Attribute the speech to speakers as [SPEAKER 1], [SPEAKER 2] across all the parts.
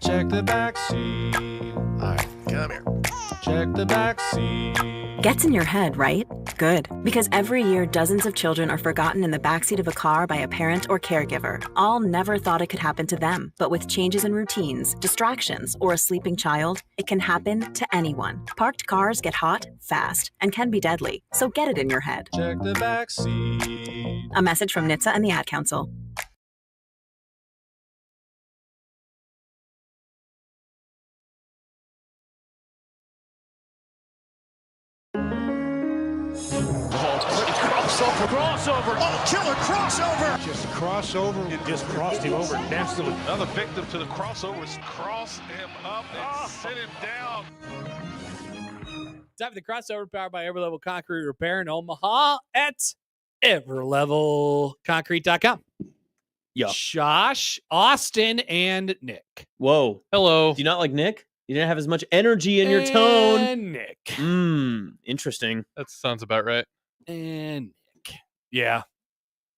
[SPEAKER 1] Check the back seat.
[SPEAKER 2] All right, come here.
[SPEAKER 1] Check the back seat.
[SPEAKER 3] Gets in your head, right? Good. Because every year, dozens of children are forgotten in the backseat of a car by a parent or caregiver. All never thought it could happen to them. But with changes in routines, distractions, or a sleeping child, it can happen to anyone. Parked cars get hot, fast, and can be deadly. So get it in your head.
[SPEAKER 1] Check the back seat.
[SPEAKER 3] A message from NHTSA and the Ad Council.
[SPEAKER 2] Crossover. Oh, killer crossover.
[SPEAKER 4] Just crossover.
[SPEAKER 5] It just crossed him over nastily.
[SPEAKER 6] Another victim to the crossovers. Cross him up and sit him down.
[SPEAKER 7] Time for the crossover, powered by Everlevel Concrete Repair in Omaha at everlevelconcrete.com.
[SPEAKER 8] Yeah.
[SPEAKER 7] Josh, Austin, and Nick.
[SPEAKER 8] Whoa.
[SPEAKER 6] Hello.
[SPEAKER 8] Do you not like Nick? You didn't have as much energy in your tone.
[SPEAKER 7] And Nick.
[SPEAKER 8] Interesting.
[SPEAKER 6] That sounds about right.
[SPEAKER 7] And Nick. Yeah.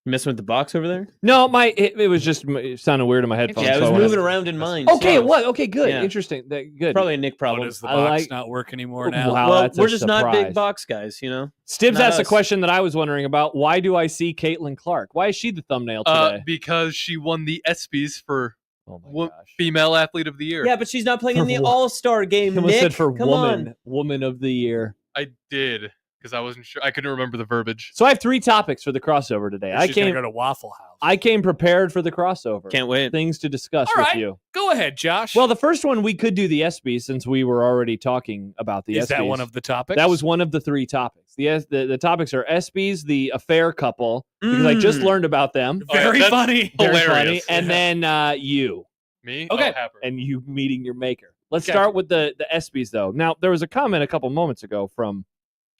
[SPEAKER 8] You messing with the box over there?
[SPEAKER 9] No, it was just it sounded weird in my headphones.
[SPEAKER 8] Yeah, it was
[SPEAKER 9] so
[SPEAKER 8] moving around in mine.
[SPEAKER 9] Okay,
[SPEAKER 8] so.
[SPEAKER 9] what? Okay, good.
[SPEAKER 8] Yeah.
[SPEAKER 9] Interesting. Good.
[SPEAKER 8] Probably a Nick problem.
[SPEAKER 7] Does the box not work anymore now?
[SPEAKER 9] Wow,
[SPEAKER 8] well,
[SPEAKER 9] that's
[SPEAKER 8] we're
[SPEAKER 9] a
[SPEAKER 8] just not
[SPEAKER 9] surprise.
[SPEAKER 8] big box guys, you know?
[SPEAKER 9] Stibbs
[SPEAKER 8] Not
[SPEAKER 9] asked a
[SPEAKER 8] us.
[SPEAKER 9] question that I was wondering about. Why do I see Caitlin Clark? Why is she the thumbnail today?
[SPEAKER 6] Because she won the ESPYs for
[SPEAKER 9] Oh my gosh.
[SPEAKER 6] Female Athlete of the Year.
[SPEAKER 8] Yeah, but she's not playing in the
[SPEAKER 9] For
[SPEAKER 8] All-Star game,
[SPEAKER 9] Someone
[SPEAKER 8] Nick.
[SPEAKER 9] said for
[SPEAKER 8] Come
[SPEAKER 9] woman of the year.
[SPEAKER 6] I did, because I wasn't sure. I couldn't remember the verbiage.
[SPEAKER 9] So I have 3 topics for the crossover today.
[SPEAKER 7] She's going to go to Waffle House.
[SPEAKER 9] I came prepared for the crossover.
[SPEAKER 8] Can't wait.
[SPEAKER 9] Things to discuss
[SPEAKER 7] All
[SPEAKER 9] with
[SPEAKER 7] right.
[SPEAKER 9] you.
[SPEAKER 7] Go ahead, Josh.
[SPEAKER 9] Well, the first one, we could do the ESPYs since we were already talking about the ESPYs.
[SPEAKER 7] Is that one of the topics?
[SPEAKER 9] That was one of the 3 topics. The topics are ESPYs, the affair couple, because I just learned about them.
[SPEAKER 7] very
[SPEAKER 6] that's
[SPEAKER 7] funny.
[SPEAKER 9] Very
[SPEAKER 6] hilarious.
[SPEAKER 9] funny. And then you.
[SPEAKER 6] Me?
[SPEAKER 7] Okay.
[SPEAKER 6] Oh, Happer.
[SPEAKER 9] And you meeting your maker. Let's
[SPEAKER 7] Okay.
[SPEAKER 9] start with the ESPYs, though. Now, there was a comment a couple moments ago from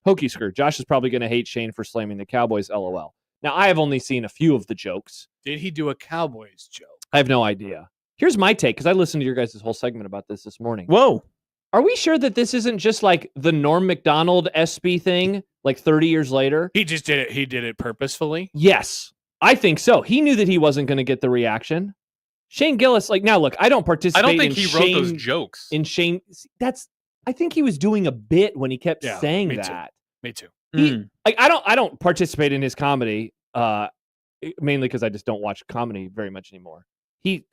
[SPEAKER 9] Hokey Skirt. Josh is probably going to hate Shane for slamming the Cowboys, LOL. Now, I have only seen a few of the jokes.
[SPEAKER 7] Did he do a Cowboys joke?
[SPEAKER 9] I have no idea. Here's my take, because I listened to your guys' whole segment about this morning.
[SPEAKER 8] Whoa.
[SPEAKER 9] Are we sure that this isn't just like the Norm Macdonald ESPY thing, like 30 years later?
[SPEAKER 7] He just did it. He did it purposefully.
[SPEAKER 9] Yes, I think so. He knew that he wasn't going to get the reaction. Shane Gillis, now look, I don't participate.
[SPEAKER 6] I don't think
[SPEAKER 9] in
[SPEAKER 6] he wrote those
[SPEAKER 9] Shane-
[SPEAKER 6] jokes.
[SPEAKER 9] In Shane, I think he was doing a bit when he kept
[SPEAKER 7] Yeah,
[SPEAKER 9] saying
[SPEAKER 7] me
[SPEAKER 9] that.
[SPEAKER 7] Me too.
[SPEAKER 9] I don't participate in his comedy, mainly because I just don't watch comedy very much anymore.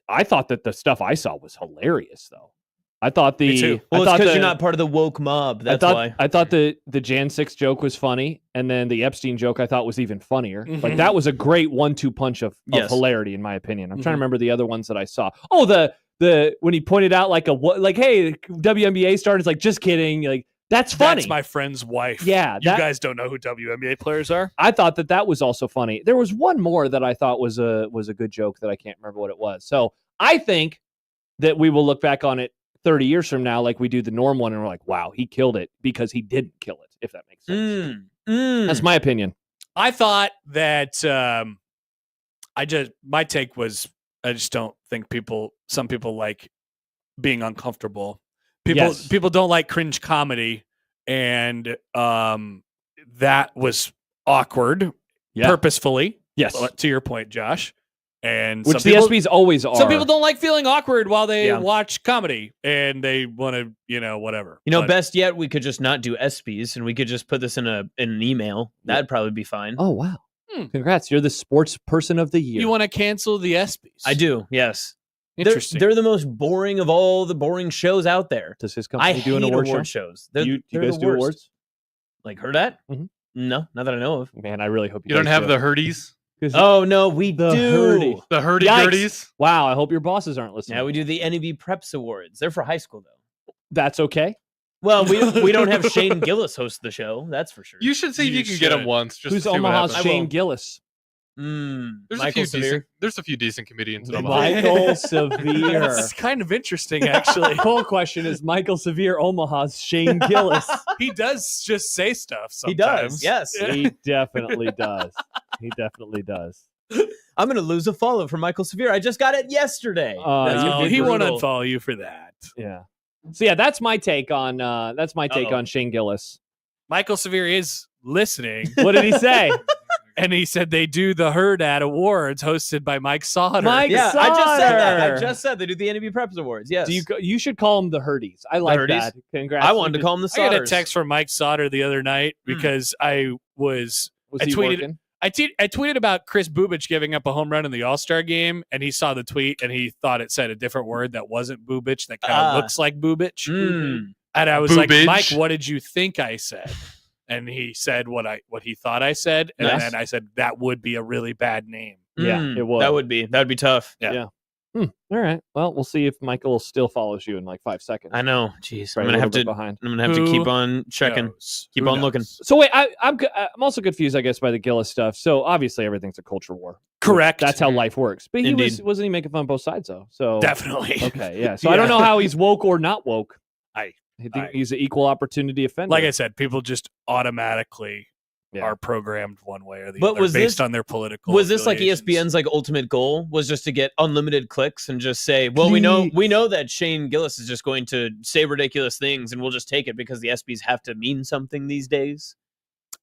[SPEAKER 9] I thought that the stuff I saw was hilarious, though. I thought
[SPEAKER 7] Me too.
[SPEAKER 8] Well,
[SPEAKER 9] I
[SPEAKER 8] it's
[SPEAKER 9] thought
[SPEAKER 8] because you're not part of the woke mob. That's why.
[SPEAKER 9] I thought the Jan 6 joke was funny, and then the Epstein joke I thought was even funnier.
[SPEAKER 7] Mhm.
[SPEAKER 9] Like that was a great 1-2 punch of
[SPEAKER 8] Yes.
[SPEAKER 9] hilarity, in my opinion. I'm trying to
[SPEAKER 7] Mhm.
[SPEAKER 9] remember the other ones that I saw. Oh, the when he pointed out hey, WNBA stars, like just kidding, like that's funny.
[SPEAKER 7] That's my friend's wife.
[SPEAKER 9] Yeah,
[SPEAKER 7] You guys don't know who WNBA players are?
[SPEAKER 9] I thought that was also funny. There was one more that I thought was a good joke that I can't remember what it was. So I think that we will look back on it 30 years from now, like we do the Norm one, and we're like, wow, he killed it because he didn't kill it, if that makes sense. That's my opinion.
[SPEAKER 7] I thought that my take was I just don't think some people like being uncomfortable. People don't like cringe comedy, and that was awkward purposefully.
[SPEAKER 9] Yes.
[SPEAKER 7] To your point, Josh. And
[SPEAKER 9] Which the ESPYs always are.
[SPEAKER 7] Some people don't like feeling awkward while they
[SPEAKER 8] Yeah.
[SPEAKER 7] watch comedy, and they want to, whatever.
[SPEAKER 8] You know,
[SPEAKER 7] But
[SPEAKER 8] best yet, we could just not do ESPYs, and we could just put this in an email. That'd probably be fine.
[SPEAKER 9] Oh, wow. Congrats. You're the sports person of the year.
[SPEAKER 7] you want to cancel the ESPYs?
[SPEAKER 8] I do, yes.
[SPEAKER 7] Interesting.
[SPEAKER 8] They're the most boring of all the boring shows out there.
[SPEAKER 9] Does his
[SPEAKER 8] I
[SPEAKER 9] company do an
[SPEAKER 8] hate
[SPEAKER 9] award
[SPEAKER 8] award
[SPEAKER 9] show?
[SPEAKER 8] shows.
[SPEAKER 9] Do you
[SPEAKER 8] they're
[SPEAKER 9] guys
[SPEAKER 8] the
[SPEAKER 9] do
[SPEAKER 8] worst.
[SPEAKER 9] awards?
[SPEAKER 8] Like, heard that?
[SPEAKER 9] Mhm.
[SPEAKER 8] No, not that I know of.
[SPEAKER 9] Man, I really hope
[SPEAKER 6] You don't
[SPEAKER 9] guys
[SPEAKER 6] have
[SPEAKER 9] do.
[SPEAKER 6] the Hurdies?
[SPEAKER 8] Oh, no, we
[SPEAKER 9] The
[SPEAKER 8] do.
[SPEAKER 9] Hurdy.
[SPEAKER 6] The
[SPEAKER 9] Yikes.
[SPEAKER 6] Hurdy-Gurdies?
[SPEAKER 9] Wow, I hope your bosses aren't listening.
[SPEAKER 8] Yeah, we do the NEB Preps Awards. They're for high school, though.
[SPEAKER 9] That's okay.
[SPEAKER 8] Well, we don't have Shane Gillis host the show. That's for sure.
[SPEAKER 6] You should see if you can get them once. Just
[SPEAKER 9] Who's
[SPEAKER 6] to see what
[SPEAKER 9] Omaha's
[SPEAKER 6] happens.
[SPEAKER 9] Shane Gillis?
[SPEAKER 6] There's
[SPEAKER 8] Michael Severe.
[SPEAKER 6] a few decent comedians in Omaha.
[SPEAKER 9] Michael Severe.
[SPEAKER 7] That's kind of interesting, actually.
[SPEAKER 9] Whole question is Michael Severe Omaha's Shane Gillis.
[SPEAKER 7] He does just say stuff
[SPEAKER 8] He
[SPEAKER 7] sometimes.
[SPEAKER 8] does, yes.
[SPEAKER 9] He definitely does. He definitely does.
[SPEAKER 8] I'm going to lose a follow from Michael Severe. I just got it yesterday. That's
[SPEAKER 7] No,
[SPEAKER 8] big
[SPEAKER 7] he won't
[SPEAKER 8] brutal.
[SPEAKER 7] unfollow you for that.
[SPEAKER 9] Yeah. So yeah, that's my take on on Shane Gillis.
[SPEAKER 7] Michael Severe is listening.
[SPEAKER 9] What did he say?
[SPEAKER 7] And he said they do the Herd at Awards hosted by Mike Sauter.
[SPEAKER 9] Mike
[SPEAKER 8] Yeah, I just said that. I
[SPEAKER 9] Sauter.
[SPEAKER 8] just said they do the NB Preps Awards. Yes.
[SPEAKER 9] You should call them the Herdies. I like
[SPEAKER 8] Herdies?
[SPEAKER 9] that. Congrats.
[SPEAKER 8] I wanted to call them the
[SPEAKER 7] I got a
[SPEAKER 8] Sauters.
[SPEAKER 7] text from Mike Sauter the other night because I
[SPEAKER 9] Was
[SPEAKER 7] I
[SPEAKER 9] he
[SPEAKER 7] tweeted-
[SPEAKER 9] working?
[SPEAKER 7] I tweeted about Chris Bubich giving up a home run in the All-Star game, and he saw the tweet, and he thought it said a different word that wasn't Bubich, that kind of looks like Bubich. And I was like,
[SPEAKER 6] Boobage.
[SPEAKER 7] Mike, what did you think I said? And he said what he thought I said, and
[SPEAKER 8] Nice.
[SPEAKER 7] then I said that would be a really bad name.
[SPEAKER 9] Yeah, it would.
[SPEAKER 8] That'd be tough.
[SPEAKER 7] Yeah.
[SPEAKER 9] All right. Well, we'll see if Michael still follows you in like 5 seconds.
[SPEAKER 8] I know. Jeez,
[SPEAKER 9] Right,
[SPEAKER 8] I'm
[SPEAKER 9] a
[SPEAKER 8] gonna have
[SPEAKER 9] little
[SPEAKER 8] to.
[SPEAKER 9] bit behind.
[SPEAKER 8] I'm gonna have to keep on checking.
[SPEAKER 7] Knows?
[SPEAKER 8] Keep
[SPEAKER 7] Who
[SPEAKER 8] on looking.
[SPEAKER 7] knows?
[SPEAKER 9] So wait, I'm also confused, I guess, by the Gillis stuff. So obviously everything's a culture war.
[SPEAKER 7] Correct.
[SPEAKER 9] That's how life works. But
[SPEAKER 8] Indeed.
[SPEAKER 9] wasn't he making fun of both sides though? So
[SPEAKER 7] Definitely.
[SPEAKER 9] Okay, yeah. So I don't know how he's woke or not woke.
[SPEAKER 7] I
[SPEAKER 9] think he's an equal opportunity offender.
[SPEAKER 7] Like I said, people just automatically
[SPEAKER 9] Yeah.
[SPEAKER 7] are programmed one way or the
[SPEAKER 8] But
[SPEAKER 7] other
[SPEAKER 8] was
[SPEAKER 7] based
[SPEAKER 8] this-
[SPEAKER 7] on their political.
[SPEAKER 8] Was this like
[SPEAKER 7] affiliations.
[SPEAKER 8] ESPN's like ultimate goal was just to get unlimited clicks and just say, well, we know that Shane Gillis is just going to say ridiculous things and we'll just take it because the ESPYs have to mean something these days?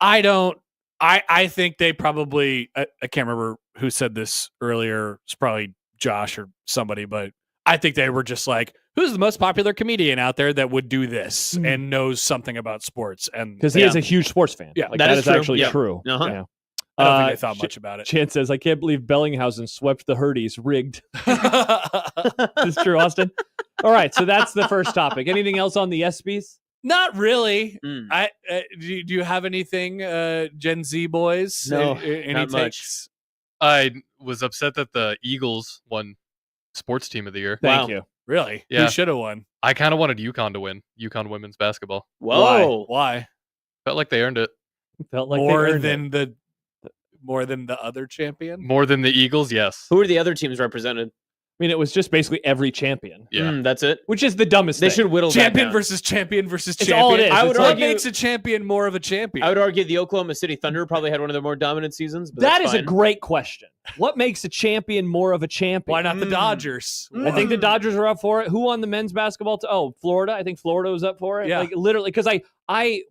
[SPEAKER 7] I don't. I think they probably. I can't remember who said this earlier. It's probably Josh or somebody, but I think they were just like, who's the most popular comedian out there that would do this and knows something about sports? And
[SPEAKER 9] because he is a huge sports fan.
[SPEAKER 7] Yeah,
[SPEAKER 9] like,
[SPEAKER 8] that is true.
[SPEAKER 9] actually
[SPEAKER 8] Yeah.
[SPEAKER 9] true.
[SPEAKER 8] Uh-huh.
[SPEAKER 9] Yeah.
[SPEAKER 7] I don't think they thought much about it.
[SPEAKER 9] Chan says, I can't believe Bellinghausen swept the Herdies. Rigged. Is this true, Austin? All right, so that's the first topic. Anything else on the ESPYs?
[SPEAKER 7] Not really.
[SPEAKER 8] Mm.
[SPEAKER 7] Do you have anything, Gen Z boys?
[SPEAKER 8] No,
[SPEAKER 7] any
[SPEAKER 8] not much.
[SPEAKER 7] takes?
[SPEAKER 4] I was upset that the Eagles won Sports Team of the Year.
[SPEAKER 9] Thank
[SPEAKER 8] Wow.
[SPEAKER 9] you.
[SPEAKER 7] Really?
[SPEAKER 4] Yeah.
[SPEAKER 7] Who should have won?
[SPEAKER 4] I kind of wanted UConn to win. UConn women's basketball.
[SPEAKER 8] Whoa.
[SPEAKER 7] Why?
[SPEAKER 4] Felt like they earned it
[SPEAKER 9] Felt like they
[SPEAKER 7] More
[SPEAKER 9] earned
[SPEAKER 7] than
[SPEAKER 9] it.
[SPEAKER 7] the other champion?
[SPEAKER 4] more than the Eagles. Yes.
[SPEAKER 8] Who are the other teams represented?
[SPEAKER 9] I mean, it was just basically every champion,
[SPEAKER 4] Yeah.
[SPEAKER 8] That's it.
[SPEAKER 9] which is the dumbest
[SPEAKER 8] They
[SPEAKER 9] thing.
[SPEAKER 8] should whittle that
[SPEAKER 7] Champion
[SPEAKER 8] down.
[SPEAKER 7] versus champion versus
[SPEAKER 9] It's
[SPEAKER 7] champion.
[SPEAKER 9] all it is.
[SPEAKER 8] I would
[SPEAKER 9] It's
[SPEAKER 7] What
[SPEAKER 8] argue-
[SPEAKER 7] makes a champion more of a champion?
[SPEAKER 8] I would argue the Oklahoma City Thunder probably had one of their more dominant seasons. But
[SPEAKER 9] That
[SPEAKER 8] that's
[SPEAKER 9] is a
[SPEAKER 8] fine.
[SPEAKER 9] great question. What makes a champion more of a champion?
[SPEAKER 7] Why not the Dodgers?
[SPEAKER 9] I think the Dodgers are up for it. Who won the men's basketball? Florida. I think Florida was up for it.
[SPEAKER 7] Yeah.
[SPEAKER 9] Like literally, because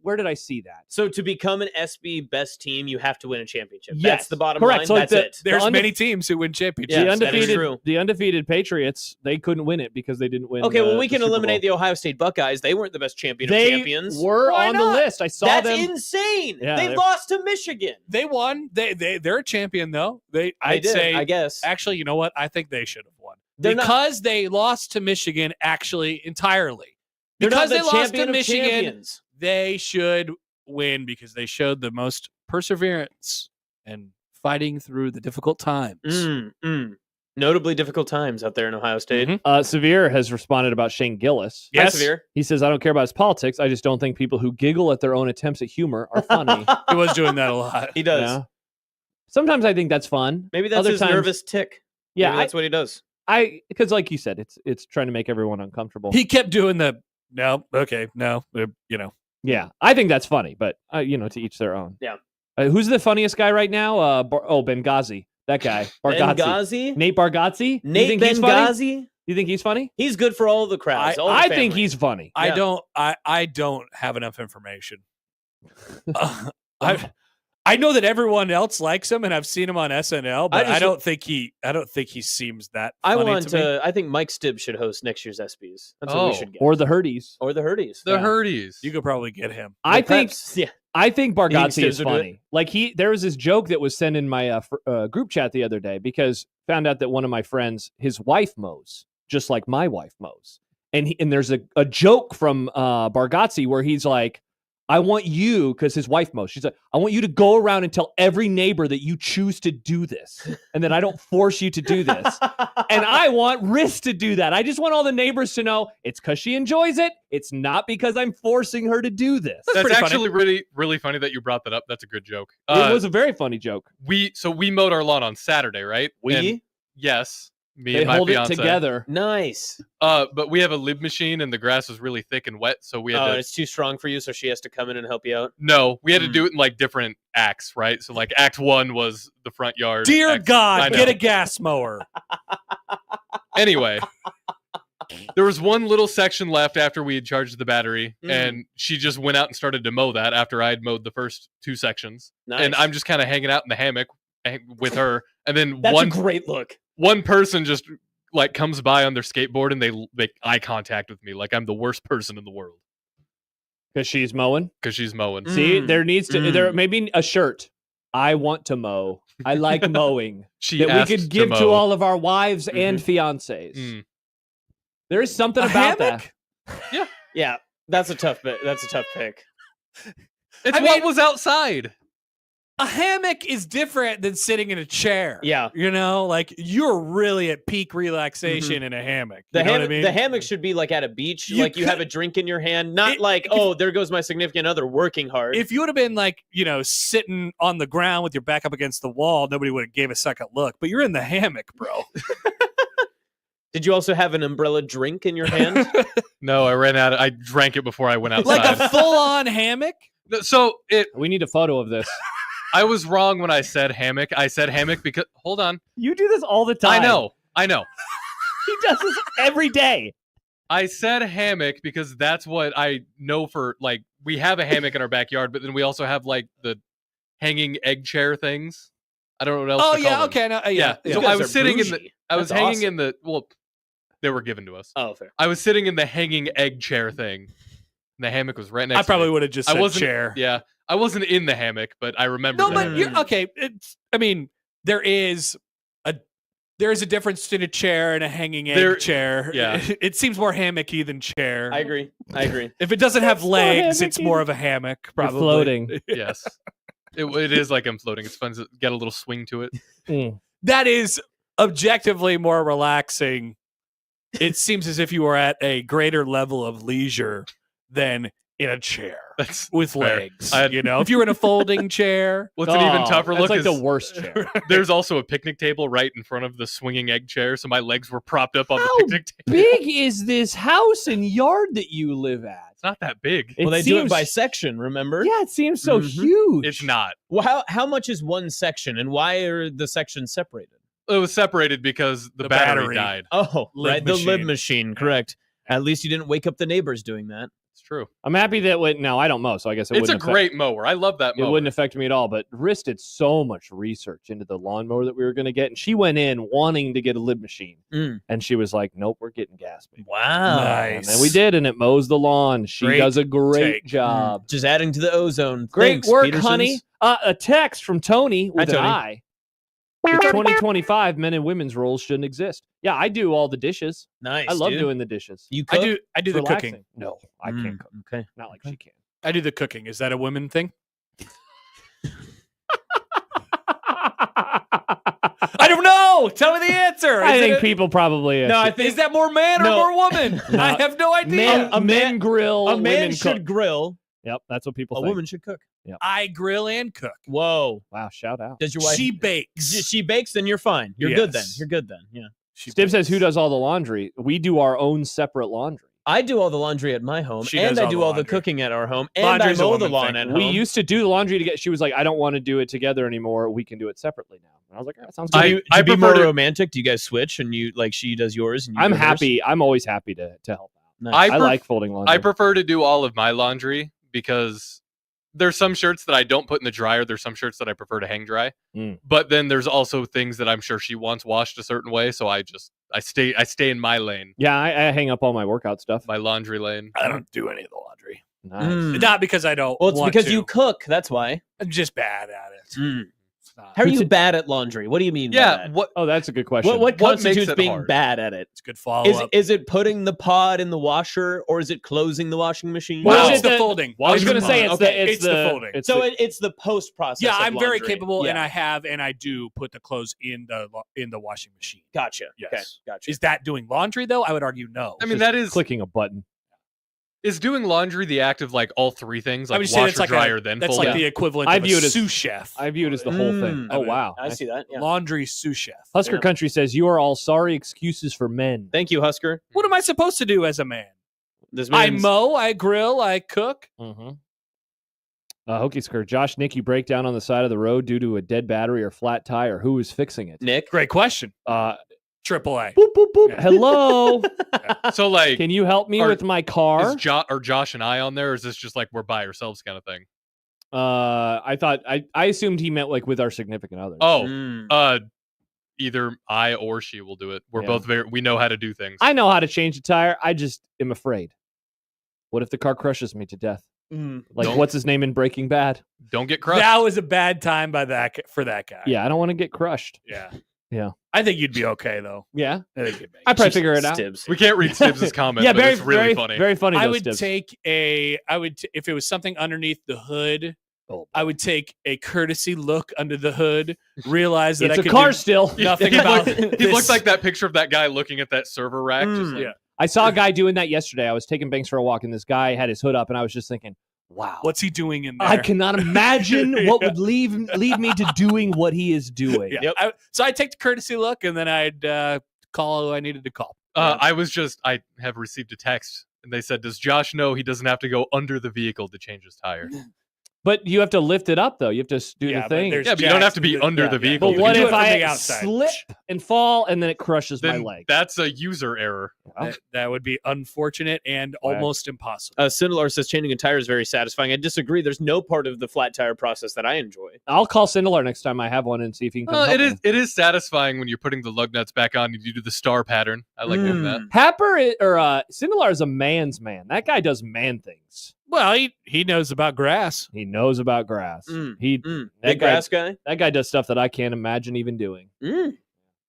[SPEAKER 9] where did I see that?
[SPEAKER 8] So to become an SB best team, you have to win a championship.
[SPEAKER 9] Yes.
[SPEAKER 8] That's the bottom
[SPEAKER 9] Correct.
[SPEAKER 8] line.
[SPEAKER 9] So, like,
[SPEAKER 8] That's it.
[SPEAKER 7] There's
[SPEAKER 9] the
[SPEAKER 7] many teams who win championships.
[SPEAKER 8] Yes,
[SPEAKER 9] the
[SPEAKER 8] that is true.
[SPEAKER 9] undefeated Patriots, they couldn't win it because they didn't win.
[SPEAKER 8] Okay, well, we
[SPEAKER 9] the
[SPEAKER 8] can
[SPEAKER 9] Super
[SPEAKER 8] eliminate
[SPEAKER 9] Bowl.
[SPEAKER 8] the Ohio State Buckeyes. They weren't the best champion of
[SPEAKER 9] They
[SPEAKER 8] champions.
[SPEAKER 9] were
[SPEAKER 8] Why
[SPEAKER 9] on
[SPEAKER 8] not?
[SPEAKER 9] the list. I saw
[SPEAKER 8] That's
[SPEAKER 9] them.
[SPEAKER 8] insane.
[SPEAKER 9] Yeah,
[SPEAKER 8] they
[SPEAKER 9] they're-
[SPEAKER 8] lost to Michigan.
[SPEAKER 7] They won. They're a champion though. I'd
[SPEAKER 8] did,
[SPEAKER 7] say.
[SPEAKER 8] I guess.
[SPEAKER 7] Actually, you know what? I think they should have won
[SPEAKER 8] They're not-
[SPEAKER 7] because they lost to Michigan. Actually, entirely
[SPEAKER 8] They're
[SPEAKER 7] because
[SPEAKER 8] not
[SPEAKER 7] they
[SPEAKER 8] the
[SPEAKER 7] lost to
[SPEAKER 8] champion of
[SPEAKER 7] Michigan.
[SPEAKER 8] champions.
[SPEAKER 7] They should win because they showed the most perseverance and fighting through the difficult times.
[SPEAKER 8] Notably difficult times out there in Ohio State.
[SPEAKER 7] Mhm.
[SPEAKER 9] Severe has responded about Shane Gillis.
[SPEAKER 7] Yes.
[SPEAKER 8] Hi, Severe.
[SPEAKER 9] He says, I don't care about his politics. I just don't think people who giggle at their own attempts at humor are funny.
[SPEAKER 7] He was doing that a lot.
[SPEAKER 8] He does.
[SPEAKER 9] Yeah. Sometimes I think that's fun.
[SPEAKER 8] Maybe that's
[SPEAKER 9] Other
[SPEAKER 8] his
[SPEAKER 9] times-
[SPEAKER 8] nervous tick.
[SPEAKER 9] Yeah,
[SPEAKER 8] Maybe that's what he does.
[SPEAKER 9] because like you said, it's trying to make everyone uncomfortable.
[SPEAKER 7] He kept doing the no, okay, no, you know.
[SPEAKER 9] Yeah, I think that's funny, but to each their own.
[SPEAKER 8] Yeah.
[SPEAKER 9] Who's the funniest guy right now? Benghazi. That guy. Bargatze.
[SPEAKER 8] Benghazi?
[SPEAKER 9] Nate Bargatze.
[SPEAKER 8] Nate
[SPEAKER 9] you think he's funny?
[SPEAKER 8] Benghazi?
[SPEAKER 9] You think he's funny?
[SPEAKER 8] He's good for all the crowds. all the
[SPEAKER 9] I think
[SPEAKER 8] family.
[SPEAKER 9] he's funny.
[SPEAKER 7] I
[SPEAKER 8] Yeah.
[SPEAKER 7] don't have enough information. I know that everyone else likes him, and I've seen him on SNL, but I don't think he seems that. Funny to me.
[SPEAKER 8] I think Mike Stibb should host next year's ESPYs. That's what we should get.
[SPEAKER 9] Or the Herdies.
[SPEAKER 8] Or the Herdies.
[SPEAKER 4] The Herdies.
[SPEAKER 7] You could probably get him.
[SPEAKER 9] I think
[SPEAKER 8] Yeah.
[SPEAKER 9] Bargatze
[SPEAKER 8] Stibbs
[SPEAKER 9] is
[SPEAKER 8] would do it?
[SPEAKER 9] funny. Like there was this joke that was sent in my group chat the other day because found out that one of my friends, his wife mows just like my wife mows, and there's a joke from Bargatze where he's like, I want you, because his wife mows. She's like, I want you to go around and tell every neighbor that you choose to do this and that I don't force you to do this. And I want Riz to do that. I just want all the neighbors to know it's because she enjoys it. It's not because I'm forcing her to do this.
[SPEAKER 4] That's
[SPEAKER 7] pretty funny.
[SPEAKER 4] actually really, really funny that you brought that up. That's a good joke.
[SPEAKER 9] It was a very funny joke.
[SPEAKER 4] we mowed our lawn on Saturday, right? And yes, me
[SPEAKER 9] They
[SPEAKER 4] and my
[SPEAKER 9] hold
[SPEAKER 4] fiance.
[SPEAKER 9] it together.
[SPEAKER 8] Nice.
[SPEAKER 4] But we have a lib machine, and the grass was really thick and wet, so we had
[SPEAKER 8] Oh,
[SPEAKER 4] to.
[SPEAKER 8] it's too strong for you, so she has to come in and help you out.
[SPEAKER 4] No, we had to do it in like different acts, right? So like Act 1 was the front yard.
[SPEAKER 7] Dear
[SPEAKER 4] I
[SPEAKER 7] God,
[SPEAKER 4] know.
[SPEAKER 7] get a gas mower.
[SPEAKER 4] Anyway, There was one little section left after we had charged the battery, and she just went out and started to mow that after I had mowed the first 2 sections.
[SPEAKER 8] Nice.
[SPEAKER 4] And I'm just kind of hanging out in the hammock with her, and then
[SPEAKER 8] That's a great look.
[SPEAKER 4] one person just like comes by on their skateboard and they make eye contact with me like I'm the worst person in the world
[SPEAKER 9] Because she's mowing.
[SPEAKER 4] because she's mowing.
[SPEAKER 9] See, there needs to there maybe a shirt. I want to mow. I like mowing.
[SPEAKER 4] She
[SPEAKER 9] that we
[SPEAKER 4] asked
[SPEAKER 9] could give to
[SPEAKER 4] mow.
[SPEAKER 9] all of our wives and fiancés. There is something about that.
[SPEAKER 8] Yeah, that's a tough bit. That's a tough pick.
[SPEAKER 4] It's what was outside.
[SPEAKER 7] A hammock is different than sitting in a chair.
[SPEAKER 8] Yeah.
[SPEAKER 7] You know, like you're really at peak relaxation in a hammock.
[SPEAKER 8] The
[SPEAKER 7] You know
[SPEAKER 8] hammock,
[SPEAKER 7] what I mean?
[SPEAKER 8] the hammock should be like at a beach,
[SPEAKER 7] You
[SPEAKER 8] like you have a drink in your hand, not there goes my significant other working hard.
[SPEAKER 7] If you would have been like, sitting on the ground with your back up against the wall, nobody would have gave a second look. But you're in the hammock, bro.
[SPEAKER 8] Did you also have an umbrella drink in your hand?
[SPEAKER 4] No, I ran out. I drank it before I went outside.
[SPEAKER 7] Like a full-on hammock?
[SPEAKER 4] So
[SPEAKER 9] we need a photo of this.
[SPEAKER 4] I was wrong when I said hammock. I said hammock because hold on.
[SPEAKER 9] You do this all the time.
[SPEAKER 4] I know.
[SPEAKER 9] He does this every day.
[SPEAKER 4] I said hammock because that's what I know for, like, we have a hammock in our backyard, but then we also have like the hanging egg chair things. I don't know what else to call them.
[SPEAKER 7] Okay. No, yeah.
[SPEAKER 4] So I was sitting in the
[SPEAKER 8] That's
[SPEAKER 4] hanging
[SPEAKER 8] awesome.
[SPEAKER 4] in the they were given to us.
[SPEAKER 8] Oh, fair.
[SPEAKER 4] I was sitting in the hanging egg chair thing. And the hammock was right next to me.
[SPEAKER 7] I probably would have just said chair.
[SPEAKER 4] Yeah. I wasn't in the hammock, but I remember
[SPEAKER 7] No,
[SPEAKER 4] the
[SPEAKER 7] but
[SPEAKER 4] hammock.
[SPEAKER 7] you're okay. There is a difference between a chair and a hanging egg chair.
[SPEAKER 4] Yeah.
[SPEAKER 7] It seems more hammocky than chair.
[SPEAKER 8] I agree.
[SPEAKER 7] If it doesn't have legs, it's
[SPEAKER 9] hammocky.
[SPEAKER 7] more of a hammock,
[SPEAKER 9] You're
[SPEAKER 7] probably.
[SPEAKER 9] floating.
[SPEAKER 4] Yes. It is like I'm floating. It's fun to get a little swing to it.
[SPEAKER 7] That is objectively more relaxing. It seems as if you are at a greater level of leisure than in a chair with
[SPEAKER 4] fair.
[SPEAKER 7] legs. If you're in a folding chair.
[SPEAKER 4] What's an even tougher
[SPEAKER 9] that's
[SPEAKER 4] look
[SPEAKER 9] like
[SPEAKER 4] is
[SPEAKER 9] the worst chair.
[SPEAKER 4] there's also a picnic table right in front of the swinging egg chair, so my legs were propped up on the picnic table.
[SPEAKER 9] Big is this house and yard that you live at?
[SPEAKER 4] It's not that big.
[SPEAKER 8] Well, they do it by section, remember?
[SPEAKER 9] Yeah, it seems so huge.
[SPEAKER 4] It's not.
[SPEAKER 8] Well, how much is one section, and why are the sections separated?
[SPEAKER 4] It was separated because the battery died.
[SPEAKER 8] Oh,
[SPEAKER 7] Lib
[SPEAKER 8] the lib
[SPEAKER 7] machine.
[SPEAKER 8] machine, correct. At least you didn't wake up the neighbors doing that.
[SPEAKER 4] It's true.
[SPEAKER 9] I'm happy that no, I don't mow, so I guess
[SPEAKER 4] It's a
[SPEAKER 9] wouldn't affect-
[SPEAKER 4] great mower. I love that
[SPEAKER 9] It
[SPEAKER 4] mower.
[SPEAKER 9] wouldn't affect me at all, but Riss did so much research into the lawnmower that we were going to get, and she went in wanting to get a lib machine, and she was like, "Nope, we're getting gas." Baby.
[SPEAKER 8] Wow.
[SPEAKER 7] Nice.
[SPEAKER 9] And we did, and it mows the lawn. She
[SPEAKER 7] Great
[SPEAKER 9] does a great
[SPEAKER 7] take.
[SPEAKER 9] job.
[SPEAKER 8] Just adding to the ozone.
[SPEAKER 9] Great
[SPEAKER 8] Thanks,
[SPEAKER 9] work,
[SPEAKER 8] Petersons.
[SPEAKER 9] honey. A text from Tony with
[SPEAKER 8] Hi,
[SPEAKER 9] an
[SPEAKER 8] Tony.
[SPEAKER 9] I. In 2025, men and women's roles shouldn't exist. Yeah, I do all the dishes.
[SPEAKER 8] Nice.
[SPEAKER 9] I love
[SPEAKER 8] dude.
[SPEAKER 9] doing the dishes.
[SPEAKER 8] You cook?
[SPEAKER 7] I do the
[SPEAKER 9] Relaxing.
[SPEAKER 7] cooking.
[SPEAKER 9] No, I can't cook.
[SPEAKER 8] Okay.
[SPEAKER 9] Not like she can.
[SPEAKER 7] I do the cooking. Is that a women thing? I don't know. Tell me the answer.
[SPEAKER 9] I
[SPEAKER 7] Is
[SPEAKER 9] think
[SPEAKER 7] it
[SPEAKER 9] people probably.
[SPEAKER 7] No, I think is that more man or
[SPEAKER 8] No.
[SPEAKER 7] more woman? I have no idea.
[SPEAKER 9] Men grill.
[SPEAKER 8] A man
[SPEAKER 9] women
[SPEAKER 8] should
[SPEAKER 9] cook.
[SPEAKER 8] grill.
[SPEAKER 9] Yep, that's what people
[SPEAKER 8] A
[SPEAKER 9] think.
[SPEAKER 8] woman should cook.
[SPEAKER 7] I grill and cook.
[SPEAKER 8] Whoa.
[SPEAKER 9] Wow, shout out.
[SPEAKER 8] Does your wife?
[SPEAKER 7] She bakes.
[SPEAKER 8] She bakes, then you're fine. You're good then.
[SPEAKER 7] Yes.
[SPEAKER 8] You're good then. Yeah.
[SPEAKER 9] Stib says, "Who does all the laundry?" We do our own separate laundry.
[SPEAKER 8] I do all the laundry at my home,
[SPEAKER 7] She
[SPEAKER 8] and
[SPEAKER 7] does
[SPEAKER 8] I
[SPEAKER 7] all
[SPEAKER 8] do
[SPEAKER 7] the
[SPEAKER 8] all the
[SPEAKER 7] laundry.
[SPEAKER 8] cooking at our home, and
[SPEAKER 7] Laundry's
[SPEAKER 8] I
[SPEAKER 7] a
[SPEAKER 8] mow the
[SPEAKER 7] woman
[SPEAKER 8] lawn
[SPEAKER 7] thing.
[SPEAKER 8] at
[SPEAKER 9] We
[SPEAKER 8] home.
[SPEAKER 9] used to do the laundry together. She was like, "I don't want to do it together anymore. We can do it separately now." And I was like, "That sounds good."
[SPEAKER 8] To be
[SPEAKER 4] prefer
[SPEAKER 8] more
[SPEAKER 4] to-
[SPEAKER 8] romantic, do you guys switch and you like she does yours? And you
[SPEAKER 9] I'm
[SPEAKER 8] do hers?
[SPEAKER 9] happy. I'm always happy to help out.
[SPEAKER 8] Nice.
[SPEAKER 9] I like folding laundry.
[SPEAKER 4] I prefer to do all of my laundry because there's some shirts that I don't put in the dryer. There's some shirts that I prefer to hang dry. But then there's also things that I'm sure she wants washed a certain way. So I stay in my lane,
[SPEAKER 9] Yeah, I hang up all my workout stuff.
[SPEAKER 4] my laundry lane.
[SPEAKER 7] I don't do any of the laundry.
[SPEAKER 9] Nice.
[SPEAKER 7] Not because I don't.
[SPEAKER 8] Well, it's
[SPEAKER 7] want
[SPEAKER 8] because
[SPEAKER 7] to.
[SPEAKER 8] you cook. That's why.
[SPEAKER 7] I'm just bad at it. It's not.
[SPEAKER 8] How are you bad at laundry? What do you mean? by
[SPEAKER 4] Yeah.
[SPEAKER 8] that?
[SPEAKER 4] What?
[SPEAKER 9] Oh, that's a good question.
[SPEAKER 8] What
[SPEAKER 4] What makes
[SPEAKER 8] constitutes
[SPEAKER 4] it
[SPEAKER 8] being
[SPEAKER 4] hard?
[SPEAKER 8] bad at it?
[SPEAKER 7] It's a good follow up.
[SPEAKER 8] Is it putting the pod in the washer, or is it closing the washing machine?
[SPEAKER 9] Well,
[SPEAKER 7] Well,
[SPEAKER 9] is
[SPEAKER 7] it's
[SPEAKER 9] it
[SPEAKER 7] the
[SPEAKER 9] the-
[SPEAKER 7] folding.
[SPEAKER 9] I was going to say
[SPEAKER 8] Okay.
[SPEAKER 7] It's the folding.
[SPEAKER 9] it's
[SPEAKER 8] So
[SPEAKER 9] the-
[SPEAKER 8] it's the post process.
[SPEAKER 7] Yeah,
[SPEAKER 8] of
[SPEAKER 7] I'm very
[SPEAKER 8] laundry.
[SPEAKER 7] capable,
[SPEAKER 8] Yeah.
[SPEAKER 7] and I do put the clothes in the washing machine.
[SPEAKER 8] Gotcha.
[SPEAKER 7] Yes.
[SPEAKER 8] Okay. Gotcha.
[SPEAKER 7] Is that doing laundry though? I would argue no.
[SPEAKER 4] I mean,
[SPEAKER 9] just
[SPEAKER 4] that is
[SPEAKER 9] clicking a button.
[SPEAKER 4] is doing laundry the act of like all three things,
[SPEAKER 7] I
[SPEAKER 4] like
[SPEAKER 7] would say
[SPEAKER 4] washer, dryer, then
[SPEAKER 7] that's
[SPEAKER 4] fold.
[SPEAKER 7] like the equivalent
[SPEAKER 9] I
[SPEAKER 7] of
[SPEAKER 9] view
[SPEAKER 7] a
[SPEAKER 9] it as-
[SPEAKER 7] sous chef.
[SPEAKER 9] I view it as the whole thing. Oh, wow.
[SPEAKER 8] I see that. Yeah.
[SPEAKER 7] Laundry sous chef.
[SPEAKER 9] Husker
[SPEAKER 8] Yeah.
[SPEAKER 9] Country says, "You are all sorry excuses for men."
[SPEAKER 8] Thank you, Husker.
[SPEAKER 7] What am I supposed to do as a man?
[SPEAKER 8] This
[SPEAKER 7] I
[SPEAKER 8] man's-
[SPEAKER 7] mow, I grill, I cook.
[SPEAKER 9] Mm-hmm. Hokey Skirt. Josh, Nick, you break down on the side of the road due to a dead battery or flat tire. Who is fixing it?
[SPEAKER 8] Nick.
[SPEAKER 7] Great question. AAA.
[SPEAKER 9] Boop, boop, boop. Hello.
[SPEAKER 4] So like,
[SPEAKER 9] Can you help me
[SPEAKER 4] Are-
[SPEAKER 9] with my car?
[SPEAKER 4] are Josh and I on there, or is this just like we're by ourselves kind of thing?
[SPEAKER 9] I assumed he meant like with our significant others.
[SPEAKER 4] Oh, either I or she will do it. We're
[SPEAKER 9] Yeah.
[SPEAKER 4] both we know how to do things.
[SPEAKER 9] I know how to change a tire. I just am afraid. What if the car crushes me to death? Like,
[SPEAKER 4] Don't-
[SPEAKER 9] what's his name in Breaking Bad?
[SPEAKER 4] Don't get crushed.
[SPEAKER 7] That was a bad time for that guy.
[SPEAKER 9] Yeah, I don't want to get crushed.
[SPEAKER 7] Yeah.
[SPEAKER 9] Yeah.
[SPEAKER 7] I think you'd be okay though.
[SPEAKER 9] Yeah.
[SPEAKER 7] I think you'd be.
[SPEAKER 9] I probably figure it out.
[SPEAKER 8] Stibbs.
[SPEAKER 4] We can't read Stibbs' comment.
[SPEAKER 9] Yeah,
[SPEAKER 4] but
[SPEAKER 9] very,
[SPEAKER 4] it's really
[SPEAKER 9] very
[SPEAKER 4] funny.
[SPEAKER 9] Very funny.
[SPEAKER 7] I
[SPEAKER 9] though,
[SPEAKER 7] would
[SPEAKER 9] Stibbs.
[SPEAKER 7] take if it was something underneath the hood.
[SPEAKER 9] Oh.
[SPEAKER 7] I would take a courtesy look under the hood, realize that
[SPEAKER 9] It's
[SPEAKER 7] I
[SPEAKER 9] a
[SPEAKER 7] could
[SPEAKER 9] car
[SPEAKER 7] do
[SPEAKER 9] still.
[SPEAKER 7] nothing
[SPEAKER 4] He
[SPEAKER 7] about
[SPEAKER 4] looked-
[SPEAKER 7] this.
[SPEAKER 4] He looked like that picture of that guy looking at that server rack. Just like,
[SPEAKER 7] Yeah.
[SPEAKER 9] I saw a guy doing that yesterday. I was taking Banks for a walk, and this guy had his hood up, and I was just thinking, wow.
[SPEAKER 7] What's he doing in there?
[SPEAKER 9] I cannot imagine what would lead me to doing what he is doing.
[SPEAKER 7] Yeah. So I'd take the courtesy look, and then I'd call who I needed to call.
[SPEAKER 4] I have received a text, and they said, "Does Josh know he doesn't have to go under the vehicle to change his tire?"
[SPEAKER 9] But you have to lift it up, though. You have to do
[SPEAKER 7] Yeah,
[SPEAKER 9] the
[SPEAKER 7] but
[SPEAKER 9] thing.
[SPEAKER 7] there's
[SPEAKER 4] Yeah, but you don't have to be
[SPEAKER 7] jacks-
[SPEAKER 4] under
[SPEAKER 9] yeah,
[SPEAKER 4] the
[SPEAKER 9] yeah.
[SPEAKER 4] vehicle.
[SPEAKER 9] But
[SPEAKER 4] to
[SPEAKER 9] what
[SPEAKER 4] do
[SPEAKER 7] do
[SPEAKER 9] if
[SPEAKER 7] it from
[SPEAKER 9] I
[SPEAKER 7] the outside.
[SPEAKER 9] slip and fall, and then it crushes my
[SPEAKER 4] Then
[SPEAKER 9] leg?
[SPEAKER 4] that's a user error.
[SPEAKER 7] That would be unfortunate and almost impossible.
[SPEAKER 8] Sindelar says changing a tire is very satisfying. I disagree. There's no part of the flat tire process that I enjoy.
[SPEAKER 9] I'll call Sindelar next time I have one and see if he can come help me.
[SPEAKER 4] It is satisfying when you're putting the lug nuts back on and you do the star pattern. I like doing that.
[SPEAKER 9] Happer Sindelar is a man's man. That guy does man things.
[SPEAKER 7] Well, he knows about grass.
[SPEAKER 9] He knows about grass. That
[SPEAKER 8] Big
[SPEAKER 9] guy,
[SPEAKER 8] grass guy.
[SPEAKER 9] That guy does stuff that I can't imagine even doing.
[SPEAKER 8] Mm.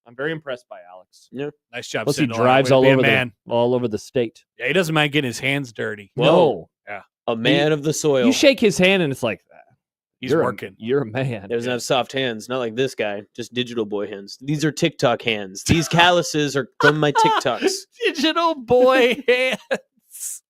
[SPEAKER 9] I'm very impressed by Alex.
[SPEAKER 7] Nice job,
[SPEAKER 9] Plus, he
[SPEAKER 7] Sindelar.
[SPEAKER 9] drives
[SPEAKER 7] Way to
[SPEAKER 9] all
[SPEAKER 7] be a
[SPEAKER 9] over
[SPEAKER 7] man.
[SPEAKER 9] the state.
[SPEAKER 7] Yeah, he doesn't mind getting his hands dirty.
[SPEAKER 9] No,
[SPEAKER 8] A man of the soil.
[SPEAKER 9] you shake his hand and it's like
[SPEAKER 7] He's
[SPEAKER 9] you're
[SPEAKER 7] working.
[SPEAKER 9] You're a man.
[SPEAKER 8] He doesn't have soft hands, not like this guy. Just digital boy hands. These are TikTok hands. These calluses are from my TikToks.
[SPEAKER 7] Digital boy hands.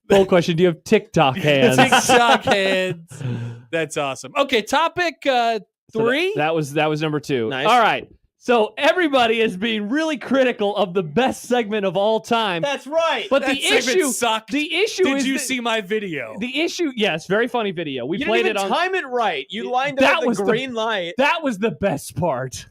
[SPEAKER 9] Full question: do you have TikTok hands?
[SPEAKER 7] TikTok hands. That's awesome. Okay, topic
[SPEAKER 9] So
[SPEAKER 7] 3.
[SPEAKER 9] that was number 2.
[SPEAKER 8] Nice.
[SPEAKER 9] All right. So everybody is being really critical of the best segment of all time.
[SPEAKER 8] That's right.
[SPEAKER 9] But
[SPEAKER 7] That
[SPEAKER 9] the
[SPEAKER 7] segment
[SPEAKER 9] issue
[SPEAKER 7] sucked.
[SPEAKER 9] The issue
[SPEAKER 7] Did
[SPEAKER 9] is
[SPEAKER 7] you
[SPEAKER 9] that-
[SPEAKER 7] see my video?
[SPEAKER 9] the issue? Yes, very funny video. We
[SPEAKER 8] You
[SPEAKER 9] played
[SPEAKER 8] didn't
[SPEAKER 9] it
[SPEAKER 8] even
[SPEAKER 9] on.
[SPEAKER 8] time it right. You lined
[SPEAKER 9] That
[SPEAKER 8] up at
[SPEAKER 9] was
[SPEAKER 8] the
[SPEAKER 9] the-
[SPEAKER 8] green light.
[SPEAKER 9] That was the best part.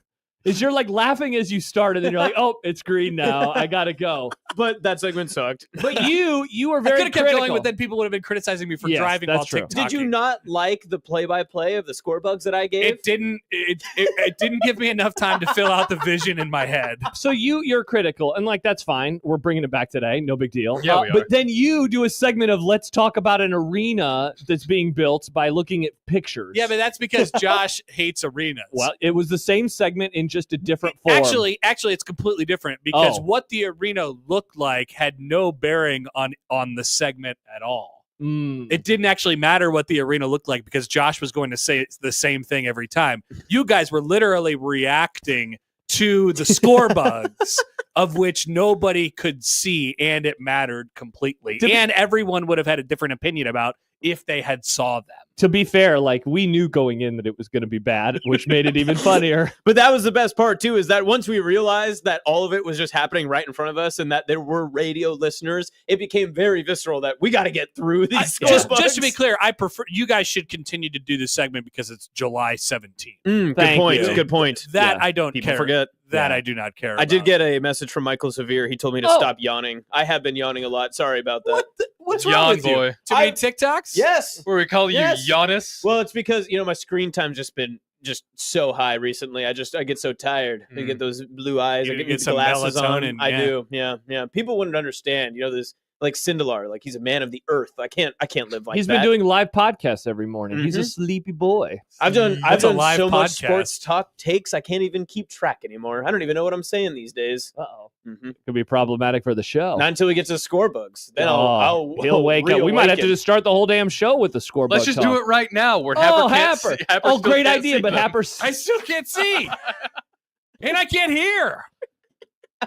[SPEAKER 9] Is you're like laughing as you started, and you're like, "Oh, it's green now. I gotta go."
[SPEAKER 8] But that segment sucked.
[SPEAKER 9] But you were
[SPEAKER 7] I
[SPEAKER 9] very
[SPEAKER 7] could have kept
[SPEAKER 9] critical.
[SPEAKER 7] going, but then people would have been criticizing me for
[SPEAKER 9] Yes,
[SPEAKER 7] driving
[SPEAKER 9] that's
[SPEAKER 7] while
[SPEAKER 9] true.
[SPEAKER 7] TikToking.
[SPEAKER 8] Did you not like the play-by-play of the score bugs that I gave?
[SPEAKER 7] It didn't. It didn't give me enough time to fill out the vision in my head.
[SPEAKER 9] So you're critical, and like that's fine. We're bringing it back today, no big deal.
[SPEAKER 4] Yeah, we are.
[SPEAKER 9] But then you do a segment of let's talk about an arena that's being built by looking at pictures.
[SPEAKER 7] Yeah, but that's because Josh hates arenas.
[SPEAKER 9] well, it was the same segment in just a different form.
[SPEAKER 7] Actually, it's completely different because
[SPEAKER 9] Oh.
[SPEAKER 7] what the arena looked like had no bearing on the segment at all. It didn't actually matter what the arena looked like because Josh was going to say the same thing every time. You guys were literally reacting to the score bugs, of which nobody could see, and it mattered completely. And everyone would have had a different opinion about if they had saw them.
[SPEAKER 9] To be fair, like we knew going in that it was going to be bad, which made it even funnier.
[SPEAKER 8] But that was the best part too, is that once we realized that all of it was just happening right in front of us and that there were radio listeners, it became very visceral that we got to get through these score
[SPEAKER 7] Just
[SPEAKER 8] bugs.
[SPEAKER 7] to be clear, I prefer you guys should continue to do this segment because it's July 17th.
[SPEAKER 8] Good
[SPEAKER 9] Thank
[SPEAKER 8] point.
[SPEAKER 9] you.
[SPEAKER 8] Good point.
[SPEAKER 7] That
[SPEAKER 9] Yeah.
[SPEAKER 7] I don't
[SPEAKER 8] People
[SPEAKER 7] care.
[SPEAKER 8] forget.
[SPEAKER 7] That
[SPEAKER 9] Yeah.
[SPEAKER 7] I do not care.
[SPEAKER 8] I did
[SPEAKER 7] about.
[SPEAKER 8] get a message from Michael Severe. He told me to
[SPEAKER 9] Oh.
[SPEAKER 8] stop yawning. I have been yawning a lot. Sorry about that.
[SPEAKER 7] What's
[SPEAKER 4] Yawn
[SPEAKER 7] wrong with
[SPEAKER 4] boy.
[SPEAKER 7] you? Too many TikToks?
[SPEAKER 8] Yes.
[SPEAKER 4] Where we call
[SPEAKER 8] Yes.
[SPEAKER 4] you Giannis.
[SPEAKER 8] Well, it's because, my screen time's just been just so high recently. I get so tired. I get those blue eyes.
[SPEAKER 7] You
[SPEAKER 8] I get
[SPEAKER 7] get
[SPEAKER 8] these
[SPEAKER 7] some
[SPEAKER 8] glasses on.
[SPEAKER 7] melatonin,
[SPEAKER 8] I
[SPEAKER 7] yeah.
[SPEAKER 8] do. Yeah. People wouldn't understand. This like Sindelar, like he's a man of the earth. I can't live like
[SPEAKER 9] He's
[SPEAKER 8] that.
[SPEAKER 9] been doing live podcasts every morning. He's a
[SPEAKER 8] Mhm.
[SPEAKER 9] sleepy boy.
[SPEAKER 8] I've done
[SPEAKER 7] That's a
[SPEAKER 8] so
[SPEAKER 7] live
[SPEAKER 8] much
[SPEAKER 7] podcast.
[SPEAKER 8] sports talk takes. I can't even keep track anymore. I don't even know what I'm saying these days.
[SPEAKER 9] Uh-oh.
[SPEAKER 8] Mhm.
[SPEAKER 9] Could be problematic for the show.
[SPEAKER 8] Not until we get to the score bugs. Then
[SPEAKER 9] He'll wake up. We might have to just start the whole damn show with the score.
[SPEAKER 4] Let's just do it right now. Where
[SPEAKER 9] Oh,
[SPEAKER 4] Happer can't
[SPEAKER 9] Happer.
[SPEAKER 4] see- Happer
[SPEAKER 9] Oh,
[SPEAKER 4] still
[SPEAKER 9] great
[SPEAKER 4] can't
[SPEAKER 9] idea,
[SPEAKER 4] see
[SPEAKER 9] but
[SPEAKER 4] them.
[SPEAKER 9] Happer's.
[SPEAKER 7] I still can't see. And I can't hear.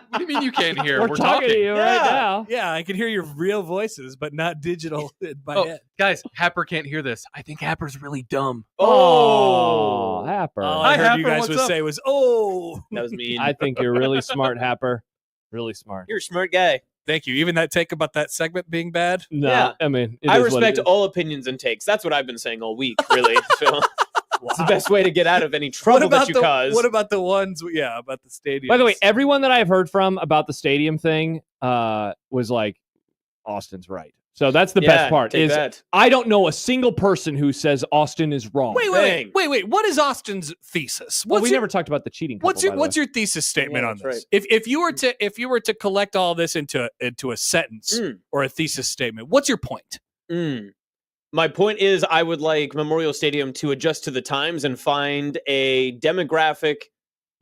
[SPEAKER 4] What do you mean you can't hear?
[SPEAKER 9] We're talking to you right
[SPEAKER 8] Yeah.
[SPEAKER 9] now.
[SPEAKER 7] Yeah, I can hear your real voices, but not digital in my
[SPEAKER 4] Oh,
[SPEAKER 7] head.
[SPEAKER 4] guys, Happer can't hear this. I think Happer's really dumb.
[SPEAKER 9] Oh, Happer.
[SPEAKER 7] All I
[SPEAKER 4] Hi,
[SPEAKER 7] heard you
[SPEAKER 4] Happer,
[SPEAKER 7] guys
[SPEAKER 4] what's
[SPEAKER 7] would
[SPEAKER 4] up?
[SPEAKER 7] say was,
[SPEAKER 8] That was mean.
[SPEAKER 9] I think you're really smart, Happer. Really smart.
[SPEAKER 8] You're a smart guy.
[SPEAKER 7] thank you. Even that take about that segment being bad.
[SPEAKER 9] No,
[SPEAKER 8] Yeah.
[SPEAKER 9] I mean, it
[SPEAKER 8] I
[SPEAKER 9] is what it
[SPEAKER 8] respect
[SPEAKER 9] is.
[SPEAKER 8] all opinions and takes. That's what I've been saying all week, really. So It's the best way to get out of any trouble that you cause.
[SPEAKER 7] What about the ones? Yeah, about the stadium.
[SPEAKER 9] By the way, everyone that I've heard from about the stadium thing was like, Austin's right. So that's the best part. Is that. I don't know a single person who says Austin is wrong.
[SPEAKER 7] Wait. What is Austin's thesis?
[SPEAKER 9] We never talked about the cheating couple,
[SPEAKER 7] what's your thesis statement on this? Right. If you were to collect all this into a sentence or a thesis statement, what's your point?
[SPEAKER 8] My point is, I would like Memorial Stadium to adjust to the times and find a demographic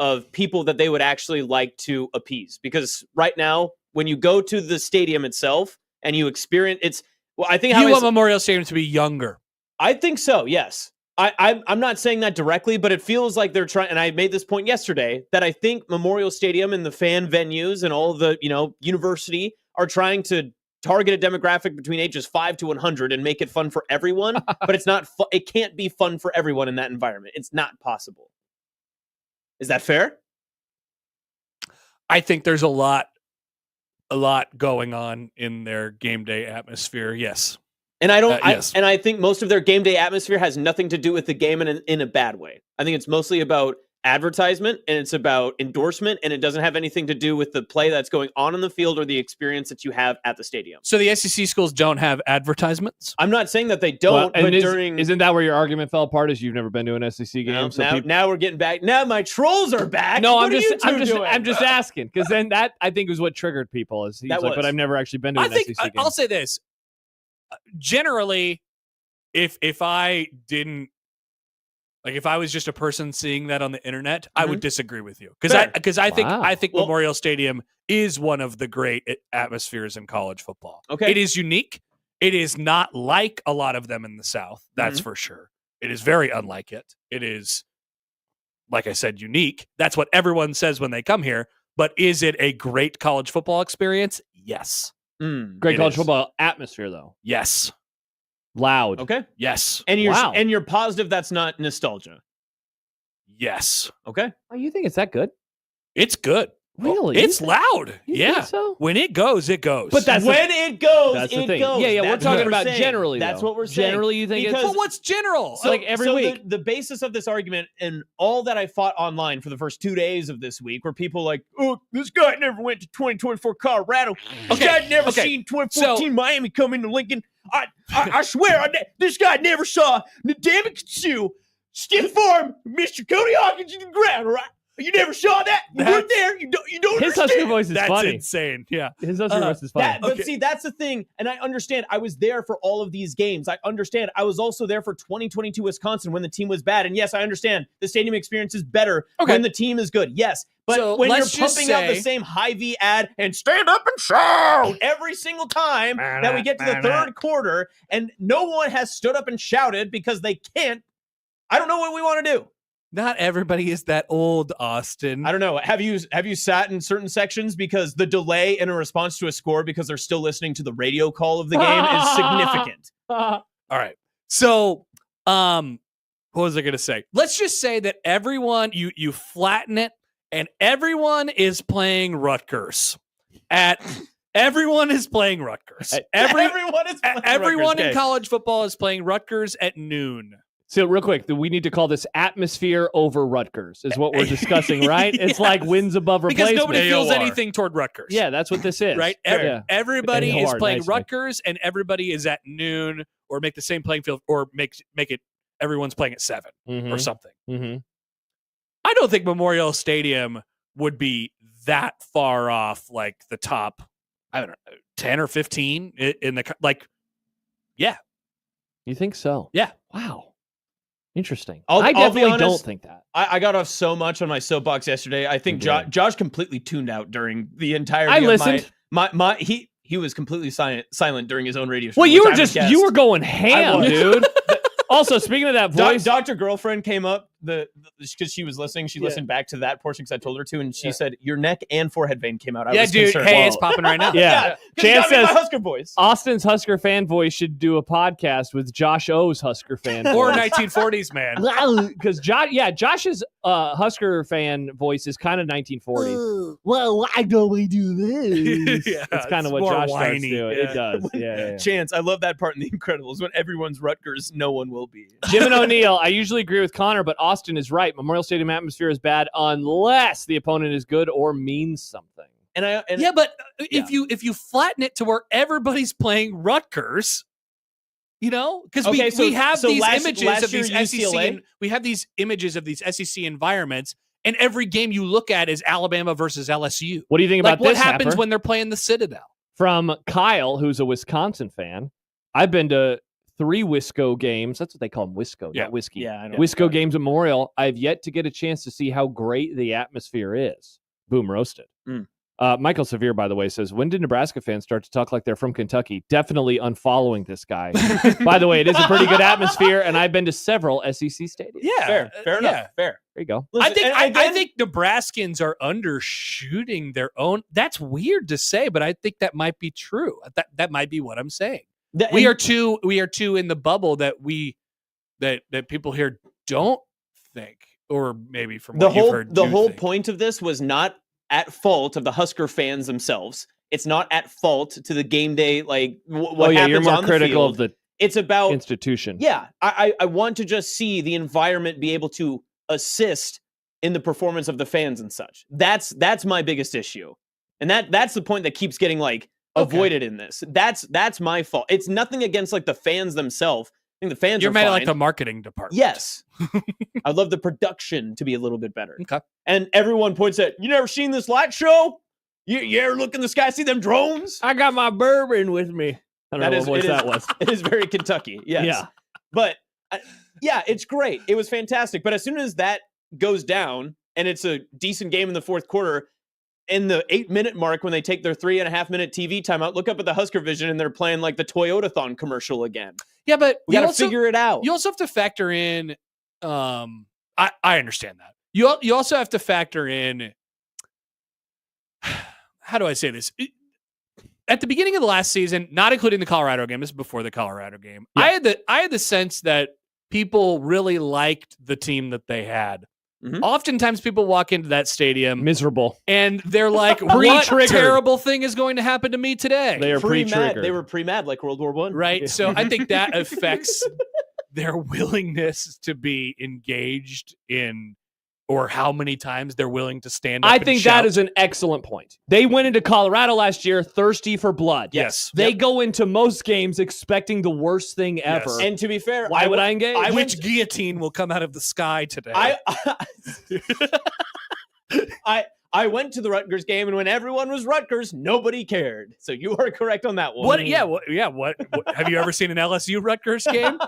[SPEAKER 8] of people that they would actually like to appease. Because right now, when you go to the stadium itself and you experience I think
[SPEAKER 7] you want Memorial Stadium to be younger.
[SPEAKER 8] I think so. Yes, I'm not saying that directly, but it feels like they're trying. And I made this point yesterday that I think Memorial Stadium and the fan venues and all of the university are trying to target a demographic between ages 5 to 100 and make it fun for everyone. But it's not. It can't be fun for everyone in that environment. It's not possible. Is that fair?
[SPEAKER 7] I think there's a lot going on in their game day atmosphere. Yes.
[SPEAKER 8] And I don't, yes. And I think most of their game day atmosphere has nothing to do with the game in a bad way. I think it's mostly about advertisement and it's about endorsement, and it doesn't have anything to do with the play that's going on in the field or the experience that you have at the stadium.
[SPEAKER 7] So the SEC schools don't have advertisements?
[SPEAKER 8] I'm not saying that they don't, but
[SPEAKER 9] isn't that where your argument fell apart? Is you've never been to an SEC game?
[SPEAKER 8] Now we're getting back. Now my trolls are back.
[SPEAKER 9] No, I'm just asking, because then that I think was what triggered people. But I've never actually been to an SEC game.
[SPEAKER 7] I'll say this. Generally, if I didn't, like, if I was just a person seeing that on the internet, I would disagree with you, because I think Memorial Stadium is one of the great atmospheres in college football.
[SPEAKER 8] Okay,
[SPEAKER 7] it is unique. It is not like a lot of them in the South. That's for sure. It is very unlike it. It is, like I said, unique. That's what everyone says when they come here. But is it a great college football experience? Yes.
[SPEAKER 9] Great college football atmosphere, though.
[SPEAKER 7] Yes.
[SPEAKER 9] Loud.
[SPEAKER 8] Okay.
[SPEAKER 7] Yes.
[SPEAKER 8] And you're positive that's not nostalgia.
[SPEAKER 7] Yes.
[SPEAKER 8] Okay.
[SPEAKER 9] Oh, you think it's that good?
[SPEAKER 7] It's good.
[SPEAKER 9] Really?
[SPEAKER 7] It's loud.
[SPEAKER 9] You think so?
[SPEAKER 7] When it goes, it goes.
[SPEAKER 8] But that's when it goes,
[SPEAKER 9] that's the thing.
[SPEAKER 8] goes.
[SPEAKER 9] Yeah, we're talking about generally.
[SPEAKER 8] That's what we're saying.
[SPEAKER 9] Generally, you think
[SPEAKER 7] but what's general?
[SPEAKER 8] So,
[SPEAKER 9] like every week.
[SPEAKER 8] The basis of this argument and all that I fought online for the first 2 days of this week were people like, oh, this guy never went to 2024 Colorado. This guy never seen 2014 Miami come into Lincoln. I swear, this guy never saw Ndamukong Suh stiff arm Mr. Cody Hawkins in the ground, right? You never saw that? You weren't there? You don't
[SPEAKER 9] his
[SPEAKER 8] understand?
[SPEAKER 9] Husker voice is
[SPEAKER 7] That's
[SPEAKER 9] funny.
[SPEAKER 7] insane. Yeah.
[SPEAKER 9] His Husker voice is funny.
[SPEAKER 8] But see, that's the thing. And I understand. I was there for all of these games. I understand. I was also there for 2022 Wisconsin when the team was bad. And yes, I understand. The stadium experience is better when the team is good. Yes. But when you're pumping out the same Hy-Vee ad and stand up and shout every single time that we get to the third quarter and no one has stood up and shouted because they can't, I don't know what we want to do.
[SPEAKER 7] Not everybody is that old, Austin.
[SPEAKER 8] I don't know. Have you sat in certain sections because the delay in a response to a score because they're still listening to the radio call of the game is significant?
[SPEAKER 7] All right. So, what was I going to say? Let's just say that everyone, you flatten it, and everyone is playing Rutgers. Everyone is playing Rutgers. Everyone in college football is playing Rutgers at noon.
[SPEAKER 9] So real quick, we need to call this atmosphere over Rutgers is what we're discussing, right?
[SPEAKER 7] Yes.
[SPEAKER 9] It's like wins above replacement.
[SPEAKER 7] Because nobody feels anything toward Rutgers.
[SPEAKER 9] Yeah, that's what this is.
[SPEAKER 7] Right? Everybody is playing Rutgers, and everybody is at noon, or make the same playing field, or make it everyone's playing at 7 or something.
[SPEAKER 9] Mm-hmm.
[SPEAKER 7] I don't think Memorial Stadium would be that far off, like the top, I don't know, 10 or 15 in the, like, yeah.
[SPEAKER 9] You think so?
[SPEAKER 7] Yeah.
[SPEAKER 9] Wow. Interesting.
[SPEAKER 8] I
[SPEAKER 9] definitely don't think that.
[SPEAKER 8] I got off so much on my soapbox yesterday. I think Josh completely tuned out during the entire.
[SPEAKER 9] I listened.
[SPEAKER 8] He was completely silent during his own radio show.
[SPEAKER 9] Well, you were going ham, dude. Also, speaking of that voice,
[SPEAKER 8] Dr. Girlfriend came up because she was listening. She listened back to that portion because I told her to, and she said your neck and forehead vein came out. I was
[SPEAKER 7] dude.
[SPEAKER 8] concerned.
[SPEAKER 7] Hey, it's popping right now.
[SPEAKER 9] Yeah.
[SPEAKER 8] Chance
[SPEAKER 9] says
[SPEAKER 8] my Husker voice.
[SPEAKER 9] Austin's Husker fan voice should do a podcast with Josh O's Husker fan voice.
[SPEAKER 7] Or 1940s man.
[SPEAKER 9] Because Josh's Husker fan voice is kind of 1940s. Well, why don't we do this? It's kind of what
[SPEAKER 7] more
[SPEAKER 9] Josh
[SPEAKER 7] whiny.
[SPEAKER 9] starts doing. It does. Yeah.
[SPEAKER 8] Chance, I love that part in The Incredibles when everyone's Rutgers, no one will be.
[SPEAKER 9] Jim and O'Neill, I usually agree with Connor, but Austin is right. Memorial Stadium atmosphere is bad unless the opponent is good or means something.
[SPEAKER 7] But if you flatten it to where everybody's playing Rutgers, because we have these images of these SEC, we have these images of these SEC environments, and every game you look at is Alabama versus LSU.
[SPEAKER 9] What do you think about this?
[SPEAKER 7] What happens
[SPEAKER 9] Happer?
[SPEAKER 7] when they're playing the Citadel?
[SPEAKER 9] From Kyle, who's a Wisconsin fan, I've been to 3 Wisco games. That's what they call them, Wisco, not whiskey.
[SPEAKER 8] Yeah, I know.
[SPEAKER 9] Wisco games at Memorial. I've yet to get a chance to see how great the atmosphere is. Boom, roasted. Michael Severe, by the way, says, when did Nebraska fans start to talk like they're from Kentucky? Definitely unfollowing this guy. By the way, it is a pretty good atmosphere, and I've been to several SEC stadiums.
[SPEAKER 7] Yeah,
[SPEAKER 8] fair enough. Fair.
[SPEAKER 9] There you go.
[SPEAKER 8] Listen,
[SPEAKER 7] I think Nebraskans are undershooting their own. That's weird to say, but I think that might be true. That might be what I'm saying. We are too in the bubble that people here don't think, or maybe from what you've heard.
[SPEAKER 8] The whole point of this was not at fault of the Husker fans themselves. It's not at fault to the game day, what happens
[SPEAKER 9] you're more
[SPEAKER 8] on
[SPEAKER 9] critical
[SPEAKER 8] the field.
[SPEAKER 9] of the
[SPEAKER 8] It's about
[SPEAKER 9] institution.
[SPEAKER 8] Yeah, I want to just see the environment be able to assist in the performance of the fans and such. That's my biggest issue, and that's the point that keeps getting avoided in this. That's my fault. It's nothing against the fans themselves. I think the fans
[SPEAKER 7] You're
[SPEAKER 8] are
[SPEAKER 7] mad
[SPEAKER 8] fine.
[SPEAKER 7] at the marketing department.
[SPEAKER 8] Yes. I'd love the production to be a little bit better.
[SPEAKER 7] Okay.
[SPEAKER 8] And everyone points at, you never seen this light show? You ever look in the sky, see them drones?
[SPEAKER 9] I got my bourbon with me. I don't know what voice that was.
[SPEAKER 8] It is very Kentucky, yes.
[SPEAKER 9] Yeah.
[SPEAKER 8] But, it's great. It was fantastic. But as soon as that goes down, and it's a decent game in the fourth quarter, in the 8-minute mark when they take their 3.5-minute TV timeout, look up at the Husker Vision and they're playing the Toyotathon commercial again.
[SPEAKER 7] Yeah, but
[SPEAKER 8] we got to figure it out.
[SPEAKER 7] You also have to factor in. I understand that. You also have to factor in. How do I say this? At the beginning of the last season, not including the Colorado game, this is before the Colorado game. Yeah. I had the sense that people really liked the team that they had. Mm-hmm. Oftentimes people walk into that stadium
[SPEAKER 9] miserable and
[SPEAKER 7] they're like, what terrible thing is going to happen to me today?
[SPEAKER 9] They are pre-triggered.
[SPEAKER 8] They were pre-mad like World War I.
[SPEAKER 7] Right. So I think that affects their willingness to be engaged in, or how many times they're willing to stand up.
[SPEAKER 9] I think that is an excellent point. They went into Colorado last year thirsty for blood.
[SPEAKER 7] Yes.
[SPEAKER 9] They go into most games expecting the worst thing ever.
[SPEAKER 8] Yes. And to be fair,
[SPEAKER 9] why would I engage?
[SPEAKER 7] Which guillotine will come out of the sky today?
[SPEAKER 8] I went to the Rutgers game, and when everyone was Rutgers, nobody cared. So you are correct on that one.
[SPEAKER 7] What? Yeah. What? Have you ever seen an LSU Rutgers game?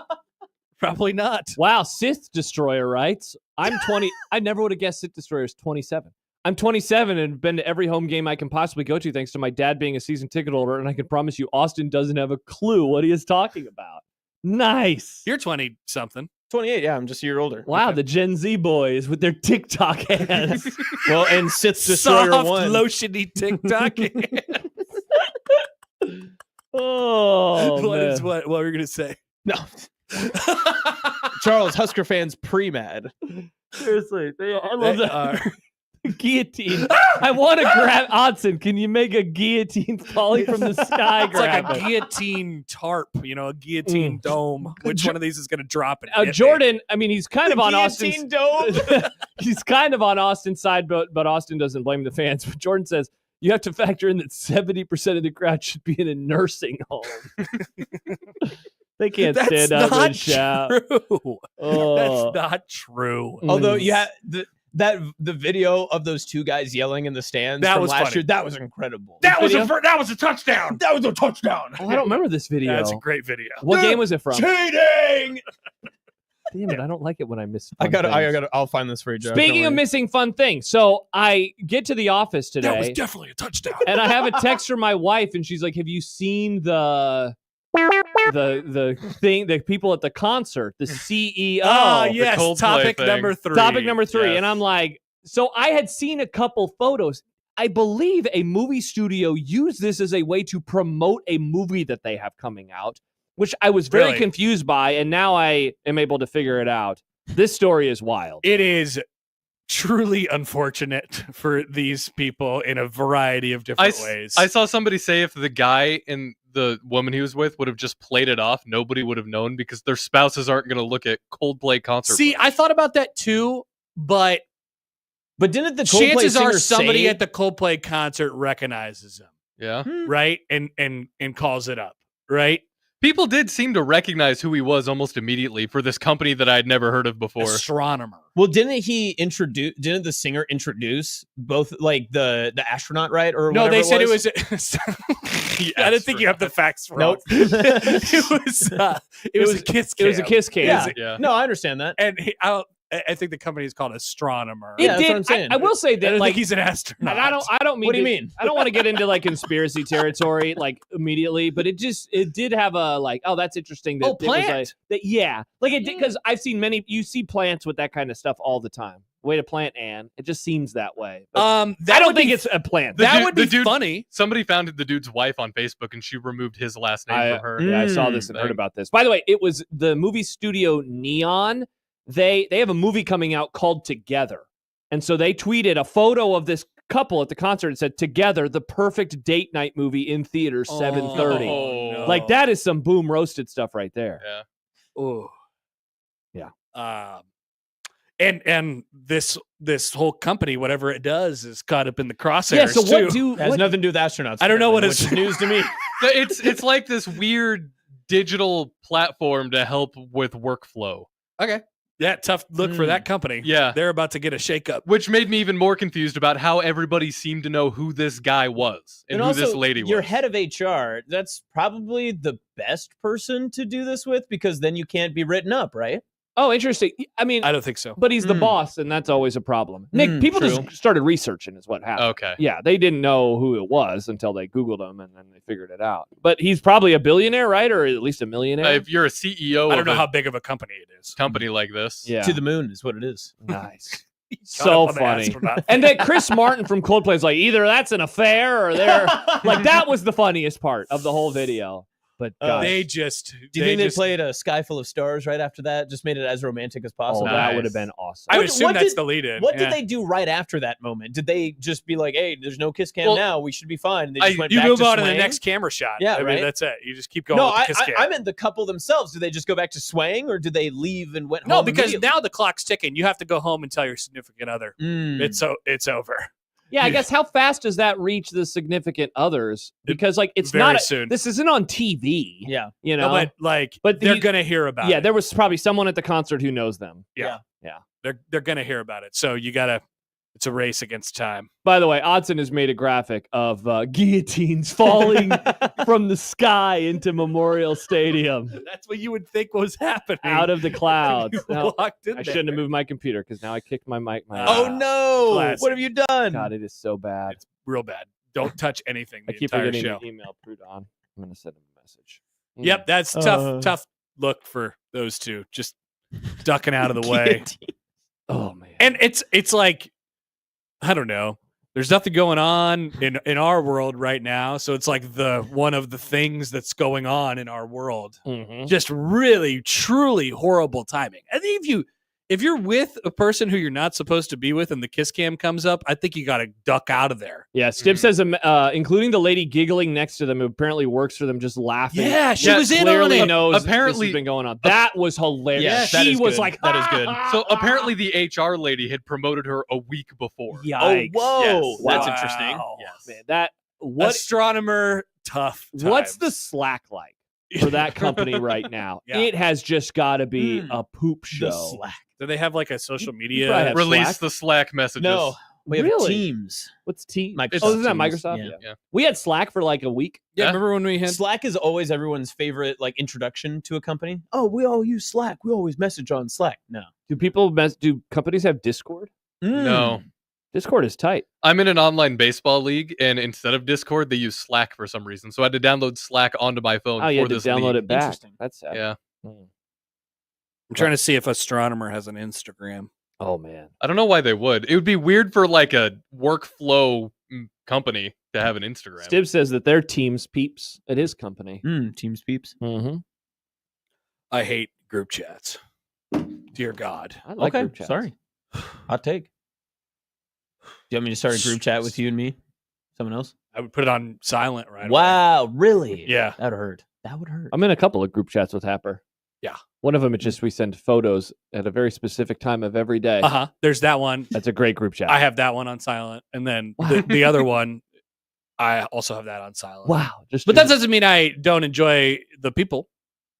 [SPEAKER 7] Probably not.
[SPEAKER 9] Wow, Sith Destroyer writes, I'm 20. I never would have guessed Sith Destroyer is 27. I'm 27 and been to every home game I can possibly go to thanks to my dad being a season ticket holder, and I can promise you Austin doesn't have a clue what he is talking about. Nice.
[SPEAKER 7] You're 20-something.
[SPEAKER 8] 28, yeah, I'm just a year older.
[SPEAKER 9] Wow, the Gen Z boys with their TikTok hands.
[SPEAKER 8] Well, and Sith Destroyer
[SPEAKER 7] soft,
[SPEAKER 8] 1.
[SPEAKER 7] lotiony TikTok hands.
[SPEAKER 9] Oh,
[SPEAKER 7] what were you going to say?
[SPEAKER 8] No. Charles, Husker fans pre-mad.
[SPEAKER 9] Seriously, I love that. Guillotine. I want to grab Odson. Can you make a guillotine falling from the sky?
[SPEAKER 7] It's like a guillotine tarp, a guillotine dome. Which one of these is going to drop it?
[SPEAKER 9] Jordan, I mean, he's kind of on Austin's
[SPEAKER 8] dome.
[SPEAKER 9] He's kind of on Austin's side, but Austin doesn't blame the fans. But Jordan says you have to factor in that 70% of the crowd should be in a nursing home. They can't stand up and shout.
[SPEAKER 7] Oh. That's not true.
[SPEAKER 8] Although, yeah, the video of those two guys yelling in the stands
[SPEAKER 7] that
[SPEAKER 8] from
[SPEAKER 7] was
[SPEAKER 8] last
[SPEAKER 7] funny.
[SPEAKER 8] year, that was incredible.
[SPEAKER 7] That was a touchdown.
[SPEAKER 8] That was a touchdown.
[SPEAKER 9] Oh, I don't remember this video.
[SPEAKER 7] That's a great video.
[SPEAKER 9] What game was it from?
[SPEAKER 8] Cheating.
[SPEAKER 9] Damn it, I don't like it when I miss
[SPEAKER 8] fun I'll find this for you, Joe.
[SPEAKER 9] Speaking of missing fun things, so I get to the office today.
[SPEAKER 7] That was definitely a touchdown.
[SPEAKER 9] And I have a text from my wife, and she's like, have you seen the the people at the concert, the CEO.
[SPEAKER 7] Oh, yes.
[SPEAKER 4] Coldplay
[SPEAKER 7] Topic
[SPEAKER 4] thing.
[SPEAKER 7] number 3.
[SPEAKER 9] Topic number 3.
[SPEAKER 4] Yes.
[SPEAKER 9] And I'm like, so I had seen a couple photos. I believe a movie studio used this as a way to promote a movie that they have coming out, which I was very confused by, and now I am able to figure it out. This story is wild.
[SPEAKER 7] It is truly unfortunate for these people in a variety of different ways.
[SPEAKER 4] I saw somebody say if the guy and the woman he was with would have just played it off, nobody would have known because their spouses aren't going to look at Coldplay concert.
[SPEAKER 7] See, I thought about that too, but
[SPEAKER 8] didn't the Coldplay
[SPEAKER 7] chances are
[SPEAKER 8] singer
[SPEAKER 7] somebody
[SPEAKER 8] say...
[SPEAKER 7] at the Coldplay concert recognizes him,
[SPEAKER 4] Yeah.
[SPEAKER 7] right? And calls it up, right?
[SPEAKER 4] People did seem to recognize who he was almost immediately for this company that I'd never heard of before.
[SPEAKER 7] Astronomer.
[SPEAKER 8] Well, didn't the singer introduce both like the astronaut, right? Or
[SPEAKER 7] no, they said it was.
[SPEAKER 4] I
[SPEAKER 7] I didn't think you have the facts wrong.
[SPEAKER 8] Nope.
[SPEAKER 7] it was a kiss cam.
[SPEAKER 9] It was a kiss cam.
[SPEAKER 4] Yeah.
[SPEAKER 8] No, I understand that.
[SPEAKER 7] And I think the company is called Astronomer.
[SPEAKER 8] Yeah, that's what I'm saying.
[SPEAKER 9] I will say that
[SPEAKER 7] I don't
[SPEAKER 9] like
[SPEAKER 7] think he's an astronaut.
[SPEAKER 9] and I don't mean.
[SPEAKER 8] What do you mean?
[SPEAKER 9] I don't want to get into like conspiracy territory like immediately, but it did have a like. Oh, that's interesting. That it
[SPEAKER 7] plant.
[SPEAKER 9] was like it did because I've seen many. You see plants with that kind of stuff all the time. Way to plant, Ann. It just seems that way. But I don't think it's a plant.
[SPEAKER 7] That would be funny.
[SPEAKER 4] Somebody found the dude's wife on Facebook, and she removed his last name from her.
[SPEAKER 9] Yeah, I saw this and heard about this. By the way, it was the movie studio Neon. They have a movie coming out called Together. And so they tweeted a photo of this couple at the concert and said, Together, the perfect date night movie in theaters, 7:30.
[SPEAKER 4] No.
[SPEAKER 9] Like, that is some boom roasted stuff right there.
[SPEAKER 4] Yeah.
[SPEAKER 7] Oh.
[SPEAKER 9] Yeah.
[SPEAKER 7] And this whole company, whatever it does, is caught up in the crosshairs.
[SPEAKER 9] Yeah, so
[SPEAKER 7] too.
[SPEAKER 8] It has nothing to do with astronauts.
[SPEAKER 7] I don't know what
[SPEAKER 8] which is news to me.
[SPEAKER 4] It's like this weird digital platform to help with workflow.
[SPEAKER 7] Okay. Yeah, tough look for that company.
[SPEAKER 4] Yeah.
[SPEAKER 7] They're about to get a shakeup.
[SPEAKER 4] Which made me even more confused about how everybody seemed to know who this guy was and who
[SPEAKER 8] also,
[SPEAKER 4] this lady was.
[SPEAKER 8] Your head of HR, that's probably the best person to do this with because then you can't be written up, right?
[SPEAKER 9] Oh, interesting. I mean,
[SPEAKER 7] I don't think so.
[SPEAKER 9] but he's the boss, and that's always a problem. Nick, people
[SPEAKER 8] true.
[SPEAKER 9] just started researching is what happened.
[SPEAKER 4] Okay.
[SPEAKER 9] Yeah, they didn't know who it was until they Googled him, and then they figured it out. But he's probably a billionaire, right? Or at least a millionaire?
[SPEAKER 4] If you're a CEO
[SPEAKER 7] I don't
[SPEAKER 4] of
[SPEAKER 7] know
[SPEAKER 4] a
[SPEAKER 7] how big of a company it is.
[SPEAKER 4] company like this.
[SPEAKER 9] Yeah.
[SPEAKER 8] To the moon is what it is.
[SPEAKER 9] Nice.
[SPEAKER 7] Caught
[SPEAKER 9] So
[SPEAKER 7] up on the
[SPEAKER 9] funny.
[SPEAKER 7] astronaut.
[SPEAKER 9] And that Chris Martin from Coldplay is like, either that's an affair or they're like, that was the funniest part of the whole video. But gosh,
[SPEAKER 7] They just.
[SPEAKER 8] Do you think they played a Sky Full of Stars right after that? Just made it as romantic as possible.
[SPEAKER 9] that
[SPEAKER 4] Nice.
[SPEAKER 9] would have been awesome.
[SPEAKER 7] I would
[SPEAKER 8] What
[SPEAKER 7] assume that's
[SPEAKER 8] did-
[SPEAKER 7] the lead in.
[SPEAKER 8] What did they do right after that moment? Did they just be like, "Hey, there's no kiss cam
[SPEAKER 4] Well,
[SPEAKER 8] now. We should be fine." And they just went
[SPEAKER 7] You
[SPEAKER 8] back
[SPEAKER 7] move
[SPEAKER 8] to
[SPEAKER 7] on to the
[SPEAKER 8] swaying?
[SPEAKER 7] next camera shot.
[SPEAKER 8] Yeah,
[SPEAKER 7] I mean,
[SPEAKER 8] right?
[SPEAKER 7] that's it. You just keep going
[SPEAKER 8] No,
[SPEAKER 7] with the kiss cam.
[SPEAKER 8] I meant the couple themselves. Did they just go back to swaying, or did they leave and went
[SPEAKER 7] No,
[SPEAKER 8] home?
[SPEAKER 7] because
[SPEAKER 8] immediately?
[SPEAKER 7] now the clock's ticking. You have to go home and tell your significant other. It's over.
[SPEAKER 9] Yeah, I guess how fast does that reach the significant others? Because like it's
[SPEAKER 7] Very
[SPEAKER 9] not
[SPEAKER 7] soon.
[SPEAKER 9] This isn't on TV.
[SPEAKER 8] Yeah.
[SPEAKER 9] You know.
[SPEAKER 7] No, but
[SPEAKER 9] But
[SPEAKER 7] they're
[SPEAKER 9] he-
[SPEAKER 7] gonna hear about
[SPEAKER 9] yeah,
[SPEAKER 7] it.
[SPEAKER 9] there was probably someone at the concert who knows them.
[SPEAKER 7] Yeah.
[SPEAKER 9] Yeah.
[SPEAKER 7] They're gonna hear about it. So you gotta. It's a race against time.
[SPEAKER 9] By the way, Odson has made a graphic of guillotines falling from the sky into Memorial Stadium
[SPEAKER 7] That's what you would think was happening
[SPEAKER 9] out of the clouds.
[SPEAKER 7] You
[SPEAKER 9] Now,
[SPEAKER 7] walked in
[SPEAKER 9] I
[SPEAKER 7] there.
[SPEAKER 9] shouldn't have moved my computer because now I kicked my mic.
[SPEAKER 8] Oh no!
[SPEAKER 7] classic.
[SPEAKER 8] What have you done?
[SPEAKER 9] God, it is so bad.
[SPEAKER 7] It's real bad. Don't touch anything.
[SPEAKER 9] I
[SPEAKER 7] The
[SPEAKER 9] keep
[SPEAKER 7] entire
[SPEAKER 9] forgetting
[SPEAKER 7] show.
[SPEAKER 9] to email Prudon. I'm going to send him a message.
[SPEAKER 7] Yep, that's tough look for those two. Just ducking out of the way.
[SPEAKER 9] Oh man.
[SPEAKER 7] And it's like, I don't know. There's nothing going on in our world right now, so it's like one of the things that's going on in our world.
[SPEAKER 9] Mhm.
[SPEAKER 7] Just really, truly horrible timing. I think if you're with a person who you're not supposed to be with and the kiss cam comes up, I think you got to duck out of there.
[SPEAKER 9] Yeah, Stib says, including the lady giggling next to them, who apparently works for them, just laughing.
[SPEAKER 7] Yeah, she was in on
[SPEAKER 9] clearly
[SPEAKER 7] it.
[SPEAKER 9] knows
[SPEAKER 4] Apparently-
[SPEAKER 9] this has been going on. That was hilarious.
[SPEAKER 8] Yes, that
[SPEAKER 9] she
[SPEAKER 8] is
[SPEAKER 9] was
[SPEAKER 8] good.
[SPEAKER 9] like,
[SPEAKER 8] That is good.
[SPEAKER 4] So apparently the HR lady had promoted her a week before.
[SPEAKER 9] Yikes.
[SPEAKER 8] Oh, whoa!
[SPEAKER 7] Yes.
[SPEAKER 8] That's
[SPEAKER 7] Wow.
[SPEAKER 8] interesting.
[SPEAKER 9] Yes. Man, that what?
[SPEAKER 7] Astronomer, tough.
[SPEAKER 9] What's the
[SPEAKER 7] times.
[SPEAKER 9] Slack like for that company right now?
[SPEAKER 7] Yeah.
[SPEAKER 9] It has just got to be a poop show.
[SPEAKER 8] The Slack.
[SPEAKER 7] Do they have like a social
[SPEAKER 9] probably
[SPEAKER 7] media?
[SPEAKER 9] have
[SPEAKER 4] Release
[SPEAKER 9] Slack?
[SPEAKER 4] the Slack messages.
[SPEAKER 8] No, we have
[SPEAKER 9] Really?
[SPEAKER 8] Teams.
[SPEAKER 9] What's T?
[SPEAKER 8] Microsoft
[SPEAKER 9] Oh, isn't that
[SPEAKER 8] Teams.
[SPEAKER 9] Microsoft?
[SPEAKER 8] Yeah.
[SPEAKER 4] Yeah.
[SPEAKER 9] We had Slack for like a week.
[SPEAKER 7] Yeah,
[SPEAKER 4] Yeah.
[SPEAKER 7] remember when we had?
[SPEAKER 8] Slack is always everyone's favorite like introduction to a company. Oh, we all use Slack. We always message on Slack. No.
[SPEAKER 9] Do companies have Discord?
[SPEAKER 4] No.
[SPEAKER 9] Discord is tight.
[SPEAKER 4] I'm in an online baseball league, and instead of Discord, they use Slack for some reason. So I had to download Slack onto my phone.
[SPEAKER 9] Oh, you
[SPEAKER 4] for
[SPEAKER 9] had to
[SPEAKER 4] this
[SPEAKER 9] download
[SPEAKER 4] league.
[SPEAKER 9] it back.
[SPEAKER 8] Interesting.
[SPEAKER 9] That's sad.
[SPEAKER 4] Yeah.
[SPEAKER 7] I'm trying to see if Astronomer has an Instagram.
[SPEAKER 9] Oh man,
[SPEAKER 4] I don't know why they would. It would be weird for like a workflow company to have an Instagram.
[SPEAKER 9] Stib says that they're Teams peeps at his company.
[SPEAKER 8] Teams peeps.
[SPEAKER 9] Mm-hmm.
[SPEAKER 7] I hate group chats. Dear God.
[SPEAKER 9] I like
[SPEAKER 8] Okay,
[SPEAKER 9] group chats.
[SPEAKER 8] sorry. Hot take. Do you want me to start a group chat with you and me? Someone else?
[SPEAKER 7] I would put it on silent right away.
[SPEAKER 8] Wow, really?
[SPEAKER 7] Yeah.
[SPEAKER 8] That would hurt. That would hurt.
[SPEAKER 9] I'm in a couple of group chats with Happer.
[SPEAKER 7] Yeah.
[SPEAKER 9] One of them, it's just we send photos at a very specific time of every day.
[SPEAKER 7] Uh-huh. There's that one.
[SPEAKER 9] That's a great group chat.
[SPEAKER 7] I have that one on silent. And then the other one, I also have that on silent.
[SPEAKER 9] Wow.
[SPEAKER 7] But that doesn't mean I don't enjoy the people,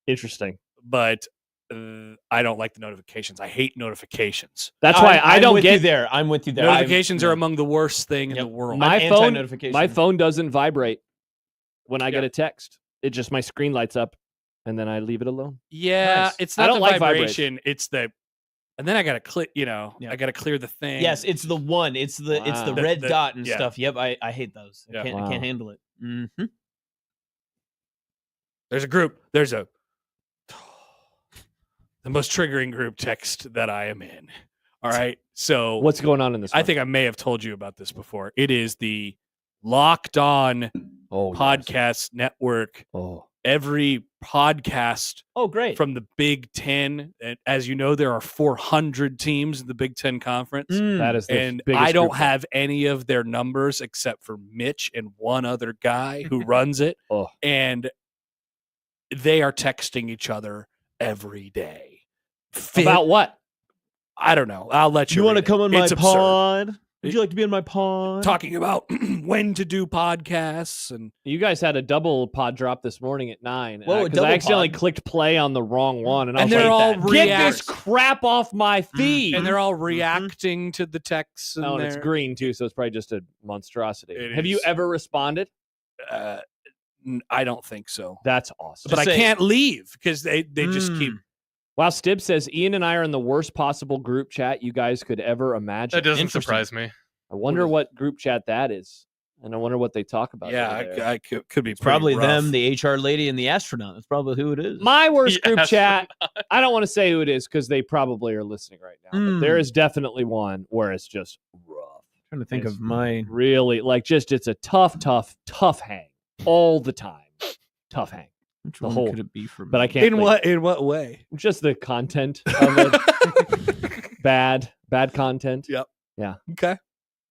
[SPEAKER 9] interesting.
[SPEAKER 7] but I don't like the notifications. I hate notifications.
[SPEAKER 9] That's why I don't
[SPEAKER 8] with
[SPEAKER 9] get
[SPEAKER 8] you there. I'm with you there.
[SPEAKER 7] Notifications are among the worst thing in the world.
[SPEAKER 9] my
[SPEAKER 8] I'm
[SPEAKER 9] phone.
[SPEAKER 8] anti-notification.
[SPEAKER 9] My phone doesn't vibrate when I get a text. It just my screen lights up, and then I leave it alone.
[SPEAKER 7] Yeah,
[SPEAKER 8] Nice.
[SPEAKER 7] it's
[SPEAKER 9] I
[SPEAKER 7] not
[SPEAKER 9] don't
[SPEAKER 7] the
[SPEAKER 9] like
[SPEAKER 7] vibration. It's the, and then I gotta click. I gotta clear the thing.
[SPEAKER 8] Yes, it's the one. It's the
[SPEAKER 9] Wow.
[SPEAKER 8] red
[SPEAKER 7] The-
[SPEAKER 8] dot and
[SPEAKER 7] yeah.
[SPEAKER 8] stuff. Yep, I hate those.
[SPEAKER 7] Yeah.
[SPEAKER 8] I can't handle it. Mm-hmm.
[SPEAKER 7] There's a group. There's a the most triggering group text that I am in. All right. So
[SPEAKER 9] What's going on in this?
[SPEAKER 7] I
[SPEAKER 9] one?
[SPEAKER 7] think I may have told you about this before. It is the Locked On Podcast Network.
[SPEAKER 9] Oh,
[SPEAKER 7] Every podcast
[SPEAKER 8] Oh, great.
[SPEAKER 7] from the Big Ten, and as you know, there are 400 teams in the Big Ten Conference.
[SPEAKER 9] that is the
[SPEAKER 7] And
[SPEAKER 9] biggest
[SPEAKER 7] I don't
[SPEAKER 9] group
[SPEAKER 7] have any of their numbers except for Mitch and one other guy who runs it.
[SPEAKER 9] Oh.
[SPEAKER 7] And they are texting each other every day.
[SPEAKER 9] about what?
[SPEAKER 7] I don't know. I'll let you.
[SPEAKER 8] You want to
[SPEAKER 7] read it.
[SPEAKER 8] come on my
[SPEAKER 7] It's absurd.
[SPEAKER 8] pod? Would you like to be in my pod?
[SPEAKER 7] Talking about when to do podcasts and
[SPEAKER 9] You guys had a double pod drop this morning at 9.
[SPEAKER 8] Whoa, a
[SPEAKER 9] because I
[SPEAKER 8] double
[SPEAKER 9] accidentally
[SPEAKER 8] pod?
[SPEAKER 9] clicked play on the wrong one, and I was
[SPEAKER 7] they're
[SPEAKER 9] like,
[SPEAKER 7] all
[SPEAKER 9] "Get
[SPEAKER 7] react-
[SPEAKER 9] this crap off my feed!"
[SPEAKER 7] and they're all reacting to the texts. And
[SPEAKER 9] Oh, and it's
[SPEAKER 7] they're-
[SPEAKER 9] green too, so it's probably just a monstrosity.
[SPEAKER 7] It
[SPEAKER 9] Have you
[SPEAKER 7] is.
[SPEAKER 9] ever responded?
[SPEAKER 7] I don't think so.
[SPEAKER 9] That's awesome.
[SPEAKER 7] But I
[SPEAKER 8] say-
[SPEAKER 7] can't leave because they just keep.
[SPEAKER 9] Wow, Stib says Ian and I are in the worst possible group chat you guys could ever imagine.
[SPEAKER 4] That doesn't
[SPEAKER 7] Interesting.
[SPEAKER 4] surprise me.
[SPEAKER 9] I wonder what group chat that is, and I wonder what they talk about.
[SPEAKER 7] Yeah,
[SPEAKER 9] over there.
[SPEAKER 7] I could be
[SPEAKER 8] It's probably
[SPEAKER 7] pretty rough.
[SPEAKER 8] them, the HR lady, and the astronaut. That's probably who it is.
[SPEAKER 9] My worst
[SPEAKER 4] The
[SPEAKER 9] group chat. I don't want to say who it is because they probably are listening right now. But there is definitely one where it's just rough.
[SPEAKER 8] trying to think
[SPEAKER 9] It's
[SPEAKER 8] of my.
[SPEAKER 9] Really, like just it's a tough hang all the time. Tough hang.
[SPEAKER 8] Which
[SPEAKER 9] the
[SPEAKER 8] one
[SPEAKER 9] whole-
[SPEAKER 8] could it be for me?
[SPEAKER 9] But I can't. think.
[SPEAKER 7] In what way?
[SPEAKER 9] Just the content of it. bad content.
[SPEAKER 7] Yep.
[SPEAKER 9] Yeah.
[SPEAKER 7] Okay.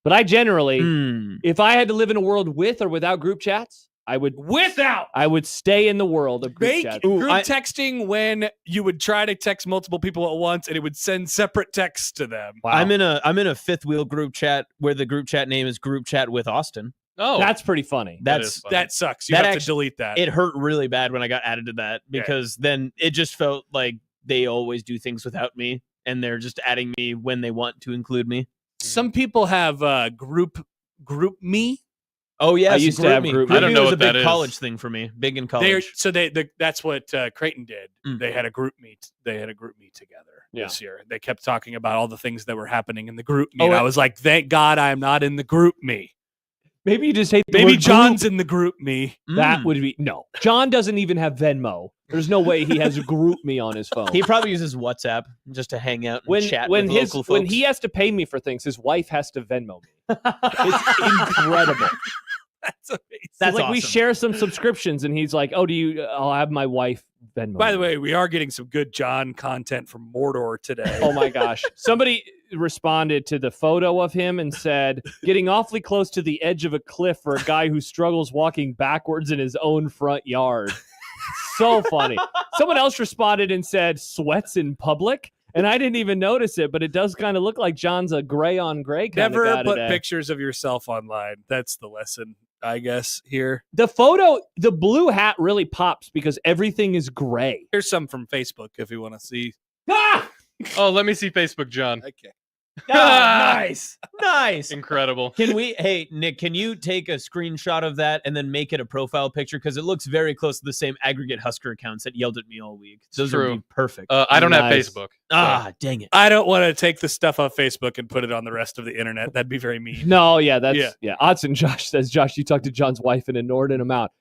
[SPEAKER 9] But I generally,
[SPEAKER 8] Hmm.
[SPEAKER 9] if I had to live in a world with or without group chats, I would stay in the world of group
[SPEAKER 7] Make
[SPEAKER 9] chats.
[SPEAKER 7] group texting when you would try to text multiple people at once and it would send separate texts to them.
[SPEAKER 9] Wow.
[SPEAKER 8] I'm in a fifth wheel group chat where the group chat name is Group Chat with Austin.
[SPEAKER 4] Oh,
[SPEAKER 9] That's pretty funny.
[SPEAKER 8] That's
[SPEAKER 7] That sucks. You
[SPEAKER 8] That
[SPEAKER 7] have to
[SPEAKER 8] actually-
[SPEAKER 7] delete that.
[SPEAKER 8] it hurt really bad when I got added to that because then it just felt like they always do things without me and they're just adding me when they want to include me.
[SPEAKER 7] Some people have group me.
[SPEAKER 8] Oh yeah,
[SPEAKER 9] I used to have
[SPEAKER 8] GroupMe.
[SPEAKER 9] Group-
[SPEAKER 4] I don't
[SPEAKER 8] GroupMe
[SPEAKER 4] know
[SPEAKER 8] was
[SPEAKER 4] what
[SPEAKER 8] a big
[SPEAKER 4] that is.
[SPEAKER 8] college thing for me. Big in college.
[SPEAKER 7] That's what Creighton did.
[SPEAKER 8] Mm.
[SPEAKER 7] They had a group meet. They had a group meet together
[SPEAKER 9] Yeah.
[SPEAKER 7] this year. They kept talking about all the things that were happening in the group meet.
[SPEAKER 8] Oh,
[SPEAKER 7] I was like, thank God I'm not in the group me.
[SPEAKER 9] Maybe you just hate the
[SPEAKER 7] Maybe
[SPEAKER 9] word
[SPEAKER 7] John's
[SPEAKER 9] group.
[SPEAKER 7] in the group me.
[SPEAKER 9] That would be no. John doesn't even have Venmo. There's no way he has Group Me on his phone.
[SPEAKER 8] He probably uses WhatsApp just to hang out and chat with local folks.
[SPEAKER 9] when he has to pay me for things, his wife has to Venmo me. It's incredible.
[SPEAKER 7] That's amazing.
[SPEAKER 8] That's
[SPEAKER 9] like we
[SPEAKER 8] awesome.
[SPEAKER 9] share some subscriptions, and he's like, "Oh, I'll have my wife Venmo."
[SPEAKER 7] By the
[SPEAKER 9] me."
[SPEAKER 7] way, we are getting some good John content from Mordor today.
[SPEAKER 9] Oh my gosh! Somebody responded to the photo of him and said, "Getting awfully close to the edge of a cliff for a guy who struggles walking backwards in his own front yard." So funny. Someone else responded and said, "Sweats in public." And I didn't even notice it, but it does kind of look like John's a gray on gray kind
[SPEAKER 7] Never
[SPEAKER 9] of guy
[SPEAKER 7] put
[SPEAKER 9] today.
[SPEAKER 7] pictures of yourself online. That's the lesson, I guess, here.
[SPEAKER 9] The photo, the blue hat really pops because everything is gray.
[SPEAKER 7] Here's some from Facebook if you want to see.
[SPEAKER 9] Ah!
[SPEAKER 4] oh, let me see Facebook, John.
[SPEAKER 7] Okay.
[SPEAKER 8] Nice.
[SPEAKER 4] Incredible.
[SPEAKER 8] Hey, Nick, can you take a screenshot of that and then make it a profile picture? Because it looks very close to the same aggregate Husker accounts that yelled at me all week. Those would be perfect.
[SPEAKER 4] I don't have Facebook.
[SPEAKER 8] Dang it.
[SPEAKER 7] I don't want to take the stuff off Facebook and put it on the rest of the internet. That'd be very mean.
[SPEAKER 9] No, that's Odson Josh says, Josh, you talked to John's wife an inordinate amount.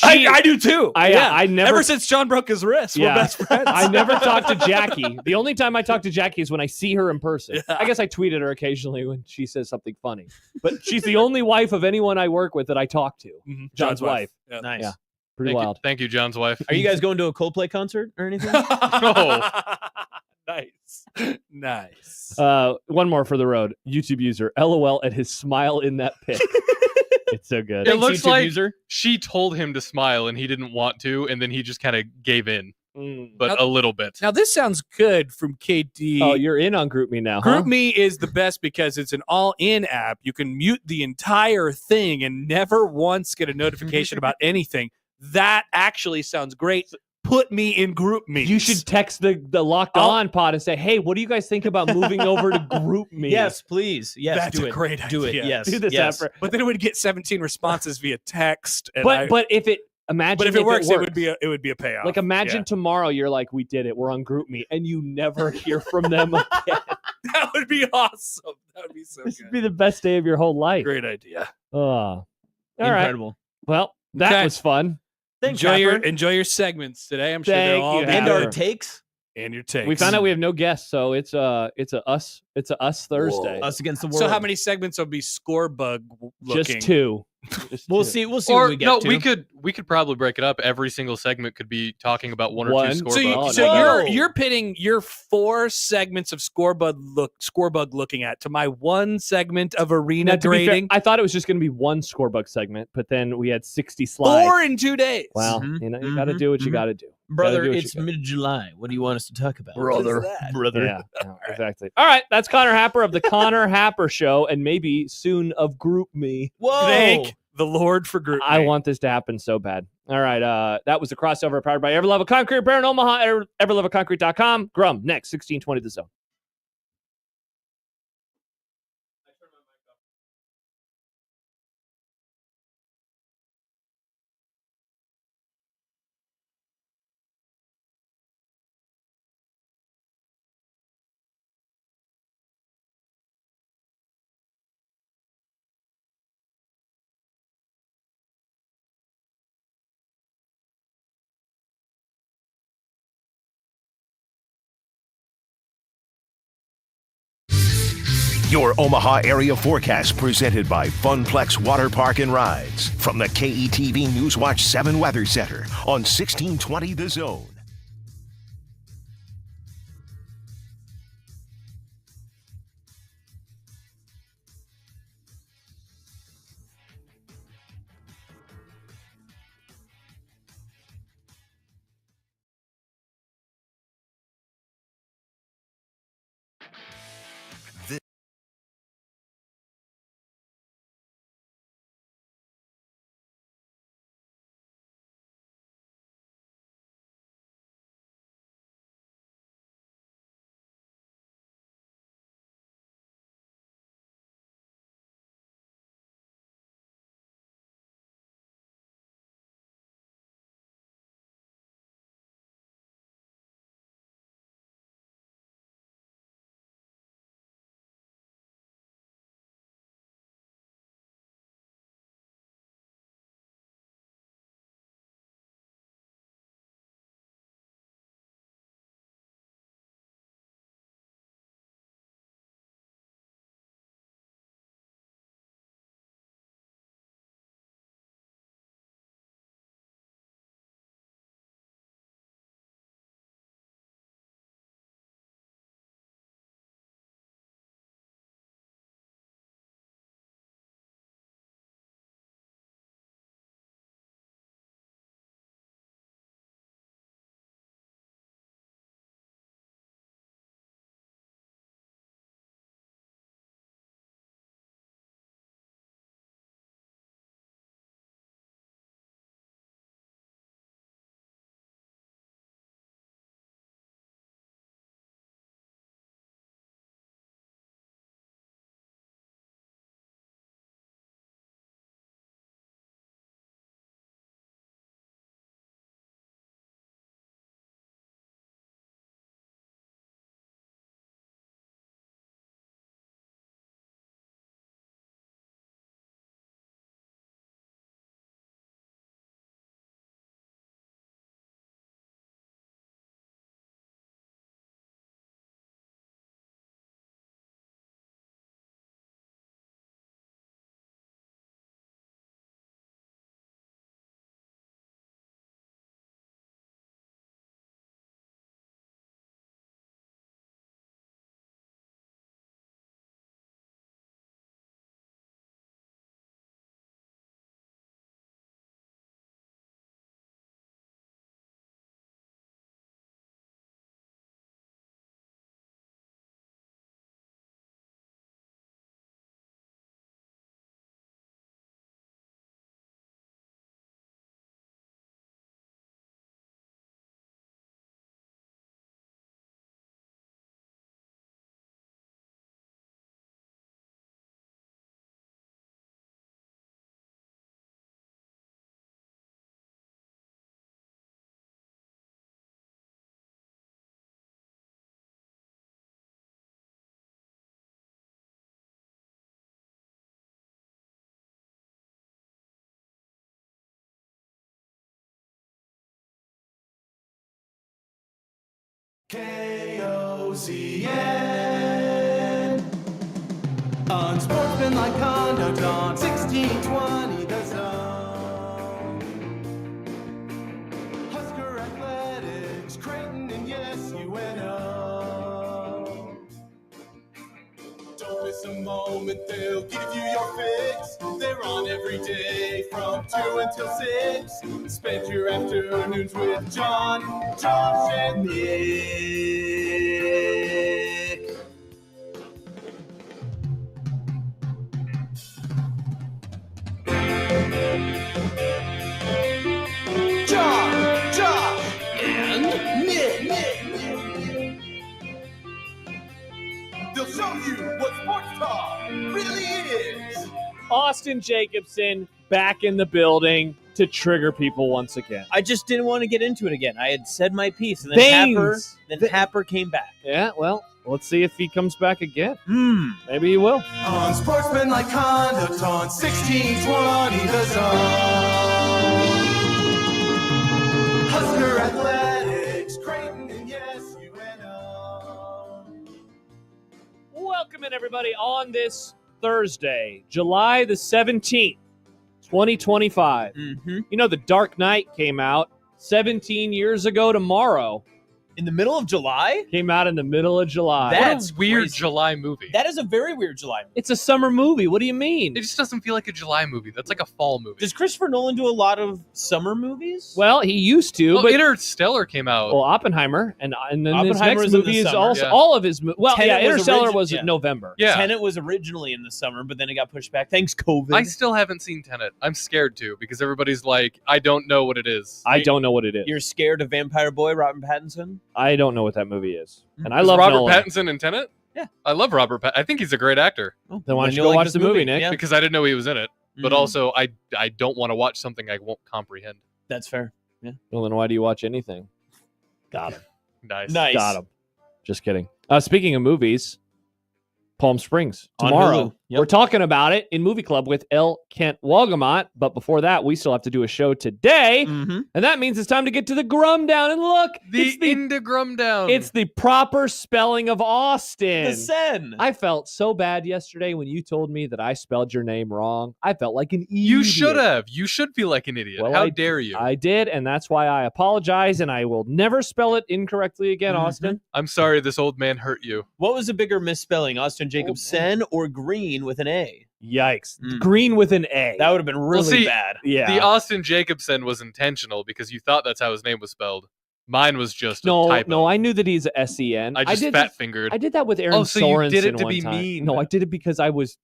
[SPEAKER 7] I do too.
[SPEAKER 9] I never.
[SPEAKER 7] Ever since John broke his wrist, we're best friends.
[SPEAKER 9] I never talked to Jackie. The only time I talk to Jackie is when I see her in person.
[SPEAKER 7] Yeah.
[SPEAKER 9] I guess I tweeted her occasionally when she says something funny. But she's the only wife of anyone I work with that I talk to.
[SPEAKER 7] Mm-hmm.
[SPEAKER 9] John's wife.
[SPEAKER 7] Yeah.
[SPEAKER 8] Nice.
[SPEAKER 9] Yeah. Pretty wild.
[SPEAKER 4] Thank you, John's wife.
[SPEAKER 8] Are you guys going to a Coldplay concert or anything?
[SPEAKER 4] No.
[SPEAKER 7] Nice.
[SPEAKER 9] One more for the road. YouTube user, LOL at his smile in that pic. It's so good.
[SPEAKER 4] It
[SPEAKER 8] Thanks,
[SPEAKER 4] looks
[SPEAKER 8] YouTube
[SPEAKER 4] like
[SPEAKER 8] user.
[SPEAKER 4] she told him to smile and he didn't want to, and then he just kind of gave in, but a little bit.
[SPEAKER 7] Now this sounds good from KD.
[SPEAKER 9] Oh, you're in on GroupMe now, huh?
[SPEAKER 7] GroupMe is the best because it's an all-in app. You can mute the entire thing and never once get a notification about anything. That actually sounds great. Put me in GroupMe.
[SPEAKER 9] You should text the Locked On pod and say, hey, what do you guys think about moving over to GroupMe?
[SPEAKER 8] Yes, please. Yes,
[SPEAKER 7] That's
[SPEAKER 8] do
[SPEAKER 7] a
[SPEAKER 8] it.
[SPEAKER 7] great idea.
[SPEAKER 8] Do it. Yes.
[SPEAKER 9] Do this effort.
[SPEAKER 7] But then it would get 17 responses via text. And
[SPEAKER 9] But if it works,
[SPEAKER 7] it would be a payoff.
[SPEAKER 9] Like imagine tomorrow you're like, we did it. We're on GroupMe, and you never hear from them again.
[SPEAKER 7] That would be awesome. That would be so
[SPEAKER 9] This
[SPEAKER 7] good.
[SPEAKER 9] would be the best day of your whole life.
[SPEAKER 7] Great idea.
[SPEAKER 9] All right.
[SPEAKER 8] Incredible.
[SPEAKER 9] Well, that was fun.
[SPEAKER 8] Thanks,
[SPEAKER 7] Enjoy your segments today. I'm sure they're
[SPEAKER 9] Thank
[SPEAKER 7] all
[SPEAKER 9] you,
[SPEAKER 7] good.
[SPEAKER 8] And
[SPEAKER 9] Happer.
[SPEAKER 8] our takes.
[SPEAKER 7] And your takes.
[SPEAKER 9] We found out we have no guests, so it's a us Thursday.
[SPEAKER 8] Us against the world.
[SPEAKER 7] So how many segments will be Scorebug looking?
[SPEAKER 9] Just two.
[SPEAKER 8] We'll see. We'll see
[SPEAKER 4] Or
[SPEAKER 8] what we get
[SPEAKER 4] no,
[SPEAKER 8] to.
[SPEAKER 4] we could probably break it up. Every single segment could be talking about one or two score
[SPEAKER 7] So,
[SPEAKER 4] bugs.
[SPEAKER 7] you're pitting your 4 segments of Scorebug looking at to my 1 segment of arena
[SPEAKER 9] Now, to be fair,
[SPEAKER 7] grading.
[SPEAKER 9] I thought it was just going to be one Scorebug segment, but then we had 60 slides.
[SPEAKER 7] 4 in 2 days.
[SPEAKER 9] Well,
[SPEAKER 8] Mhm.
[SPEAKER 9] you got to do what you
[SPEAKER 8] Mhm.
[SPEAKER 9] got to do.
[SPEAKER 8] Brother,
[SPEAKER 9] Gotta do what
[SPEAKER 8] it's
[SPEAKER 9] you gotta
[SPEAKER 8] mid-July. What do you want us to talk about?
[SPEAKER 7] Brother.
[SPEAKER 8] Brother.
[SPEAKER 9] Yeah, exactly. All right, that's Connor Happer of the Connor Happer Show, and maybe soon of GroupMe.
[SPEAKER 8] Whoa.
[SPEAKER 7] Thank the Lord for GroupMe.
[SPEAKER 9] I want this to happen so bad. All right, that was the crossover powered by Everlevel Concrete Repair in Omaha, everlevelconcrete.com. Grum, next, 1620 The Zone.
[SPEAKER 10] Your Omaha area forecast presented by Funplex Water Park and Rides from the KETV Newswatch 7 Weather Center on 1620 The Zone.
[SPEAKER 11] KOZN. Unsportsmanlike conduct on 1620 The Zone. Husker Athletics, Creighton and yes, UNO. Don't miss a moment, they'll give you your fix. They're on every day from 2 until 6. Spend your afternoons with John, Josh, and Nick. John, Josh, and Nick. They'll show you what sports talk really is.
[SPEAKER 9] Austin Jacobson back in the building to trigger people once again.
[SPEAKER 8] I just didn't want to get into it again. I had said my piece, and then Happer came back.
[SPEAKER 9] Yeah, well, let's see if he comes back again. Maybe he will.
[SPEAKER 11] Unsportsmanlike conduct on 1620 The Zone. Husker Athletics, Creighton, and yes, UNO.
[SPEAKER 9] Welcome in, everybody, on this Thursday, July the 17th, 2025. You know, The Dark Knight came out 17 years ago tomorrow.
[SPEAKER 8] In the middle of July?
[SPEAKER 9] Came out in the middle of July.
[SPEAKER 4] That's weird crazy. July movie.
[SPEAKER 8] That is a very weird July movie.
[SPEAKER 9] It's a summer movie. What do you mean?
[SPEAKER 4] It just doesn't feel like a July movie. That's like a fall movie.
[SPEAKER 8] Does Christopher Nolan do a lot of summer movies?
[SPEAKER 9] Well, he used to.
[SPEAKER 4] Well,
[SPEAKER 9] but
[SPEAKER 4] Interstellar came out.
[SPEAKER 9] Well, Oppenheimer, and then his
[SPEAKER 8] Oppenheimer
[SPEAKER 9] next
[SPEAKER 8] was in
[SPEAKER 9] movie
[SPEAKER 8] the
[SPEAKER 9] is
[SPEAKER 8] summer.
[SPEAKER 9] also
[SPEAKER 4] Yeah.
[SPEAKER 9] all of his. Well,
[SPEAKER 8] Tenet
[SPEAKER 9] yeah,
[SPEAKER 8] was
[SPEAKER 9] Interstellar was in
[SPEAKER 8] yeah.
[SPEAKER 9] November.
[SPEAKER 4] Yeah.
[SPEAKER 8] Tenet was originally in the summer, but then it got pushed back. Thanks, COVID.
[SPEAKER 4] I still haven't seen Tenet. I'm scared to because everybody's like, I don't know what it is.
[SPEAKER 9] I don't know what it is.
[SPEAKER 8] You're scared of Vampire Boy, Robert Pattinson?
[SPEAKER 9] I don't know what that movie is, and I
[SPEAKER 4] Is
[SPEAKER 9] love
[SPEAKER 4] Robert
[SPEAKER 9] Nolan.
[SPEAKER 4] Pattinson in Tenet?
[SPEAKER 8] Yeah.
[SPEAKER 4] I love Robert Pattinson. I think he's a great actor
[SPEAKER 9] Then why don't you
[SPEAKER 8] you'll
[SPEAKER 9] go
[SPEAKER 8] like
[SPEAKER 9] watch
[SPEAKER 8] this
[SPEAKER 9] the movie, Nick?
[SPEAKER 8] Yeah.
[SPEAKER 4] because I didn't know he was in it. But
[SPEAKER 8] Mhm.
[SPEAKER 4] also, I don't want to watch something I won't comprehend.
[SPEAKER 8] That's fair.
[SPEAKER 9] Well, then why do you watch anything? Got him.
[SPEAKER 4] Nice.
[SPEAKER 9] Got him. Just kidding. Speaking of movies, Palm Springs
[SPEAKER 8] On
[SPEAKER 9] tomorrow.
[SPEAKER 8] Hulu. Yep.
[SPEAKER 9] We're talking about it in Movie Club with L. Kent Wagamot. But before that, we still have to do a show today.
[SPEAKER 8] Mm-hmm.
[SPEAKER 9] And that means it's time to get to the Grum Down. And look,
[SPEAKER 4] The Indegrum down.
[SPEAKER 9] it's the proper spelling of Austin.
[SPEAKER 8] The Sen.
[SPEAKER 9] I felt so bad yesterday when you told me that I spelled your name wrong. I felt like an idiot.
[SPEAKER 4] You should have. You should feel like an idiot.
[SPEAKER 9] Well,
[SPEAKER 4] How dare you?
[SPEAKER 9] I did, and that's why I apologize, and I will never spell it incorrectly again, Austin.
[SPEAKER 4] I'm sorry this old man hurt you.
[SPEAKER 8] What was a bigger misspelling, Austin Jacobson or Green with an A?
[SPEAKER 9] Yikes. Green with an A.
[SPEAKER 8] That would have been really
[SPEAKER 4] see,
[SPEAKER 8] bad.
[SPEAKER 9] Yeah.
[SPEAKER 4] The Austin Jacobson was intentional because you thought that's how his name was spelled. Mine was just a
[SPEAKER 9] No,
[SPEAKER 4] typo.
[SPEAKER 9] I knew that he's a S-E-N.
[SPEAKER 4] I just fat fingered.
[SPEAKER 9] I did that with Aaron
[SPEAKER 4] Oh, so you
[SPEAKER 9] Sorensen
[SPEAKER 4] did it to
[SPEAKER 9] one
[SPEAKER 4] be
[SPEAKER 9] time.
[SPEAKER 4] mean.
[SPEAKER 9] No, I did it because I was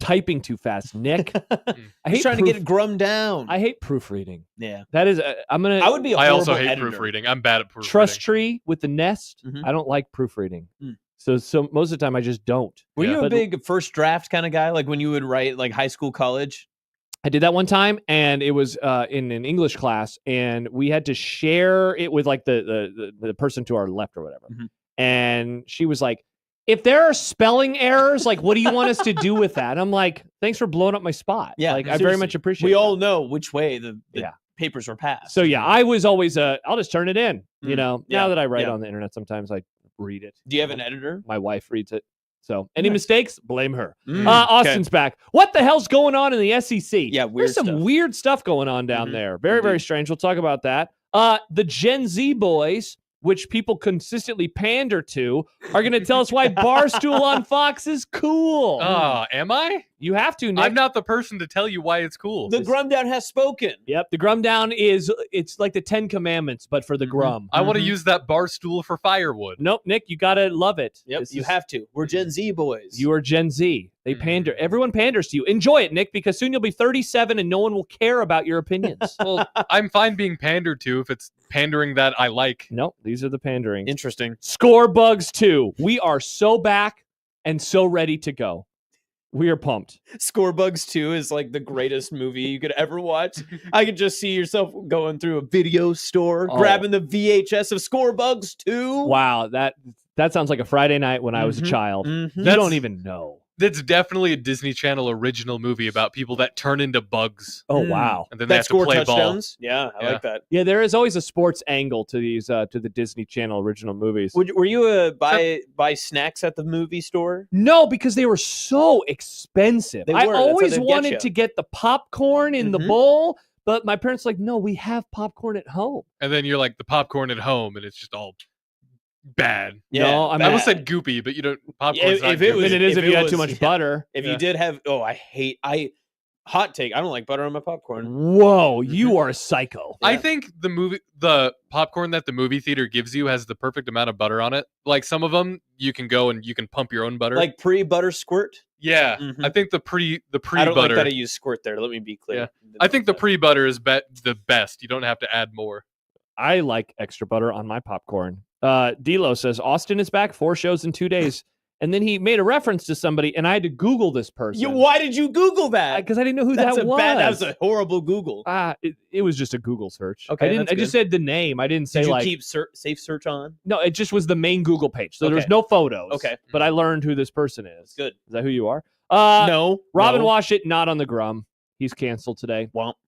[SPEAKER 9] typing too fast, Nick. I
[SPEAKER 8] He's
[SPEAKER 9] hate
[SPEAKER 8] trying to get it grummed down.
[SPEAKER 9] I hate proofreading.
[SPEAKER 8] Yeah.
[SPEAKER 9] That is, I'm gonna.
[SPEAKER 8] I would be a
[SPEAKER 4] I
[SPEAKER 8] horrible
[SPEAKER 4] also hate
[SPEAKER 8] editor.
[SPEAKER 4] proofreading. I'm bad at proofreading.
[SPEAKER 9] trust tree with the nest.
[SPEAKER 8] Mhm.
[SPEAKER 9] I don't like proofreading.
[SPEAKER 8] Mm.
[SPEAKER 9] So most of the time I just don't.
[SPEAKER 8] Were you a
[SPEAKER 9] But
[SPEAKER 8] big first draft kind of guy? Like when you would write like high school, college?
[SPEAKER 9] I did that one time, and it was in an English class, and we had to share it with like the person to our left or whatever.
[SPEAKER 8] Mhm.
[SPEAKER 9] And she was like, "If there are spelling errors, like, what do you want us to do with that?" And I'm like, "Thanks for blowing up my spot.
[SPEAKER 8] Yeah,
[SPEAKER 9] like, I very
[SPEAKER 8] seriously.
[SPEAKER 9] much appreciate.
[SPEAKER 8] We
[SPEAKER 9] that."
[SPEAKER 8] all know which way the
[SPEAKER 9] Yeah.
[SPEAKER 8] papers were passed.
[SPEAKER 9] So yeah, I was always I'll just turn it in. You know,
[SPEAKER 8] Yeah,
[SPEAKER 9] now that I write
[SPEAKER 8] yeah.
[SPEAKER 9] on the internet, sometimes I read it.
[SPEAKER 8] Do you have an editor?
[SPEAKER 9] My wife reads it. So any
[SPEAKER 8] Nice.
[SPEAKER 9] mistakes, blame her.
[SPEAKER 8] Mm,
[SPEAKER 9] Austin's back. What the hell's going on in the SEC?
[SPEAKER 8] Yeah, weird
[SPEAKER 9] There's some
[SPEAKER 8] stuff.
[SPEAKER 9] weird stuff going on down
[SPEAKER 8] Mhm.
[SPEAKER 9] there. Very, very
[SPEAKER 8] Indeed.
[SPEAKER 9] strange. We'll talk about that. The Gen Z boys, which people consistently pander to, are going to tell us why Barstool on Fox is cool.
[SPEAKER 4] Am I?
[SPEAKER 9] You have to, Nick.
[SPEAKER 4] I'm not the person to tell you why it's cool.
[SPEAKER 8] The Grum Down has spoken.
[SPEAKER 9] Yep, the Grum Down it's like the 10 Commandments, but for the Grum.
[SPEAKER 4] I want to use that bar stool for firewood.
[SPEAKER 9] Nope, Nick, you got to love it.
[SPEAKER 8] Yep,
[SPEAKER 9] This
[SPEAKER 8] you
[SPEAKER 9] is-
[SPEAKER 8] have to. We're Gen Z boys.
[SPEAKER 9] You are Gen Z. They pander. Everyone panders to you. Enjoy it, Nick, because soon you'll be 37 and no one will care about your opinions.
[SPEAKER 4] Well, I'm fine being pandered to if it's pandering that I like.
[SPEAKER 9] Nope, these are the pandering.
[SPEAKER 8] Interesting.
[SPEAKER 9] Scorebugs 2. We are so back and so ready to go. We are pumped.
[SPEAKER 8] Scorebugs 2 is like the greatest movie you could ever watch. I could just see yourself going through a video store,
[SPEAKER 9] Oh.
[SPEAKER 8] grabbing the VHS of Scorebugs 2.
[SPEAKER 9] Wow, that sounds like a Friday night when I was a
[SPEAKER 8] Mhm.
[SPEAKER 9] child.
[SPEAKER 8] Mhm.
[SPEAKER 9] You don't even know.
[SPEAKER 4] That's definitely a Disney Channel original movie about people that turn into bugs.
[SPEAKER 9] Oh wow!
[SPEAKER 4] And then they have to play
[SPEAKER 8] touchdowns.
[SPEAKER 4] ball.
[SPEAKER 8] Yeah, I like that.
[SPEAKER 9] Yeah, there is always a sports angle to these to the Disney Channel original movies.
[SPEAKER 8] Were you buy snacks at the movie store?
[SPEAKER 9] No, because they were so expensive. I always
[SPEAKER 8] wanted
[SPEAKER 9] wanted to get the popcorn in the bowl, but my parents were like, no, we have popcorn at home.
[SPEAKER 4] And then you're like the popcorn at home, and it's just all bad.
[SPEAKER 9] Yeah, no, I
[SPEAKER 4] I almost said goopy, but you don't. Popcorn's not
[SPEAKER 9] if it was,
[SPEAKER 4] goopy.
[SPEAKER 9] if you had too much butter.
[SPEAKER 8] If you did have, hot take. I don't like butter on my popcorn.
[SPEAKER 9] Whoa, you are a psycho.
[SPEAKER 4] I think the popcorn that the movie theater gives you has the perfect amount of butter on it. Like some of them, you can go and you can pump your own butter.
[SPEAKER 8] Like pre-butter squirt.
[SPEAKER 4] Yeah, I think the pre
[SPEAKER 8] I don't like
[SPEAKER 4] butter.
[SPEAKER 8] that I use squirt there. Let me be clear.
[SPEAKER 4] Yeah. I think the pre-butter is the best. You don't have to add more.
[SPEAKER 9] I like extra butter on my popcorn. D'Lo says Austin is back 4 shows in 2 days, and then he made a reference to somebody, and I had to Google this person.
[SPEAKER 8] Why did you Google that?
[SPEAKER 9] Because I didn't know who that was.
[SPEAKER 8] That was a horrible Google.
[SPEAKER 9] It was just a Google search.
[SPEAKER 8] Okay,
[SPEAKER 9] I just said the name. I didn't say
[SPEAKER 8] did you
[SPEAKER 9] like
[SPEAKER 8] keep safe search on.
[SPEAKER 9] No, it just was the main Google page, so there's no photos.
[SPEAKER 8] Okay,
[SPEAKER 9] but I learned who this person is.
[SPEAKER 8] Good.
[SPEAKER 9] Is that who you are?
[SPEAKER 8] No.
[SPEAKER 9] Robin Washit not on the Grum. He's canceled today.
[SPEAKER 8] Well.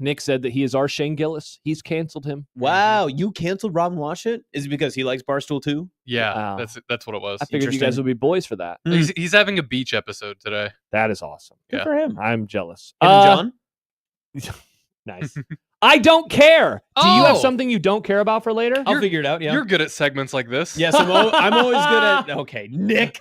[SPEAKER 9] Nick said that he is our Shane Gillis. He's canceled him.
[SPEAKER 8] Wow, you canceled Robin Washit? Is it because he likes Barstool too?
[SPEAKER 4] Yeah, that's what it was.
[SPEAKER 9] I figured you guys would be boys for that.
[SPEAKER 4] He's having a beach episode today.
[SPEAKER 9] That is awesome.
[SPEAKER 8] Good for him.
[SPEAKER 9] I'm jealous.
[SPEAKER 8] John?
[SPEAKER 9] Nice. I don't care. Do you have something you don't care about for later?
[SPEAKER 8] I'll figure it out. Yeah,
[SPEAKER 4] you're good at segments like this.
[SPEAKER 8] Yes, I'm always good at. Okay, Nick.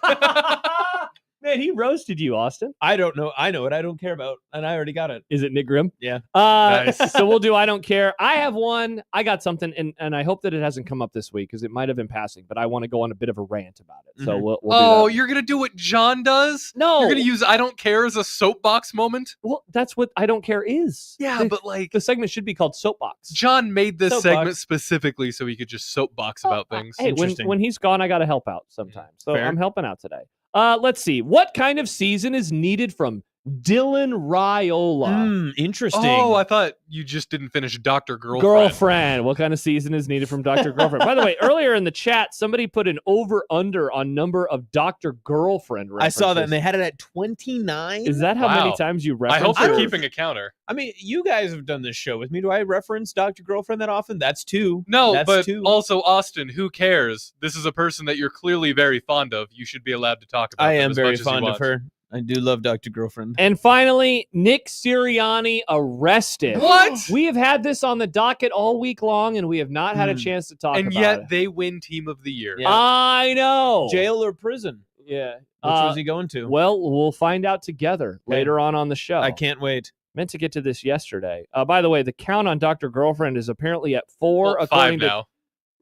[SPEAKER 9] Man, he roasted you, Austin.
[SPEAKER 8] I don't know. I know what I don't care about, and I already got it.
[SPEAKER 9] Is it Nick Grimm?
[SPEAKER 8] Yeah.
[SPEAKER 4] Nice.
[SPEAKER 9] So we'll do I don't care. I have one. I got something, and I hope that it hasn't come up this week because it might have been passing, but I want to go on a bit of a rant about it. So we'll do that.
[SPEAKER 4] You're going to do what John does?
[SPEAKER 9] No.
[SPEAKER 4] You're going to use I don't care as a soapbox moment?
[SPEAKER 9] Well, that's what I don't care is.
[SPEAKER 4] Yeah, but like
[SPEAKER 9] the segment should be called Soapbox.
[SPEAKER 4] John made this
[SPEAKER 9] Soapbox.
[SPEAKER 4] segment specifically so he could just soapbox about things.
[SPEAKER 9] Hey, when he's gone, I got to help out sometimes. So
[SPEAKER 8] Fair.
[SPEAKER 9] I'm helping out today. Let's see. What kind of season is needed from Dylan Raiola?
[SPEAKER 8] Interesting.
[SPEAKER 4] Oh, I thought you just didn't finish Dr.
[SPEAKER 9] Girlfriend. What kind of season is needed from Dr. Girlfriend? By the way, earlier in the chat, somebody put an over-under on number of Dr. Girlfriend references.
[SPEAKER 8] I saw that, and they had it at 29.
[SPEAKER 9] Is that how many times you reference
[SPEAKER 4] I hope
[SPEAKER 9] it?
[SPEAKER 4] you're keeping a counter.
[SPEAKER 8] I mean, you guys have done this show with me. Do I reference Dr. Girlfriend that often? That's 2.
[SPEAKER 4] No,
[SPEAKER 8] That's
[SPEAKER 4] but
[SPEAKER 8] 2.
[SPEAKER 4] also, Austin, who cares? This is a person that you're clearly very fond of. You should be allowed to talk about
[SPEAKER 8] I
[SPEAKER 4] them
[SPEAKER 8] am
[SPEAKER 4] as
[SPEAKER 8] very
[SPEAKER 4] much as you
[SPEAKER 8] fond of
[SPEAKER 4] want.
[SPEAKER 8] her. I do love Dr. Girlfriend.
[SPEAKER 9] And finally, Nick Sirianni arrested.
[SPEAKER 4] What?
[SPEAKER 9] We have had this on the docket all week long, and we have not had a chance to talk
[SPEAKER 4] And
[SPEAKER 9] about
[SPEAKER 4] yet
[SPEAKER 9] it.
[SPEAKER 4] they win Team of the Year.
[SPEAKER 8] Yeah.
[SPEAKER 9] I know.
[SPEAKER 8] Jail or prison?
[SPEAKER 9] Yeah.
[SPEAKER 8] Which was he going to?
[SPEAKER 9] Well, we'll find out together later on the show.
[SPEAKER 8] I can't wait.
[SPEAKER 9] Meant to get to this yesterday. By the way, the count on Dr. Girlfriend is apparently at 4.
[SPEAKER 4] Well,
[SPEAKER 9] according
[SPEAKER 4] 5
[SPEAKER 9] to,
[SPEAKER 4] now.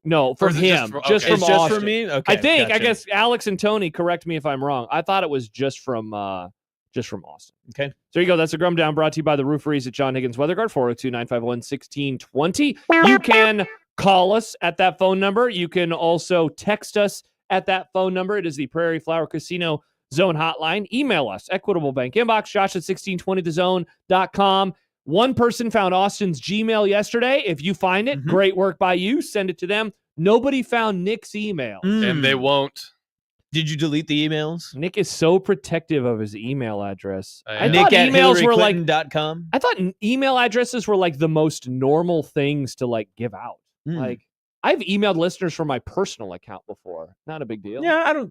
[SPEAKER 9] No,
[SPEAKER 4] Or
[SPEAKER 9] from
[SPEAKER 4] is it
[SPEAKER 9] him.
[SPEAKER 4] just
[SPEAKER 9] Just
[SPEAKER 4] okay.
[SPEAKER 9] from
[SPEAKER 8] It's just
[SPEAKER 9] Austin.
[SPEAKER 8] for me? Okay.
[SPEAKER 9] I think. I
[SPEAKER 8] gotcha.
[SPEAKER 9] guess Alex and Tony, correct me if I'm wrong. I thought it was just from Austin.
[SPEAKER 8] Okay.
[SPEAKER 9] So there you go. That's a Grum Down brought to you by the Rooferys at John Higgins Weather Guard, 402-951-1620. You can call us at that phone number. You can also text us at that phone number. It is the Prairie Flower Casino Zone Hotline. Email us, Equitable Bank Inbox, Josh at 1620thezone.com. One person found Austin's Gmail yesterday. If you find it, great work by you. Send it to them. Nobody found Nick's email.
[SPEAKER 4] And they won't.
[SPEAKER 8] Did you delete the emails?
[SPEAKER 9] Nick is so protective of his email address.
[SPEAKER 4] I
[SPEAKER 9] I
[SPEAKER 4] know.
[SPEAKER 9] thought
[SPEAKER 8] Nick at
[SPEAKER 9] emails were like
[SPEAKER 8] HillaryClinton.com.
[SPEAKER 9] I thought email addresses were like the most normal things to like give out. Like I've emailed listeners from my personal account before. Not a big deal.
[SPEAKER 8] Yeah,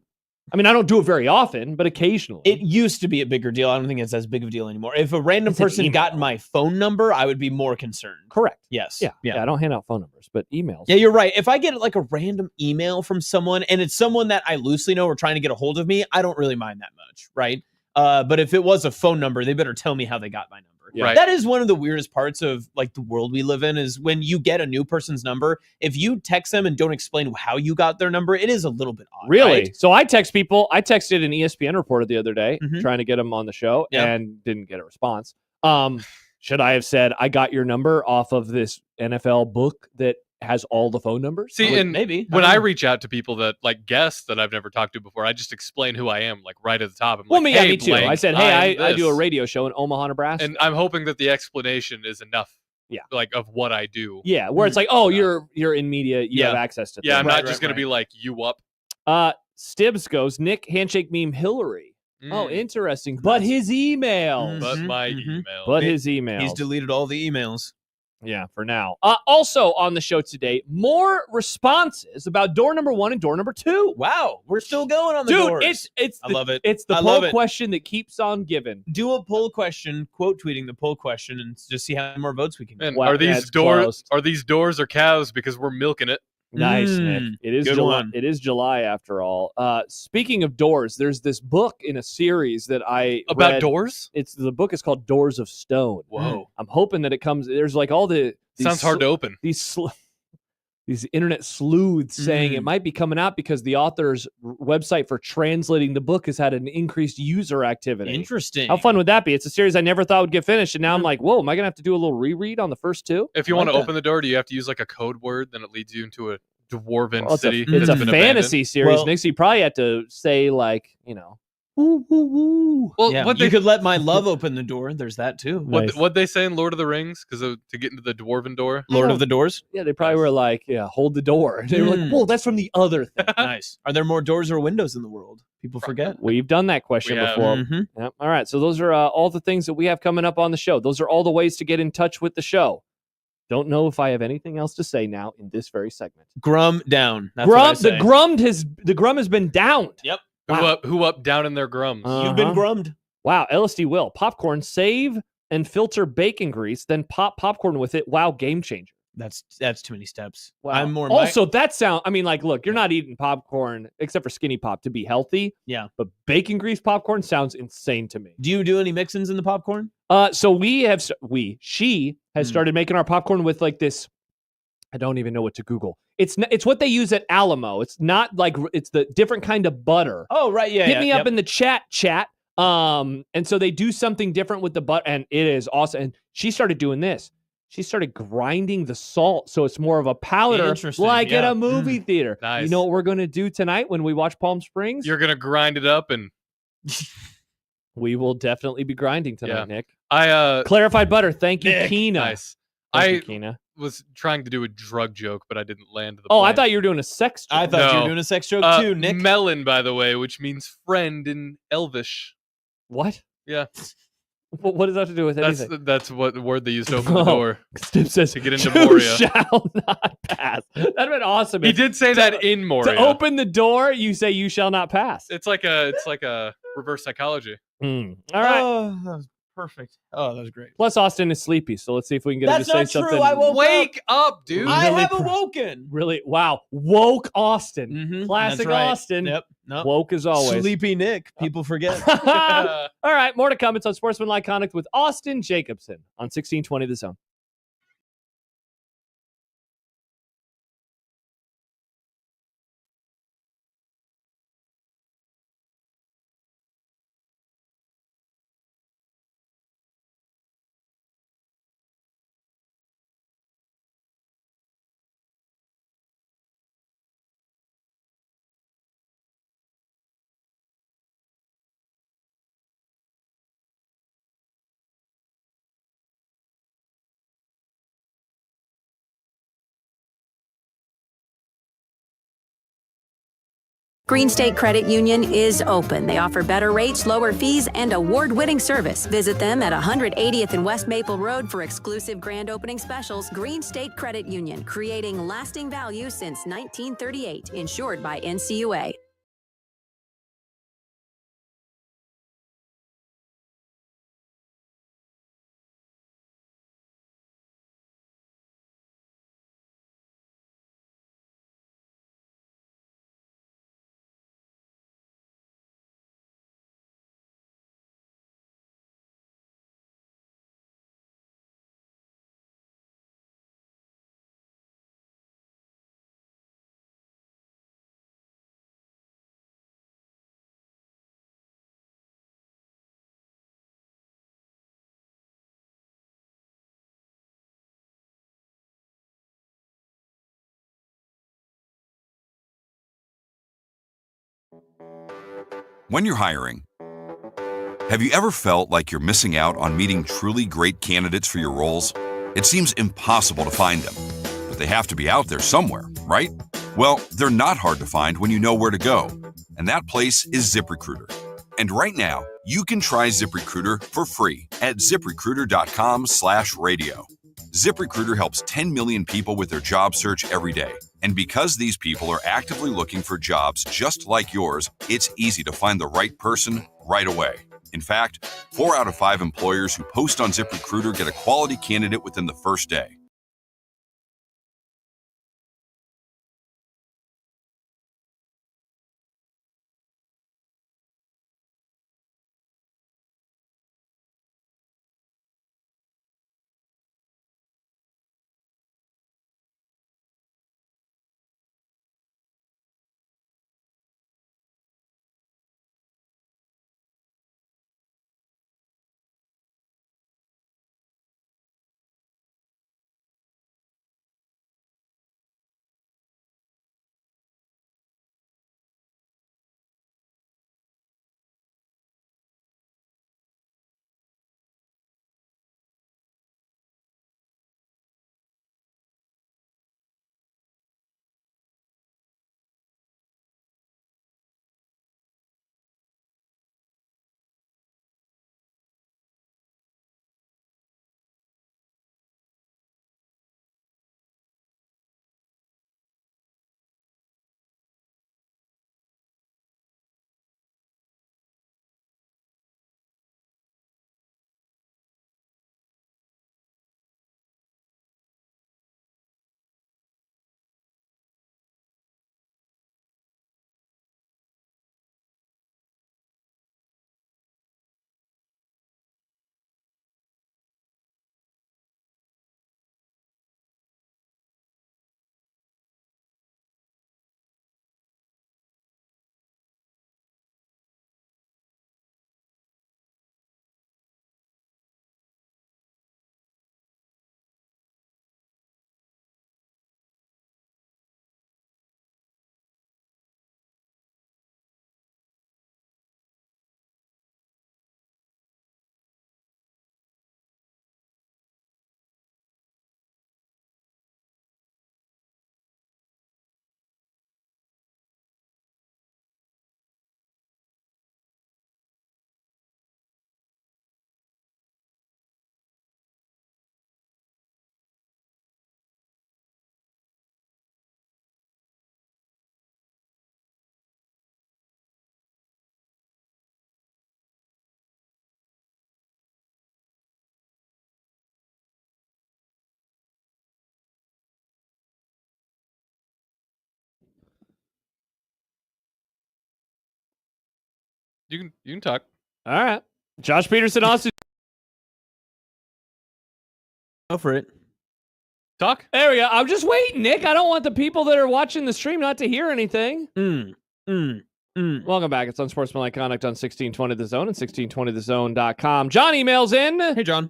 [SPEAKER 9] I mean, I don't do it very often, but occasionally.
[SPEAKER 8] it used to be a bigger deal. I don't think it's as big of a deal anymore. If a random
[SPEAKER 9] It's an
[SPEAKER 8] person
[SPEAKER 9] email.
[SPEAKER 8] got my phone number, I would be more concerned.
[SPEAKER 9] Correct.
[SPEAKER 8] Yes.
[SPEAKER 9] Yeah. I don't hand out phone numbers, but emails.
[SPEAKER 8] Yeah, you're right. If I get like a random email from someone and it's someone that I loosely know or trying to get a hold of me, I don't really mind that much, right? But if it was a phone number, they better tell me how they got my number.
[SPEAKER 4] Yeah. Right.
[SPEAKER 8] That is one of the weirdest parts of like the world we live in is when you get a new person's number, if you text them and don't explain how you got their number, it is a little bit odd.
[SPEAKER 9] Really?
[SPEAKER 8] Right?
[SPEAKER 9] So I text people. I texted an ESPN reporter the other day
[SPEAKER 8] Mhm.
[SPEAKER 9] trying to get him on the show
[SPEAKER 8] Yeah.
[SPEAKER 9] and didn't get a response. Should I have said I got your number off of this NFL book that has all the phone numbers?
[SPEAKER 4] See, and
[SPEAKER 8] maybe
[SPEAKER 4] when
[SPEAKER 8] don't
[SPEAKER 4] I
[SPEAKER 8] know.
[SPEAKER 4] reach out to people that like guests that I've never talked to before, I just explain who I am, like right at the top. I'm
[SPEAKER 9] Well,
[SPEAKER 4] like,
[SPEAKER 9] me,
[SPEAKER 4] hey,
[SPEAKER 9] me too.
[SPEAKER 4] blank,
[SPEAKER 9] I said, hey,
[SPEAKER 4] I'm
[SPEAKER 9] I do a
[SPEAKER 4] this."
[SPEAKER 9] radio show in Omaha, Nebraska.
[SPEAKER 4] And I'm hoping that the explanation is enough.
[SPEAKER 9] Yeah.
[SPEAKER 4] Like of what I do.
[SPEAKER 9] Yeah, where it's like, oh, you're in media, you have access to
[SPEAKER 4] Yeah,
[SPEAKER 9] things.
[SPEAKER 4] I'm not just gonna be like you up.
[SPEAKER 9] Stibbs goes, Nick, handshake meme Hillary. Oh, interesting. But his email.
[SPEAKER 4] But my email.
[SPEAKER 9] But his email.
[SPEAKER 8] He's deleted all the emails.
[SPEAKER 9] Yeah, for now. Also on the show today, more responses about door number 1 and door number 2.
[SPEAKER 8] Wow, we're still going on the doors.
[SPEAKER 9] I
[SPEAKER 8] love it.
[SPEAKER 9] It's the poll question that keeps on giving.
[SPEAKER 8] Do a poll question, quote tweeting the poll question, and just see how many more votes we can get.
[SPEAKER 4] And are these doors? Are these doors or cows? Because we're milking it.
[SPEAKER 9] Nice, Nick. It is July.
[SPEAKER 8] One.
[SPEAKER 9] It is July after all. Speaking of doors, there's this book in a series that I
[SPEAKER 4] about
[SPEAKER 9] read.
[SPEAKER 4] Doors.
[SPEAKER 9] The book is called Doors of Stone.
[SPEAKER 4] Whoa!
[SPEAKER 9] I'm hoping that it comes. There's like all the
[SPEAKER 4] sounds hard to open.
[SPEAKER 9] These internet sleuths saying it might be coming out because the author's website for translating the book has had an increased user activity.
[SPEAKER 8] Interesting.
[SPEAKER 9] How fun would that be? It's a series I never thought would get finished, and now I'm like, whoa, am I gonna have to do a little reread on the first 2?
[SPEAKER 4] If you want to open the door, do you have to use like a code word? Then it leads you into a dwarven city.
[SPEAKER 9] It's a
[SPEAKER 4] that's been
[SPEAKER 9] fantasy
[SPEAKER 4] abandoned?
[SPEAKER 9] series, Nick. So you probably have to say like, woo, woo, woo.
[SPEAKER 4] Well,
[SPEAKER 8] yeah, you could let my love open the door. There's that too.
[SPEAKER 4] What they say in Lord of the Rings? Because to get into the dwarven door,
[SPEAKER 8] Lord of the Doors.
[SPEAKER 9] Yeah, they probably were like, hold the door. They were like, whoa, that's from the other thing.
[SPEAKER 8] Nice. Are there more doors or windows in the world? People forget.
[SPEAKER 9] We've done that question before. Yep. All right, so those are all the things that we have coming up on the show. Those are all the ways to get in touch with the show. Don't know if I have anything else to say now in this very segment.
[SPEAKER 8] Grum down. That's what I say.
[SPEAKER 9] The grum has been downed.
[SPEAKER 8] Yep.
[SPEAKER 4] Wow. Who up down in their grums?
[SPEAKER 8] You've been grummed.
[SPEAKER 9] Wow. LSD Will. Popcorn, save and filter bacon grease, then pop popcorn with it. Wow, game changer.
[SPEAKER 8] That's too many steps.
[SPEAKER 9] Wow.
[SPEAKER 8] I'm more.
[SPEAKER 9] That sound. I mean, like, look, you're not eating popcorn except for Skinny Pop to be healthy.
[SPEAKER 8] Yeah.
[SPEAKER 9] But bacon grease popcorn sounds insane to me.
[SPEAKER 8] Do you do any mix-ins in the popcorn?
[SPEAKER 9] So she has started making our popcorn with like this. I don't even know what to Google. It's what they use at Alamo. It's not like it's the different kind of butter.
[SPEAKER 8] Oh, right. Yeah.
[SPEAKER 9] Hit me up in the chat. And so they do something different with the butter, and it is awesome. And she started doing this. She started grinding the salt, so it's more of a powder, like at a movie theater.
[SPEAKER 4] Nice.
[SPEAKER 9] You know what we're going to do tonight when we watch Palm Springs?
[SPEAKER 4] You're going to grind it up, and
[SPEAKER 9] we will definitely be grinding tonight, Nick.
[SPEAKER 4] Clarified
[SPEAKER 9] butter. Thank you,
[SPEAKER 4] Nick.
[SPEAKER 9] Keena.
[SPEAKER 4] Nice.
[SPEAKER 9] Keena.
[SPEAKER 4] Was trying to do a drug joke, but I didn't land the
[SPEAKER 9] Oh,
[SPEAKER 4] plane.
[SPEAKER 9] I thought you were doing a sex joke.
[SPEAKER 8] I thought you were doing a sex joke too, Nick.
[SPEAKER 4] Melon, by the way, which means friend in Elvish.
[SPEAKER 9] What?
[SPEAKER 4] Yeah.
[SPEAKER 9] What does that have to do with anything?
[SPEAKER 4] That's what the word they used to open the door.
[SPEAKER 9] Stip says
[SPEAKER 4] to get into
[SPEAKER 9] you
[SPEAKER 4] Moria.
[SPEAKER 9] Shall not pass. That'd have been awesome.
[SPEAKER 4] He did say that in Moria.
[SPEAKER 9] To open the door, you say you shall not pass.
[SPEAKER 4] It's like a reverse psychology.
[SPEAKER 9] All right.
[SPEAKER 8] Oh, that was perfect. Oh, that was great.
[SPEAKER 9] Plus, Austin is sleepy, so let's see if we can get him to say
[SPEAKER 8] That's not
[SPEAKER 9] something.
[SPEAKER 8] true. I woke
[SPEAKER 4] Wake up, dude.
[SPEAKER 8] I have awoken.
[SPEAKER 9] Really? Wow. Woke Austin. Classic
[SPEAKER 8] That's right.
[SPEAKER 9] Austin.
[SPEAKER 8] Yep. Nope.
[SPEAKER 9] Woke as always.
[SPEAKER 8] Sleepy Nick. People forget.
[SPEAKER 9] All right. More to come. It's Unsportsmanlike Conduct with Austin Jacobson on 1620 The Zone.
[SPEAKER 3] Green State Credit Union is open. They offer better rates, lower fees, and award-winning service. Visit them at 180th and West Maple Road for exclusive grand opening specials. Green State Credit Union, creating lasting value since 1938, insured by NCUA.
[SPEAKER 12] When you're hiring, have you ever felt like you're missing out on meeting truly great candidates for your roles? It seems impossible to find them, but they have to be out there somewhere, right? Well, they're not hard to find when you know where to go, and that place is ZipRecruiter. And right now, you can try ZipRecruiter for free at ziprecruiter.com/radio. ZipRecruiter helps 10 million people with their job search every day. And because these people are actively looking for jobs just like yours, it's easy to find the right person right away. In fact, 4 out of 5 employers who post on ZipRecruiter get a quality candidate within the first day.
[SPEAKER 4] You can talk.
[SPEAKER 9] All right. Josh Peterson, Austin.
[SPEAKER 8] Go for it.
[SPEAKER 4] Talk.
[SPEAKER 9] There we go. I'm just waiting, Nick. I don't want the people that are watching the stream not to hear anything. Welcome back. It's Unsportsmanlike Conduct on 1620 The Zone and 1620thezone.com. John emails in.
[SPEAKER 8] Hey, John.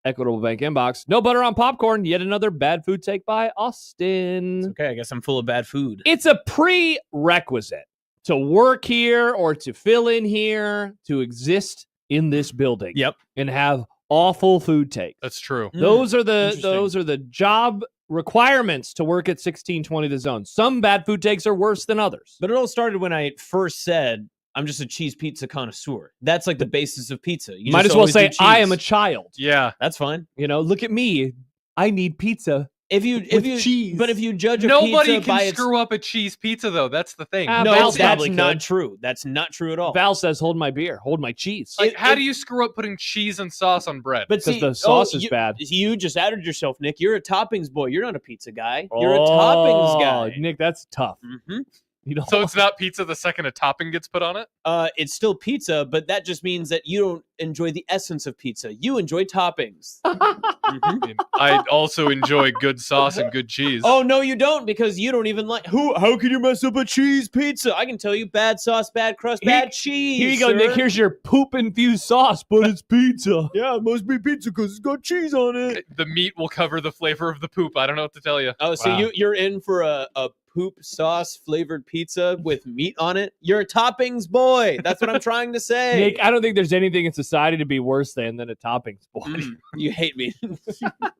[SPEAKER 9] Equitable Bank inbox. No butter on popcorn. Yet another bad food take by Austin.
[SPEAKER 8] It's okay. I guess I'm full of bad food.
[SPEAKER 9] It's a prerequisite to work here or to fill in here, to exist in this building.
[SPEAKER 8] Yep.
[SPEAKER 9] And have awful food takes.
[SPEAKER 4] That's true.
[SPEAKER 9] Those are the job requirements to work at 1620 The Zone. Some bad food takes are worse than others.
[SPEAKER 8] But it all started when I first said, I'm just a cheese pizza connoisseur. That's like the basis of pizza. You
[SPEAKER 9] might
[SPEAKER 8] just
[SPEAKER 9] as well
[SPEAKER 8] always do
[SPEAKER 9] say,
[SPEAKER 8] cheese.
[SPEAKER 9] I am a child.
[SPEAKER 4] Yeah.
[SPEAKER 8] That's fine.
[SPEAKER 9] You know, look at me. I need pizza.
[SPEAKER 8] If you
[SPEAKER 9] cheese.
[SPEAKER 8] But if you judge a
[SPEAKER 4] Nobody
[SPEAKER 8] pizza
[SPEAKER 4] can
[SPEAKER 8] by
[SPEAKER 4] screw up a cheese pizza, though. That's the thing.
[SPEAKER 9] Ah,
[SPEAKER 8] no,
[SPEAKER 9] Val
[SPEAKER 8] that's
[SPEAKER 9] probably
[SPEAKER 8] not
[SPEAKER 9] could.
[SPEAKER 8] true. That's not true at all.
[SPEAKER 9] Val says, hold my beer. Hold my cheese.
[SPEAKER 4] Like, how do you screw up putting cheese and sauce on bread?
[SPEAKER 8] But
[SPEAKER 9] Because
[SPEAKER 8] see,
[SPEAKER 9] the sauce is bad.
[SPEAKER 8] You just outed yourself, Nick. You're a toppings boy. You're not a pizza guy. You're a toppings guy.
[SPEAKER 9] Nick, that's tough.
[SPEAKER 8] Mm-hmm.
[SPEAKER 9] You don't
[SPEAKER 4] So it's not pizza the second a topping gets put on it?
[SPEAKER 8] It's still pizza, but that just means that you don't enjoy the essence of pizza. You enjoy toppings.
[SPEAKER 4] I also enjoy good sauce and good cheese.
[SPEAKER 8] Oh, no, you don't, because you don't even like... How can you mess up a cheese pizza? I can tell you, bad sauce, bad crust, bad cheese.
[SPEAKER 9] Here you go, Nick. Here's your poop-infused sauce, but it's pizza.
[SPEAKER 8] Yeah, it must be pizza because it's got cheese on it.
[SPEAKER 4] The meat will cover the flavor of the poop. I don't know what to tell you.
[SPEAKER 8] Oh, so you're in for a poop sauce flavored pizza with meat on it? You're a toppings boy. That's what I'm trying to say.
[SPEAKER 9] Nick, I don't think there's anything in society to be worse than a toppings boy.
[SPEAKER 8] You hate me.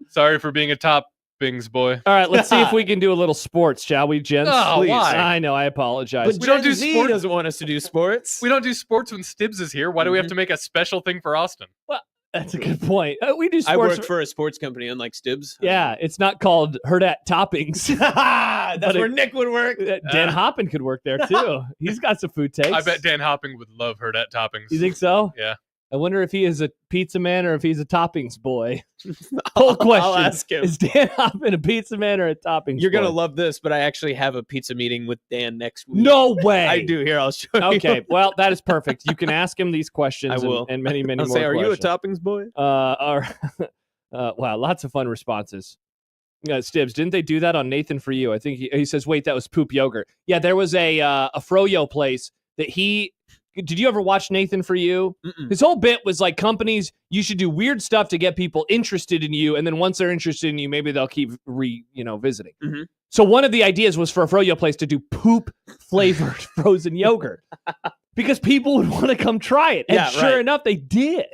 [SPEAKER 4] Sorry for being a top toppings, boy.
[SPEAKER 9] All right, let's see if we can do a little sports, shall we, gents?
[SPEAKER 4] Oh,
[SPEAKER 9] Please.
[SPEAKER 4] why?
[SPEAKER 9] I know, I apologize.
[SPEAKER 8] But
[SPEAKER 4] We don't do
[SPEAKER 8] Gen Z
[SPEAKER 4] sport-
[SPEAKER 8] doesn't want us to do sports.
[SPEAKER 4] We don't do sports when Stibbs is here. Why do we have to make a special thing for Austin?
[SPEAKER 9] Well, that's a good point. We do sports.
[SPEAKER 8] I work for a sports company, unlike Stibbs.
[SPEAKER 9] Yeah, it's not called Herd at Toppings.
[SPEAKER 8] That's where Nick would work.
[SPEAKER 9] Dan Hoppin could work there too. He's got some food takes.
[SPEAKER 4] I bet Dan Hopping would love her at toppings.
[SPEAKER 9] You think so?
[SPEAKER 4] Yeah.
[SPEAKER 9] I wonder if he is a pizza man or if he's a toppings boy. Whole question.
[SPEAKER 8] I'll ask him.
[SPEAKER 9] Is Dan Hoppin a pizza man or a toppings
[SPEAKER 8] You're
[SPEAKER 9] boy?
[SPEAKER 8] going to love this, but I actually have a pizza meeting with Dan next week.
[SPEAKER 9] No way.
[SPEAKER 8] I do. Here, I'll show you.
[SPEAKER 9] Okay, well, that is perfect. You can ask him these questions
[SPEAKER 8] I will.
[SPEAKER 9] and many, many
[SPEAKER 8] I'll
[SPEAKER 9] more
[SPEAKER 8] say, are
[SPEAKER 9] questions.
[SPEAKER 8] you a toppings boy?
[SPEAKER 9] Wow, lots of fun responses. Stibbs, didn't they do that on Nathan For You? I think he says, wait, that was poop yogurt. Yeah, there was a froyo place that he... Did you ever watch Nathan For You?
[SPEAKER 8] Mm-mm.
[SPEAKER 9] His whole bit was like, companies, you should do weird stuff to get people interested in you, and then once they're interested in you, maybe they'll keep visiting.
[SPEAKER 8] Mm-hmm.
[SPEAKER 9] So one of the ideas was for a froyo place to do poop-flavored frozen yogurt because people would want to come try it. And
[SPEAKER 8] Yeah,
[SPEAKER 9] sure
[SPEAKER 8] right.
[SPEAKER 9] enough, they did.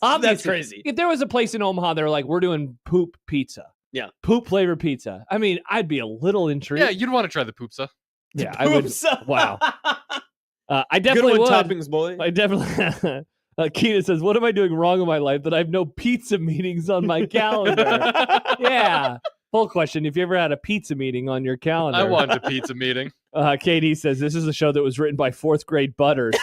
[SPEAKER 9] Obviously,
[SPEAKER 8] That's crazy.
[SPEAKER 9] If there was a place in Omaha, they were like, we're doing poop pizza.
[SPEAKER 8] Yeah.
[SPEAKER 9] Poop-flavored pizza. I mean, I'd be a little intrigued.
[SPEAKER 4] Yeah, you'd want to try the poopsa.
[SPEAKER 9] Yeah, I would.
[SPEAKER 8] Poopsa.
[SPEAKER 9] Wow. I definitely
[SPEAKER 8] Good one,
[SPEAKER 9] would.
[SPEAKER 8] toppings boy.
[SPEAKER 9] I definitely. Keena says, what am I doing wrong in my life that I have no pizza meetings on my calendar? Yeah. Full question. If you ever had a pizza meeting on your calendar.
[SPEAKER 4] I want a pizza meeting.
[SPEAKER 9] KD says, this is a show that was written by fourth grade Butters.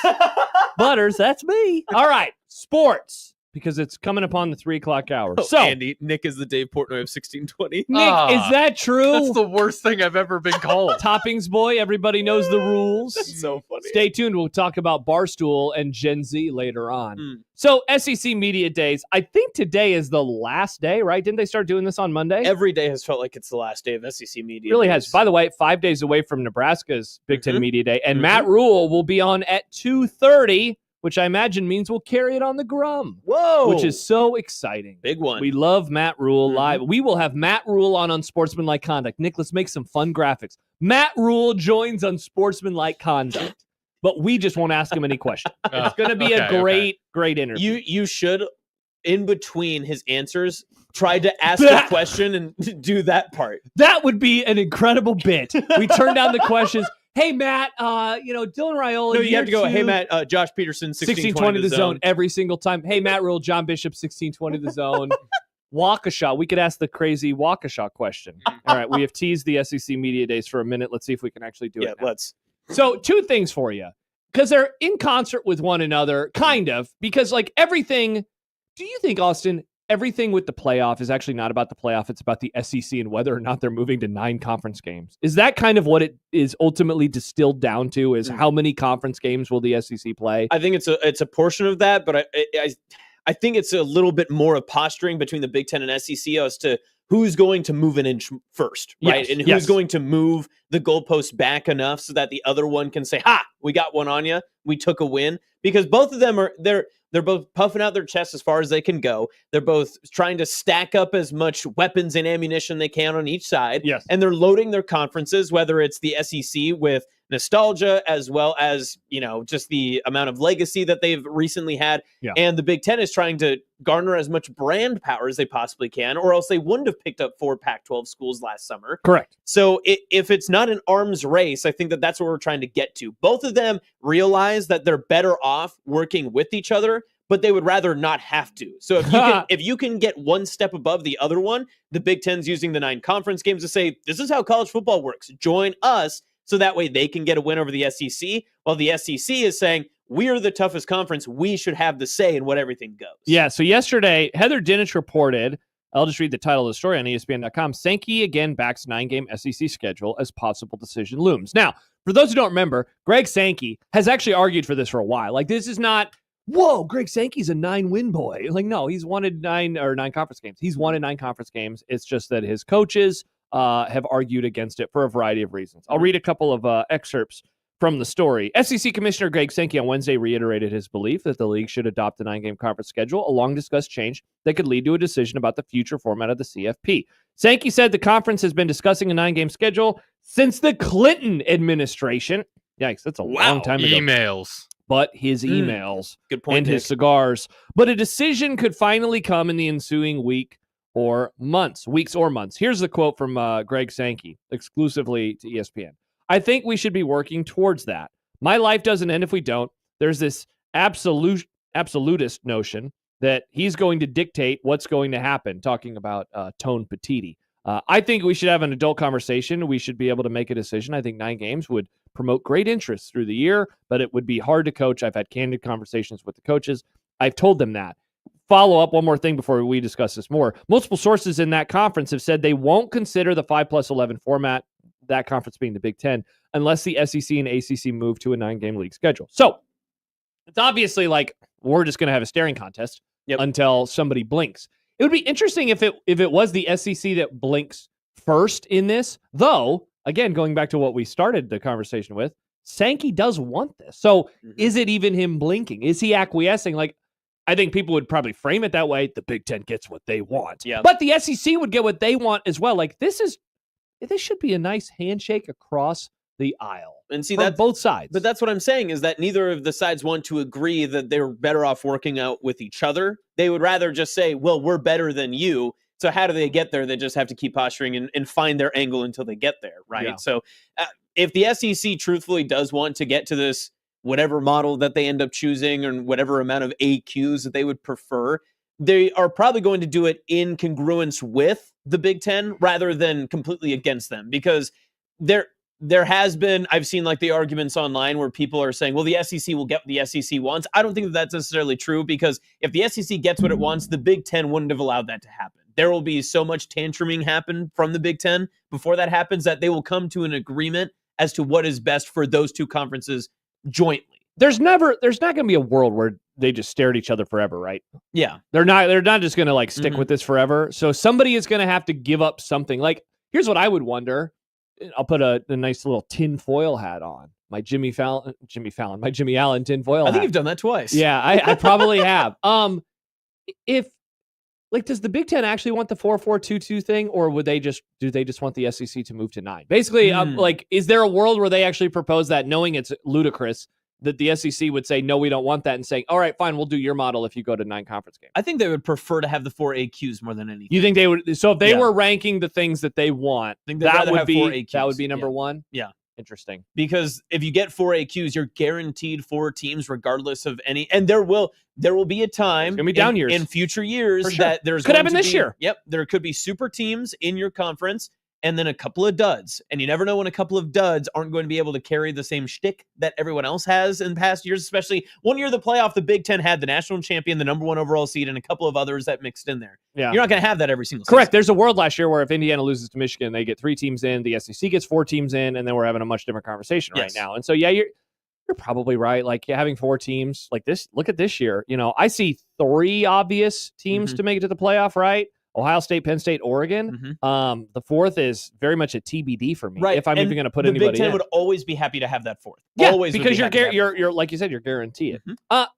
[SPEAKER 9] Butters, that's me. All right. Sports. Because it's coming upon the 3:00 hour.
[SPEAKER 8] Oh,
[SPEAKER 9] So,
[SPEAKER 8] Andy, Nick is the Dave Portnoy of 1620.
[SPEAKER 9] Nick, is that true?
[SPEAKER 4] That's the worst thing I've ever been called.
[SPEAKER 9] Toppings boy, everybody knows the rules.
[SPEAKER 8] That's so funny.
[SPEAKER 9] Stay tuned. We'll talk about Barstool and Gen Z later on. So, SEC Media Days. I think today is the last day, right? Didn't they start doing this on Monday?
[SPEAKER 8] Every day has felt like it's the last day of SEC Media.
[SPEAKER 9] It really
[SPEAKER 8] Days.
[SPEAKER 9] has. By the way, 5 days away from Nebraska's Big Ten Media Day. And Matt Rule will be on at 2:30, which I imagine means we'll carry it on the Grum.
[SPEAKER 8] Whoa.
[SPEAKER 9] Which is so exciting.
[SPEAKER 8] Big one.
[SPEAKER 9] We love Matt Rule live. We will have Matt Rule on Unsportsmanlike Conduct. Nick, let's make some fun graphics. Matt Rule joins Unsportsmanlike Conduct, but we just won't ask him any questions. It's going to be a great interview.
[SPEAKER 8] You should, in between his answers, try to ask a question and do that part.
[SPEAKER 9] That would be an incredible bit. We turn down the questions. Hey, Matt, Dylan Raiola.
[SPEAKER 8] No, you have to go, hey, Matt, Josh Peterson, 1620
[SPEAKER 9] the zone every single time. Hey, Matt Rule, John Bishop, 1620 the zone. Waukesha. We could ask the crazy Waukesha question. All right, we have teased the SEC Media Days for a minute. Let's see if we can actually do it now.
[SPEAKER 8] Let's.
[SPEAKER 9] So, two things for you. Because they're in concert with one another, kind of. Because, like, everything... Do you think, Austin, everything with the playoff is actually not about the playoff. It's about the SEC and whether or not they're moving to 9 conference games. Is that kind of what it is ultimately distilled down to, is how many conference games will the SEC play?
[SPEAKER 8] I think it's a portion of that, but I think it's a little bit more of posturing between the Big Ten and SEC as to who's going to move an inch first, right?
[SPEAKER 9] Yes,
[SPEAKER 8] and who's going to move the goalpost back enough so that the other one can say, ha, we got one on you. We took a win. Because both of them they're both puffing out their chests as far as they can go. They're both trying to stack up as much weapons and ammunition they can on each side.
[SPEAKER 9] Yes.
[SPEAKER 8] And they're loading their conferences, whether it's the SEC with nostalgia as well as, just the amount of legacy that they've recently had.
[SPEAKER 9] Yeah.
[SPEAKER 8] And the Big Ten is trying to garner as much brand power as they possibly can, or else they wouldn't have picked up 4 Pac-12 schools last summer.
[SPEAKER 9] Correct.
[SPEAKER 8] So if it's not an arms race, I think that's what we're trying to get to. Both of them realize that they're better off working with each other, but they would rather not have to. So if you can get one step above the other one, the Big Ten's using the 9 conference games to say, this is how college football works. Join us, so that way they can get a win over the SEC, while the SEC is saying, we are the toughest conference. We should have the say in what everything goes.
[SPEAKER 9] Yeah, so yesterday, Heather Dinich reported, I'll just read the title of the story on ESPN.com, Sankey again backs 9-game SEC schedule as possible decision looms. Now, for those who don't remember, Greg Sankey has actually argued for this for a while. Like, this is not, whoa, Greg Sankey's a 9-win boy. Like, no, he's wanted 9 conference games. He's wanted 9 conference games. It's just that his coaches have argued against it for a variety of reasons. I'll read a couple of excerpts from the story. SEC Commissioner Greg Sankey on Wednesday reiterated his belief that the league should adopt a 9-game conference schedule, a long-discussed change that could lead to a decision about the future format of the CFP. Sankey said the conference has been discussing a 9-game schedule since the Clinton administration. Yikes, that's a long time ago.
[SPEAKER 4] Emails.
[SPEAKER 9] But his emails
[SPEAKER 8] Good point,
[SPEAKER 9] and his cigars. But a decision could finally come in the ensuing week or months, weeks or months. Here's the quote from Greg Sankey, exclusively to ESPN. I think we should be working towards that. My life doesn't end if we don't. There's this absolutist notion that he's going to dictate what's going to happen, talking about Tone Petiti. I think we should have an adult conversation. We should be able to make a decision. I think 9 games would promote great interest through the year, but it would be hard to coach. I've had candid conversations with the coaches. I've told them that. Follow up one more thing before we discuss this more. Multiple sources in that conference have said they won't consider the 5+11 format, that conference being the Big Ten, unless the SEC and ACC move to a 9-game league schedule. So it's obviously like we're just going to have a staring contest until somebody blinks. It would be interesting if it was the SEC that blinks first in this, though, again, going back to what we started the conversation with, Sankey does want this. So is it even him blinking? Is he acquiescing? Like, I think people would probably frame it that way. The Big Ten gets what they want. Yeah. But the SEC would get what they want as well. Like, this should be a nice handshake across the aisle.
[SPEAKER 8] And see
[SPEAKER 9] that both sides.
[SPEAKER 8] But that's what I'm saying is that neither of the sides want to agree that they're better off working out with each other. They would rather just say, well, we're better than you. So how do they get there? They just have to keep posturing and find their angle until they get there, right? Yeah. So if the SEC truthfully does want to get to this, whatever model that they end up choosing or whatever amount of AQs that they would prefer, they are probably going to do it in congruence with the Big Ten rather than completely against them, because there has been, I've seen like the arguments online where people are saying, well, the SEC will get what the SEC wants. I don't think that that's necessarily true, because if the SEC gets what it wants, the Big Ten wouldn't have allowed that to happen. There will be so much tantruming happen from the Big Ten before that happens that they will come to an agreement as to what is best for those two conferences jointly.
[SPEAKER 9] There's not going to be a world where they just stare at each other forever, right?
[SPEAKER 8] Yeah.
[SPEAKER 9] They're not just going to like stick with this forever. So somebody is going to have to give up something. Like, here's what I would wonder. I'll put a nice little tinfoil hat on. My Jimmy Allen tinfoil hat.
[SPEAKER 8] I think you've done that twice.
[SPEAKER 9] Yeah, I probably have. Does the Big Ten actually want the 4-4-2-2 thing, or do they just want the SEC to move to 9? Basically, is there a world where they actually propose that, knowing it's ludicrous, that the SEC would say, no, we don't want that, and saying, all right, fine, we'll do your model if you go to 9 conference games?
[SPEAKER 8] I think they would prefer to have the 4 AQs more than anything.
[SPEAKER 9] You think they would? So if they were ranking the things that they want, that would be number 1?
[SPEAKER 8] Yeah.
[SPEAKER 9] Interesting.
[SPEAKER 8] Because if you get 4 AQs, you're guaranteed 4 teams regardless of any, and there will be a time,
[SPEAKER 9] it's gonna be down years
[SPEAKER 8] in future years that there's
[SPEAKER 9] could happen this year.
[SPEAKER 8] Yep. There could be super teams in your conference and then a couple of duds. And you never know when a couple of duds aren't going to be able to carry the same shtick that everyone else has in past years, especially one year of the playoff, the Big Ten had the national champion, the number 1 overall seed, and a couple of others that mixed in there.
[SPEAKER 9] Yeah.
[SPEAKER 8] You're not going to have that every single
[SPEAKER 9] Correct.
[SPEAKER 8] season.
[SPEAKER 9] There's a world last year where if Indiana loses to Michigan, they get 3 teams in, the SEC gets 4 teams in, and then we're having a much different conversation right now. And so, yeah, you're probably right. Like, having 4 teams like this, look at this year. I see 3 obvious teams to make it to the playoff, right? Ohio State, Penn State, Oregon. The 4th is very much a TBD for me, if I'm even going to put anybody in.
[SPEAKER 8] The Big Ten would always be happy to have that 4th.
[SPEAKER 9] Yeah,
[SPEAKER 8] always,
[SPEAKER 9] because you're like you said, you're guaranteed.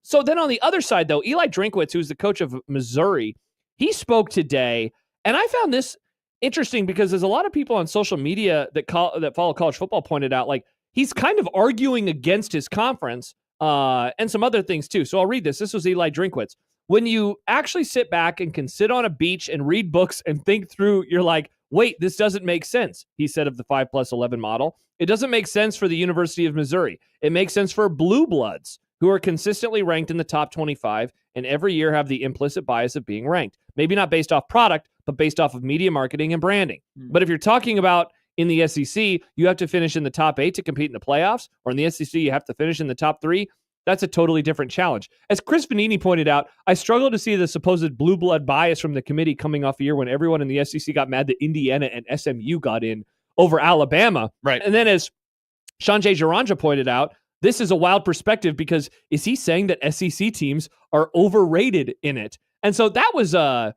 [SPEAKER 9] So then on the other side, though, Eli Drinkwitz, who's the coach of Missouri, he spoke today, and I found this interesting because there's a lot of people on social media that follow college football pointed out, like, he's kind of arguing against his conference and some other things too. So I'll read this. This was Eli Drinkwitz. When you actually sit back and can sit on a beach and read books and think through, you're like, wait, this doesn't make sense, he said of the 5+11 model. It doesn't make sense for the University of Missouri. It makes sense for blue bloods who are consistently ranked in the top 25 and every year have the implicit bias of being ranked. Maybe not based off product, but based off of media marketing and branding. But if you're talking about in the SEC, you have to finish in the top 8 to compete in the playoffs, or in the SEC, you have to finish in the top 3. That's a totally different challenge. As Chris Vanini pointed out, I struggle to see the supposed blue blood bias from the committee coming off a year when everyone in the SEC got mad that Indiana and SMU got in over Alabama.
[SPEAKER 8] Right.
[SPEAKER 9] And then as Sanjay Jaranja pointed out, this is a wild perspective because is he saying that SEC teams are overrated in it? And so that was a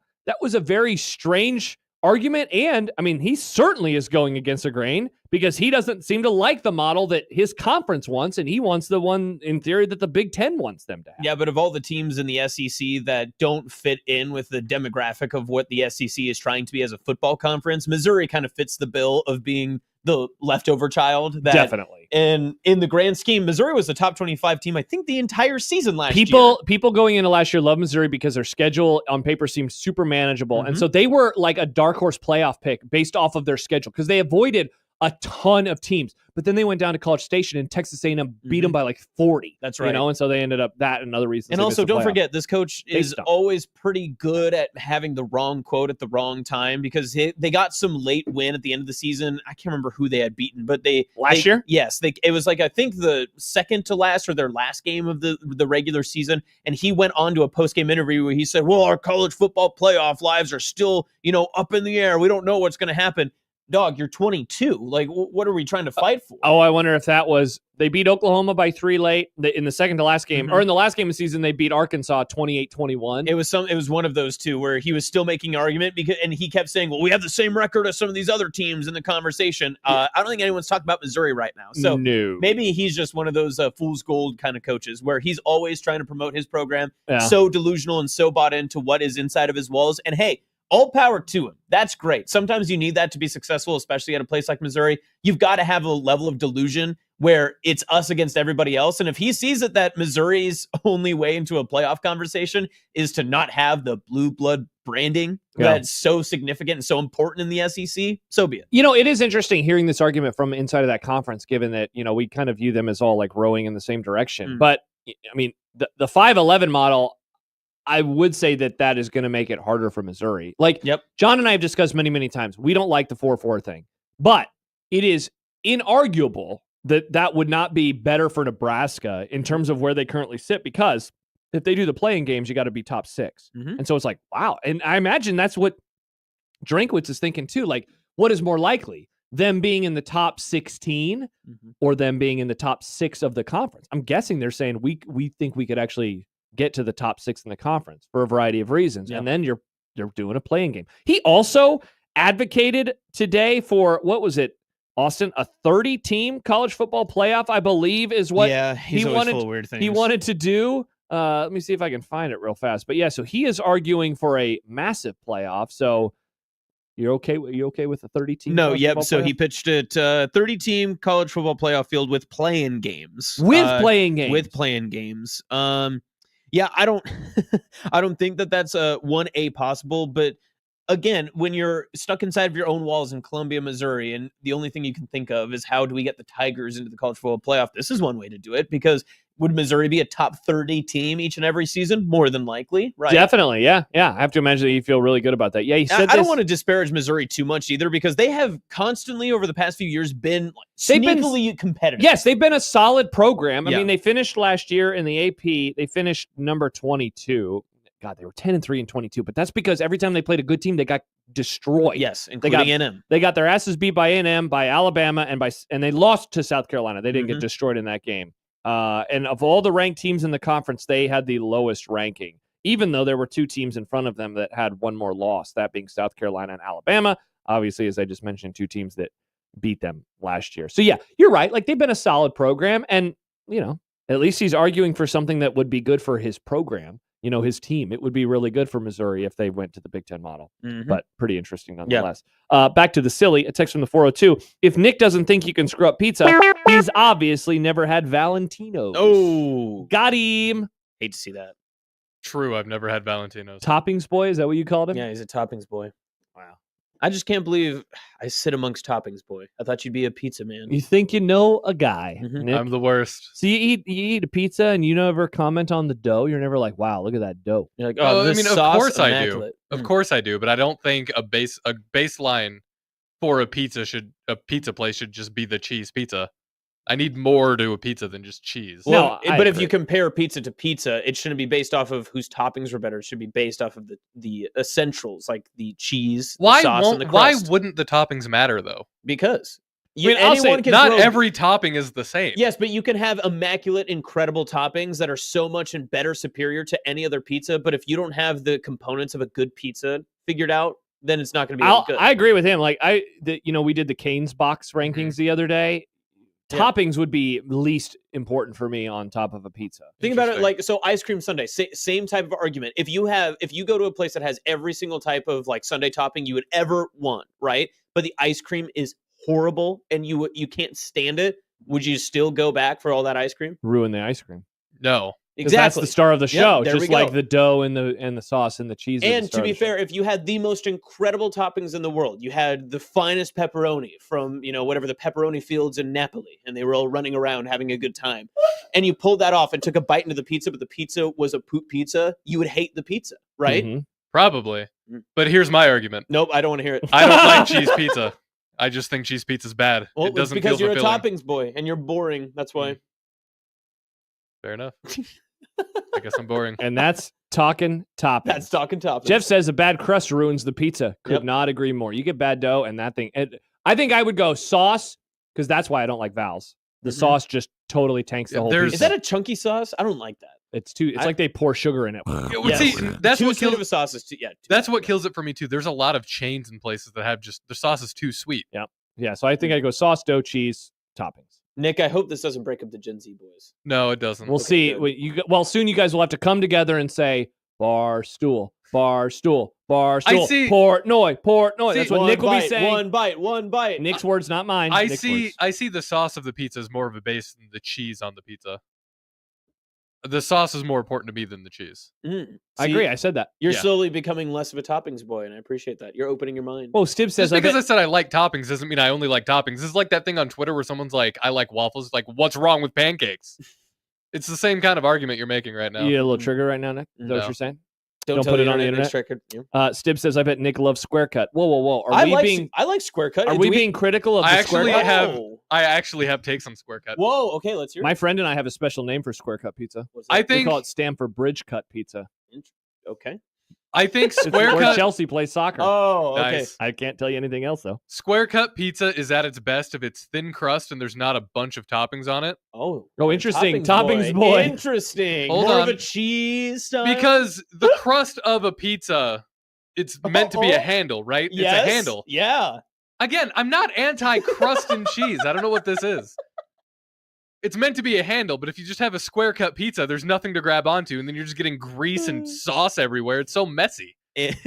[SPEAKER 9] very strange argument. And I mean, he certainly is going against the grain because he doesn't seem to like the model that his conference wants, and he wants the one in theory that the Big Ten wants them to have.
[SPEAKER 8] Yeah, but of all the teams in the SEC that don't fit in with the demographic of what the SEC is trying to be as a football conference, Missouri kind of fits the bill of being the leftover child.
[SPEAKER 9] Definitely.
[SPEAKER 8] And in the grand scheme, Missouri was the top 25 team, I think, the entire season last year.
[SPEAKER 9] People going into last year love Missouri because their schedule on paper seemed super manageable. And so they were like a dark horse playoff pick based off of their schedule because they avoided a ton of teams. But then they went down to College Station and Texas A&M beat them by like 40.
[SPEAKER 8] That's right.
[SPEAKER 9] And so they ended up that and other reasons.
[SPEAKER 8] And also, don't forget, this coach is always pretty good at having the wrong quote at the wrong time because they got some late win at the end of the season. I can't remember who they had beaten, but
[SPEAKER 9] last year?
[SPEAKER 8] Yes. It was like, I think the second to last or their last game of the regular season. And he went on to a post-game interview where he said, well, our college football playoff lives are still, up in the air. We don't know what's going to happen. Dog, you're 22. Like, what are we trying to fight for?
[SPEAKER 9] I wonder if that was they beat Oklahoma by 3 late in the second to last game, or in the last game of the season they beat Arkansas 28-21.
[SPEAKER 8] It was one of those two where he was still making an argument and he kept saying, "Well, we have the same record as some of these other teams in the conversation." I don't think anyone's talking about Missouri right now. So maybe he's just one of those fool's gold kind of coaches where he's always trying to promote his program, so delusional and so bought into what is inside of his walls. And hey, all power to him. That's great. Sometimes you need that to be successful, especially at a place like Missouri. You've got to have a level of delusion where it's us against everybody else. And if he sees it that Missouri's only way into a playoff conversation is to not have the blue blood branding that's so significant and so important in the SEC, so be it.
[SPEAKER 9] It is interesting hearing this argument from inside of that conference, given that, we kind of view them as all like rowing in the same direction. But I mean, the 5-11 model, I would say that is going to make it harder for Missouri. John and I have discussed many, many times. We don't like the 4-4 thing, but it is inarguable that would not be better for Nebraska in terms of where they currently sit, because if they do the playing games, you got to be top 6. And so it's like, wow. And I imagine that's what Drinkwitz is thinking too. Like, what is more likely? Them being in the top 16 or them being in the top 6 of the conference? I'm guessing they're saying we think we could actually get to the top 6 in the conference for a variety of reasons. And then you're doing a playing game. He also advocated today for, what was it, Austin, a 30-team college football playoff, I believe is what
[SPEAKER 8] he wanted. Full of weird things.
[SPEAKER 9] He wanted to do. Let me see if I can find it real fast. But so he is arguing for a massive playoff. So you're okay? You okay with the 30-team?
[SPEAKER 8] No, yep. So he pitched it 30-team college football playoff field with playing games.
[SPEAKER 9] Playing games.
[SPEAKER 8] With playing games. Yeah, I don't think that's a 1A possible, but again, when you're stuck inside of your own walls in Columbia, Missouri, and the only thing you can think of is how do we get the Tigers into the college football playoff? This is one way to do it, because would Missouri be a top 30 team each and every season? More than likely, right?
[SPEAKER 9] Definitely, yeah. I have to imagine that you feel really good about that. Yeah, he said
[SPEAKER 8] I don't want to disparage Missouri too much either, because they have constantly over the past few years been sneakily competitive.
[SPEAKER 9] Yes, they've been a solid program. I mean, they finished last year in the AP. They finished number 22. God, they were 10-3 and 22, but that's because every time they played a good team, they got destroyed.
[SPEAKER 8] Yes, including A&M.
[SPEAKER 9] They got their asses beat by A&M, by Alabama, and they lost to South Carolina. They didn't get destroyed in that game. And of all the ranked teams in the conference, they had the lowest ranking, even though there were 2 teams in front of them that had one more loss, that being South Carolina and Alabama. Obviously, as I just mentioned, 2 teams that beat them last year. So yeah, you're right. Like, they've been a solid program, and at least he's arguing for something that would be good for his program. His team. It would be really good for Missouri if they went to the Big Ten model, but pretty interesting nonetheless. Back to the silly, a text from the 402. If Nick doesn't think you can screw up pizza, he's obviously never had Valentino's.
[SPEAKER 8] Oh,
[SPEAKER 9] got him.
[SPEAKER 8] Hate to see that.
[SPEAKER 4] True, I've never had Valentino's.
[SPEAKER 9] Toppings boy, is that what you called him?
[SPEAKER 8] Yeah, he's a toppings boy. Wow. I just can't believe I sit amongst toppings boy. I thought you'd be a pizza man.
[SPEAKER 9] You think you know a guy. Nick?
[SPEAKER 4] I'm the worst.
[SPEAKER 9] So you eat a pizza and you never comment on the dough? You're never like, wow, look at that dough.
[SPEAKER 8] You're like,
[SPEAKER 4] of course I do. Of course I do, but I don't think a baseline for a pizza place should just be the cheese pizza. I need more to a pizza than just cheese.
[SPEAKER 8] Well, but if you compare pizza to pizza, it shouldn't be based off of whose toppings are better. It should be based off of the essentials, like the cheese, the sauce, and the crust.
[SPEAKER 4] Why wouldn't the toppings matter, though?
[SPEAKER 8] Because
[SPEAKER 4] not every topping is the same.
[SPEAKER 8] Yes, but you can have immaculate, incredible toppings that are so much and better, superior to any other pizza. But if you don't have the components of a good pizza figured out, then it's not going to be good.
[SPEAKER 9] I agree with him. Like we did the Cane's box rankings the other day. Toppings would be least important for me on top of a pizza.
[SPEAKER 8] Think about it like, so ice cream sundae, same type of argument. If you go to a place that has every single type of like sundae topping you would ever want, right? But the ice cream is horrible and you can't stand it, would you still go back for all that ice cream?
[SPEAKER 9] Ruin the ice cream.
[SPEAKER 4] No.
[SPEAKER 9] Exactly. That's the star of the show,
[SPEAKER 8] there
[SPEAKER 9] just like the dough and the sauce and the cheese.
[SPEAKER 8] And to be fair, if you had the most incredible toppings in the world, you had the finest pepperoni from, whatever the pepperoni fields in Napoli, and they were all running around having a good time, and you pulled that off and took a bite into the pizza, but the pizza was a poop pizza, you would hate the pizza, right?
[SPEAKER 9] Mm-hmm.
[SPEAKER 4] Probably. But here's my argument.
[SPEAKER 8] Nope, I don't want to hear it.
[SPEAKER 4] I don't like cheese pizza. I just think cheese pizza's bad.
[SPEAKER 8] Well,
[SPEAKER 4] it doesn't
[SPEAKER 8] because
[SPEAKER 4] feel
[SPEAKER 8] you're
[SPEAKER 4] fulfilling.
[SPEAKER 8] a toppings boy and you're boring. That's why.
[SPEAKER 4] Fair enough. I guess I'm boring.
[SPEAKER 9] And that's talking toppings.
[SPEAKER 8] That's talking toppings.
[SPEAKER 9] Jeff says a bad crust ruins the pizza. Could not agree more. You get bad dough and that thing. I think I would go sauce because that's why I don't like Val's. The sauce just totally tanks the whole pizza.
[SPEAKER 8] Is that a chunky sauce? I don't like that.
[SPEAKER 9] It's like they pour sugar in it.
[SPEAKER 4] See, that's
[SPEAKER 8] too
[SPEAKER 4] what kills
[SPEAKER 8] of a sauce is
[SPEAKER 4] that's what kills it for me too. There's a lot of chains and places that have just the sauce is too sweet.
[SPEAKER 9] Yeah. So I think I'd go sauce, dough, cheese, toppings.
[SPEAKER 8] Nick, I hope this doesn't break up the Gen Z boys.
[SPEAKER 4] No, it doesn't.
[SPEAKER 9] We'll see. Soon you guys will have to come together and say Barstool, Barstool, Barstool.
[SPEAKER 4] I see.
[SPEAKER 9] Portnoy. That's what Nick will be saying.
[SPEAKER 8] One bite.
[SPEAKER 9] Nick's words, not mine.
[SPEAKER 4] I see the sauce of the pizza is more of a base than the cheese on the pizza. The sauce is more important to me than the cheese.
[SPEAKER 9] I agree. I said that.
[SPEAKER 8] You're slowly becoming less of a toppings boy, and I appreciate that. You're opening your mind.
[SPEAKER 9] Oh, Stib says...
[SPEAKER 4] Just because I said I like toppings doesn't mean I only like toppings. It's like that thing on Twitter where someone's like, I like waffles. Like, what's wrong with pancakes? It's the same kind of argument you're making right now.
[SPEAKER 9] You get a little trigger right now, Nick? Is that what you're saying?
[SPEAKER 8] Don't
[SPEAKER 9] put it on the internet. Stib says, I bet Nick loves square cut. Whoa.
[SPEAKER 8] I like square cut.
[SPEAKER 9] Are we being critical of the square cut?
[SPEAKER 4] I actually have takes on square cut.
[SPEAKER 8] Whoa, okay, let's hear it.
[SPEAKER 9] My friend and I have a special name for square cut pizza.
[SPEAKER 4] I think
[SPEAKER 9] we call it Stamford Bridge cut pizza.
[SPEAKER 8] Okay.
[SPEAKER 4] I think square cut.
[SPEAKER 9] Where Chelsea plays soccer.
[SPEAKER 8] Oh, okay.
[SPEAKER 4] Nice.
[SPEAKER 9] I can't tell you anything else though.
[SPEAKER 4] Square cut pizza is at its best if it's thin crust and there's not a bunch of toppings on it.
[SPEAKER 8] Oh,
[SPEAKER 9] interesting. Toppings boy.
[SPEAKER 8] Interesting.
[SPEAKER 4] Hold
[SPEAKER 8] More
[SPEAKER 4] on.
[SPEAKER 8] of a cheese style?
[SPEAKER 4] Because the crust of a pizza, it's meant to be a handle, right?
[SPEAKER 8] Yes.
[SPEAKER 4] It's a handle.
[SPEAKER 8] Yeah.
[SPEAKER 4] Again, I'm not anti-crust and cheese. I don't know what this is. It's meant to be a handle, but if you just have a square cut pizza, there's nothing to grab onto, and then you're just getting grease and sauce everywhere. It's so messy.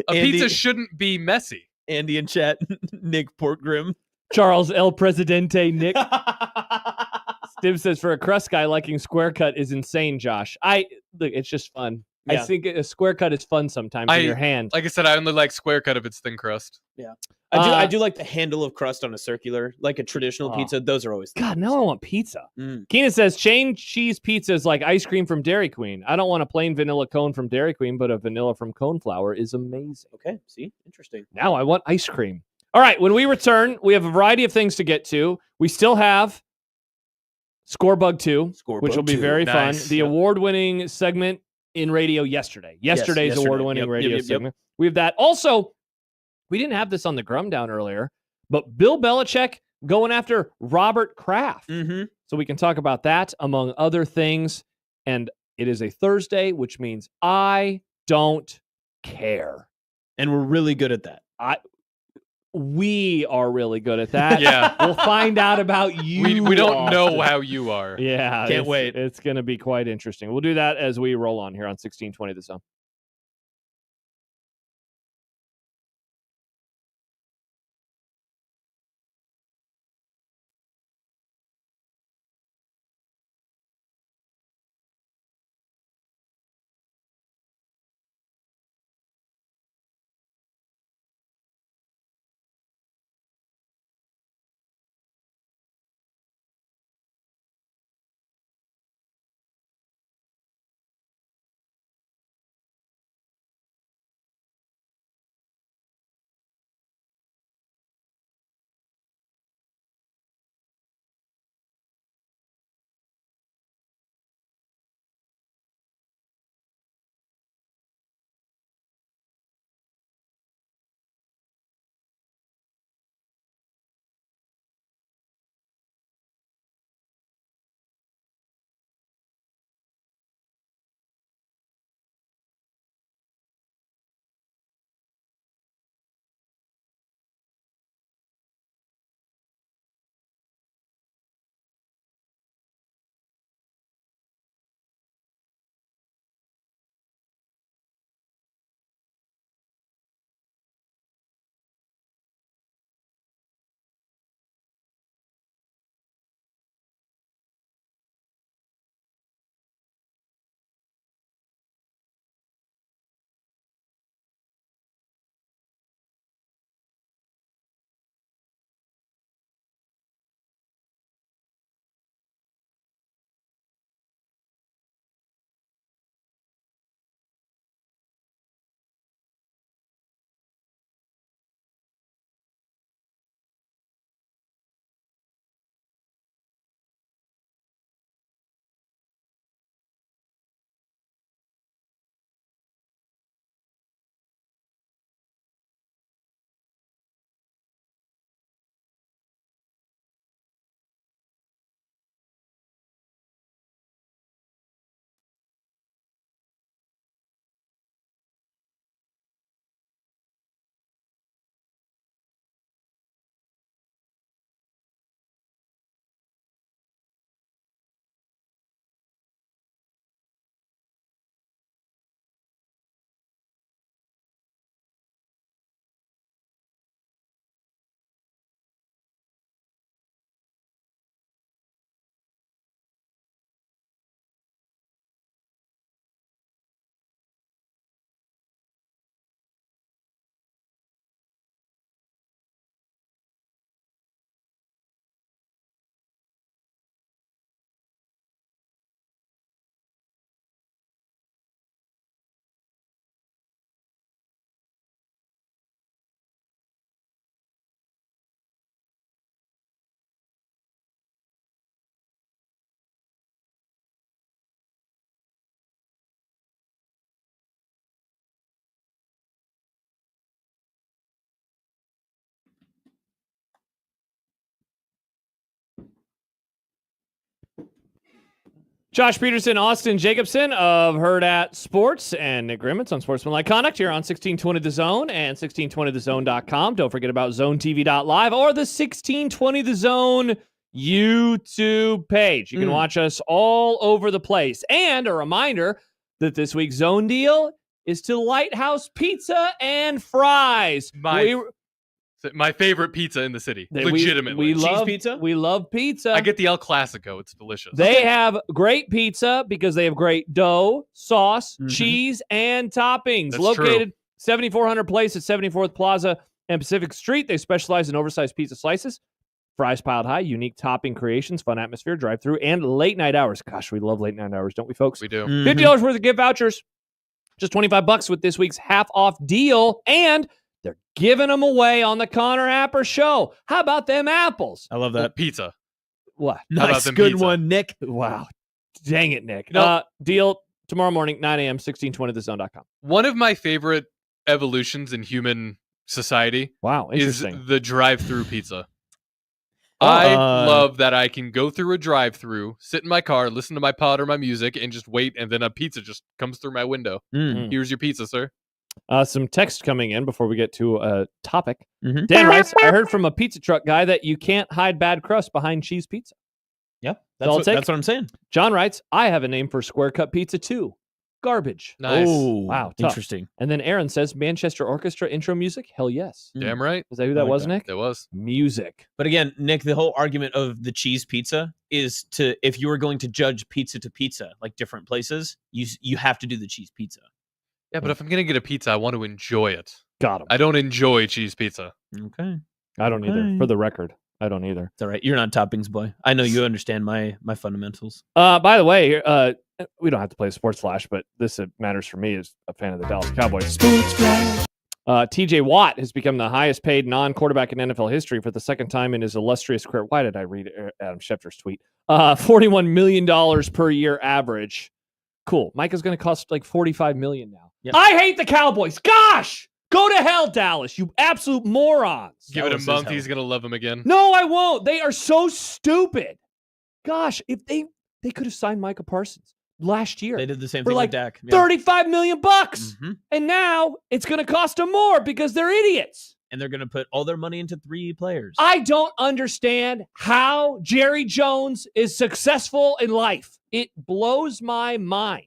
[SPEAKER 4] Pizza shouldn't be messy.
[SPEAKER 8] Andy in chat, Nick Portgrim.
[SPEAKER 9] Charles El Presidente Nick. Stib says, for a crust guy, liking square cut is insane, Josh. Look, it's just fun.
[SPEAKER 8] Yeah.
[SPEAKER 9] I think a square cut is fun sometimes in your hand.
[SPEAKER 4] Like I said, I only like square cut if it's thin crust.
[SPEAKER 8] Yeah. I do like the handle of crust on a circular, like a traditional pizza. Those are always
[SPEAKER 9] God, now I want pizza. Keenan says, chain cheese pizza is like ice cream from Dairy Queen. I don't want a plain vanilla cone from Dairy Queen, but a vanilla from Cone Flour is amazing.
[SPEAKER 8] Okay, see? Interesting.
[SPEAKER 9] Now I want ice cream. All right, when we return, we have a variety of things to get to. We still have Scorebug 2, which will be very fun. The award-winning segment in radio yesterday. Yesterday's award-winning radio segment. We have that. Also, we didn't have this on the Grum Down earlier, but Bill Belichick going after Robert Kraft. So we can talk about that, among other things. And it is a Thursday, which means I don't care.
[SPEAKER 8] And we're really good at that.
[SPEAKER 9] We are really good at that.
[SPEAKER 4] Yeah.
[SPEAKER 9] We'll find out about you.
[SPEAKER 4] We don't know how you are.
[SPEAKER 9] Yeah.
[SPEAKER 8] Can't wait.
[SPEAKER 9] It's going to be quite interesting. We'll do that as we roll on here on 1620 The Zone. Josh Peterson, Austin Jacobson of Herd at Sports, and Nick Grimmett on Sportsmanlike Conduct here on 1620 The Zone and 1620thezone.com. Don't forget about ZoneTV.live or the 1620 The Zone YouTube page. You can watch us all over the place. And a reminder that this week's Zone deal is to Lighthouse Pizza and Fries.
[SPEAKER 4] My favorite pizza in the city. Legitimately.
[SPEAKER 8] Cheese pizza?
[SPEAKER 9] We love pizza.
[SPEAKER 4] I get the El Clasico. It's delicious.
[SPEAKER 9] They have great pizza because they have great dough, sauce, cheese, and toppings.
[SPEAKER 4] That's
[SPEAKER 9] Located 7400 Place at 74th Plaza and Pacific Street. They specialize in oversized pizza slices, fries piled high, unique topping creations, fun atmosphere, drive-through, and late night hours. Gosh, we love late night hours, don't we, folks?
[SPEAKER 4] We do.
[SPEAKER 9] $50 worth of gift vouchers. Just $25 with this week's half-off deal, and they're giving them away on the Connor Apper Show. How about them apples?
[SPEAKER 8] I love that.
[SPEAKER 4] Pizza.
[SPEAKER 9] What?
[SPEAKER 8] Nice. Good one, Nick.
[SPEAKER 9] Wow. Dang it, Nick.
[SPEAKER 4] No.
[SPEAKER 9] Deal tomorrow morning, 9 a.m., 1620thezone.com.
[SPEAKER 4] One of my favorite evolutions in human society
[SPEAKER 9] Wow,
[SPEAKER 4] is
[SPEAKER 9] interesting.
[SPEAKER 4] the drive-through pizza. I love that I can go through a drive-through, sit in my car, listen to my pod or my music, and just wait, and then a pizza just comes through my window. Here's your pizza, sir.
[SPEAKER 9] Some text coming in before we get to a topic. Dan writes, I heard from a pizza truck guy that you can't hide bad crust behind cheese pizza.
[SPEAKER 8] Yeah, that's what I'm saying.
[SPEAKER 9] John writes, I have a name for square cut pizza too. Garbage.
[SPEAKER 4] Nice.
[SPEAKER 8] Oh,
[SPEAKER 9] wow. Tough.
[SPEAKER 8] Interesting.
[SPEAKER 9] And then Aaron says, Manchester Orchestra intro music? Hell yes.
[SPEAKER 4] Damn right.
[SPEAKER 9] Is that who that
[SPEAKER 8] like
[SPEAKER 9] was,
[SPEAKER 8] that.
[SPEAKER 9] Nick?
[SPEAKER 4] It was.
[SPEAKER 9] Music.
[SPEAKER 8] But again, Nick, the whole argument of the cheese pizza is if you were going to judge pizza to pizza, like different places, you have to do the cheese pizza.
[SPEAKER 4] Yeah, but if I'm going to get a pizza, I want to enjoy it.
[SPEAKER 9] Got him.
[SPEAKER 4] I don't enjoy cheese pizza.
[SPEAKER 8] Okay.
[SPEAKER 9] I don't either. For the record, I don't either.
[SPEAKER 8] It's all right. You're not a toppings boy. I know you understand my fundamentals.
[SPEAKER 9] By the way, we don't have to play Sports Flash, but this matters for me as a fan of the Dallas Cowboys. Sports Flash. TJ Watt has become the highest paid non-quarterback in NFL history for the second time in his illustrious career. Why did I read Adam Schefter's tweet? $41 million per year average. Cool. Micah's going to cost like $45 million now. Yep. I hate the Cowboys. Gosh! Go to hell, Dallas, you absolute morons.
[SPEAKER 4] Give it a month, he's going to love him again.
[SPEAKER 9] No, I won't. They are so stupid. Gosh, if they could have signed Micah Parsons last year.
[SPEAKER 8] They did the same
[SPEAKER 9] for
[SPEAKER 8] thing
[SPEAKER 9] like
[SPEAKER 8] with Dak.
[SPEAKER 9] Yeah. $35 million. And now it's going to cost them more because they're idiots.
[SPEAKER 8] And they're going to put all their money into 3 players.
[SPEAKER 9] I don't understand how Jerry Jones is successful in life. It blows my mind.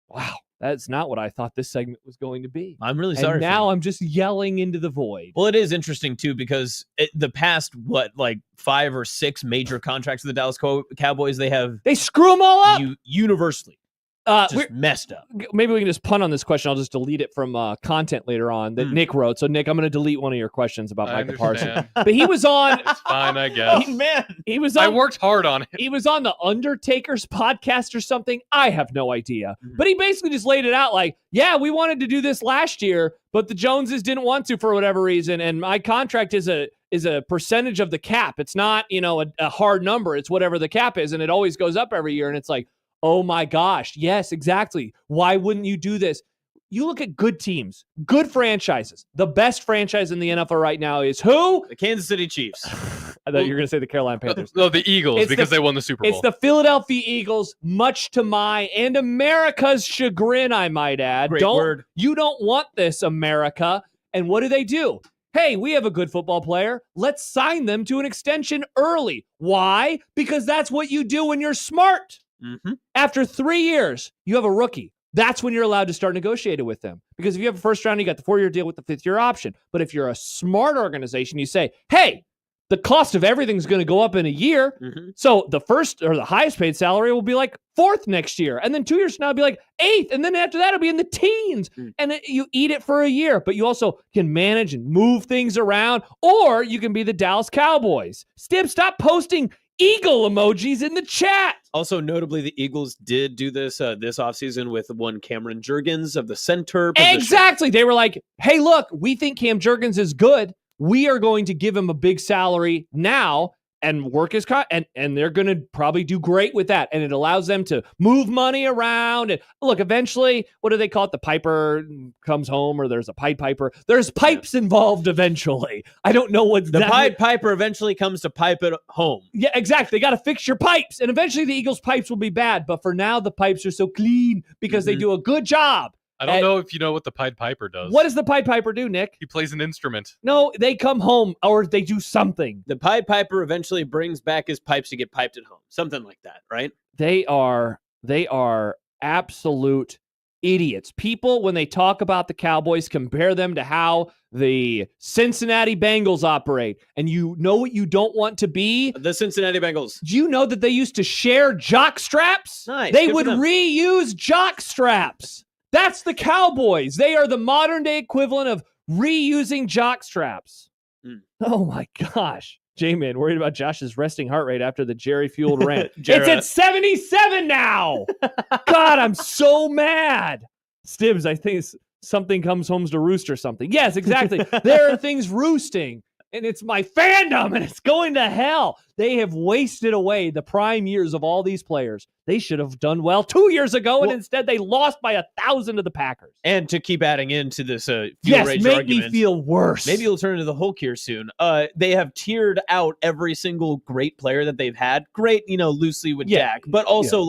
[SPEAKER 9] Wow. That's not what I thought this segment was going to be.
[SPEAKER 8] I'm really sorry.
[SPEAKER 9] And now I'm just yelling into the void.
[SPEAKER 8] Well, it is interesting, too, because the past, 5 or 6 major contracts with the Dallas Cowboys, they
[SPEAKER 9] screw them all up.
[SPEAKER 8] Universally. Just messed up.
[SPEAKER 9] Maybe we can just punt on this question. I'll just delete it from content later on that Nick wrote. So, Nick, I'm going to delete one of your questions about Micah Parsons. But he was on.
[SPEAKER 4] It's fine, I guess.
[SPEAKER 9] He was on.
[SPEAKER 4] I worked hard on it.
[SPEAKER 9] He was on the Undertaker's podcast or something. I have no idea. But he basically just laid it out like, yeah, we wanted to do this last year, but the Joneses didn't want to for whatever reason. And my contract is a percentage of the cap. It's not, a hard number. It's whatever the cap is. And it always goes up every year. And it's like, oh my gosh. Yes, exactly. Why wouldn't you do this? You look at good teams, good franchises. The best franchise in the NFL right now is who?
[SPEAKER 8] The Kansas City Chiefs.
[SPEAKER 9] I thought you were going to say the Carolina Panthers.
[SPEAKER 4] No, the Eagles, because they won the Super Bowl.
[SPEAKER 9] It's the Philadelphia Eagles, much to my and America's chagrin, I might add.
[SPEAKER 8] Great word.
[SPEAKER 9] You don't want this, America. And what do? Hey, we have a good football player. Let's sign them to an extension early. Why? Because that's what you do when you're smart. After 3 years, you have a rookie. That's when you're allowed to start negotiating with them. Because if you have a first round, you got the 4-year deal with the 5th-year option. But if you're a smart organization, you say, hey, the cost of everything's going to go up in a year. So the first or the highest paid salary will be like 4th next year. And then 2 years from now, it'll be like 8th. And then after that, it'll be in the teens. And you eat it for a year. But you also can manage and move things around. Or you can be the Dallas Cowboys. Stop posting eagle emojis in the chat.
[SPEAKER 8] Also, notably, the Eagles did do this this offseason with one Cameron Jurgens of the center position.
[SPEAKER 9] Exactly. They were like, hey, look, we think Cam Jurgens is good. We are going to give him a big salary now. and work is and they're going to probably do great with that. And it allows them to move money around. And look, eventually, what do they call it? The piper comes home, or there's a Pied Piper. There's pipes involved eventually. I don't know what
[SPEAKER 8] the Pied Piper eventually comes to pipe it home.
[SPEAKER 9] Yeah, exactly. They got to fix your pipes. And eventually the Eagles' pipes will be bad. But for now, the pipes are so clean because they do a good job.
[SPEAKER 4] I don't know if you know what the Pied Piper does.
[SPEAKER 9] What does the Pied Piper do, Nick?
[SPEAKER 4] He plays an instrument.
[SPEAKER 9] No, they come home or they do something.
[SPEAKER 8] The Pied Piper eventually brings back his pipes to get piped at home. Something like that, right?
[SPEAKER 9] They are absolute idiots. People, when they talk about the Cowboys, compare them to how the Cincinnati Bengals operate. And you know what you don't want to be?
[SPEAKER 8] The Cincinnati Bengals.
[SPEAKER 9] Do you know that they used to share jock straps?
[SPEAKER 8] Nice.
[SPEAKER 9] They would reuse jock straps. That's the Cowboys. They are the modern day equivalent of reusing jock straps. Oh my gosh. J-Man, worried about Josh's resting heart rate after the Jerry-fueled rant. It's at 77 now. God, I'm so mad. Stibbs, I think something comes home to roost or something. Yes, exactly. There are things roosting. And it's my fandom, and it's going to hell. They have wasted away the prime years of all these players. They should have done well 2 years ago, and instead they lost by 1,000 to the Packers.
[SPEAKER 8] And to keep adding into this fuel rage
[SPEAKER 9] make
[SPEAKER 8] argument,
[SPEAKER 9] me feel worse.
[SPEAKER 8] Maybe you'll turn into the Hulk here soon. They have tiered out every single great player that they've had. Great, loosely with Dak, but also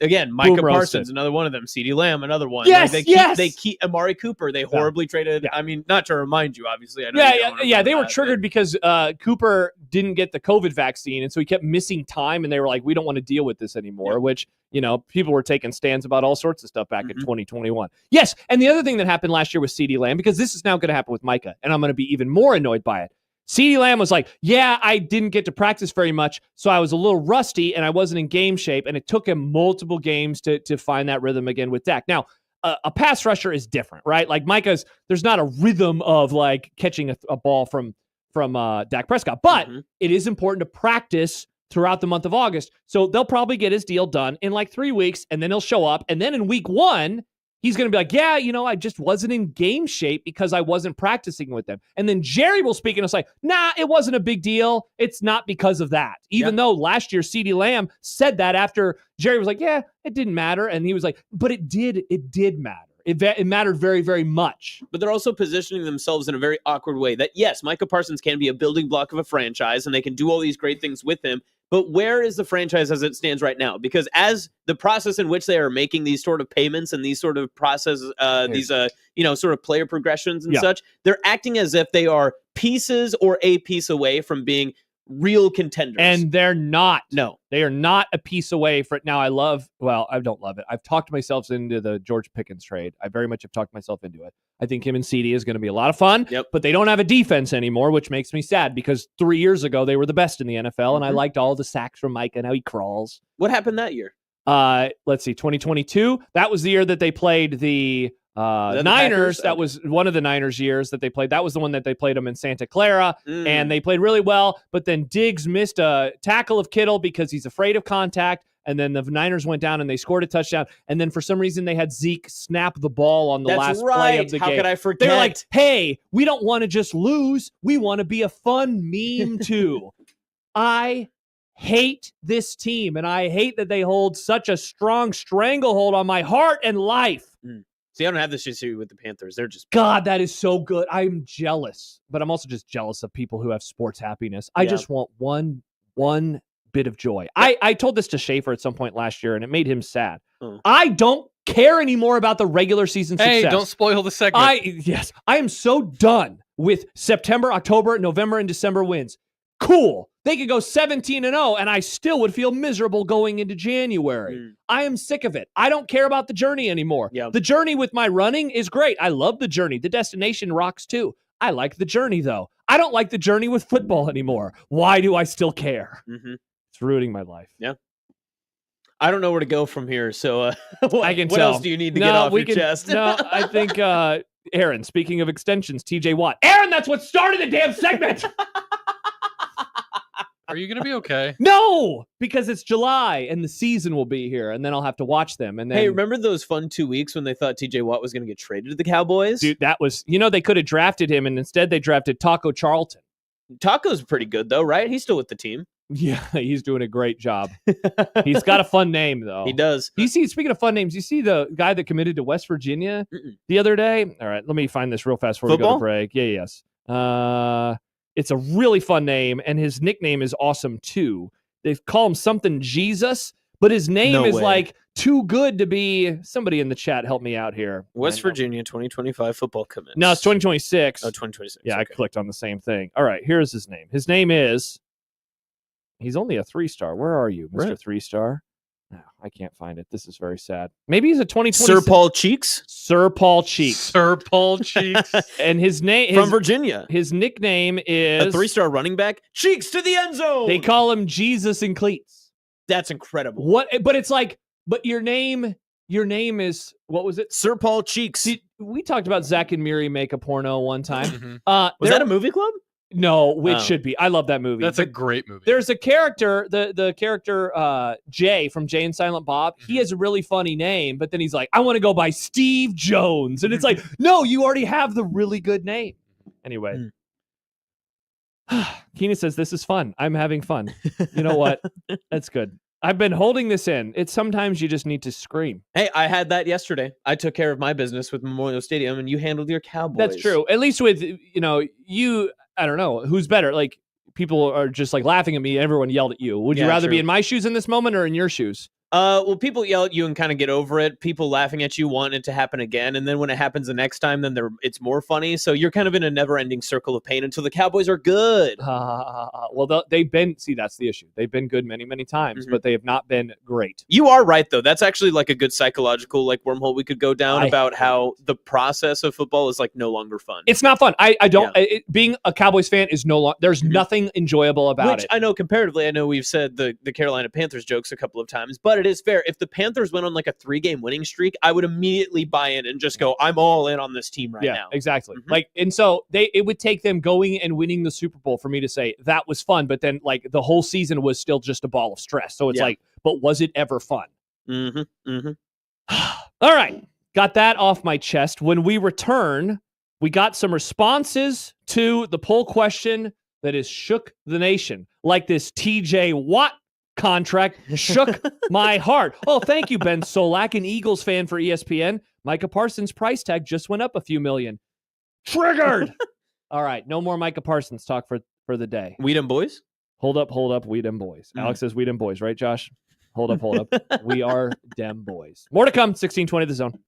[SPEAKER 8] again, Micah Parsons, another one of them. CeeDee Lamb, another one.
[SPEAKER 9] Yes,
[SPEAKER 8] They keep Amari Cooper. They horribly traded. I mean, not to remind you, obviously. I know
[SPEAKER 9] they were triggered because Cooper didn't get the COVID vaccine, and so he kept missing time, and they were like, we don't want to deal with this anymore, which, people were taking stands about all sorts of stuff back in 2021. Yes, and the other thing that happened last year with CeeDee Lamb, because this is now going to happen with Micah, and I'm going to be even more annoyed by it. CeeDee Lamb was like, I didn't get to practice very much, so I was a little rusty and I wasn't in game shape, and it took him multiple games to find that rhythm again with Dak. Now, a pass rusher is different, right? Like Micah's, there's not a rhythm of like catching a ball from Dak Prescott, but it is important to practice throughout the month of August. So they'll probably get his deal done in like 3 weeks, and then he'll show up, and then in week 1, he's going to be like, I just wasn't in game shape because I wasn't practicing with them. And then Jerry will speak and it's like, nah, it wasn't a big deal. It's not because of that. Even though last year CeeDee Lamb said that after Jerry was like, it didn't matter. And he was like, but it did matter. It mattered very, very much.
[SPEAKER 8] But they're also positioning themselves in a very awkward way that, yes, Micah Parsons can be a building block of a franchise and they can do all these great things with him. But where is the franchise as it stands right now? Because as the process in which they are making these sort of payments and these sort of processes, sort of player progressions and such, they're acting as if they are pieces or a piece away from being real contenders.
[SPEAKER 9] And they're not.
[SPEAKER 8] No.
[SPEAKER 9] They are not a piece away for it. Now, I don't love it. I've talked myself into the George Pickens trade. I very much have talked myself into it. I think him and CD is going to be a lot of fun, but they don't have a defense anymore, which makes me sad because 3 years ago, they were the best in the NFL, and I liked all the sacks from Micah and how he crawls.
[SPEAKER 8] What happened that year?
[SPEAKER 9] Let's see, 2022. That was the year that they played the Niners. That was one of the Niners years that they played. That was the one that they played them in Santa Clara, and they played really well. But then Diggs missed a tackle of Kittle because he's afraid of contact. And then the Niners went down and they scored a touchdown. And then for some reason they had Zeke snap the ball on the last play of the game.
[SPEAKER 8] How could I forget?
[SPEAKER 9] They were like, hey, we don't want to just lose. We want to be a fun meme too. I hate this team, and I hate that they hold such a strong stranglehold on my heart and life.
[SPEAKER 8] See, I don't have this issue with the Panthers. They're just...
[SPEAKER 9] God, that is so good. I'm jealous, but I'm also just jealous of people who have sports happiness. I just want one bit of joy. I told this to Schaefer at some point last year, and it made him sad. I don't care anymore about the regular season success.
[SPEAKER 4] Hey, don't spoil the segment.
[SPEAKER 9] I am so done with September, October, November, and December wins. Cool. They could go 17-0, and I still would feel miserable going into January. I am sick of it. I don't care about the journey anymore. The journey with my running is great. I love the journey. The destination rocks too. I like the journey, though. I don't like the journey with football anymore. Why do I still care? It's ruining my life.
[SPEAKER 8] Yeah. I don't know where to go from here, so
[SPEAKER 9] I can
[SPEAKER 8] what
[SPEAKER 9] tell.
[SPEAKER 8] else do you need to get off your chest?
[SPEAKER 9] No, I think, Aaron, speaking of extensions, TJ Watt. Aaron, that's what started the damn segment!
[SPEAKER 4] Are you going to be okay?
[SPEAKER 9] No, because it's July and the season will be here, and then I'll have to watch them. And then,
[SPEAKER 8] hey, remember those fun 2 weeks when they thought TJ Watt was going to get traded to the Cowboys?
[SPEAKER 9] Dude, that was, they could have drafted him, and instead they drafted Taco Charlton.
[SPEAKER 8] Taco's pretty good, though, right? He's still with the team.
[SPEAKER 9] Yeah, he's doing a great job. He's got a fun name, though.
[SPEAKER 8] He does.
[SPEAKER 9] Speaking of fun names, you see the guy that committed to West Virginia the other day? All right, let me find this real fast before we go to break. Yeah, yes. It's a really fun name, and his nickname is awesome, too. They call him something Jesus, but his name is like too good to be. Somebody in the chat help me out here.
[SPEAKER 8] West Virginia 2025 football commits.
[SPEAKER 9] No, it's 2026.
[SPEAKER 8] Oh, 2026.
[SPEAKER 9] Yeah, okay. I clicked on the same thing. All right, here's his name. His name is... He's only a 3-star. Where are you, Mr. 3-star? No, I can't find it. This is very sad. Maybe he's a 2026.
[SPEAKER 8] Sir Paul Cheeks?
[SPEAKER 9] Sir Paul Cheeks.
[SPEAKER 4] Sir Paul Cheeks.
[SPEAKER 9] And his name...
[SPEAKER 8] From Virginia.
[SPEAKER 9] His nickname is...
[SPEAKER 8] A 3-star running back? Cheeks to the end zone!
[SPEAKER 9] They call him Jesus in cleats.
[SPEAKER 8] That's incredible.
[SPEAKER 9] What? But it's like... But your name is... What was it?
[SPEAKER 8] Sir Paul Cheeks.
[SPEAKER 9] We talked about Zach and Miri make a porno one time.
[SPEAKER 8] Was that a movie club?
[SPEAKER 9] No, it should be. I love that movie.
[SPEAKER 4] That's a great movie.
[SPEAKER 9] There's a character, the character Jay from Jay and Silent Bob. He has a really funny name, but then he's like, I want to go by Steve Jones. And it's like, no, you already have the really good name. Anyway. Keenan says, this is fun. I'm having fun. You know what? That's good. I've been holding this in. It's sometimes you just need to scream.
[SPEAKER 8] Hey, I had that yesterday. I took care of my business with Memorial Stadium, and you handled your Cowboys.
[SPEAKER 9] That's true. At least with, you... I don't know who's better. Like, people are just like laughing at me. Everyone yelled at you. Would you rather be in my shoes in this moment or in your shoes?
[SPEAKER 8] Well, people yell at you and kind of get over it. People laughing at you want it to happen again, and then when it happens the next time, then it's more funny. So you're kind of in a never-ending circle of pain until the Cowboys are good.
[SPEAKER 9] Well, they've been. See, that's the issue. They've been good many, many times, but they have not been great.
[SPEAKER 8] You are right, though. That's actually like a good psychological wormhole we could go down about how the process of football is no longer fun.
[SPEAKER 9] It's not fun. I don't. Being a Cowboys fan is no longer. There's nothing enjoyable about it.
[SPEAKER 8] I know comparatively. I know we've said the Carolina Panthers jokes a couple of times, but it is fair. If the Panthers went on a 3-game winning streak, I would immediately buy in and just go, I'm all in on this team right now.
[SPEAKER 9] Yeah, exactly. And so it would take them going and winning the Super Bowl for me to say that was fun, but then the whole season was still just a ball of stress. So it's but was it ever fun? All right. Got that off my chest. When we return, we got some responses to the poll question that has shook the nation, like this TJ Watt contract shook my heart. Oh, thank you, Ben Solak, an Eagles fan for ESPN. Micah Parsons' price tag just went up a few million. Triggered. All right, no more Micah Parsons talk for the day.
[SPEAKER 8] We them boys?
[SPEAKER 9] Hold up, we them boys. Alex says we them boys, right, Josh? Hold up. We are dem boys. More to come, 1620 The Zone.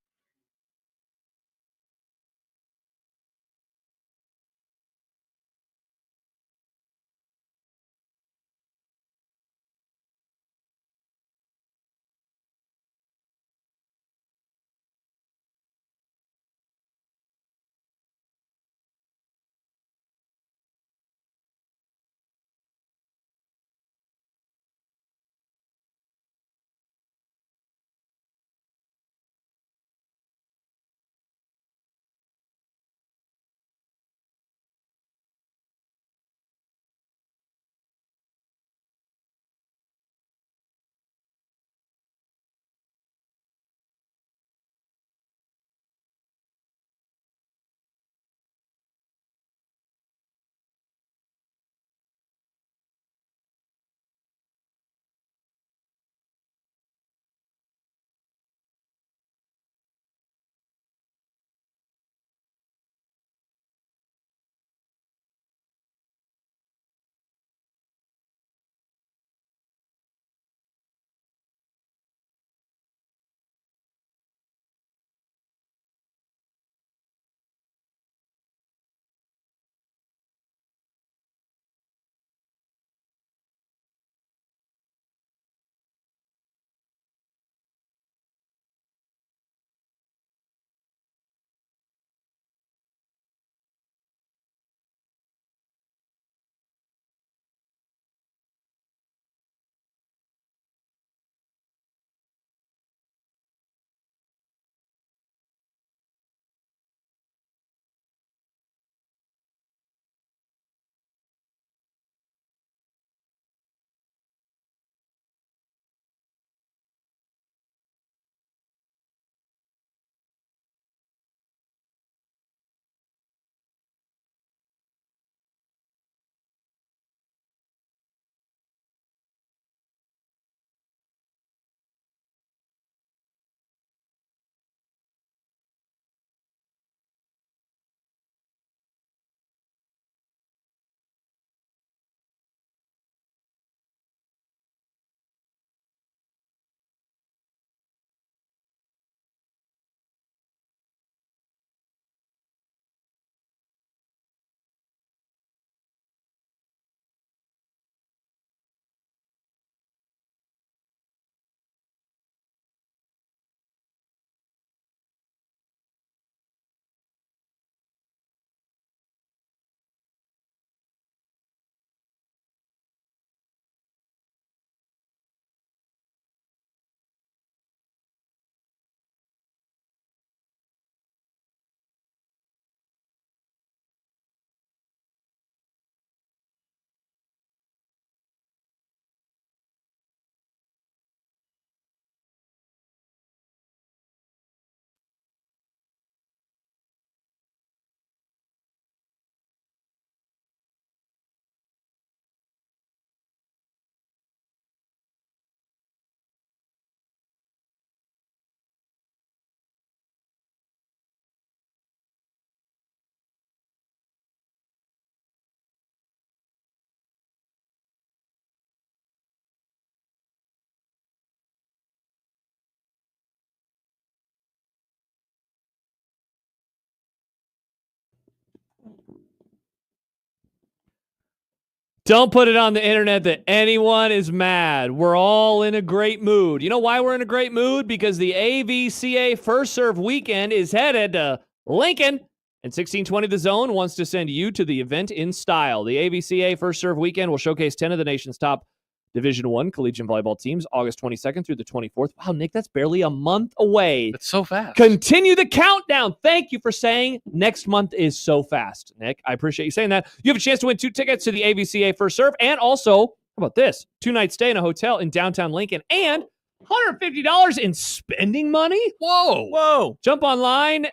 [SPEAKER 9] Don't put it on the internet that anyone is mad. We're all in a great mood. You know why we're in a great mood? Because the AVCA First Serve Weekend is headed to Lincoln, and 1620 The Zone wants to send you to the event in style. The AVCA First Serve Weekend will showcase 10 of the nation's top Division I collegiate volleyball teams, August 22nd through the 24th. Wow, Nick, that's barely a month away.
[SPEAKER 4] That's so fast.
[SPEAKER 9] Continue the countdown. Thank you for saying next month is so fast, Nick. I appreciate you saying that. You have a chance to win 2 tickets to the AVCA First Serve, and also, how about this? 2-night stay in a hotel in downtown Lincoln, and $150 in spending money?
[SPEAKER 4] Whoa.
[SPEAKER 9] Jump online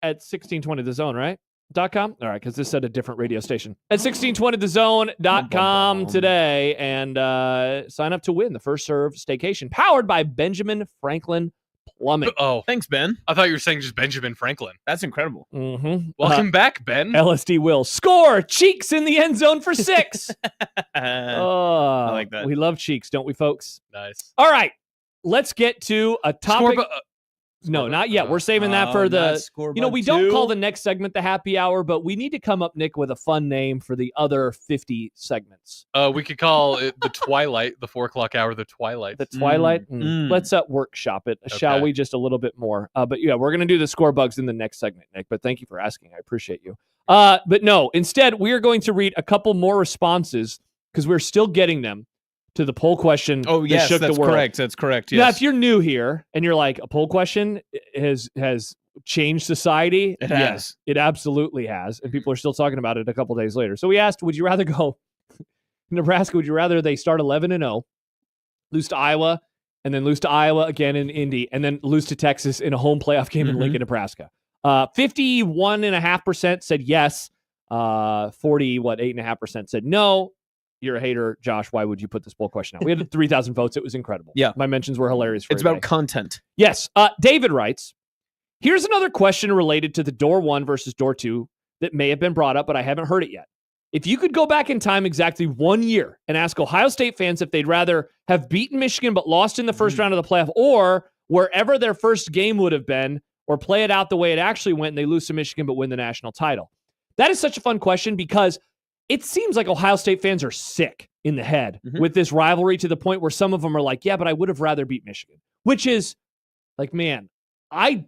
[SPEAKER 9] at 1620 The Zone, right? .com? All right, because this said a different radio station. At 1620thezone.com today, and sign up to win the First Serve Staycation, powered by Benjamin Franklin Plumbing.
[SPEAKER 4] Oh,
[SPEAKER 8] thanks, Ben.
[SPEAKER 4] I thought you were saying just Benjamin Franklin.
[SPEAKER 8] That's incredible.
[SPEAKER 9] Mm-hmm.
[SPEAKER 4] Welcome back, Ben.
[SPEAKER 9] LSD will score. Cheeks in the end zone for 6.
[SPEAKER 8] I like that.
[SPEAKER 9] We love Cheeks, don't we, folks?
[SPEAKER 4] Nice.
[SPEAKER 9] All right, let's get to a topic. No,
[SPEAKER 4] Scorebug.
[SPEAKER 9] not yet. We're saving that for the. We don't
[SPEAKER 8] 2.
[SPEAKER 9] call the next segment the happy hour, but we need to come up, Nick, with a fun name for the other 50 segments.
[SPEAKER 4] We could call it the Twilight, the 4 o'clock hour, the Twilight.
[SPEAKER 9] The Twilight. Let's workshop it, shall we? Just a little bit more. But yeah, we're gonna do the Scorebugs in the next segment, Nick. But thank you for asking. I appreciate you. But no, instead we are going to read a couple more responses because we're still getting them to the poll question.
[SPEAKER 8] Oh, yes,
[SPEAKER 9] that shook the world.
[SPEAKER 8] correct. That's correct. Yes.
[SPEAKER 9] Now, if you're new here and you're like, a poll question has changed society,
[SPEAKER 8] It has.
[SPEAKER 9] yes, it absolutely has. And people are still talking about it a couple days later. So we asked, would you rather go Nebraska? Would you rather they start 11-0, lose to Iowa, and then lose to Iowa again in Indy, and then lose to Texas in a home playoff game in Lincoln, Nebraska? 51.5% said yes. 8.5% said no. You're a hater, Josh. Why would you put this poll question out? We had 3,000 votes. It was incredible.
[SPEAKER 8] Yeah.
[SPEAKER 9] My mentions were hilarious for
[SPEAKER 8] It's
[SPEAKER 9] everybody.
[SPEAKER 8] about content.
[SPEAKER 9] Yes. David writes, here's another question related to the door 1 versus door 2 that may have been brought up, but I haven't heard it yet. If you could go back in time exactly 1 year and ask Ohio State fans if they'd rather have beaten Michigan but lost in the first round of the playoff, or wherever their first game would have been, or play it out the way it actually went and they lose to Michigan but win the national title. That is such a fun question because it seems like Ohio State fans are sick in the head with this rivalry to the point where some of them are like, yeah, but I would have rather beat Michigan, which is like, man, I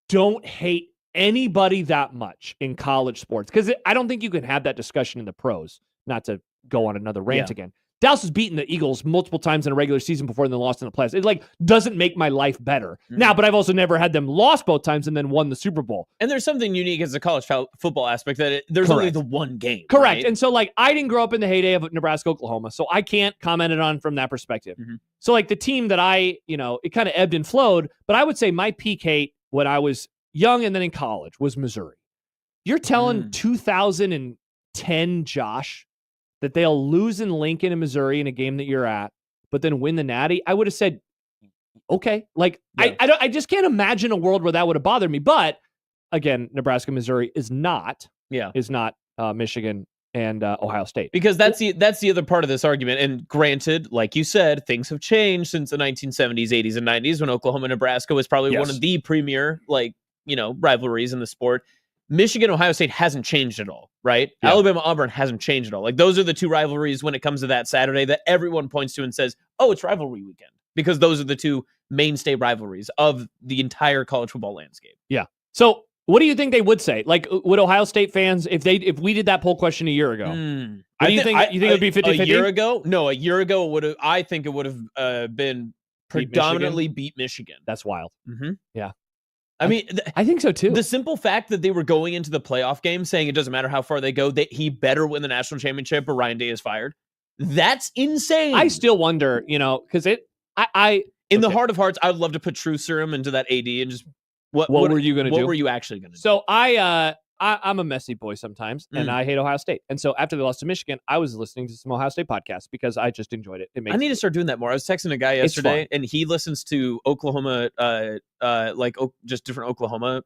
[SPEAKER 9] don't hate anybody that much in college sports because I don't think you can have that discussion in the pros, not to go on another rant again. Dallas has beaten the Eagles multiple times in a regular season before and then lost in the playoffs. It doesn't make my life better. Now, but I've also never had them lost both times and then won the Super Bowl.
[SPEAKER 8] And there's something unique as a college football aspect that there's only the one game.
[SPEAKER 9] Correct.
[SPEAKER 8] Right?
[SPEAKER 9] And so I didn't grow up in the heyday of Nebraska, Oklahoma, so I can't comment it on from that perspective. So the team that it kind of ebbed and flowed, but I would say my peak hate when I was young and then in college was Missouri. You're telling 2010 Josh that they'll lose in Lincoln and Missouri in a game that you're at, but then win the Natty, I would have said, okay. I just can't imagine a world where that would have bothered me. But again, Nebraska, Missouri is not Michigan and Ohio State.
[SPEAKER 8] Because that's the other part of this argument. And granted, like you said, things have changed since the 1970s, 80s, and 90s when Oklahoma, Nebraska was probably one of the premier, rivalries in the sport. Michigan, Ohio State hasn't changed at all, right? Yeah. Alabama, Auburn hasn't changed at all. Those are the two rivalries when it comes to that Saturday that everyone points to and says, oh, it's rivalry weekend. Because those are the two mainstay rivalries of the entire college football landscape.
[SPEAKER 9] Yeah. So what do you think they would say? Would Ohio State fans, if we did that poll question a year ago, do you think it would be 50-50?
[SPEAKER 8] A year ago? No, a year ago I think it would have been predominantly beat Michigan.
[SPEAKER 9] That's wild. Yeah.
[SPEAKER 8] I mean,
[SPEAKER 9] I think so too.
[SPEAKER 8] The simple fact that they were going into the playoff game saying it doesn't matter how far they go, that he better win the national championship or Ryan Day is fired. That's insane.
[SPEAKER 9] I still wonder, because in
[SPEAKER 8] the heart of hearts, I would love to put true serum into that AD and just what
[SPEAKER 9] were you going to do?
[SPEAKER 8] What were you actually going to do?
[SPEAKER 9] So I'm a messy boy sometimes, and I hate Ohio State. And so after they lost to Michigan, I was listening to some Ohio State podcasts because I just enjoyed it.
[SPEAKER 8] I need to start doing that more. I was texting a guy yesterday, and he listens to Oklahoma, just different Oklahoma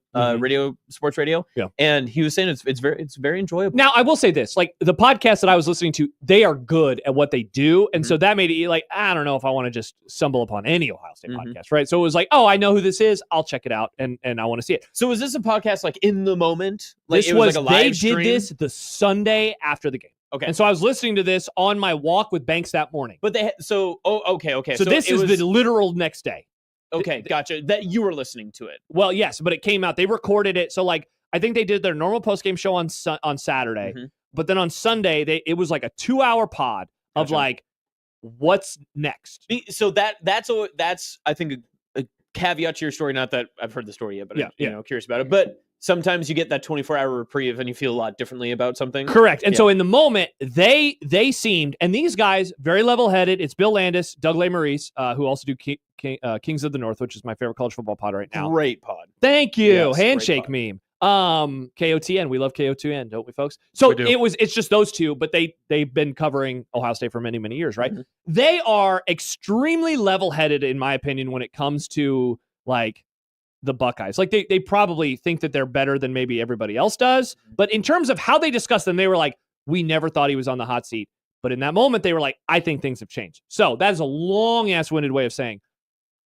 [SPEAKER 8] sports radio.
[SPEAKER 9] Yeah.
[SPEAKER 8] And he was saying it's very enjoyable.
[SPEAKER 9] Now, I will say this, the podcast that I was listening to, they are good at what they do. And so that made it I don't know if I want to just stumble upon any Ohio State podcast, right? So it was I know who this is. I'll check it out, and I want to see it.
[SPEAKER 8] So is this a podcast in the moment?
[SPEAKER 9] This was a live stream? They did this the Sunday after the game.
[SPEAKER 8] Okay.
[SPEAKER 9] And so I was listening to this on my walk with Banks that morning.
[SPEAKER 8] But okay.
[SPEAKER 9] So this is the literal next day.
[SPEAKER 8] Okay, gotcha. That you were listening to it.
[SPEAKER 9] Well, yes, but it came out. They recorded it. So like, I think they did their normal postgame show on Saturday, but then on Sunday it was like a 2-hour pod of like, what's next.
[SPEAKER 8] So that's I think a caveat to your story. Not that I've heard the story yet, but I'm curious about it. But sometimes you get that 24-hour reprieve and you feel a lot differently about something.
[SPEAKER 9] Correct. And so in the moment, they seemed, and these guys, very level-headed. It's Bill Landis, Doug Lesmerises, who also do Kings of the North, which is my favorite college football pod right now.
[SPEAKER 8] Great pod.
[SPEAKER 9] Thank you.
[SPEAKER 8] Yes,
[SPEAKER 9] handshake meme. KOTN. We love KOTN, don't we, folks? So it's just those two, but they've been covering Ohio State for many, many years, right? They are extremely level-headed, in my opinion, when it comes to like the Buckeyes. Like they probably think that they're better than maybe everybody else does. But in terms of how they discuss them, they were like, we never thought he was on the hot seat. But in that moment, they were like, I think things have changed. So that is a long-ass winded way of saying,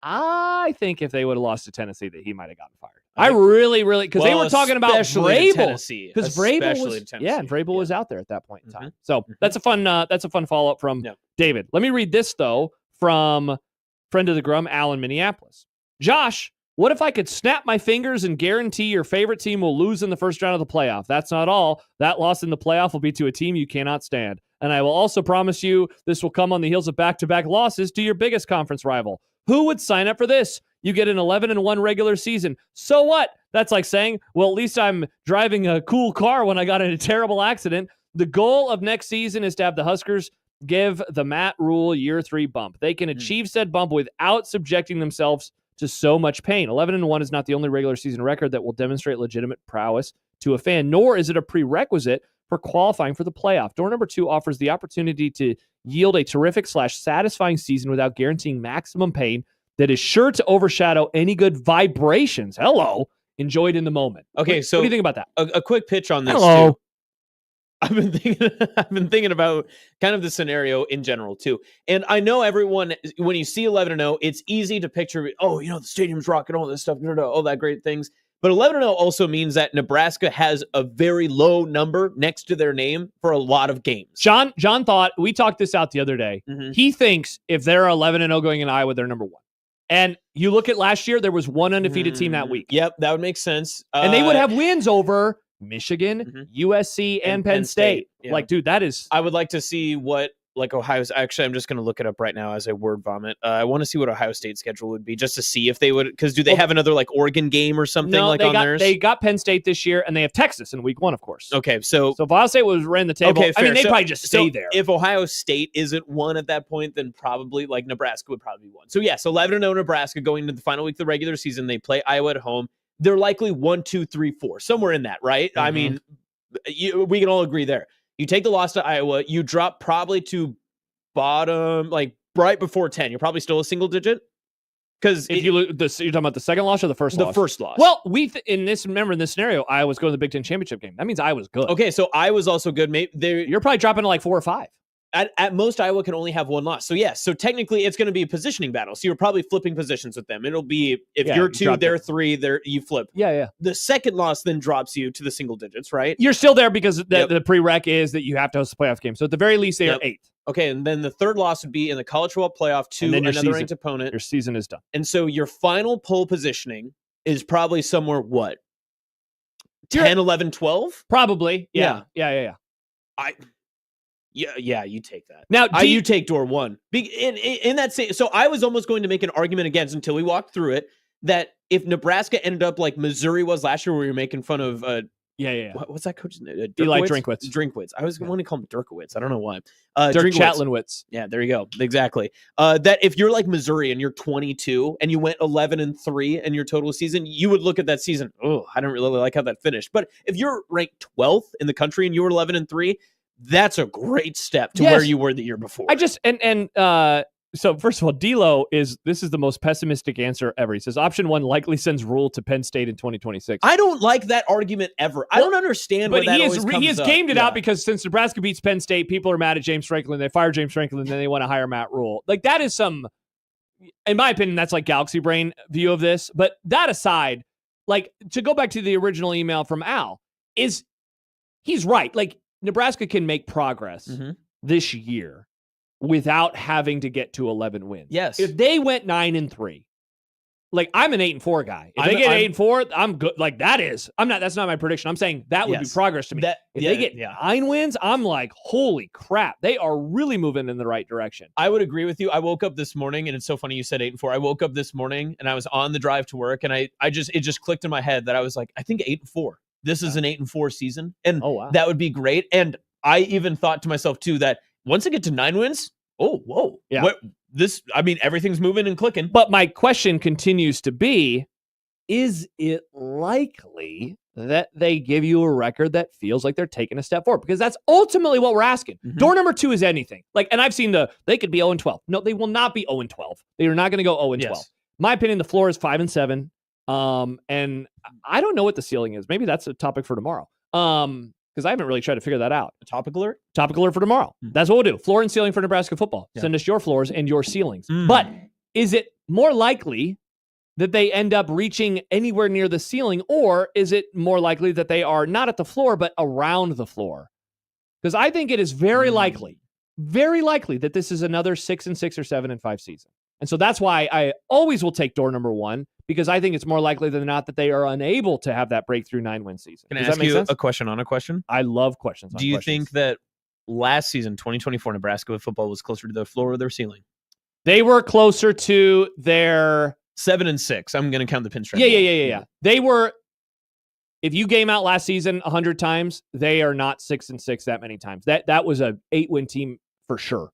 [SPEAKER 9] I think if they would have lost to Tennessee, that he might have gotten fired. I really, because they were talking about Vrabel. Because Vrabel was, and Vrabel was out there at that point in time. So that's a fun follow-up from David. Let me read this, though, from friend of the Grum, Al in Minneapolis. Josh, what if I could snap my fingers and guarantee your favorite team will lose in the first round of the playoff? That's not all. That loss in the playoff will be to a team you cannot stand. And I will also promise you this will come on the heels of back-to-back losses to your biggest conference rival. Who would sign up for this? You get an 11-1 regular season. So what? That's like saying, well, at least I'm driving a cool car when I got in a terrible accident. The goal of next season is to have the Huskers give the Matt Rule year 3 bump. They can achieve said bump without subjecting themselves to so much pain. 11-1 is not the only regular season record that will demonstrate legitimate prowess to a fan, nor is it a prerequisite for qualifying for the playoff. Door number 2 offers the opportunity to yield a terrific / satisfying season without guaranteeing maximum pain that is sure to overshadow any good vibrations. Enjoyed in the moment.
[SPEAKER 8] Okay, so
[SPEAKER 9] what do you think about that?
[SPEAKER 8] A quick pitch on this too. I've been thinking about kind of the scenario in general too. And I know everyone, when you see 11-0, it's easy to picture, the stadium's rocking, all this stuff, all that great things. But 11-0 also means that Nebraska has a very low number next to their name for a lot of games.
[SPEAKER 9] John thought, we talked this out the other day. He thinks if they're 11-0 going in Iowa, they're number 1. And you look at last year, there was one undefeated team that week.
[SPEAKER 8] Yep, that would make sense.
[SPEAKER 9] And they would have wins over Michigan, USC, and Penn State.
[SPEAKER 8] Yeah.
[SPEAKER 9] Like, dude, that is...
[SPEAKER 8] I would like to see what, like, Ohio's... Actually, I'm just going to look it up right now as I word vomit. I want to see what Ohio State's schedule would be, just to see if they would... Because do they have another, like, Oregon game or something on theirs?
[SPEAKER 9] They got Penn State this year, and they have Texas in week 1, of course.
[SPEAKER 8] Okay, so
[SPEAKER 9] if Ohio State ran the table,
[SPEAKER 8] okay,
[SPEAKER 9] I mean, they'd probably just stay there.
[SPEAKER 8] If Ohio State isn't 1 at that point, then probably, like, Nebraska would probably be 1. So, yes, 11-0 Nebraska going into the final week of the regular season. They play Iowa at home. They're likely 1, 2, 3, 4, somewhere in that, right? I mean... we can all agree there. You take the loss to Iowa, you drop probably to bottom, like right before 10. You're probably still a single digit. Because
[SPEAKER 9] if you look, you're talking about the second loss or the first loss?
[SPEAKER 8] The first loss.
[SPEAKER 9] Well, remember in this scenario, Iowa's going to the Big Ten championship game. That means Iowa's good.
[SPEAKER 8] Okay, so Iowa's also good. Maybe
[SPEAKER 9] you're probably dropping to like 4 or 5.
[SPEAKER 8] At most, Iowa can only have 1 loss. So, yes. So, technically, it's going to be a positioning battle. So, you're probably flipping positions with them. It'll be, if you're 2, they're 3, you flip.
[SPEAKER 9] Yeah.
[SPEAKER 8] The second loss then drops you to the single digits, right?
[SPEAKER 9] You're still there because the prereq is that you have to host a playoff game. So, at the very least, they are 8th.
[SPEAKER 8] Okay, and then the third loss would be in the college football playoff to another ranked opponent.
[SPEAKER 9] Your season is done.
[SPEAKER 8] And so, your final pole positioning is probably somewhere, what? 10, 11, 12?
[SPEAKER 9] Probably. Yeah.
[SPEAKER 8] Yeah, you take that.
[SPEAKER 9] Now,
[SPEAKER 8] you take door 1. In that same, so I was almost going to make an argument against until we walked through it that if Nebraska ended up like Missouri was last year, where you're making fun of, what's that coach's name?
[SPEAKER 9] Eli Drinkwitz.
[SPEAKER 8] Drinkwitz. I was wanting to call him Dirkowitz. I don't know why.
[SPEAKER 9] Dirk Chatlinwitz.
[SPEAKER 8] Yeah, there you go. Exactly. That if you're like Missouri and you're 22 and you went 11-3 in your total season, you would look at that season. Oh, I don't really like how that finished. But if you're ranked 12th in the country and you were 11-3. That's a great step to where you were the year before.
[SPEAKER 9] So first of all, this is the most pessimistic answer ever. He says option 1 likely sends Rule to Penn State in 2026.
[SPEAKER 8] I don't like that argument ever. I don't understand.
[SPEAKER 9] But he has gamed it out because since Nebraska beats Penn State, people are mad at James Franklin. They fire James Franklin, and then they want to hire Matt Rule. Like that is in my opinion, that's like galaxy brain view of this. But that aside, like to go back to the original email from Al, he's right. Like Nebraska can make progress this year without having to get to 11 wins.
[SPEAKER 8] Yes.
[SPEAKER 9] If they went 9-3, like I'm an 8-4 guy. If they get 8-4, I'm good. Like that's not my prediction. I'm saying that would be progress to me. If they get 9 wins, I'm like, holy crap. They are really moving in the right direction.
[SPEAKER 8] I would agree with you. I woke up this morning, and it's so funny you said 8-4. I woke up this morning and I was on the drive to work, and it just clicked in my head that I was like, I think 8-4. This is an 8-4 season. And that would be great. And I even thought to myself too that once I get to 9 wins, yeah. Everything's moving and clicking.
[SPEAKER 9] But my question continues to be, is it likely that they give you a record that feels like they're taking a step forward? Because that's ultimately what we're asking. Door number 2 is anything. And I've seen they could be 0-12. No, they will not be 0-12. They are not going to go 0-12.
[SPEAKER 8] Yes.
[SPEAKER 9] My opinion, the floor is 5-7. And I don't know what the ceiling is. Maybe that's a topic for tomorrow. Because I haven't really tried to figure that out.
[SPEAKER 8] A topic alert?
[SPEAKER 9] Topic alert for tomorrow. That's what we'll do. Floor and ceiling for Nebraska football. Send us your floors and your ceilings. But is it more likely that they end up reaching anywhere near the ceiling, or is it more likely that they are not at the floor, but around the floor? Because I think it is very likely that this is another 6-6 or 7-5 season. And so that's why I always will take door number 1, because I think it's more likely than not that they are unable to have that breakthrough 9-win season.
[SPEAKER 8] Can I ask you a question on a question?
[SPEAKER 9] I love questions.
[SPEAKER 8] Do you think that last season, 2024, Nebraska football was closer to their floor or their ceiling?
[SPEAKER 9] They were closer to their
[SPEAKER 8] 7-6. I'm going to count the pinstripe.
[SPEAKER 9] Yeah. They were. If you game out last season 100 times, they are not 6-6 that many times. That was a 8-win team for sure,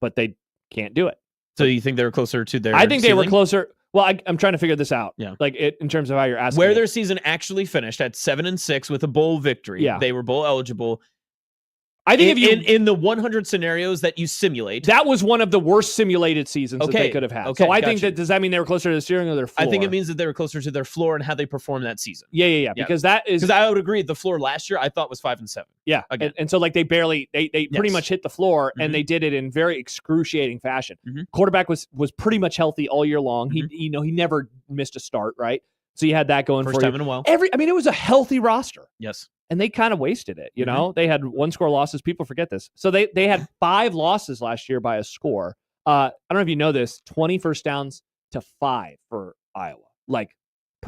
[SPEAKER 9] but they can't do it.
[SPEAKER 8] So you think they were closer to their
[SPEAKER 9] I think
[SPEAKER 8] ceiling?
[SPEAKER 9] they were closer. Well, I'm trying to figure this out.
[SPEAKER 8] Yeah.
[SPEAKER 9] In terms of how you're asking.
[SPEAKER 8] Where their season actually finished at 7-6 with a bowl victory.
[SPEAKER 9] Yeah.
[SPEAKER 8] They were bowl eligible.
[SPEAKER 9] I think
[SPEAKER 8] in the 100 scenarios that you simulate,
[SPEAKER 9] that was one of the worst simulated seasons that they could have had.
[SPEAKER 8] Okay,
[SPEAKER 9] so I think that, does that mean they were closer to the ceiling or their floor?
[SPEAKER 8] I think it means that they were closer to their floor and how they performed that season.
[SPEAKER 9] Yeah. Because that is,
[SPEAKER 8] because I would agree. The floor last year I thought was 5-7.
[SPEAKER 9] Yeah, and so they barely they pretty much hit the floor, and they did it in very excruciating fashion. Quarterback was pretty much healthy all year long. He never missed a start, right? So you had that going
[SPEAKER 8] First
[SPEAKER 9] for
[SPEAKER 8] time
[SPEAKER 9] you.
[SPEAKER 8] in a while.
[SPEAKER 9] It was a healthy roster.
[SPEAKER 8] Yes.
[SPEAKER 9] And they kind of wasted it, you know? They had 1-score losses. People forget this. So they had 5 losses last year by a score. I don't know if you know this, 20 first downs to 5 for Iowa.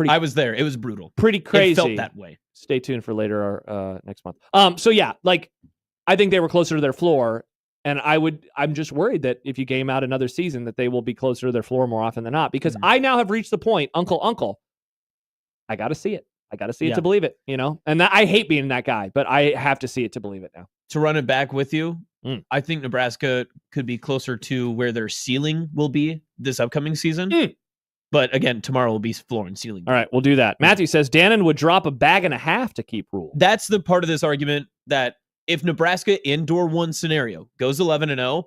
[SPEAKER 8] I was there. It was brutal.
[SPEAKER 9] Pretty crazy.
[SPEAKER 8] It felt that way.
[SPEAKER 9] Stay tuned for later next month. So yeah, I think they were closer to their floor. And I'm just worried that if you game out another season, that they will be closer to their floor more often than not. Because I now have reached the point, Uncle, I got to see it. I got to see it to believe it, you know? And I hate being that guy, but I have to see it to believe it now.
[SPEAKER 8] To run it back with you, I think Nebraska could be closer to where their ceiling will be this upcoming season. But again, tomorrow will be floor and ceiling.
[SPEAKER 9] All right, we'll do that. Matthew says Dannon would drop a bag and a half to keep Rule.
[SPEAKER 8] That's the part of this argument that if Nebraska in door 1 scenario goes 11-0,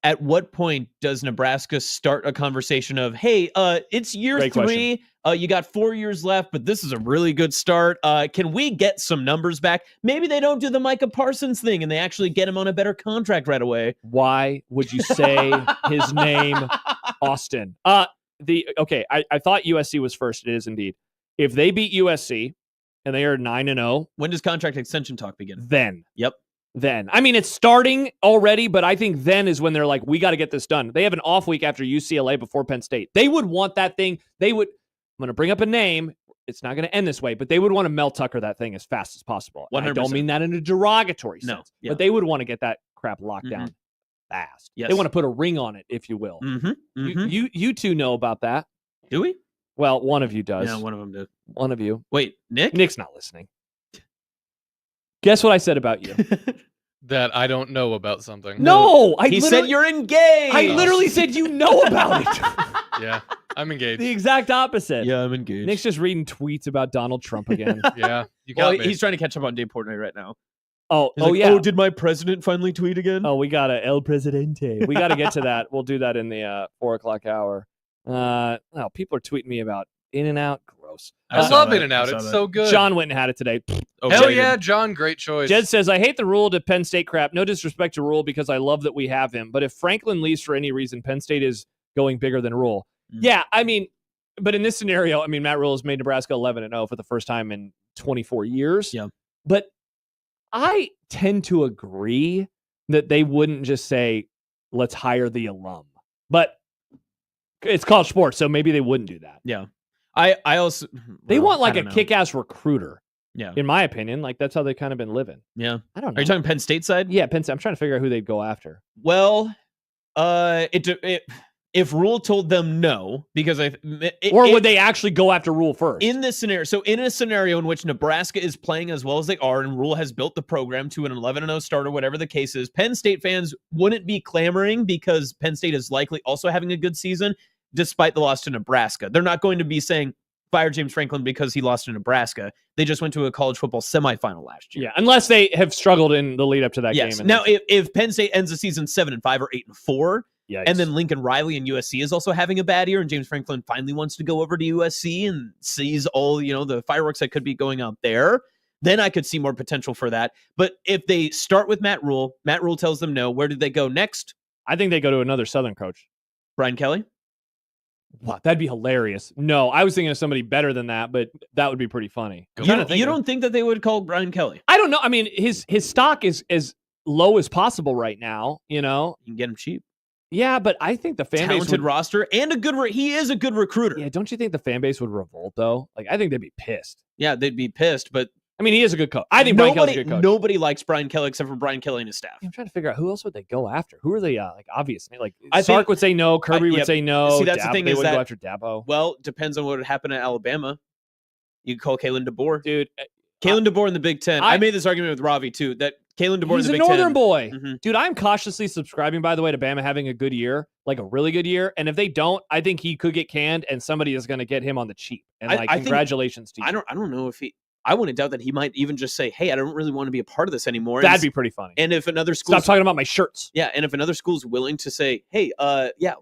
[SPEAKER 8] at what point does Nebraska start a conversation of, hey, it's year
[SPEAKER 9] Great
[SPEAKER 8] 3, you got 4 years left, but this is a really good start. Can we get some numbers back? Maybe they don't do the Micah Parsons thing and they actually get him on a better contract right away.
[SPEAKER 9] Why would you say his name, Austin? I thought USC was first. It is indeed. If they beat USC and they are 9-0,
[SPEAKER 8] when does contract extension talk begin?
[SPEAKER 9] Then.
[SPEAKER 8] Yep.
[SPEAKER 9] Then. I mean, it's starting already, but I think then is when they're like, we got to get this done. They have an off week after UCLA before Penn State. They would want that thing. I'm going to bring up a name. It's not going to end this way, but they would want to Mel Tucker that thing as fast as possible. And I don't mean that in a derogatory sense, but they would want to get that crap locked down fast.
[SPEAKER 8] Yes.
[SPEAKER 9] They want to put a ring on it, if you will. You two know about that.
[SPEAKER 8] Do we?
[SPEAKER 9] Well, one of you does.
[SPEAKER 8] Yeah, one of them did.
[SPEAKER 9] One of you.
[SPEAKER 8] Wait, Nick?
[SPEAKER 9] Nick's not listening. Guess what I said about you?
[SPEAKER 4] That I don't know about something.
[SPEAKER 9] No,
[SPEAKER 8] he said you're engaged.
[SPEAKER 9] I literally said you know about it.
[SPEAKER 4] Yeah, I'm engaged.
[SPEAKER 9] The exact opposite.
[SPEAKER 8] Yeah, I'm engaged.
[SPEAKER 9] Nick's just reading tweets about Donald Trump again.
[SPEAKER 4] Yeah, you got me.
[SPEAKER 8] He's trying to catch up on Dave Portnoy right now.
[SPEAKER 9] Yeah.
[SPEAKER 8] Oh, did my president finally tweet again?
[SPEAKER 9] Oh, we got a El Presidente. We got to get to that. We'll do that in the 4 o'clock hour. People are tweeting me about In-N-Out. Gross.
[SPEAKER 4] I love In-N-Out. It's so good.
[SPEAKER 9] John went and had it today.
[SPEAKER 4] Hell yeah, John. Great choice.
[SPEAKER 9] Jed says, I hate the Rule to Penn State crap. No disrespect to Rule because I love that we have him. But if Franklin leaves for any reason, Penn State is going bigger than Rule. Yeah, I mean, but in this scenario, I mean, Matt Rule has made Nebraska 11-0 for the first time in 24 years.
[SPEAKER 8] Yeah.
[SPEAKER 9] But I tend to agree that they wouldn't just say, let's hire the alum. But it's college sports, so maybe they wouldn't do that.
[SPEAKER 8] Yeah. I also...
[SPEAKER 9] They want like a kick-ass recruiter.
[SPEAKER 8] Yeah.
[SPEAKER 9] In my opinion, like that's how they've kind of been living.
[SPEAKER 8] Yeah.
[SPEAKER 9] I don't know.
[SPEAKER 8] Are you talking Penn State side?
[SPEAKER 9] Yeah, Penn State. I'm trying to figure out who they'd go after.
[SPEAKER 8] Well, if Rule told them no, because
[SPEAKER 9] would they actually go after Rule first?
[SPEAKER 8] In this scenario, so in a scenario in which Nebraska is playing as well as they are, and Rule has built the program to an 11-0 start or whatever the case is, Penn State fans wouldn't be clamoring because Penn State is likely also having a good season, despite the loss to Nebraska. They're not going to be saying, fire James Franklin because he lost to Nebraska. They just went to a college football semifinal last year.
[SPEAKER 9] Yeah, unless they have struggled in the lead up to that game.
[SPEAKER 8] Now, if Penn State ends the season 7-5 or 8-4,
[SPEAKER 9] Yikes.
[SPEAKER 8] and then Lincoln Riley and USC is also having a bad year, and James Franklin finally wants to go over to USC and sees all the fireworks that could be going out there, then I could see more potential for that. But if they start with Matt Rule tells them no. Where did they go next?
[SPEAKER 9] I think they go to another Southern coach.
[SPEAKER 8] Brian Kelly?
[SPEAKER 9] Wow, that'd be hilarious. No, I was thinking of somebody better than that, but that would be pretty funny.
[SPEAKER 8] You don't think that they would call Brian Kelly?
[SPEAKER 9] I don't know. I mean, his stock is as low as possible right now. You
[SPEAKER 8] can get him cheap.
[SPEAKER 9] Yeah, but I think the fan
[SPEAKER 8] base roster and he is a good recruiter.
[SPEAKER 9] Yeah, don't you think the fan base would revolt though? Like, I think they'd be pissed.
[SPEAKER 8] Yeah, they'd be pissed, but
[SPEAKER 9] I mean, he is a good coach. I think Brian Kelly's a good coach.
[SPEAKER 8] Nobody likes Brian Kelly except for Brian Kelly and his staff.
[SPEAKER 9] I'm trying to figure out who else would they go after. Who are they? Like, obviously, like Sark would say no. Kirby would say no.
[SPEAKER 8] See, that's the thing.
[SPEAKER 9] They would
[SPEAKER 8] go
[SPEAKER 9] after Dabo.
[SPEAKER 8] Well, depends on what would happen at Alabama. You could call Kalen DeBoer,
[SPEAKER 9] dude.
[SPEAKER 8] Kalen DeBoer in the Big Ten. I made this argument with Ravi too. That Kalen DeBoer in the Big Ten.
[SPEAKER 9] He's a Northern boy,
[SPEAKER 8] mm-hmm.
[SPEAKER 9] Dude. I'm cautiously subscribing, by the way, to Bama having a good year, like a really good year. And if they don't, I think he could get canned, and somebody is going to get him on the cheap. And congratulations to you.
[SPEAKER 8] I don't know if he. I wouldn't doubt that he might even just say, "Hey, I don't really want to be a part of this anymore."
[SPEAKER 9] That'd be pretty funny.
[SPEAKER 8] And if another school
[SPEAKER 9] stop talking about my shirts,
[SPEAKER 8] and if another school's willing to say, "Hey,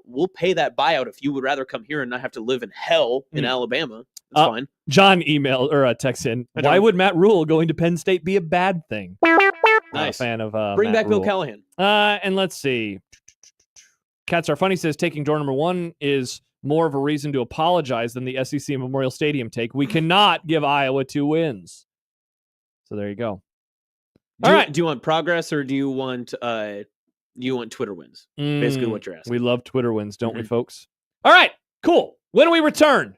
[SPEAKER 8] we'll pay that buyout if you would rather come here and not have to live in hell in Alabama," that's fine.
[SPEAKER 9] John emailed or text in. Why would Matt Rule going to Penn State be a bad thing?
[SPEAKER 8] Nice.
[SPEAKER 9] Not a fan of
[SPEAKER 8] bring
[SPEAKER 9] Matt
[SPEAKER 8] back
[SPEAKER 9] Rule.
[SPEAKER 8] Bill Callahan.
[SPEAKER 9] And let's see. Cats Are Funny says taking door number 1 is more of a reason to apologize than the SEC Memorial Stadium take. We cannot give Iowa 2 wins. So there you go.
[SPEAKER 8] All right. Do you want progress or do you want Twitter wins? Basically what you're asking.
[SPEAKER 9] We love Twitter wins, don't we, folks? All right, cool. When we return,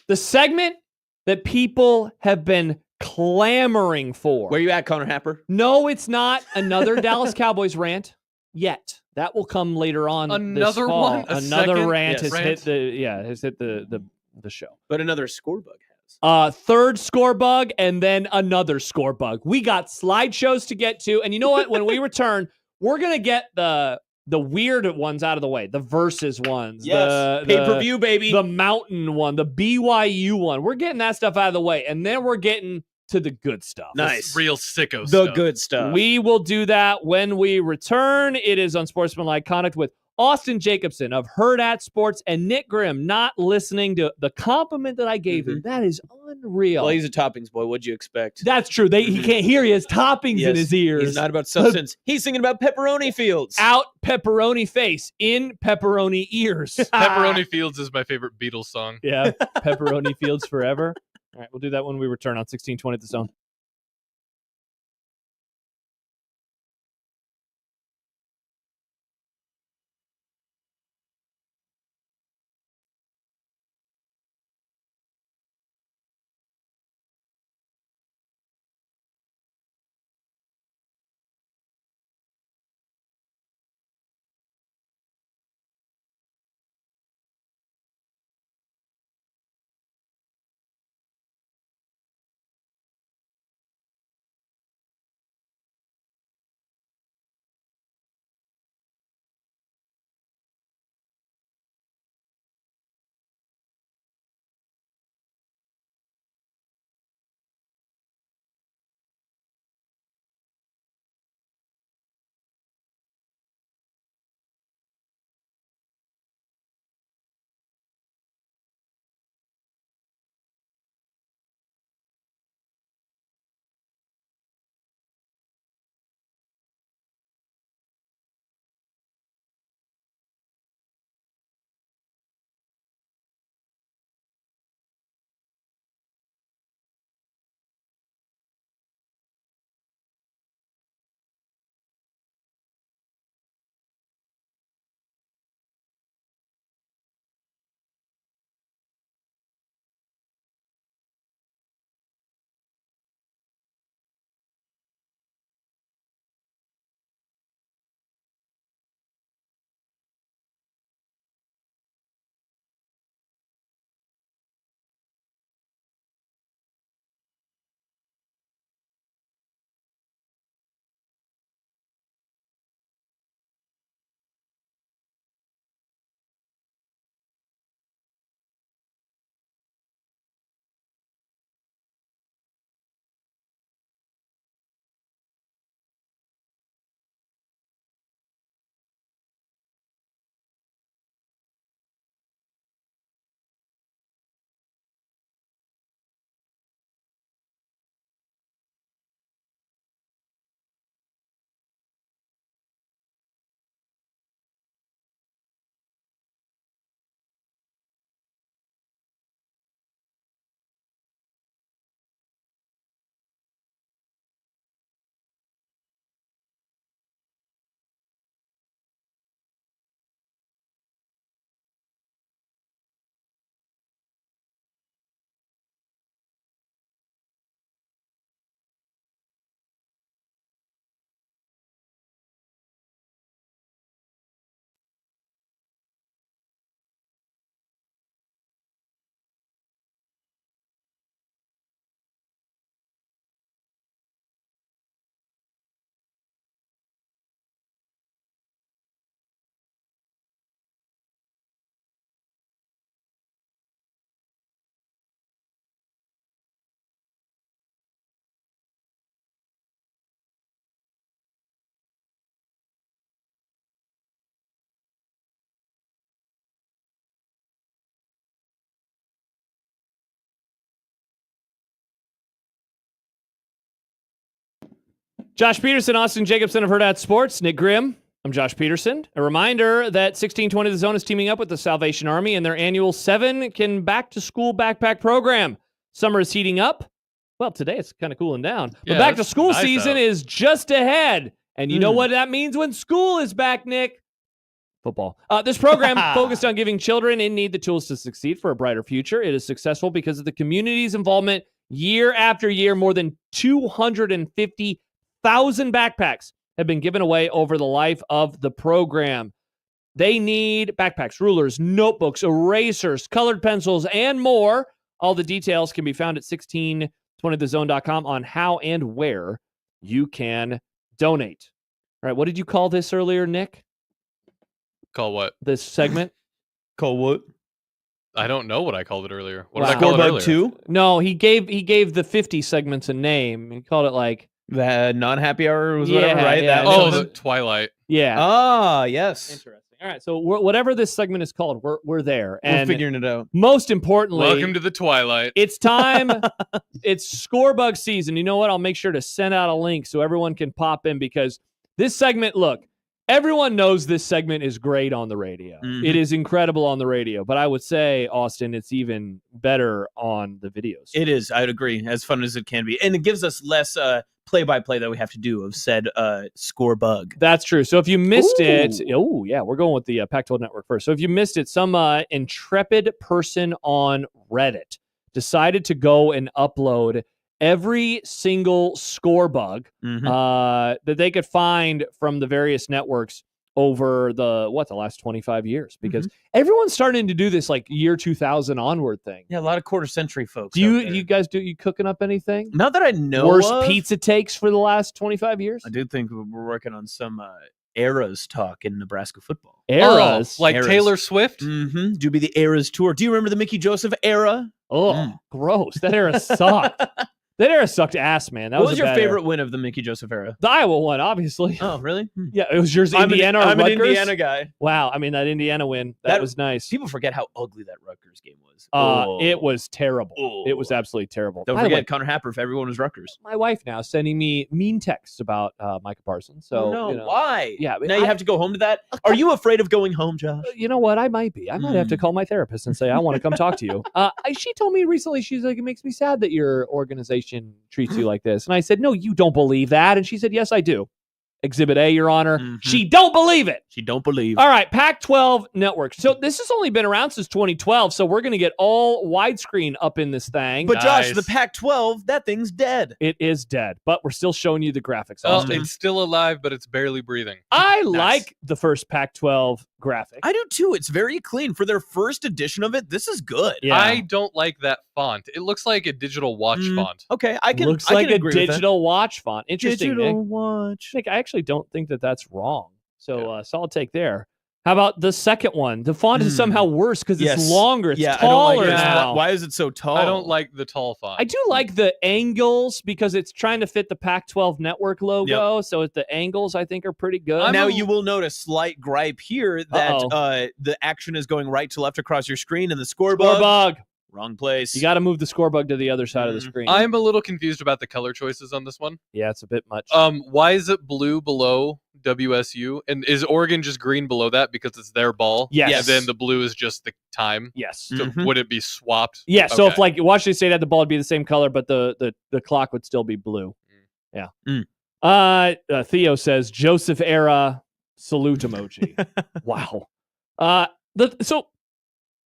[SPEAKER 9] the segment that people have been clamoring for.
[SPEAKER 8] Where you at, Connor Happer?
[SPEAKER 9] No, it's not another Dallas Cowboys rant yet. That will come later on.
[SPEAKER 4] Another
[SPEAKER 9] this fall.
[SPEAKER 4] one?
[SPEAKER 9] Another rant has hit the show.
[SPEAKER 8] But another Scorebug has.
[SPEAKER 9] Third Scorebug and then another Scorebug. We got slideshows to get to, and you know what? When we return, we're gonna get the weird ones out of the way, the versus ones,
[SPEAKER 8] yes, pay-per-view, baby,
[SPEAKER 9] the mountain one, the BYU one. We're getting that stuff out of the way, and then we're getting to the good stuff.
[SPEAKER 8] Nice,
[SPEAKER 4] real sicko
[SPEAKER 8] the
[SPEAKER 4] stuff.
[SPEAKER 8] Good stuff.
[SPEAKER 9] We will do that when we return. It is Unsportsmanlike Conduct with Austin Jacobson of Herd at Sports and Nick Grimm not listening to the compliment that I gave him. That is unreal.
[SPEAKER 8] Well, he's a toppings boy. What'd you expect?
[SPEAKER 9] That's true. He can't hear. He has toppings in his ears.
[SPEAKER 8] He's not about substance. He's thinking about pepperoni fields.
[SPEAKER 9] Out pepperoni face, in pepperoni ears.
[SPEAKER 4] Pepperoni Fields is my favorite Beatles song.
[SPEAKER 9] Yeah, Pepperoni Fields forever. All right, we'll do that when we return on 1620 at the Zone. Josh Peterson, Austin Jacobson of Herd at Sports. Nick Grimm. I'm Josh Peterson. A reminder that 1620 The Zone is teaming up with the Salvation Army and their annual 7 back-to-school backpack program. Summer is heating up. Well, today it's kind of cooling down.
[SPEAKER 4] Yeah,
[SPEAKER 9] but back-to-school
[SPEAKER 4] nice
[SPEAKER 9] season
[SPEAKER 4] out.
[SPEAKER 9] is just ahead. And you know what that means when school is back, Nick? Football. This program focused on giving children in need the tools to succeed for a brighter future. It is successful because of the community's involvement year after year. More than 250,000 backpacks have been given away over the life of the program. They need backpacks, rulers, notebooks, erasers, colored pencils, and more. All the details can be found at 1620thezone.com on how and where you can donate. All right, what did you call this earlier, Nick?
[SPEAKER 4] Call what?
[SPEAKER 9] This segment?
[SPEAKER 8] Call what?
[SPEAKER 4] I don't know what I called it earlier. What
[SPEAKER 9] Wow.
[SPEAKER 4] did I call it earlier?
[SPEAKER 8] Scorebug 2?
[SPEAKER 9] No, he gave the 50 segments a name. He called it like
[SPEAKER 8] The non-happy hour was
[SPEAKER 9] Yeah,
[SPEAKER 8] whatever, right?
[SPEAKER 9] yeah.
[SPEAKER 8] That
[SPEAKER 4] Oh,
[SPEAKER 8] was
[SPEAKER 4] the
[SPEAKER 8] something?
[SPEAKER 4] Twilight.
[SPEAKER 9] yeah.
[SPEAKER 8] Ah, yes.
[SPEAKER 9] Interesting. All right, so whatever this segment is called, we're there.
[SPEAKER 8] We're
[SPEAKER 9] And
[SPEAKER 8] figuring it out.
[SPEAKER 9] most importantly,
[SPEAKER 4] Welcome to the Twilight.
[SPEAKER 9] it's time. It's Scorebug season. You know what? I'll make sure to send out a link so everyone can pop in because this segment, look, everyone knows this segment is great on the radio.
[SPEAKER 8] Mhm.
[SPEAKER 9] It is incredible on the radio, but I would say, Austin, it's even better on the videos.
[SPEAKER 8] It is. I'd agree. As fun as it can be. And it gives us less play-by-play that we have to do of said Scorebug.
[SPEAKER 9] That's true. So if you missed it,
[SPEAKER 8] Ooh.
[SPEAKER 9] yeah, we're going with the Pac-12 Network first. So if you missed it, some intrepid person on Reddit decided to go and upload every single Scorebug that they could find from the various networks over the last 25 years, because everyone's starting to do this like year 2000 onward thing.
[SPEAKER 8] Yeah, a lot of quarter century folks.
[SPEAKER 9] Do you guys cooking up anything?
[SPEAKER 8] Not that I know
[SPEAKER 9] Worst
[SPEAKER 8] of.
[SPEAKER 9] pizza takes for the last 25 years?
[SPEAKER 8] I do think we're working on some eras talk in Nebraska football.
[SPEAKER 9] Eras?
[SPEAKER 4] Like
[SPEAKER 8] Eras.
[SPEAKER 4] Taylor Swift?
[SPEAKER 8] Mm-hmm. Do be the eras tour. Do you remember the Mickey Joseph era?
[SPEAKER 9] Oh, gross. That era sucked. That era sucked ass, man. That
[SPEAKER 8] What was
[SPEAKER 9] a
[SPEAKER 8] your
[SPEAKER 9] bad
[SPEAKER 8] favorite
[SPEAKER 9] era.
[SPEAKER 8] win of the Mickey Joseph era?
[SPEAKER 9] The Iowa one, obviously.
[SPEAKER 8] Oh, really?
[SPEAKER 9] Yeah, it was yours,
[SPEAKER 8] I'm
[SPEAKER 9] Indiana or
[SPEAKER 8] an
[SPEAKER 9] Rutgers?
[SPEAKER 8] Indiana guy.
[SPEAKER 9] Wow, I mean, that Indiana win, that was nice.
[SPEAKER 8] People forget how ugly that Rutgers game was.
[SPEAKER 9] It was terrible. It was absolutely terrible.
[SPEAKER 8] Don't
[SPEAKER 9] By the way,
[SPEAKER 8] forget Connor Happer if everyone was Rutgers.
[SPEAKER 9] my wife now sending me mean texts about Micah Parsons. So,
[SPEAKER 8] no,
[SPEAKER 9] you know,
[SPEAKER 8] why?
[SPEAKER 9] Yeah, I mean,
[SPEAKER 8] now you have to go home to that? Are you afraid of going home, Josh?
[SPEAKER 9] You know what? I might be. I might have to call my therapist and say, I want to come talk to you. She told me recently, she's like, it makes me sad that your organization treats you like this. And I said, no, you don't believe that. And she said, yes, I do. Exhibit A, Your Honor. She don't believe it.
[SPEAKER 8] She don't believe.
[SPEAKER 9] All right, Pac-12 Network. So this has only been around since 2012, so we're going to get all widescreen up in this thing.
[SPEAKER 8] But Josh, the Pac-12, that thing's dead.
[SPEAKER 9] It is dead, but we're still showing you the graphics.
[SPEAKER 4] Oh,
[SPEAKER 9] Austin.
[SPEAKER 4] it's still alive, but it's barely breathing.
[SPEAKER 9] I like the first Pac-12 graphic.
[SPEAKER 8] I do too. It's very clean. For their first edition of it, this is good.
[SPEAKER 9] Yeah.
[SPEAKER 4] I don't like that font. It looks like a digital watch font.
[SPEAKER 8] Okay, I can.
[SPEAKER 9] Looks
[SPEAKER 8] I
[SPEAKER 9] like
[SPEAKER 8] can
[SPEAKER 9] a
[SPEAKER 8] agree with that.
[SPEAKER 9] digital watch font. Interesting,
[SPEAKER 8] Digital
[SPEAKER 9] Nick.
[SPEAKER 8] watch.
[SPEAKER 9] Nick, I actually don't think that that's wrong. So solid take there. How about the second one? The font is somehow worse because it's longer. It's taller
[SPEAKER 8] I don't like it.
[SPEAKER 9] now.
[SPEAKER 8] Why is it so tall?
[SPEAKER 4] I don't like the tall font.
[SPEAKER 9] I do like the angles because it's trying to fit the Pac-12 Network logo. So the angles, I think, are pretty good.
[SPEAKER 8] Now you will note a slight gripe here that the action is going right to left across your screen, and the scorebug. Wrong place.
[SPEAKER 9] You got to move the scorebug to the other side of the screen.
[SPEAKER 4] I'm a little confused about the color choices on this one.
[SPEAKER 9] Yeah, it's a bit much.
[SPEAKER 4] Why is it blue below WSU? And is Oregon just green below that because it's their ball?
[SPEAKER 9] Yes.
[SPEAKER 4] And then the blue is just the time?
[SPEAKER 9] Yes.
[SPEAKER 4] So would it be swapped?
[SPEAKER 9] Yeah, so if
[SPEAKER 4] Okay.
[SPEAKER 9] like Washington State had the ball, it'd be the same color, but the clock would still be blue. Yeah. Theo says Joseph era salute emoji. Wow. So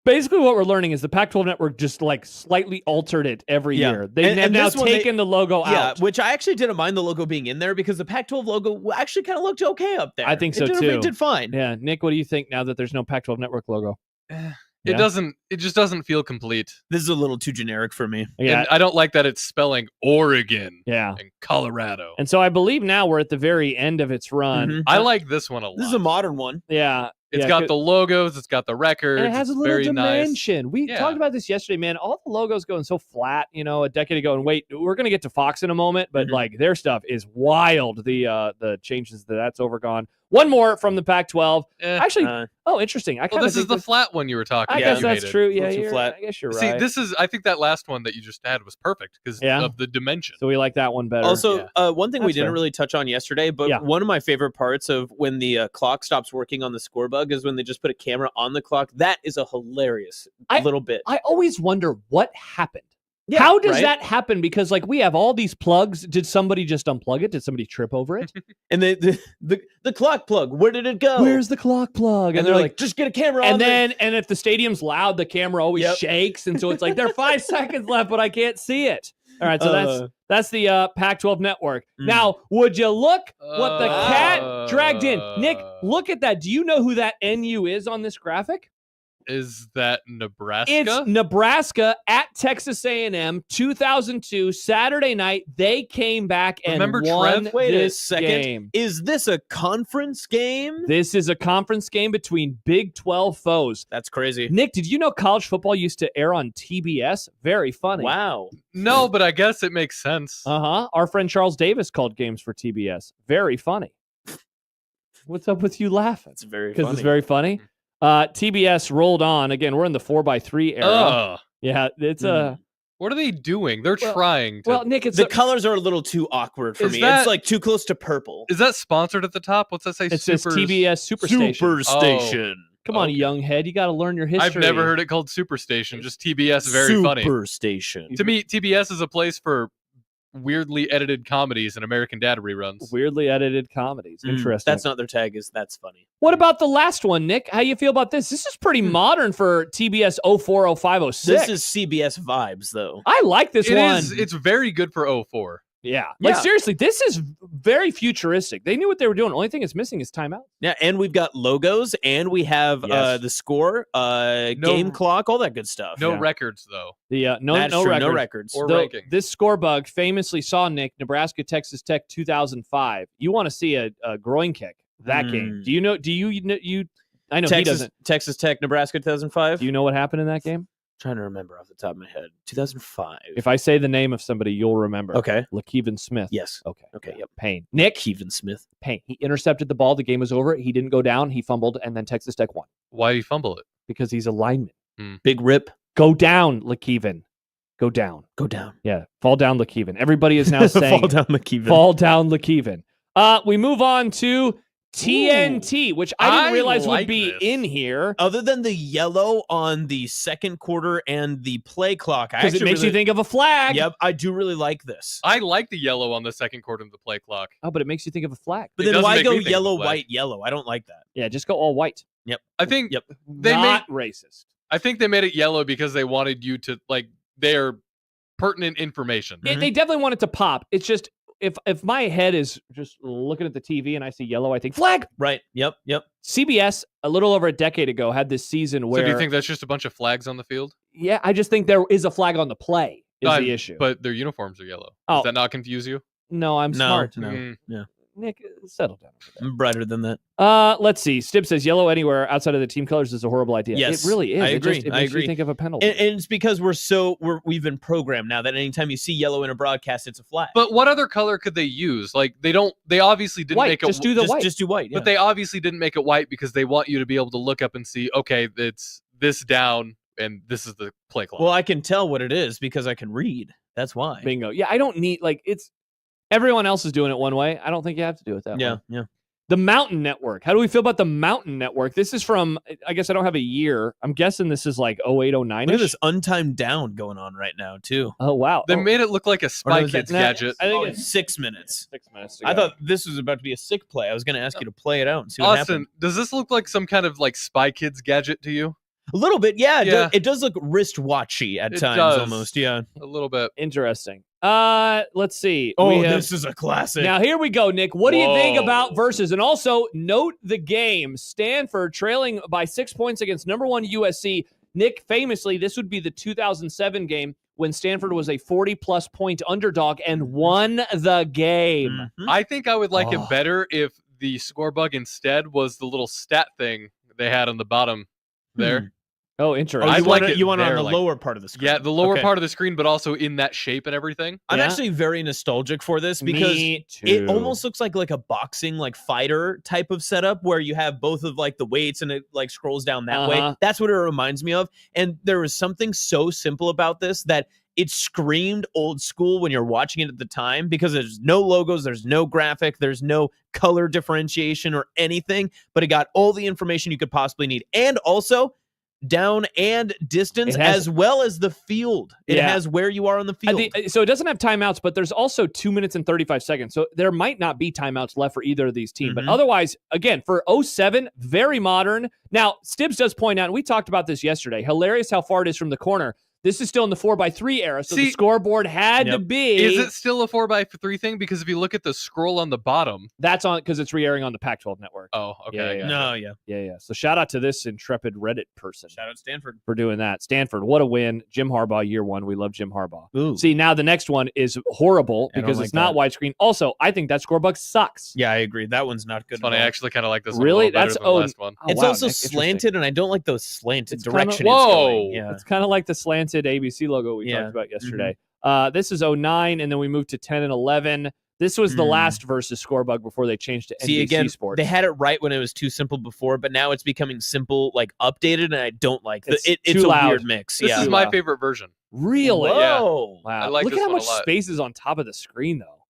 [SPEAKER 9] basically what we're learning is the Pac-12 Network just like slightly altered it every year. They have now
[SPEAKER 8] this one,
[SPEAKER 9] taken the logo out.
[SPEAKER 8] Yeah, which I actually didn't mind the logo being in there because the Pac-12 logo actually kind of looked okay up there.
[SPEAKER 9] I think so too.
[SPEAKER 8] It did fine.
[SPEAKER 9] Yeah, Nick, what do you think now that there's no Pac-12 Network logo?
[SPEAKER 4] It doesn't. It just doesn't feel complete.
[SPEAKER 8] This is a little too generic for me.
[SPEAKER 9] Yeah.
[SPEAKER 4] And I don't like that it's spelling Oregon.
[SPEAKER 9] Yeah.
[SPEAKER 4] And Colorado.
[SPEAKER 9] And so I believe now we're at the very end of its run.
[SPEAKER 4] I like this one a lot.
[SPEAKER 8] This is a modern one.
[SPEAKER 9] Yeah.
[SPEAKER 4] It's got the logos. It's got the records.
[SPEAKER 9] And it has a
[SPEAKER 4] it's
[SPEAKER 9] little
[SPEAKER 4] very
[SPEAKER 9] dimension.
[SPEAKER 4] Nice.
[SPEAKER 9] We talked about this yesterday, man. All the logos going so flat, a decade ago. And wait, we're going to get to Fox in a moment, but like their stuff is wild. The changes that's overgone. One more from the Pac-12. Actually, interesting.
[SPEAKER 4] This is the flat one you were talking about.
[SPEAKER 9] I guess that's true. Yeah,
[SPEAKER 8] flat.
[SPEAKER 9] I guess you're
[SPEAKER 4] See,
[SPEAKER 9] right.
[SPEAKER 4] I think that last one that you just had was perfect because of the dimension.
[SPEAKER 9] So we like that one better.
[SPEAKER 8] Also, one thing we didn't really touch on yesterday, but one of my favorite parts of when the clock stops working on the Scorebug is when they just put a camera on the clock. That is a hilarious little bit.
[SPEAKER 9] I always wonder what happened. Yeah, how does that happen? Because we have all these plugs. Did somebody just unplug it? Did somebody trip over it?
[SPEAKER 8] And the clock plug, where did it go?
[SPEAKER 9] Where's the clock plug?
[SPEAKER 8] And they're like, just get a camera on.
[SPEAKER 9] And if the stadium's loud, the camera always shakes. And so it's like, there are 5 seconds left, but I can't see it. All right, so that's the Pac-12 network. Now, would you look what the cat dragged in? Nick, look at that. Do you know who that NU is on this graphic?
[SPEAKER 4] Is that Nebraska?
[SPEAKER 9] It's Nebraska at Texas A&M, 2002, Saturday night. They came back and won this game.
[SPEAKER 8] Is this a conference game?
[SPEAKER 9] This is a conference game between Big 12 foes.
[SPEAKER 8] That's crazy.
[SPEAKER 9] Nick, did you know college football used to air on TBS? Very funny.
[SPEAKER 8] Wow.
[SPEAKER 4] No, but I guess it makes sense.
[SPEAKER 9] Our friend Charles Davis called games for TBS. Very funny. What's up with you laughing?
[SPEAKER 8] It's very funny.
[SPEAKER 9] Because it's very funny. TBS rolled on. Again, we're in the 4x3 era. Yeah, it's
[SPEAKER 4] What are they doing? They're trying to...
[SPEAKER 9] Well, Nick,
[SPEAKER 8] the colors are a little too awkward for me. It's too close to purple.
[SPEAKER 4] Is that sponsored at the top? What's that say?
[SPEAKER 9] It says TBS Superstation.
[SPEAKER 8] Superstation.
[SPEAKER 9] Come on, young head. You got to learn your history.
[SPEAKER 4] I've never heard it called Superstation. Just TBS. Very funny.
[SPEAKER 8] Superstation.
[SPEAKER 4] To me, TBS is a place for weirdly edited comedies and American Dad reruns.
[SPEAKER 9] Weirdly edited comedies. Interesting.
[SPEAKER 8] That's not their tag. That's funny.
[SPEAKER 9] What about the last one, Nick? How you feel about this? This is pretty modern for TBS 04, 05, 06.
[SPEAKER 8] This is CBS vibes, though.
[SPEAKER 9] I like this one.
[SPEAKER 4] It's very good for 04.
[SPEAKER 9] Yeah. Seriously, this is very futuristic. They knew what they were doing. The only thing it's missing is timeout.
[SPEAKER 8] Yeah, and we've got logos, and we have the score, game clock, all that good stuff.
[SPEAKER 4] No records, though.
[SPEAKER 9] No records.
[SPEAKER 4] Or rankings.
[SPEAKER 9] This Scorebug famously saw, Nick, Nebraska, Texas Tech 2005. You want to see a groin kick, that game. Do you know, I know
[SPEAKER 8] Texas,
[SPEAKER 9] he doesn't.
[SPEAKER 8] Texas Tech, Nebraska 2005.
[SPEAKER 9] Do you know what happened in that game?
[SPEAKER 8] Trying to remember off the top of my head. 2005.
[SPEAKER 9] If I say the name of somebody, you'll remember.
[SPEAKER 8] Okay.
[SPEAKER 9] LaKeven Smith.
[SPEAKER 8] Yes.
[SPEAKER 9] Okay.
[SPEAKER 8] Yep.
[SPEAKER 9] Payne. Nick.
[SPEAKER 8] Keven Smith.
[SPEAKER 9] Payne. He intercepted the ball. The game was over. He didn't go down. He fumbled, and then Texas Tech won.
[SPEAKER 4] Why did he fumble it?
[SPEAKER 9] Because he's a lineman.
[SPEAKER 8] Big rip.
[SPEAKER 9] Go down, LaKeven. Go down.
[SPEAKER 8] Go down.
[SPEAKER 9] Yeah. Fall down, LaKeven. Everybody is now saying
[SPEAKER 8] Fall down, LaKeven.
[SPEAKER 9] Fall down, LaKeven. We move on to TNT, which I didn't realize would be in here.
[SPEAKER 8] Other than the yellow on the second quarter and the play clock.
[SPEAKER 9] Because it makes you think of a flag.
[SPEAKER 8] Yep, I do really like this.
[SPEAKER 4] I like the yellow on the second quarter of the play clock.
[SPEAKER 9] Oh, but it makes you think of a flag.
[SPEAKER 8] But then why go yellow, white, yellow? I don't like that.
[SPEAKER 9] Yeah, just go all white.
[SPEAKER 8] Yep.
[SPEAKER 4] I think
[SPEAKER 9] they not racist.
[SPEAKER 4] I think they made it yellow because they wanted you to, they're pertinent information.
[SPEAKER 9] They definitely want it to pop. It's just, if my head is just looking at the TV and I see yellow, I think flag.
[SPEAKER 8] Right. Yep.
[SPEAKER 9] CBS a little over a decade ago had this season where.
[SPEAKER 4] So do you think that's just a bunch of flags on the field?
[SPEAKER 9] Yeah, I just think there is a flag on the play. Is the issue?
[SPEAKER 4] But their uniforms are yellow. Does that not confuse you?
[SPEAKER 9] No, I'm smart.
[SPEAKER 8] No. Yeah.
[SPEAKER 9] Nick, settle down.
[SPEAKER 8] I'm brighter than that.
[SPEAKER 9] Let's see. Stib says yellow anywhere outside of the team colors is a horrible idea.
[SPEAKER 8] Yes,
[SPEAKER 9] it really is.
[SPEAKER 8] I agree.
[SPEAKER 9] It makes you think of a penalty.
[SPEAKER 8] And it's because we've been programmed now that anytime you see yellow in a broadcast, it's a flag.
[SPEAKER 4] But what other color could they use? They obviously didn't make it.
[SPEAKER 9] Just do the white.
[SPEAKER 8] Just do white. Yeah.
[SPEAKER 4] But they obviously didn't make it white because they want you to be able to look up and see, okay, it's this down and this is the play clock.
[SPEAKER 8] Well, I can tell what it is because I can read. That's why.
[SPEAKER 9] Bingo. Yeah, I don't need it's. Everyone else is doing it one way. I don't think you have to do it that way.
[SPEAKER 8] Yeah.
[SPEAKER 9] The Mountain Network. How do we feel about the Mountain Network? This is from, I guess I don't have a year. I'm guessing this is 08, 09.
[SPEAKER 8] Look at this untimed down going on right now, too.
[SPEAKER 9] Oh, wow.
[SPEAKER 4] They made it look like a Spy Kids gadget.
[SPEAKER 8] I think it's 6 minutes.
[SPEAKER 9] 6 minutes.
[SPEAKER 8] I thought this was about to be a sick play. I was going to ask you to play it out and see what happened.
[SPEAKER 4] Does this look like some kind of Spy Kids gadget to you?
[SPEAKER 8] A little bit, yeah. It does look wristwatchy at times, almost, yeah.
[SPEAKER 4] A little bit.
[SPEAKER 9] Interesting. Let's see.
[SPEAKER 8] This is a classic.
[SPEAKER 9] Now, here we go, Nick. What do you think about versus? And also, note the game. Stanford trailing by 6 points against number 1 USC. Nick, famously, this would be the 2007 game when Stanford was a 40-plus point underdog and won the game.
[SPEAKER 8] Mm-hmm.
[SPEAKER 4] I think I would like it better if the Scorebug instead was the little stat thing they had on the bottom there.
[SPEAKER 9] Oh, interesting.
[SPEAKER 8] Oh,
[SPEAKER 4] I'd like it
[SPEAKER 8] you want it on
[SPEAKER 4] there,
[SPEAKER 8] the
[SPEAKER 4] like-
[SPEAKER 8] lower part of the screen.
[SPEAKER 4] Yeah, the lower
[SPEAKER 8] Okay.
[SPEAKER 4] part of the screen, but also in that shape and everything.
[SPEAKER 8] I'm
[SPEAKER 9] Yeah.
[SPEAKER 8] actually very nostalgic for this because
[SPEAKER 9] Me too.
[SPEAKER 8] it almost looks like a boxing fighter type of setup where you have both of the weights and it scrolls down that way. That's what it reminds me of. And there was something so simple about this that it screamed old school when you're watching it at the time because there's no logos, there's no graphic, there's no color differentiation or anything, but it got all the information you could possibly need. And also down and distance as well as the field. It has where you are on the field.
[SPEAKER 9] So it doesn't have timeouts, but there's also 2 minutes and 35 seconds. So there might not be timeouts left for either of these teams. But otherwise, again, for 07, very modern. Now, Stibbs does point out, and we talked about this yesterday, hilarious how far it is from the corner. This is still in the 4x3 era, so the scoreboard had to be.
[SPEAKER 4] Is it still a 4x3 thing? Because if you look at the scroll on the bottom,
[SPEAKER 9] that's on because it's re-airing on the Pac-12 network.
[SPEAKER 4] Oh, okay.
[SPEAKER 9] Yeah. So shout out to this intrepid Reddit person.
[SPEAKER 8] Shout out Stanford
[SPEAKER 9] for doing that. Stanford, what a win! Jim Harbaugh, year one. We love Jim Harbaugh.
[SPEAKER 8] Ooh.
[SPEAKER 9] See, now the next one is horrible because
[SPEAKER 8] like
[SPEAKER 9] it's not widescreen. Also, I think that Scorebug sucks.
[SPEAKER 8] Yeah, I agree. That one's not good.
[SPEAKER 4] It's funny. I actually kind of like this one.
[SPEAKER 9] Really?
[SPEAKER 4] A little better than the last one.
[SPEAKER 8] It's also slanted, and I don't like those slanted direction.
[SPEAKER 9] It's kind of like the slanted ABC logo we talked about yesterday. This is 09, and then we moved to 10 and 11. This was the last versus Scorebug before they changed to NBC Sports.
[SPEAKER 8] They had it right when it was too simple before, but now it's becoming simple, updated, and I don't like it. It's a weird mix.
[SPEAKER 4] This is my favorite version.
[SPEAKER 9] Really?
[SPEAKER 8] Whoa.
[SPEAKER 9] Yeah. Wow.
[SPEAKER 4] I like
[SPEAKER 9] Look
[SPEAKER 4] this
[SPEAKER 9] at how
[SPEAKER 4] one
[SPEAKER 9] much
[SPEAKER 4] a lot.
[SPEAKER 9] space is on top of the screen, though.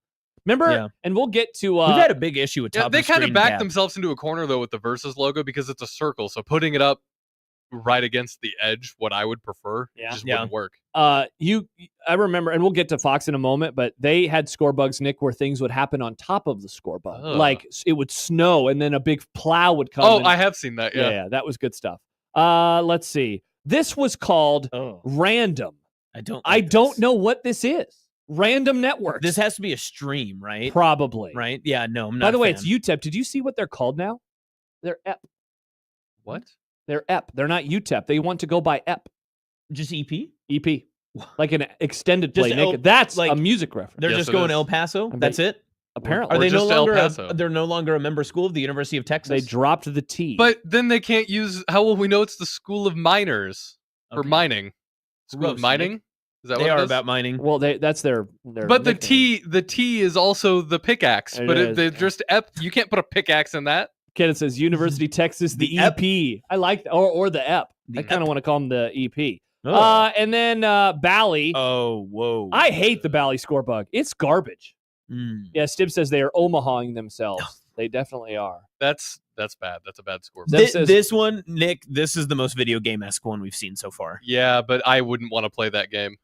[SPEAKER 9] Remember? And we'll get to...
[SPEAKER 8] We've had a big issue with top
[SPEAKER 4] They
[SPEAKER 8] of screen
[SPEAKER 4] kind of backed
[SPEAKER 8] gap.
[SPEAKER 4] themselves into a corner, though, with the versus logo because it's a circle. So putting it up right against the edge, what I would prefer, just wouldn't work.
[SPEAKER 9] I remember, and we'll get to Fox in a moment, but they had Scorebugs, Nick, where things would happen on top of the Scorebug. Like it would snow and then a big plow would come.
[SPEAKER 4] Oh, I have seen that. Yeah,
[SPEAKER 9] that was good stuff. Let's see. This was called Random. I don't know what this is. Random Networks.
[SPEAKER 8] This has to be a stream, right?
[SPEAKER 9] Probably.
[SPEAKER 8] Right? Yeah, no, I'm not.
[SPEAKER 9] By the
[SPEAKER 8] a
[SPEAKER 9] way,
[SPEAKER 8] fan.
[SPEAKER 9] it's UTEP. Did you see what they're called now? They're EP.
[SPEAKER 4] What?
[SPEAKER 9] They're EP. They're not UTEP. They want to go by EP.
[SPEAKER 8] Just EP?
[SPEAKER 9] EP. Like an extended play,
[SPEAKER 8] Just
[SPEAKER 9] Nick. That's a music reference.
[SPEAKER 8] They're just going El Paso? That's it?
[SPEAKER 9] Apparently.
[SPEAKER 8] Are they no
[SPEAKER 4] just El
[SPEAKER 8] longer
[SPEAKER 4] Paso.
[SPEAKER 8] they're no longer a member school of the University of Texas?
[SPEAKER 9] They dropped the T.
[SPEAKER 4] But then they can't use. How will we know it's the School of Miners for mining? School of
[SPEAKER 8] Gross,
[SPEAKER 4] Mining.
[SPEAKER 8] Nick.
[SPEAKER 4] Is that
[SPEAKER 8] They
[SPEAKER 4] what it
[SPEAKER 8] are
[SPEAKER 4] is?
[SPEAKER 8] about mining.
[SPEAKER 9] Well, that's their
[SPEAKER 4] But the
[SPEAKER 9] nickname.
[SPEAKER 4] the T is also the pickaxe.
[SPEAKER 9] It
[SPEAKER 4] But
[SPEAKER 9] is.
[SPEAKER 4] they're just you can't put a pickaxe in that.
[SPEAKER 9] Kenneth says University Texas, the EP. I like that. Or the EP. I kind of want to call them the EP.
[SPEAKER 8] Oh.
[SPEAKER 9] And then Bally.
[SPEAKER 8] Oh, whoa.
[SPEAKER 9] I hate the Bally Scorebug. It's garbage. Yeah, Stib says they are Omahaing themselves. They definitely are.
[SPEAKER 4] That's bad. That's a bad score.
[SPEAKER 8] This one, Nick, this is the most video game-esque one we've seen so far.
[SPEAKER 4] Yeah, but I wouldn't want to play that game.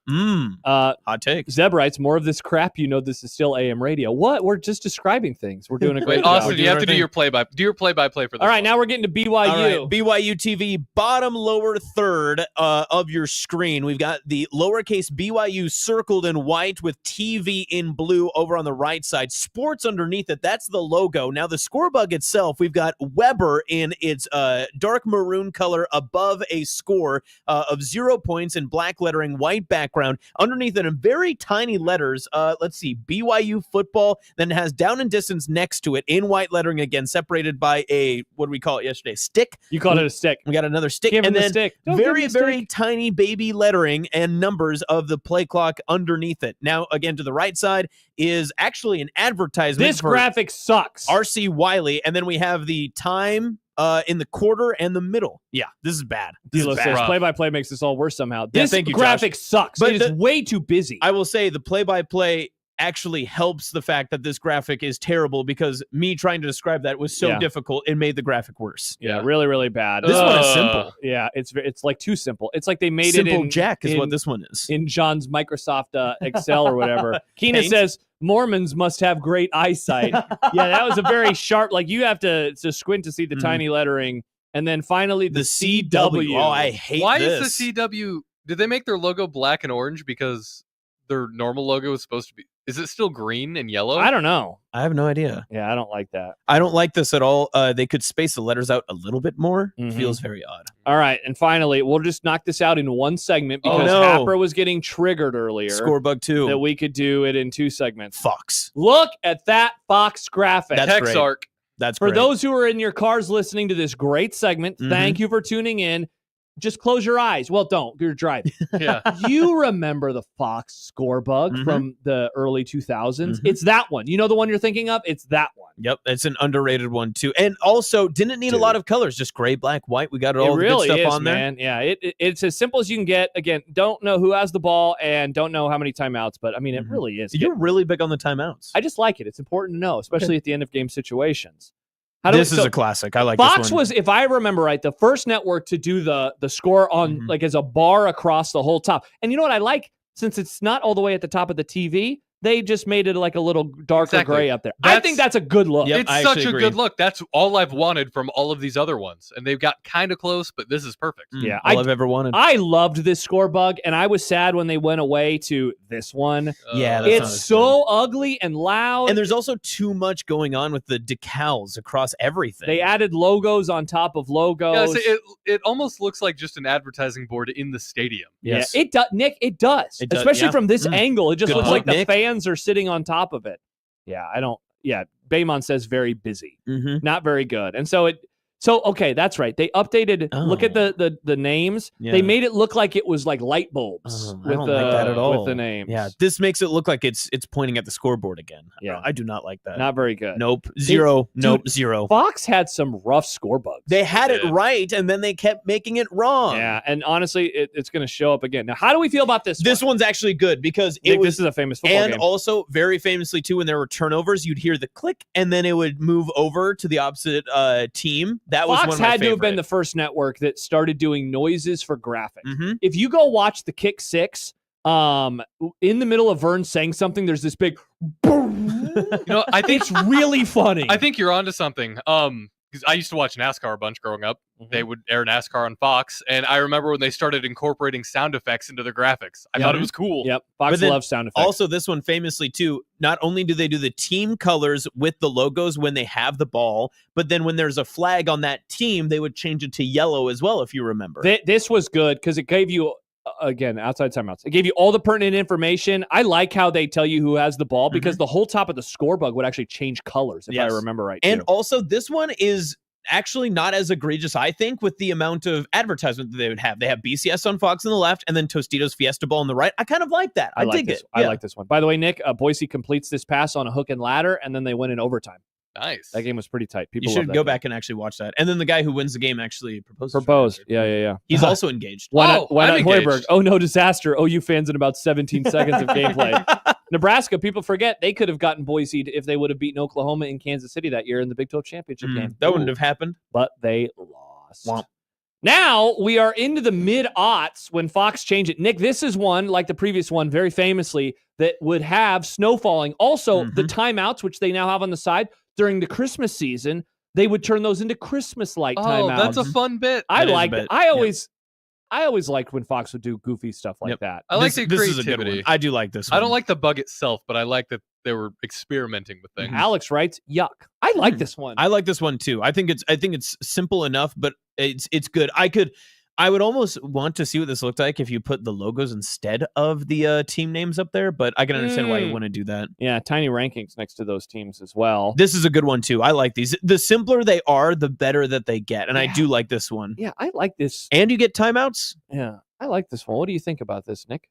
[SPEAKER 8] Hot take.
[SPEAKER 9] Zeb writes, more of this crap, this is still AM radio. What? We're just describing things. We're doing a great
[SPEAKER 4] Wait,
[SPEAKER 9] job.
[SPEAKER 4] Austin, you have to do your play-by. Do your play-by-play for this.
[SPEAKER 9] All right,
[SPEAKER 4] one.
[SPEAKER 9] now we're getting to BYU.
[SPEAKER 8] All right, BYU TV, bottom lower third of your screen. We've got the lowercase BYU circled in white with TV in blue over on the right side. Sports underneath it. That's the logo. Now, the Scorebug itself, we've got Weber in its dark maroon color above a score of 0 points in black lettering, white background. Underneath it in very tiny letters, let's see, BYU football. Then it has down and distance next to it in white lettering again, separated by a, what did we call it yesterday? Stick?
[SPEAKER 9] You called it a stick.
[SPEAKER 8] We got another stick.
[SPEAKER 9] Give him
[SPEAKER 8] and
[SPEAKER 9] the
[SPEAKER 8] then
[SPEAKER 9] stick. Don't give him
[SPEAKER 8] very,
[SPEAKER 9] the
[SPEAKER 8] very
[SPEAKER 9] stick.
[SPEAKER 8] tiny baby lettering and numbers of the play clock underneath it. Now, again, to the right side is actually an advertisement.
[SPEAKER 9] This
[SPEAKER 8] for
[SPEAKER 9] graphic sucks.
[SPEAKER 8] RC Wiley. And then we have the time in the quarter and the middle. Yeah, this is bad. This
[SPEAKER 9] Dilo
[SPEAKER 8] is
[SPEAKER 9] says
[SPEAKER 8] bad.
[SPEAKER 9] play-by-play makes this all worse somehow.
[SPEAKER 8] Yeah,
[SPEAKER 9] This
[SPEAKER 8] thank you,
[SPEAKER 9] graphic
[SPEAKER 8] Josh.
[SPEAKER 9] sucks.
[SPEAKER 8] But
[SPEAKER 9] It is way too busy.
[SPEAKER 8] I will say the play-by-play actually helps the fact that this graphic is terrible because me trying to describe that was so difficult, it made the graphic worse.
[SPEAKER 9] Yeah, really, really bad.
[SPEAKER 8] This one is simple.
[SPEAKER 9] Yeah, it's like too simple. It's like they made
[SPEAKER 8] Simple
[SPEAKER 9] it in
[SPEAKER 8] Jack is
[SPEAKER 9] in-
[SPEAKER 8] what this one is.
[SPEAKER 9] in John's Microsoft Excel or whatever. Keena
[SPEAKER 8] Paint?
[SPEAKER 9] says Mormons must have great eyesight. Yeah, that was a very sharp. Like you have to squint to see the tiny lettering, and then finally the CW.
[SPEAKER 8] Oh, I hate
[SPEAKER 4] Why
[SPEAKER 8] this.
[SPEAKER 4] is the CW? Did they make their logo black and orange because their normal logo is supposed to be? Is it still green and yellow?
[SPEAKER 9] I don't know.
[SPEAKER 8] I have no idea.
[SPEAKER 9] Yeah, I don't like that.
[SPEAKER 8] I don't like this at all. They could space the letters out a little bit more. Feels very odd.
[SPEAKER 9] All right, and finally, we'll just knock this out in one segment because
[SPEAKER 8] no.
[SPEAKER 9] Happer was getting triggered earlier.
[SPEAKER 8] Scorebug 2.
[SPEAKER 9] That we could do it in 2 segments.
[SPEAKER 8] Fox.
[SPEAKER 9] Look at that Fox graphic.
[SPEAKER 8] That's great.
[SPEAKER 4] Texark.
[SPEAKER 8] That's
[SPEAKER 9] For
[SPEAKER 8] great.
[SPEAKER 9] those who are in your cars listening to this great segment, thank you for tuning in. just close your eyes. Well, don't. You're driving.
[SPEAKER 4] Yeah.
[SPEAKER 9] You remember the Fox Scorebug from the early 2000s? It's that one. You know the one you're thinking of? It's that one.
[SPEAKER 8] Yep, it's an underrated one too. And also didn't need a lot of colors, just gray, black, white. We got all the good stuff on there.
[SPEAKER 9] Man. Yeah, it's as simple as you can get. Again, don't know who has the ball and don't know how many timeouts, but I mean, it really is.
[SPEAKER 8] You're really big on the timeouts.
[SPEAKER 9] I just like it. It's important to know, especially at the end of game situations.
[SPEAKER 8] This is a classic. I like
[SPEAKER 9] Fox
[SPEAKER 8] this one.
[SPEAKER 9] was, if I remember right, the first network to do the score on like as a bar across the whole top. And you know what I like? Since it's not all the way at the top of the TV, they just made it like a little darker gray up there. I think that's a good look.
[SPEAKER 4] It's such a good look. That's all I've wanted from all of these other ones. And they've got kind of close, but this is perfect.
[SPEAKER 9] Yeah,
[SPEAKER 8] all I've ever wanted.
[SPEAKER 9] I loved this Scorebug, and I was sad when they went away to this one.
[SPEAKER 8] Yeah,
[SPEAKER 9] it's so ugly and loud.
[SPEAKER 8] And there's also too much going on with the decals across everything.
[SPEAKER 9] They added logos on top of logos.
[SPEAKER 4] Yeah, so it almost looks like just an advertising board in the stadium.
[SPEAKER 8] Yes.
[SPEAKER 9] Yeah, it does, Nick. It does, especially from this angle. It just looks like the fans are sitting on top of it. Yeah, I don't. Yeah, Baymon says very busy, not very good, and so it. So okay, that's right. They updated. Look at the names. Yeah. They made it look like it was like light bulbs.
[SPEAKER 8] I don't like that at all.
[SPEAKER 9] With the names.
[SPEAKER 8] Yeah, this makes it look like it's pointing at the scoreboard again.
[SPEAKER 9] Yeah,
[SPEAKER 8] I do not like that.
[SPEAKER 9] Not very good.
[SPEAKER 8] Nope. Zero. Zero.
[SPEAKER 9] Fox had some rough Scorebugs.
[SPEAKER 8] They had it right, and then they kept making it wrong.
[SPEAKER 9] Yeah, and honestly, it's going to show up again. Now, how do we feel about this?
[SPEAKER 8] This one's actually good because
[SPEAKER 9] this is a famous football game.
[SPEAKER 8] And also, very famously too, when there were turnovers, you'd hear the click, and then it would move over to the opposite team. That was
[SPEAKER 9] Fox
[SPEAKER 8] one of my
[SPEAKER 9] had to have been
[SPEAKER 8] favorite.
[SPEAKER 9] the first network that started doing noises for graphics. If you go watch the Kick Six, in the middle of Vern saying something, there's this big boom. I think it's really funny.
[SPEAKER 4] I think you're onto something. Because I used to watch NASCAR a bunch growing up. They would air NASCAR on Fox, and I remember when they started incorporating sound effects into their graphics. I thought it was cool.
[SPEAKER 9] Yep, Fox loves sound effects.
[SPEAKER 8] Also, this one famously too. Not only do they do the team colors with the logos when they have the ball, but then when there's a flag on that team, they would change it to yellow as well. If you remember,
[SPEAKER 9] this was good because it gave you. Again, outside timeouts. It gave you all the pertinent information. I like how they tell you who has the ball because the whole top of the Scorebug would actually change colors, if I remember right.
[SPEAKER 8] And also, this one is actually not as egregious, I think, with the amount of advertisement that they would have. They have BCS on Fox on the left and then Tostitos Fiesta Ball on the right. I kind of like that. I dig it.
[SPEAKER 9] I like this one. By the way, Nick, Boise completes this pass on a hook and ladder, and then they win in overtime.
[SPEAKER 4] Nice.
[SPEAKER 9] That game was pretty tight. People
[SPEAKER 8] you should go back and actually watch that. And then the guy who wins the game actually proposes.
[SPEAKER 9] Proposed. Yeah.
[SPEAKER 8] He's also engaged.
[SPEAKER 9] Why not Hoiberg? Oh, no disaster. OU fans in about 17 seconds of gameplay. Nebraska, people forget they could have gotten Boise if they would have beaten Oklahoma in Kansas City that year in the Big 12 championship game.
[SPEAKER 8] That wouldn't have happened.
[SPEAKER 9] But they lost. Womp. Now we are into the mid-aughts when Fox changed it. Nick, this is one, like the previous one, very famously, that would have snow falling. Also, the timeouts, which they now have on the side, during the Christmas season, they would turn those into Christmas light timeouts.
[SPEAKER 4] That's a fun bit.
[SPEAKER 9] I like it. I always liked when Fox would do goofy stuff like that.
[SPEAKER 4] I like the creativity.
[SPEAKER 8] This is a good one. I do like this one.
[SPEAKER 4] I don't like the bug itself, but I like that they were experimenting with things.
[SPEAKER 9] Alex writes, "Yuck." I like this one.
[SPEAKER 8] I like this one too. I think it's simple enough, but it's good. I would almost want to see what this looked like if you put the logos instead of the team names up there, but I can understand why you want to do that.
[SPEAKER 9] Yeah, tiny rankings next to those teams as well.
[SPEAKER 8] This is a good one too. I like these. The simpler they are, the better that they get, and I do like this one.
[SPEAKER 9] Yeah, I like this.
[SPEAKER 8] And you get timeouts?
[SPEAKER 9] Yeah, I like this one. What do you think about this, Nick?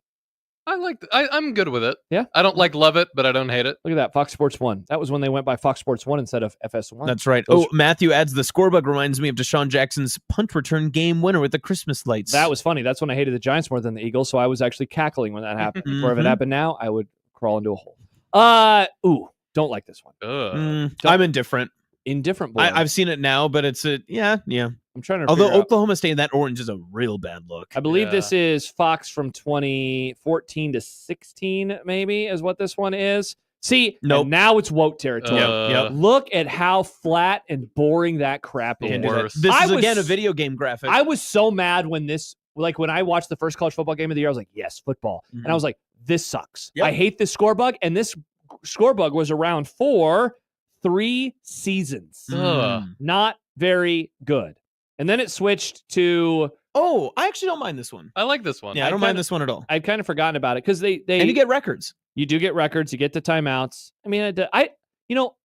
[SPEAKER 4] I'm good with it.
[SPEAKER 9] Yeah.
[SPEAKER 4] I don't love it, but I don't hate it.
[SPEAKER 9] Look at that. Fox Sports 1. That was when they went by Fox Sports 1 instead of FS1.
[SPEAKER 8] That's right. Matthew adds the Scorebug reminds me of Deshaun Jackson's punt return game winner with the Christmas lights.
[SPEAKER 9] That was funny. That's when I hated the Giants more than the Eagles, so I was actually cackling when that happened. Or if it happened now, I would crawl into a hole. Don't like this one.
[SPEAKER 8] I'm indifferent.
[SPEAKER 9] Indifferent boy.
[SPEAKER 8] I've seen it now, but it's yeah.
[SPEAKER 9] I'm trying to.
[SPEAKER 8] Although Oklahoma State, that orange is a real bad look.
[SPEAKER 9] I believe this is Fox from 2014 to 16, maybe is what this one is. See, now it's woke territory. Look at how flat and boring that crap is.
[SPEAKER 8] This is again a video game graphic.
[SPEAKER 9] I was so mad when when I watched the first college football game of the year, I was like, yes, football. And I was like, this sucks. I hate this Scorebug, and this Scorebug was around for 3 seasons. Not very good. And then it switched to...
[SPEAKER 8] Oh, I actually don't mind this one.
[SPEAKER 4] I like this one.
[SPEAKER 8] Yeah, I don't mind this one at all.
[SPEAKER 9] I'd kind of forgotten about it because they...
[SPEAKER 8] And you get records.
[SPEAKER 9] You do get records. You get the timeouts. I mean,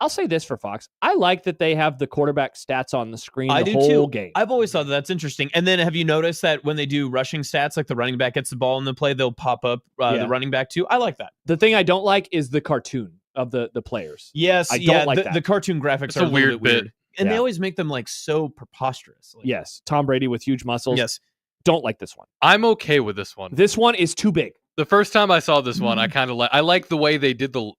[SPEAKER 9] I'll say this for Fox. I like that they have the quarterback stats on the screen
[SPEAKER 8] I
[SPEAKER 9] the
[SPEAKER 8] do
[SPEAKER 9] whole
[SPEAKER 8] too.
[SPEAKER 9] game.
[SPEAKER 8] I've always thought that's interesting. And then have you noticed that when they do rushing stats, like the running back gets the ball in the play, they'll pop up the running back too? I like that.
[SPEAKER 9] The thing I don't like is the cartoon of the players.
[SPEAKER 8] Yes,
[SPEAKER 9] I don't like that.
[SPEAKER 8] The cartoon graphics are a weird bit. And they always make them like so preposterous. Like,
[SPEAKER 9] yes, Tom Brady with huge muscles.
[SPEAKER 8] Yes.
[SPEAKER 9] Don't like this one.
[SPEAKER 4] I'm okay with this one.
[SPEAKER 9] This one is too big.
[SPEAKER 4] The first time I saw this one, I kind of like the way they did the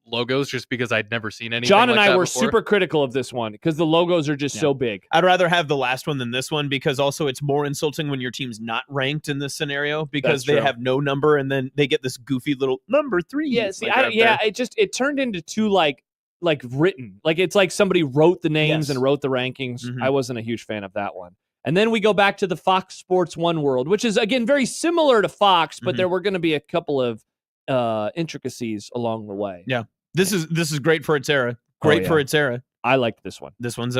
[SPEAKER 4] logos, just because I'd never seen anything.
[SPEAKER 9] John and
[SPEAKER 4] like
[SPEAKER 9] I
[SPEAKER 4] that
[SPEAKER 9] were
[SPEAKER 4] before.
[SPEAKER 9] super critical of this one because the logos are just so big.
[SPEAKER 8] I'd rather have the last one than this one because also it's more insulting when your team's not ranked in this scenario because they have no number and then they get this goofy little number 3.
[SPEAKER 9] Yeah, see, it turned into too like written. Like it's like somebody wrote the names and wrote the rankings. I wasn't a huge fan of that one. And then we go back to the Fox Sports One world, which is again very similar to Fox, but there were going to be a couple of intricacies along the way.
[SPEAKER 8] Yeah. This is great for its era. For its era.
[SPEAKER 9] I liked this one.
[SPEAKER 8] This one's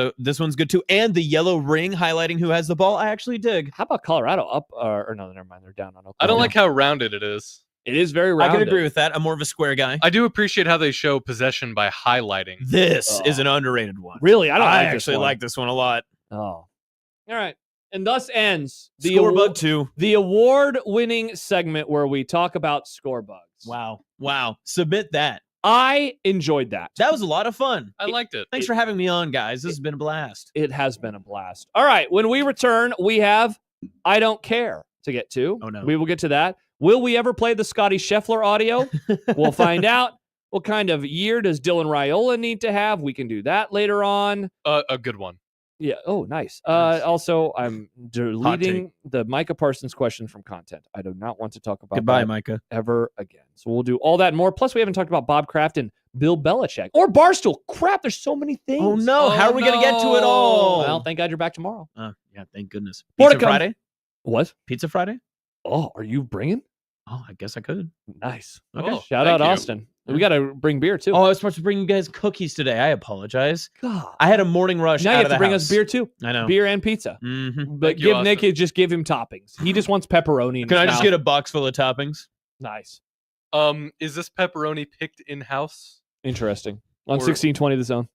[SPEAKER 8] good too. And the yellow ring highlighting who has the ball, I actually dig.
[SPEAKER 9] How about Colorado up? Or no, never mind. They're down on Oklahoma.
[SPEAKER 4] I don't like how rounded it is.
[SPEAKER 9] It is very rounded.
[SPEAKER 8] I can agree with that. I'm more of a square guy.
[SPEAKER 4] I do appreciate how they show possession by highlighting.
[SPEAKER 8] This is an underrated one.
[SPEAKER 9] Really?
[SPEAKER 8] I actually like this one a lot.
[SPEAKER 9] Oh. All right. And thus ends the
[SPEAKER 8] Scorebug 2.
[SPEAKER 9] The award-winning segment where we talk about scorebugs.
[SPEAKER 8] Wow. Submit that.
[SPEAKER 9] I enjoyed that.
[SPEAKER 8] That was a lot of fun.
[SPEAKER 4] I liked it.
[SPEAKER 8] Thanks for having me on, guys. This has been a blast.
[SPEAKER 9] It has been a blast. All right. When we return, we have I Don't Care to get to.
[SPEAKER 8] Oh, no.
[SPEAKER 9] We will get to that. Will we ever play the Scotty Scheffler audio? We'll find out. What kind of year does Dylan Raiola need to have? We can do that later on.
[SPEAKER 4] A good one.
[SPEAKER 9] Yeah. Oh, nice. Also, I'm deleting the Micah Parsons question from content. I do not want to talk about
[SPEAKER 8] Goodbye,
[SPEAKER 9] that
[SPEAKER 8] Micah.
[SPEAKER 9] ever again. So we'll do all that and more. Plus, we haven't talked about Bob Kraft and Bill Belichick or Barstool. Crap, there's so many things.
[SPEAKER 8] Oh, no. How are we going to get to it all?
[SPEAKER 9] Well, thank God you're back tomorrow.
[SPEAKER 8] Yeah, thank goodness.
[SPEAKER 9] More to
[SPEAKER 8] Pizza
[SPEAKER 9] come.
[SPEAKER 8] Friday?
[SPEAKER 9] What?
[SPEAKER 8] Pizza Friday?
[SPEAKER 9] Oh, are you bringing?
[SPEAKER 8] Oh, I guess I could.
[SPEAKER 9] Nice.
[SPEAKER 8] Okay.
[SPEAKER 4] Oh,
[SPEAKER 9] Shout out
[SPEAKER 4] thank you.
[SPEAKER 9] Austin. We got to bring beer, too.
[SPEAKER 8] Oh, I was supposed to bring you guys cookies today. I apologize.
[SPEAKER 9] God.
[SPEAKER 8] I had a morning rush
[SPEAKER 9] Now
[SPEAKER 8] out
[SPEAKER 9] you
[SPEAKER 8] of
[SPEAKER 9] have
[SPEAKER 8] the
[SPEAKER 9] to bring
[SPEAKER 8] house.
[SPEAKER 9] us beer, too.
[SPEAKER 8] I know.
[SPEAKER 9] Beer and pizza.
[SPEAKER 8] Mm-hmm.
[SPEAKER 9] But
[SPEAKER 4] Thank you,
[SPEAKER 9] Nick, just give him toppings. He just wants pepperoni in
[SPEAKER 8] Can
[SPEAKER 9] his
[SPEAKER 8] I just
[SPEAKER 9] mouth.
[SPEAKER 8] get a box full of toppings?
[SPEAKER 9] Nice.
[SPEAKER 4] Is this pepperoni picked in-house?
[SPEAKER 9] Interesting. On
[SPEAKER 4] Or-
[SPEAKER 9] 1620 The Zone.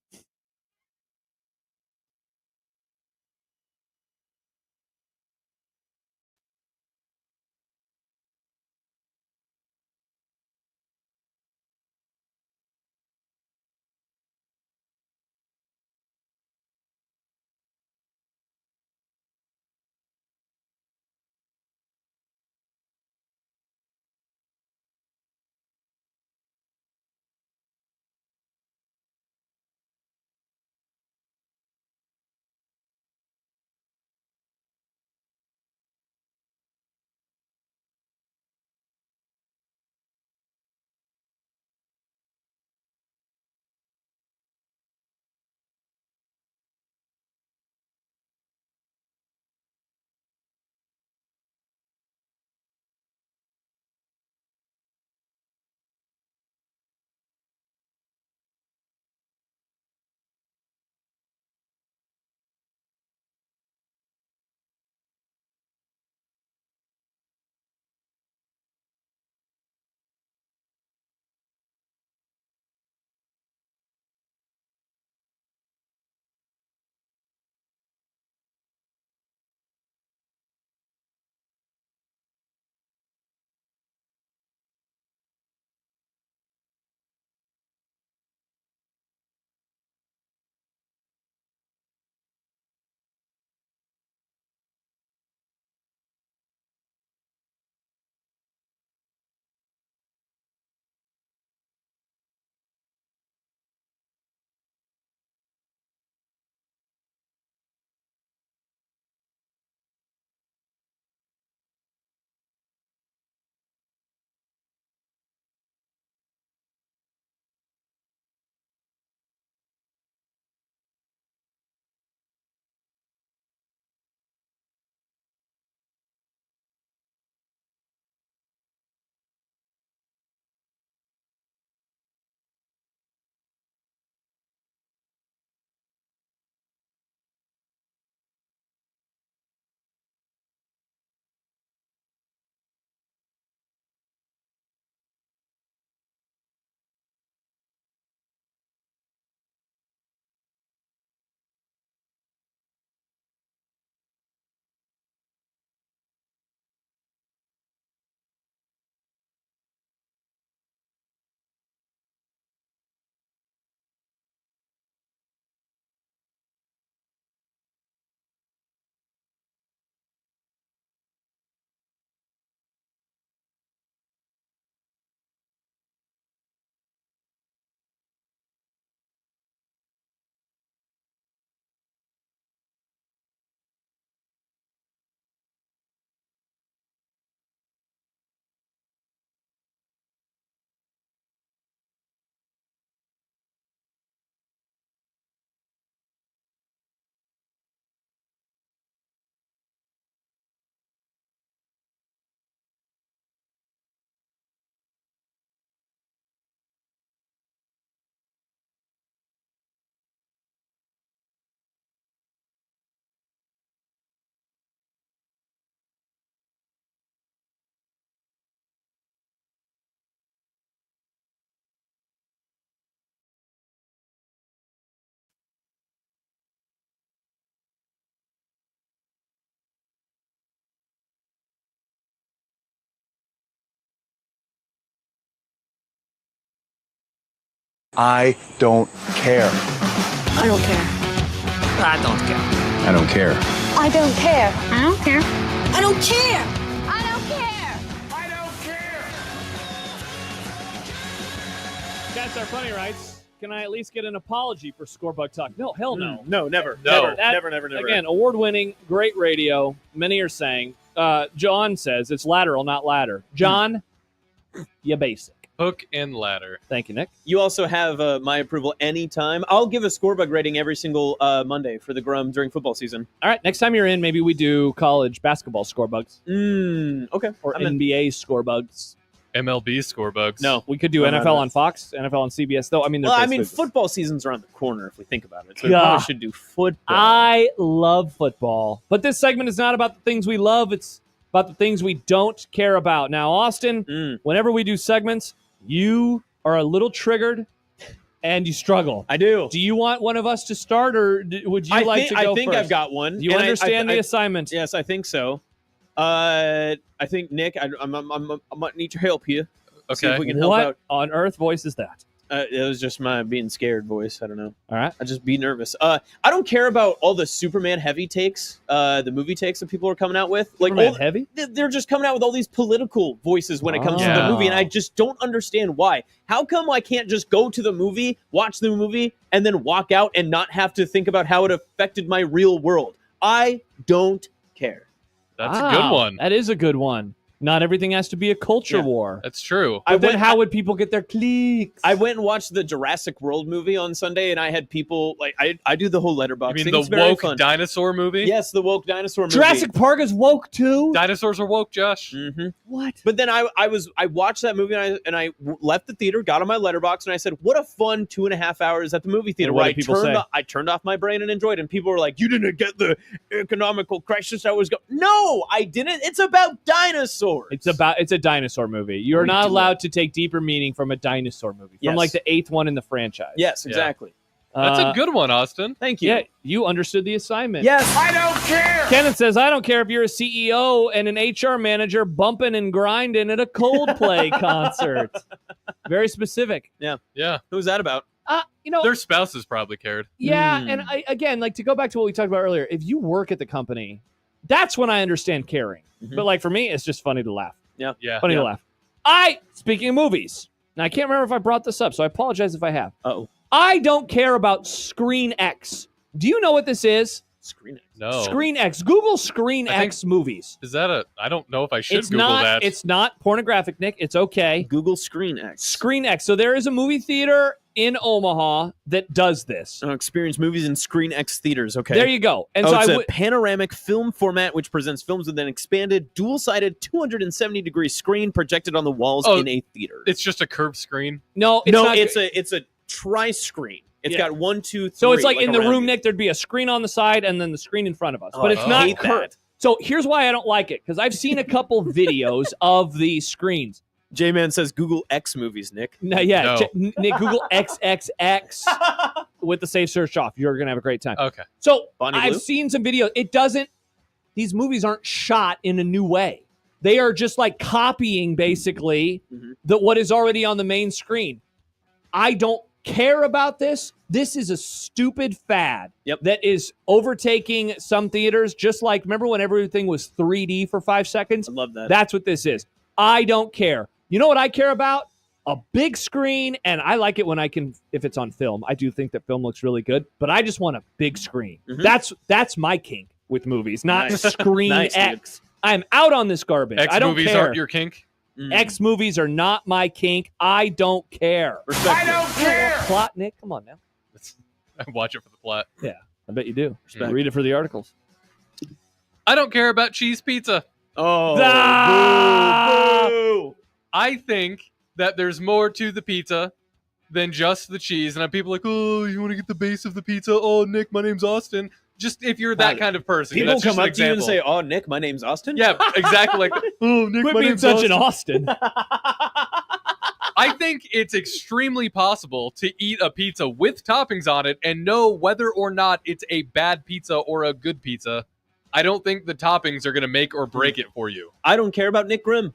[SPEAKER 11] I don't care.
[SPEAKER 13] I don't care.
[SPEAKER 11] I don't care. I don't care.
[SPEAKER 13] I don't care. I don't care. I don't care. I don't care.
[SPEAKER 2] I don't care.
[SPEAKER 9] Cats are funny, writes. Can I at least get an apology for Scorebug Talk? No, hell no.
[SPEAKER 8] No, never.
[SPEAKER 4] No.
[SPEAKER 8] Never.
[SPEAKER 9] Again, award-winning, great radio. Many are saying. John says it's lateral, not ladder. John, you basic.
[SPEAKER 4] Hook and ladder.
[SPEAKER 9] Thank you, Nick.
[SPEAKER 8] You also have my approval anytime. I'll give a Scorebug rating every single Monday for the Grum during football season.
[SPEAKER 9] All right, next time you're in, maybe we do college basketball Scorebugs.
[SPEAKER 8] Okay.
[SPEAKER 9] Or NBA Scorebugs.
[SPEAKER 4] MLB Scorebugs.
[SPEAKER 9] No, we could do NFL on Fox, NFL on CBS, though.
[SPEAKER 8] Football season's around the corner if we think about it. So we probably should do football.
[SPEAKER 9] I love football. But this segment is not about the things we love. It's about the things we don't care about. Now, Austin, whenever we do segments, you are a little triggered and you struggle.
[SPEAKER 8] I do.
[SPEAKER 9] Do you want one of us to start, or would you like to go
[SPEAKER 8] I think
[SPEAKER 9] first?
[SPEAKER 8] I've got one.
[SPEAKER 9] Do you understand the assignment?
[SPEAKER 8] Yes, I think so. I think, Nick, I might need your help here.
[SPEAKER 4] Okay.
[SPEAKER 8] See if we can help
[SPEAKER 9] What
[SPEAKER 8] out.
[SPEAKER 9] on earth voice is that?
[SPEAKER 8] It was just my being scared voice. I don't know.
[SPEAKER 9] All right.
[SPEAKER 8] I just be nervous. I don't care about all the Superman heavy takes, the movie takes that people are coming out with.
[SPEAKER 9] Superman heavy?
[SPEAKER 8] They're just coming out with all these political voices when it comes to the movie, and I just don't understand why. How come I can't just go to the movie, watch the movie, and then walk out and not have to think about how it affected my real world? I don't care.
[SPEAKER 4] That's a good one.
[SPEAKER 9] That is a good one. Not everything has to be a culture war.
[SPEAKER 4] That's true.
[SPEAKER 9] But then how would people get their cliques?
[SPEAKER 8] I went and watched the Jurassic World movie on Sunday, and I had people like I do the whole letterbox.
[SPEAKER 4] You mean
[SPEAKER 8] thing.
[SPEAKER 4] the
[SPEAKER 8] It's very
[SPEAKER 4] woke
[SPEAKER 8] fun.
[SPEAKER 4] dinosaur movie?
[SPEAKER 8] Yes, the woke dinosaur movie.
[SPEAKER 9] Jurassic Park is woke too.
[SPEAKER 4] Dinosaurs are woke, Josh.
[SPEAKER 8] Mm-hmm.
[SPEAKER 9] What?
[SPEAKER 8] But then I watched that movie and I left the theater, got on my letterbox, and I said, "What a fun 2.5 hours at the movie theater."
[SPEAKER 9] And what
[SPEAKER 8] Where
[SPEAKER 9] did people say?
[SPEAKER 8] I turned off my brain and enjoyed it. And people were like, "You didn't get the economical crisis that was going." No, I didn't. It's about dinosaurs.
[SPEAKER 9] It's a dinosaur movie. You're not allowed to take deeper meaning from a dinosaur movie. From like the 8th one in the franchise.
[SPEAKER 8] Yes, exactly.
[SPEAKER 4] That's a good one, Austin.
[SPEAKER 8] Thank you.
[SPEAKER 9] Yeah, you understood the assignment.
[SPEAKER 8] Yes.
[SPEAKER 2] I don't care.
[SPEAKER 9] Kenneth says, I don't care if you're a CEO and an HR manager bumping and grinding at a Coldplay concert. Very specific.
[SPEAKER 8] Yeah.
[SPEAKER 4] Yeah.
[SPEAKER 8] Who's that about?
[SPEAKER 4] Their spouses probably cared.
[SPEAKER 9] Yeah, and again, like to go back to what we talked about earlier, if you work at the company, that's when I understand caring. But like for me, it's just funny to laugh.
[SPEAKER 8] Yeah.
[SPEAKER 4] Yeah.
[SPEAKER 9] Funny to laugh. Speaking of movies, now I can't remember if I brought this up, so I apologize if I have.
[SPEAKER 8] Uh-oh.
[SPEAKER 9] I don't care about Screen X. Do you know what this is?
[SPEAKER 8] Screen X.
[SPEAKER 4] No.
[SPEAKER 9] Screen X. Google Screen X movies.
[SPEAKER 4] Is that I don't know if I should
[SPEAKER 9] It's
[SPEAKER 4] Google
[SPEAKER 9] not,
[SPEAKER 4] that.
[SPEAKER 9] It's not pornographic, Nick. It's okay.
[SPEAKER 8] Google Screen X.
[SPEAKER 9] Screen X. So there is a movie theater in Omaha that does this.
[SPEAKER 8] Experience movies in Screen X theaters. Okay.
[SPEAKER 9] There you go. And so
[SPEAKER 8] it's
[SPEAKER 9] I
[SPEAKER 8] a panoramic film format which presents films with an expanded, dual-sided, 270-degree screen projected on the walls in a theater.
[SPEAKER 4] It's just a curved screen.
[SPEAKER 9] No,
[SPEAKER 8] it's a tri-screen. It's got 1, 2, 3.
[SPEAKER 9] So it's like in the
[SPEAKER 8] around
[SPEAKER 9] room,
[SPEAKER 8] you.
[SPEAKER 9] Nick, there'd be a screen on the side and then the screen in front of us.
[SPEAKER 8] Oh,
[SPEAKER 9] but it's
[SPEAKER 8] I
[SPEAKER 9] not
[SPEAKER 8] hate
[SPEAKER 9] curved.
[SPEAKER 8] that.
[SPEAKER 9] So here's why I don't like it, because I've seen a couple videos of the screens.
[SPEAKER 8] J-Man says Google X movies, Nick.
[SPEAKER 9] No, yeah,
[SPEAKER 4] No.
[SPEAKER 9] Nick, Google XXX with the safe search off. You're going to have a great time.
[SPEAKER 4] Okay.
[SPEAKER 9] So
[SPEAKER 8] Bonnie
[SPEAKER 9] I've
[SPEAKER 8] Blue?
[SPEAKER 9] seen some videos. These movies aren't shot in a new way. They are just like copying basically what is already on the main screen. I don't care about this. This is a stupid fad that is overtaking some theaters, just like, remember when everything was 3D for 5 seconds?
[SPEAKER 8] I love that.
[SPEAKER 9] That's what this is. I don't care. You know what I care about? A big screen, and I like it when I can, if it's on film. I do think that film looks really good, but I just want a big screen. That's my kink with movies, not Screen X. I'm out on this garbage.
[SPEAKER 4] X
[SPEAKER 9] I don't
[SPEAKER 4] movies
[SPEAKER 9] care.
[SPEAKER 4] aren't your kink?
[SPEAKER 9] X movies are not my kink. I don't care.
[SPEAKER 2] I don't care.
[SPEAKER 9] Plot, Nick, come on now.
[SPEAKER 4] I watch it for the plot.
[SPEAKER 9] Yeah, I bet you do. Read it for the articles.
[SPEAKER 4] I don't care about cheese pizza.
[SPEAKER 8] Oh, boo.
[SPEAKER 4] I think that there's more to the pizza than just the cheese. And people are like, oh, you want to get the base of the pizza? Oh, Nick, my name's Austin. Just if you're that kind of person.
[SPEAKER 8] People
[SPEAKER 4] that's
[SPEAKER 8] come
[SPEAKER 4] just an
[SPEAKER 8] up to you and
[SPEAKER 4] example.
[SPEAKER 8] say, "Oh, Nick, my name's Austin."
[SPEAKER 4] Yeah, exactly. Like, oh, Nick,
[SPEAKER 9] Quit
[SPEAKER 4] my
[SPEAKER 9] being
[SPEAKER 4] name's
[SPEAKER 9] such
[SPEAKER 4] Austin.
[SPEAKER 9] an Austin.
[SPEAKER 4] I think it's extremely possible to eat a pizza with toppings on it and know whether or not it's a bad pizza or a good pizza. I don't think the toppings are going to make or break it for you.
[SPEAKER 8] I don't care about Nick Grimm.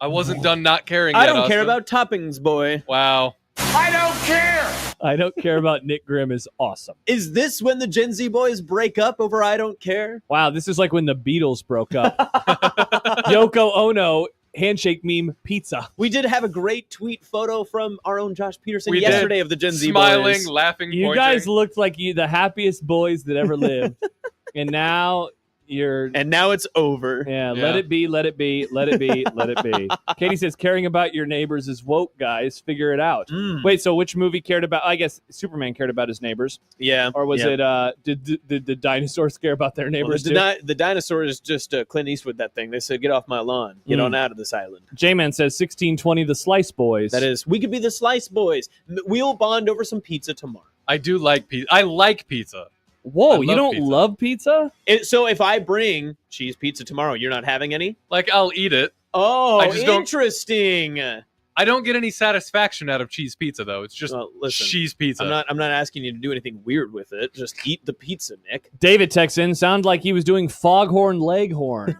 [SPEAKER 4] I wasn't done not caring
[SPEAKER 8] I
[SPEAKER 4] yet,
[SPEAKER 8] don't care
[SPEAKER 4] Austin.
[SPEAKER 8] about toppings, boy.
[SPEAKER 4] Wow.
[SPEAKER 2] I don't care.
[SPEAKER 9] I don't care about Nick Grimm is awesome.
[SPEAKER 8] Is this when the Gen Z boys break up over I don't care?
[SPEAKER 9] Wow, this is like when the Beatles broke up. Yoko Ono handshake meme pizza.
[SPEAKER 8] We did have a great tweet photo from our own Josh Peterson
[SPEAKER 4] We
[SPEAKER 8] yesterday
[SPEAKER 4] did.
[SPEAKER 8] of the Gen Z
[SPEAKER 4] Smiling,
[SPEAKER 8] boys.
[SPEAKER 4] laughing,
[SPEAKER 9] You
[SPEAKER 4] pointing.
[SPEAKER 9] guys looked like the happiest boys that ever lived. And now you're...
[SPEAKER 8] And now it's over.
[SPEAKER 9] Yeah, let it be, let it be, let it be, let it be. Katie says, caring about your neighbors is woke, guys. Figure it out. Wait, so which movie cared about... I guess Superman cared about his neighbors.
[SPEAKER 8] Yeah.
[SPEAKER 9] Or was it... Did the dinosaurs care about their neighbors too?
[SPEAKER 8] The dinosaurs just Clint Eastwood that thing. They said, get off my lawn. Get on out of this island.
[SPEAKER 9] J-Man says 1620 the Slice Boys.
[SPEAKER 8] That is, we could be the Slice Boys. We'll bond over some pizza tomorrow.
[SPEAKER 4] I do like pizza. I like pizza.
[SPEAKER 9] Whoa, you don't love pizza?
[SPEAKER 8] So if I bring cheese pizza tomorrow, you're not having any?
[SPEAKER 4] Like, I'll eat it.
[SPEAKER 8] Oh,
[SPEAKER 4] I just
[SPEAKER 8] interesting.
[SPEAKER 4] I don't get any satisfaction out of cheese pizza, though. It's just cheese pizza.
[SPEAKER 8] I'm not asking you to do anything weird with it. Just eat the pizza, Nick.
[SPEAKER 9] David texts in, sounded like he was doing Foghorn Leghorn.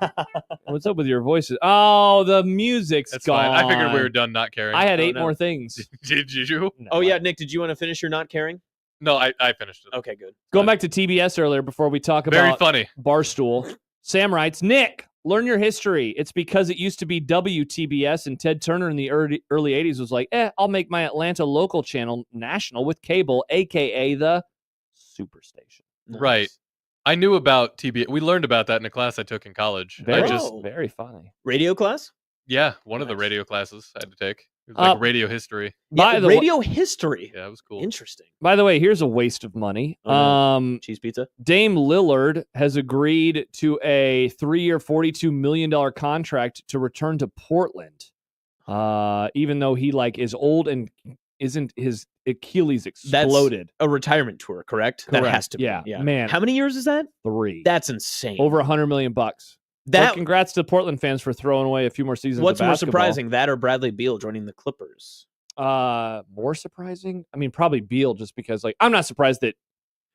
[SPEAKER 9] What's up with your voices? Oh, the music's
[SPEAKER 4] That's
[SPEAKER 9] gone.
[SPEAKER 4] fine. I figured we were done not caring.
[SPEAKER 9] I had 8 more things.
[SPEAKER 4] Did you?
[SPEAKER 9] No,
[SPEAKER 8] Oh, yeah, Nick, did you want to finish your not caring?
[SPEAKER 4] No, I finished it.
[SPEAKER 8] Okay, good.
[SPEAKER 9] Going back to TBS earlier before we talk about
[SPEAKER 4] Very funny.
[SPEAKER 9] Barstool. Sam writes, Nick, learn your history. It's because it used to be WTBS, and Ted Turner in the early 80s was like, I'll make my Atlanta local channel national with cable, a.k.a. the Superstation.
[SPEAKER 8] Nice.
[SPEAKER 4] Right. I knew about TBS. We learned about that in a class I took in college.
[SPEAKER 9] Very funny.
[SPEAKER 8] Radio class?
[SPEAKER 4] Yeah, one of the radio classes I had to take. It was like radio history.
[SPEAKER 8] Yeah, radio history.
[SPEAKER 4] Yeah, it was cool.
[SPEAKER 8] Interesting.
[SPEAKER 9] By the way, here's a waste of money.
[SPEAKER 8] Cheese pizza?
[SPEAKER 9] Dame Lillard has agreed to a 3-year, $42 million contract to return to Portland. Even though he is old and isn't his Achilles exploded.
[SPEAKER 8] That's a retirement tour, correct? That has to be.
[SPEAKER 9] Yeah. Man.
[SPEAKER 8] How many years is that?
[SPEAKER 9] 3.
[SPEAKER 8] That's insane.
[SPEAKER 9] Over $100 million. But congrats to Portland fans for throwing away a few more seasons
[SPEAKER 8] What's
[SPEAKER 9] of
[SPEAKER 8] more
[SPEAKER 9] basketball.
[SPEAKER 8] surprising, that or Bradley Beal joining the Clippers?
[SPEAKER 9] More surprising? I mean, probably Beal, just because I'm not surprised that.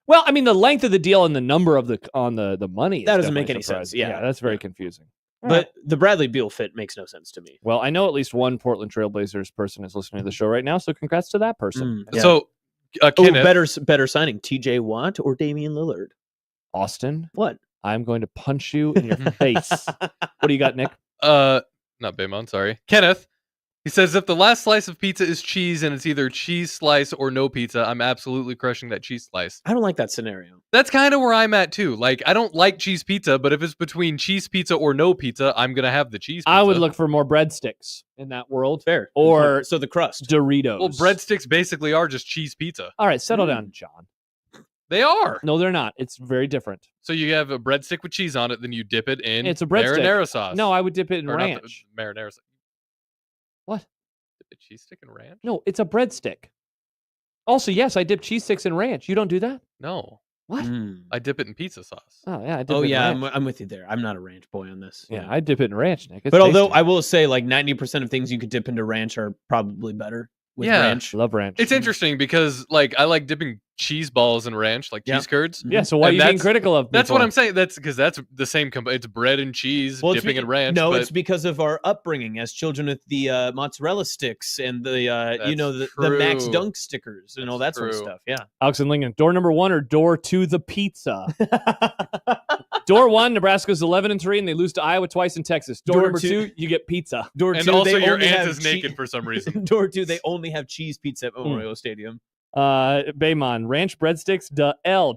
[SPEAKER 9] Well, I mean, the length of the deal and the number of the money.
[SPEAKER 8] That doesn't make any sense. Yeah,
[SPEAKER 9] that's very confusing.
[SPEAKER 8] But the Bradley Beal fit makes no sense to me.
[SPEAKER 9] Well, I know at least one Portland Trailblazers person is listening to the show right now, so congrats to that person.
[SPEAKER 4] So,
[SPEAKER 8] better signing, TJ Watt or Damian Lillard?
[SPEAKER 9] Austin,
[SPEAKER 8] what?
[SPEAKER 9] I'm going to punch you in your face. What do you got, Nick?
[SPEAKER 4] Not Baymon, sorry. Kenneth. He says, if the last slice of pizza is cheese and it's either cheese slice or no pizza, I'm absolutely crushing that cheese slice.
[SPEAKER 8] I don't like that scenario.
[SPEAKER 4] That's kind of where I'm at, too. I don't like cheese pizza, but if it's between cheese pizza or no pizza, I'm going to have the cheese pizza.
[SPEAKER 9] I would look for more breadsticks in that world.
[SPEAKER 8] Fair.
[SPEAKER 9] Or
[SPEAKER 8] so the crust.
[SPEAKER 9] Doritos.
[SPEAKER 4] Well, breadsticks basically are just cheese pizza.
[SPEAKER 9] All right, settle down, John.
[SPEAKER 4] They are.
[SPEAKER 9] No, they're not. It's very different.
[SPEAKER 4] So you have a breadstick with cheese on it, then you dip it in
[SPEAKER 9] It's a breadstick.
[SPEAKER 4] marinara sauce.
[SPEAKER 9] No, I would dip it in
[SPEAKER 4] Or not
[SPEAKER 9] ranch.
[SPEAKER 4] the marinara sauce.
[SPEAKER 9] What?
[SPEAKER 4] Dip a cheese stick in ranch?
[SPEAKER 9] No, it's a breadstick. Also, yes, I dip cheese sticks in ranch. You don't do that?
[SPEAKER 4] No.
[SPEAKER 9] What?
[SPEAKER 4] I dip it in pizza sauce.
[SPEAKER 9] Oh, yeah. I dip it in ranch.
[SPEAKER 8] I'm with you there. I'm not a ranch boy on this.
[SPEAKER 9] Yeah, I dip it in ranch, Nick. It's
[SPEAKER 8] but although
[SPEAKER 9] tasty.
[SPEAKER 8] I will say 90% of things you could dip into ranch are probably better with ranch.
[SPEAKER 9] Love ranch.
[SPEAKER 4] It's interesting because I like dipping cheese balls in ranch, like cheese curds.
[SPEAKER 9] Yeah, so why are you being critical of me
[SPEAKER 4] That's
[SPEAKER 9] for?
[SPEAKER 4] what I'm saying. That's because that's the same. It's bread and cheese dipping in ranch.
[SPEAKER 8] No,
[SPEAKER 4] but
[SPEAKER 8] it's because of our upbringing as children with the mozzarella sticks and the Max Dunk stickers and all that sort of stuff. Yeah.
[SPEAKER 9] Alex and Lincoln, door number 1 or door to the pizza? Door 1, Nebraska's 11-3, and they lose to Iowa twice in Texas. Door number 2, you get pizza.
[SPEAKER 8] Door
[SPEAKER 4] and
[SPEAKER 8] 2,
[SPEAKER 4] also
[SPEAKER 8] they
[SPEAKER 4] your
[SPEAKER 8] only
[SPEAKER 4] aunt
[SPEAKER 8] have
[SPEAKER 4] is naked for some reason.
[SPEAKER 8] Door 2, they only have cheese pizza at Memorial Stadium.
[SPEAKER 9] Baymon, ranch breadsticks,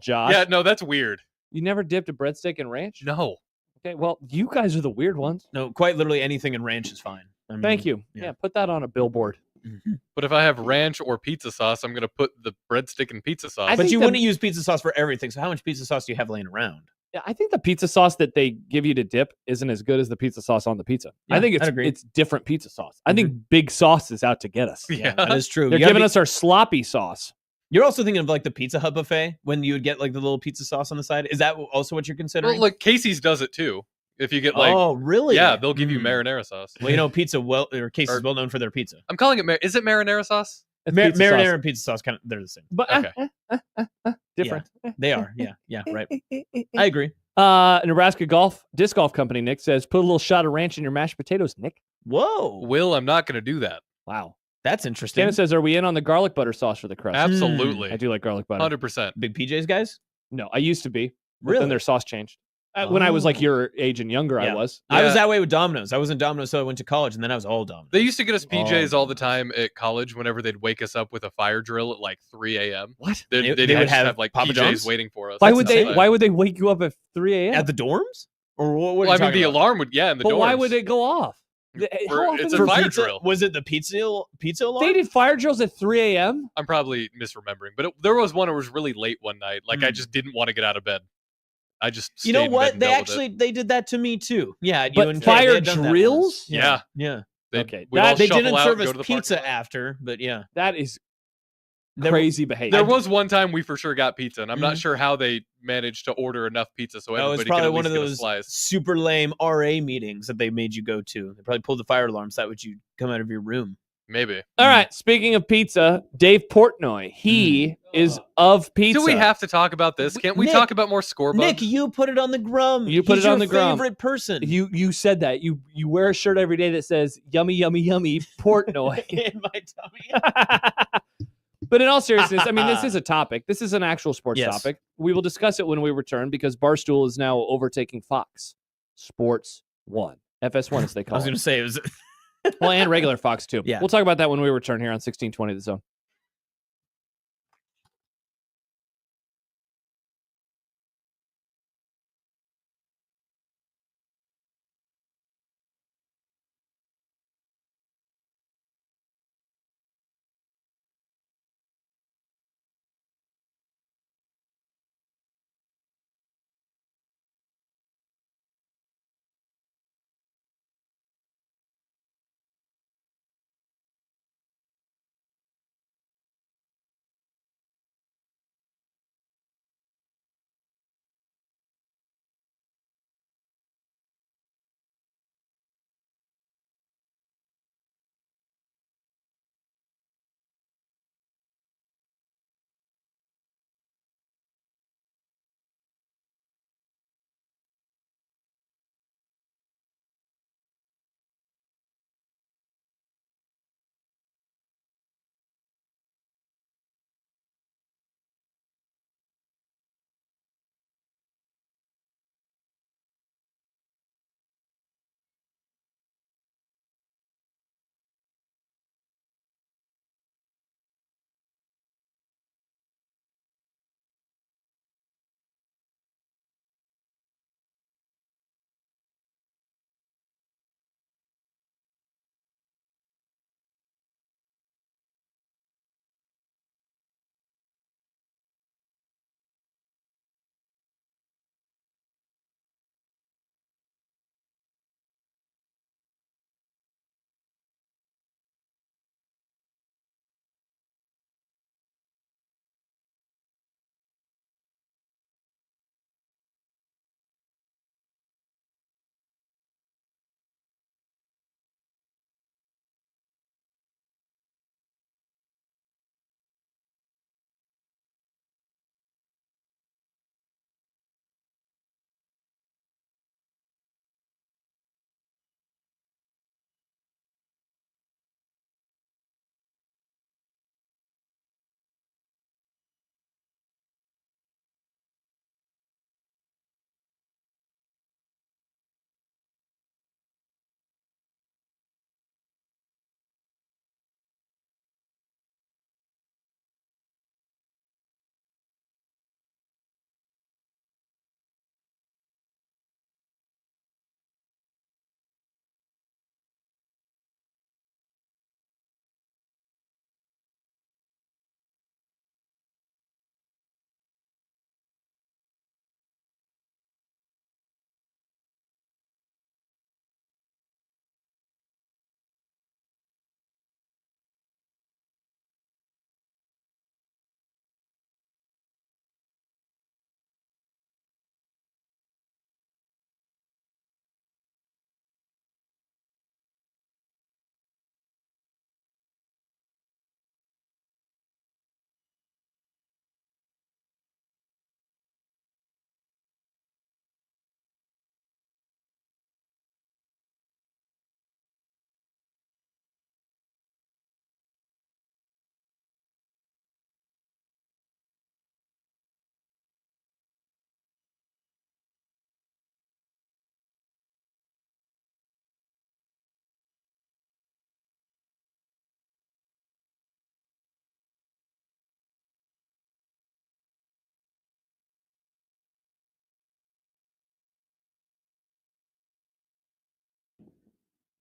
[SPEAKER 9] Josh.
[SPEAKER 4] Yeah, no, that's weird.
[SPEAKER 9] You never dipped a breadstick in ranch?
[SPEAKER 4] No.
[SPEAKER 9] Okay, well, you guys are the weird ones.
[SPEAKER 8] No, quite literally anything in ranch is fine.
[SPEAKER 9] Thank you. Yeah, put that on a billboard.
[SPEAKER 4] But if I have ranch or pizza sauce, I'm going to put the breadstick in pizza sauce.
[SPEAKER 8] But you wouldn't use pizza sauce for everything. So how much pizza sauce do you have laying around?
[SPEAKER 9] Yeah, I think the pizza sauce that they give you to dip isn't as good as the pizza sauce on the pizza.
[SPEAKER 8] Yeah,
[SPEAKER 9] I think
[SPEAKER 8] I'd agree.
[SPEAKER 9] it's different pizza sauce. I think Big Sauce is out to get us.
[SPEAKER 4] Yeah,
[SPEAKER 8] that is true.
[SPEAKER 9] They're giving us our sloppy sauce.
[SPEAKER 8] You're also thinking of the Pizza Hut buffet when you would get the little pizza sauce on the side. Is that also what you're considering?
[SPEAKER 4] Well, look, Casey's does it too. If you get
[SPEAKER 8] oh, really?
[SPEAKER 4] Yeah, they'll give you marinara sauce.
[SPEAKER 8] Well, pizza Casey's well known for their pizza.
[SPEAKER 4] I'm calling it is it marinara sauce?
[SPEAKER 8] Marinara and pizza sauce they're the same.
[SPEAKER 9] But different.
[SPEAKER 8] Yeah, they are. Yeah, right. I agree.
[SPEAKER 9] Nebraska Disc Golf Company, Nick says, put a little shot of ranch in your mashed potatoes, Nick.
[SPEAKER 8] Whoa.
[SPEAKER 4] Will, I'm not going to do that.
[SPEAKER 9] Wow.
[SPEAKER 8] That's interesting.
[SPEAKER 9] Shannon says, are we in on the garlic butter sauce for the crust?
[SPEAKER 4] Absolutely.
[SPEAKER 9] I do like garlic butter.
[SPEAKER 4] 100%.
[SPEAKER 8] Big PJs guys?
[SPEAKER 9] No, I used to be. But
[SPEAKER 8] Really?
[SPEAKER 9] then their sauce changed. When I was like your age and younger,
[SPEAKER 8] Yeah.
[SPEAKER 9] I was.
[SPEAKER 8] I was that way with Domino's. I was in Domino's, so I went to college, and then I was all Domino's.
[SPEAKER 4] They used to get us PJs all the time at college whenever they'd wake us up with a fire drill at like 3 a.m.
[SPEAKER 9] What?
[SPEAKER 4] They would have like
[SPEAKER 8] Papa
[SPEAKER 4] PJs
[SPEAKER 8] John's?
[SPEAKER 4] waiting for us.
[SPEAKER 9] Why would they wake you up at 3 a.m.?
[SPEAKER 8] At the dorms? Or what
[SPEAKER 4] Well, I mean, the alarm would, in the
[SPEAKER 9] But
[SPEAKER 4] dorms.
[SPEAKER 9] why would it go off?
[SPEAKER 4] It's a fire drill.
[SPEAKER 8] Was it the pizza alarm?
[SPEAKER 9] They did fire drills at 3 a.m.?
[SPEAKER 4] I'm probably misremembering, but there was one that was really late one night. Like, I just didn't want to get out of bed. I just
[SPEAKER 8] You know
[SPEAKER 4] stayed in bed
[SPEAKER 8] what?
[SPEAKER 4] and
[SPEAKER 8] They
[SPEAKER 4] dealt with
[SPEAKER 8] actually
[SPEAKER 4] it.
[SPEAKER 8] they did that to me too. Yeah,
[SPEAKER 9] But
[SPEAKER 8] you and
[SPEAKER 9] fire
[SPEAKER 8] Kay, they had done that
[SPEAKER 9] drills?
[SPEAKER 8] once.
[SPEAKER 4] Yeah.
[SPEAKER 8] Yeah.
[SPEAKER 9] Okay.
[SPEAKER 4] We'd all
[SPEAKER 8] They
[SPEAKER 4] shuffle
[SPEAKER 8] didn't
[SPEAKER 4] out,
[SPEAKER 8] serve
[SPEAKER 4] go
[SPEAKER 8] us
[SPEAKER 4] to the parking
[SPEAKER 8] pizza
[SPEAKER 4] lot.
[SPEAKER 8] after, but yeah.
[SPEAKER 9] That is
[SPEAKER 8] There-
[SPEAKER 9] crazy behavior.
[SPEAKER 4] There was one time we for sure got pizza, and I'm not
[SPEAKER 8] Mhm.
[SPEAKER 4] sure how they managed to order enough pizza so
[SPEAKER 8] That was
[SPEAKER 4] everybody
[SPEAKER 8] probably
[SPEAKER 4] could at
[SPEAKER 8] one of
[SPEAKER 4] least get a
[SPEAKER 8] those
[SPEAKER 4] slice.
[SPEAKER 8] super lame RA meetings that they made you go to. They probably pulled the fire alarm so that would you come out of your room.
[SPEAKER 4] Maybe.
[SPEAKER 9] All right. Speaking of pizza, Dave Portnoy, he is of pizza.
[SPEAKER 4] Do we have to talk about this? Can't we
[SPEAKER 8] Nick-
[SPEAKER 4] talk about more Scorebug?
[SPEAKER 8] Nick, you put it on the grum.
[SPEAKER 9] You put
[SPEAKER 8] He's
[SPEAKER 9] it on
[SPEAKER 8] your
[SPEAKER 9] the grum.
[SPEAKER 8] favorite person.
[SPEAKER 9] You said that. You wear a shirt every day that says yummy, yummy, yummy Portnoy.
[SPEAKER 8] in my tummy.
[SPEAKER 9] But in all seriousness, I mean, this is a topic. This is an actual sports
[SPEAKER 8] Yes.
[SPEAKER 9] topic. We will discuss it when we return because Barstool is now overtaking Fox Sports 1. FS1, as they
[SPEAKER 8] I
[SPEAKER 9] call
[SPEAKER 8] was
[SPEAKER 9] it.
[SPEAKER 8] going to say, it was
[SPEAKER 9] Well, and regular Fox, too.
[SPEAKER 8] Yeah.
[SPEAKER 9] We'll talk about that when we return here on 1620 The Zone.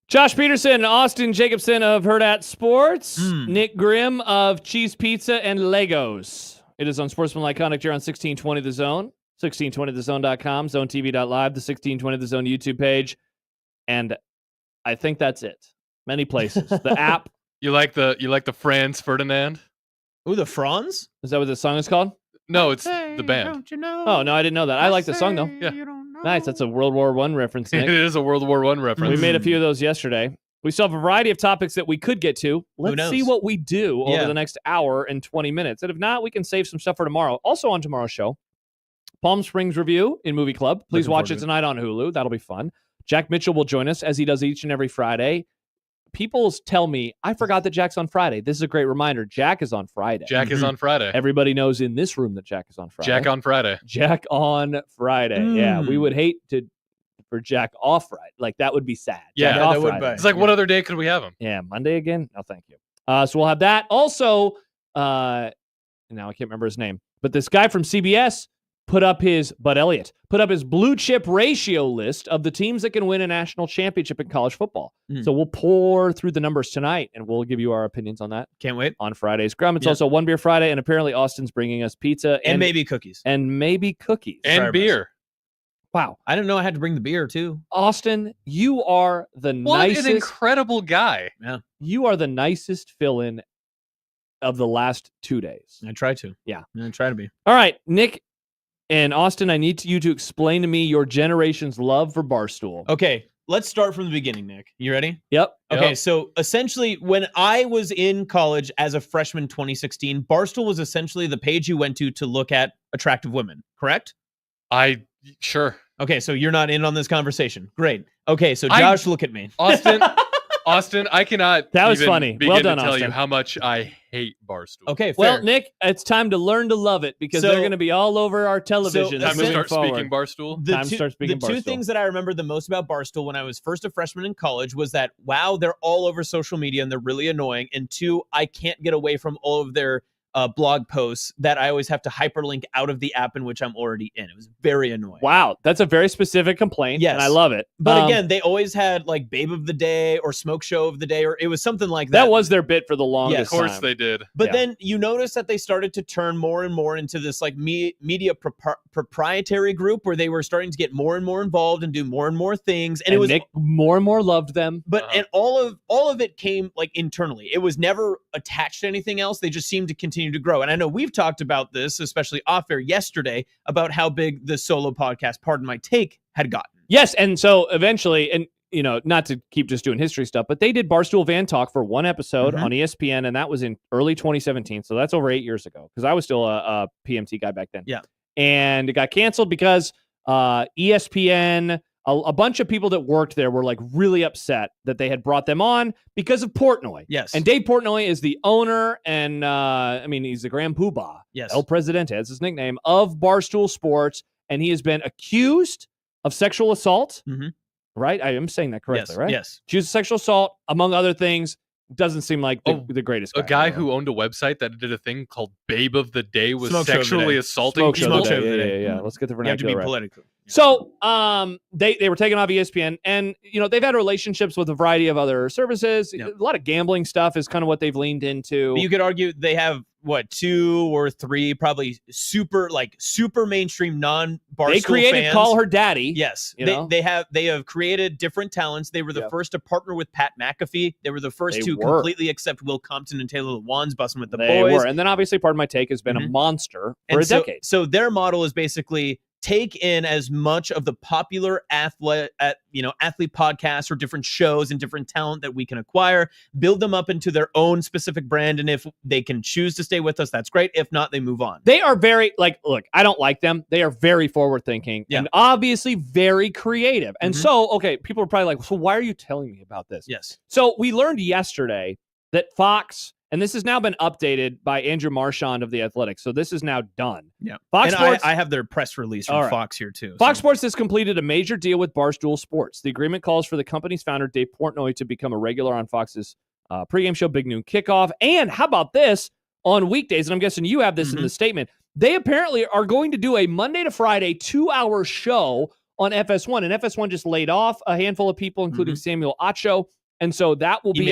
[SPEAKER 9] Josh Peterson, Austin Jacobson of Hurrdat Sports, Nick Grimm of Cheese Pizza and Legos. It is Unsportsmanlike Conduct here on 1620 The Zone, 1620thezone.com, zonetv.live, the 1620 The Zone YouTube page, and I think that's it. Many places. The app.
[SPEAKER 4] You like the Franz Ferdinand?
[SPEAKER 8] Ooh, the Franz?
[SPEAKER 9] Is that what the song is called?
[SPEAKER 4] No, it's the band.
[SPEAKER 9] Oh, no, I didn't know that. I like the song, though.
[SPEAKER 4] Yeah.
[SPEAKER 9] Nice. That's a World War I reference, Nick.
[SPEAKER 4] It is a World War I reference.
[SPEAKER 9] We made a few of those yesterday. We still have a variety of topics that we could get to. Let's see what we do over the next hour and 20 minutes. And if not, we can save some stuff for tomorrow. Also on tomorrow's show, Palm Springs Review in Movie Club. Please watch it tonight on Hulu. That'll be fun. Jack Mitchell will join us as he does each and every Friday. People tell me, I forgot that Jack's on Friday. This is a great reminder. Jack is on Friday.
[SPEAKER 4] Jack is on Friday.
[SPEAKER 9] Everybody knows in this room that Jack is on Friday.
[SPEAKER 4] Jack on Friday.
[SPEAKER 9] Jack on Friday. Yeah, we would hate for Jack off Friday. Like, that would be sad.
[SPEAKER 4] Yeah,
[SPEAKER 9] Jack
[SPEAKER 4] that would be. It's like, what other day could we have him?
[SPEAKER 9] Yeah, Monday again? No, thank you. So we'll have that. Also, now I can't remember his name, but this guy from CBS Bud Elliott, put up his blue chip ratio list of the teams that can win a national championship in college football. So we'll pour through the numbers tonight, and we'll give you our opinions on that.
[SPEAKER 8] Can't wait.
[SPEAKER 9] On Friday's Scrum. It's also One Beer Friday, and apparently Austin's bringing us pizza.
[SPEAKER 8] And maybe cookies.
[SPEAKER 9] And maybe cookies.
[SPEAKER 4] And beer.
[SPEAKER 9] Wow.
[SPEAKER 8] I didn't know I had to bring the beer, too.
[SPEAKER 9] Austin, you are the nicest.
[SPEAKER 4] What an incredible guy.
[SPEAKER 8] Yeah.
[SPEAKER 9] You are the nicest fill-in of the last 2 days.
[SPEAKER 8] I try to.
[SPEAKER 9] Yeah.
[SPEAKER 8] I try to be.
[SPEAKER 9] All right, Nick and Austin, I need you to explain to me your generation's love for Barstool.
[SPEAKER 8] Okay, let's start from the beginning, Nick. You ready?
[SPEAKER 9] Yep.
[SPEAKER 8] Okay, so essentially, when I was in college as a freshman 2016, Barstool was essentially the page you went to look at attractive women, correct?
[SPEAKER 4] Sure.
[SPEAKER 8] Okay, so you're not in on this conversation. Great. Okay, so Josh, look at me.
[SPEAKER 4] Austin, I cannot
[SPEAKER 9] that was funny.
[SPEAKER 4] begin
[SPEAKER 9] Well done,
[SPEAKER 4] to tell
[SPEAKER 9] Austin.
[SPEAKER 4] you how much I hate Barstool.
[SPEAKER 8] Okay, fair.
[SPEAKER 9] Well, Nick, it's time to learn to love it because they're going to be all over our television.
[SPEAKER 4] Time to start speaking Barstool.
[SPEAKER 8] The two things that I remember the most about Barstool when I was first a freshman in college was that, wow, they're all over social media and they're really annoying. And two, I can't get away from all of their blog posts that I always have to hyperlink out of the app in which I'm already in. It was very annoying.
[SPEAKER 9] Wow, that's a very specific complaint.
[SPEAKER 8] Yes.
[SPEAKER 9] And I love it.
[SPEAKER 8] But again, they always had like Babe of the Day or Smoke Show of the Day, or it was something like that.
[SPEAKER 9] That was their bit for the longest
[SPEAKER 4] Of course
[SPEAKER 9] time.
[SPEAKER 4] they did.
[SPEAKER 8] But then you notice that they started to turn more and more into this like media proprietary group where they were starting to get more and more involved and do more and more things. And it was
[SPEAKER 9] Nick more and more loved them.
[SPEAKER 8] But and all of it came like internally. It was never attached to anything else. They just seemed to continue to grow. And I know we've talked about this, especially off air yesterday, about how big the solo podcast, Pardon My Take, had gotten.
[SPEAKER 9] Yes, and so eventually, and you know, not to keep just doing history stuff, but they did Barstool Van Talk for one episode on ESPN, and that was in early 2017. So that's over 8 years ago, because I was still a PMT guy back then.
[SPEAKER 8] Yeah.
[SPEAKER 9] And it got canceled because ESPN, a bunch of people that worked there were like really upset that they had brought them on because of Portnoy.
[SPEAKER 8] Yes.
[SPEAKER 9] And Dave Portnoy is the owner and, I mean, he's the Grand Poobah.
[SPEAKER 8] Yes.
[SPEAKER 9] El Presidente, that's his nickname, of Barstool Sports. And he has been accused of sexual assault. Right? I am saying that correctly, right?
[SPEAKER 8] Yes.
[SPEAKER 9] Accused of sexual assault, among other things. Doesn't seem like the greatest guy.
[SPEAKER 4] A guy who owned a website that did a thing called Babe of the Day was
[SPEAKER 8] Smoke
[SPEAKER 4] sexually assaulting
[SPEAKER 9] Smoke show
[SPEAKER 4] people.
[SPEAKER 9] of the day. Yeah. Let's get the
[SPEAKER 8] You have to be
[SPEAKER 9] vernacular right.
[SPEAKER 8] political.
[SPEAKER 9] So they were taken off ESPN, and you know they've had relationships with a variety of other services. A lot of gambling stuff is kind of what they've leaned into.
[SPEAKER 8] But you could argue they have what 2 or 3 probably super mainstream non-Barstool
[SPEAKER 9] They created
[SPEAKER 8] fans.
[SPEAKER 9] Call Her Daddy.
[SPEAKER 8] Yes,
[SPEAKER 9] you know?
[SPEAKER 8] they have created different talents. They were the first to partner with Pat McAfee. They were the first to completely accept Will Compton and Taylor Lewan's busting with the boys.
[SPEAKER 9] And then obviously, Pardon My Take has been a monster for a decade.
[SPEAKER 8] So their model is basically take in as much of the popular athlete podcasts or different shows and different talent that we can acquire, build them up into their own specific brand. And if they can choose to stay with us, that's great. If not, they move on.
[SPEAKER 9] They are very look, I don't like them. They are very forward thinking and obviously very creative. And so, okay, people are probably like, so why are you telling me about this?
[SPEAKER 8] Yes.
[SPEAKER 9] So we learned yesterday that Fox, and this has now been updated by Andrew Marchand of The Athletic. So this is now done.
[SPEAKER 8] Yeah.
[SPEAKER 9] Fox
[SPEAKER 8] and
[SPEAKER 9] Sports,
[SPEAKER 8] I have their press release from Fox here too.
[SPEAKER 9] Fox Sports has completed a major deal with Barstool Sports. The agreement calls for the company's founder, Dave Portnoy, to become a regular on Fox's pregame show, Big Noon Kickoff. And how about this? On weekdays, and I'm guessing you have this in the statement, they apparently are going to do a Monday to Friday 2-hour show on FS1, and FS1 just laid off a handful of people, including Samuel Acho, and so that will be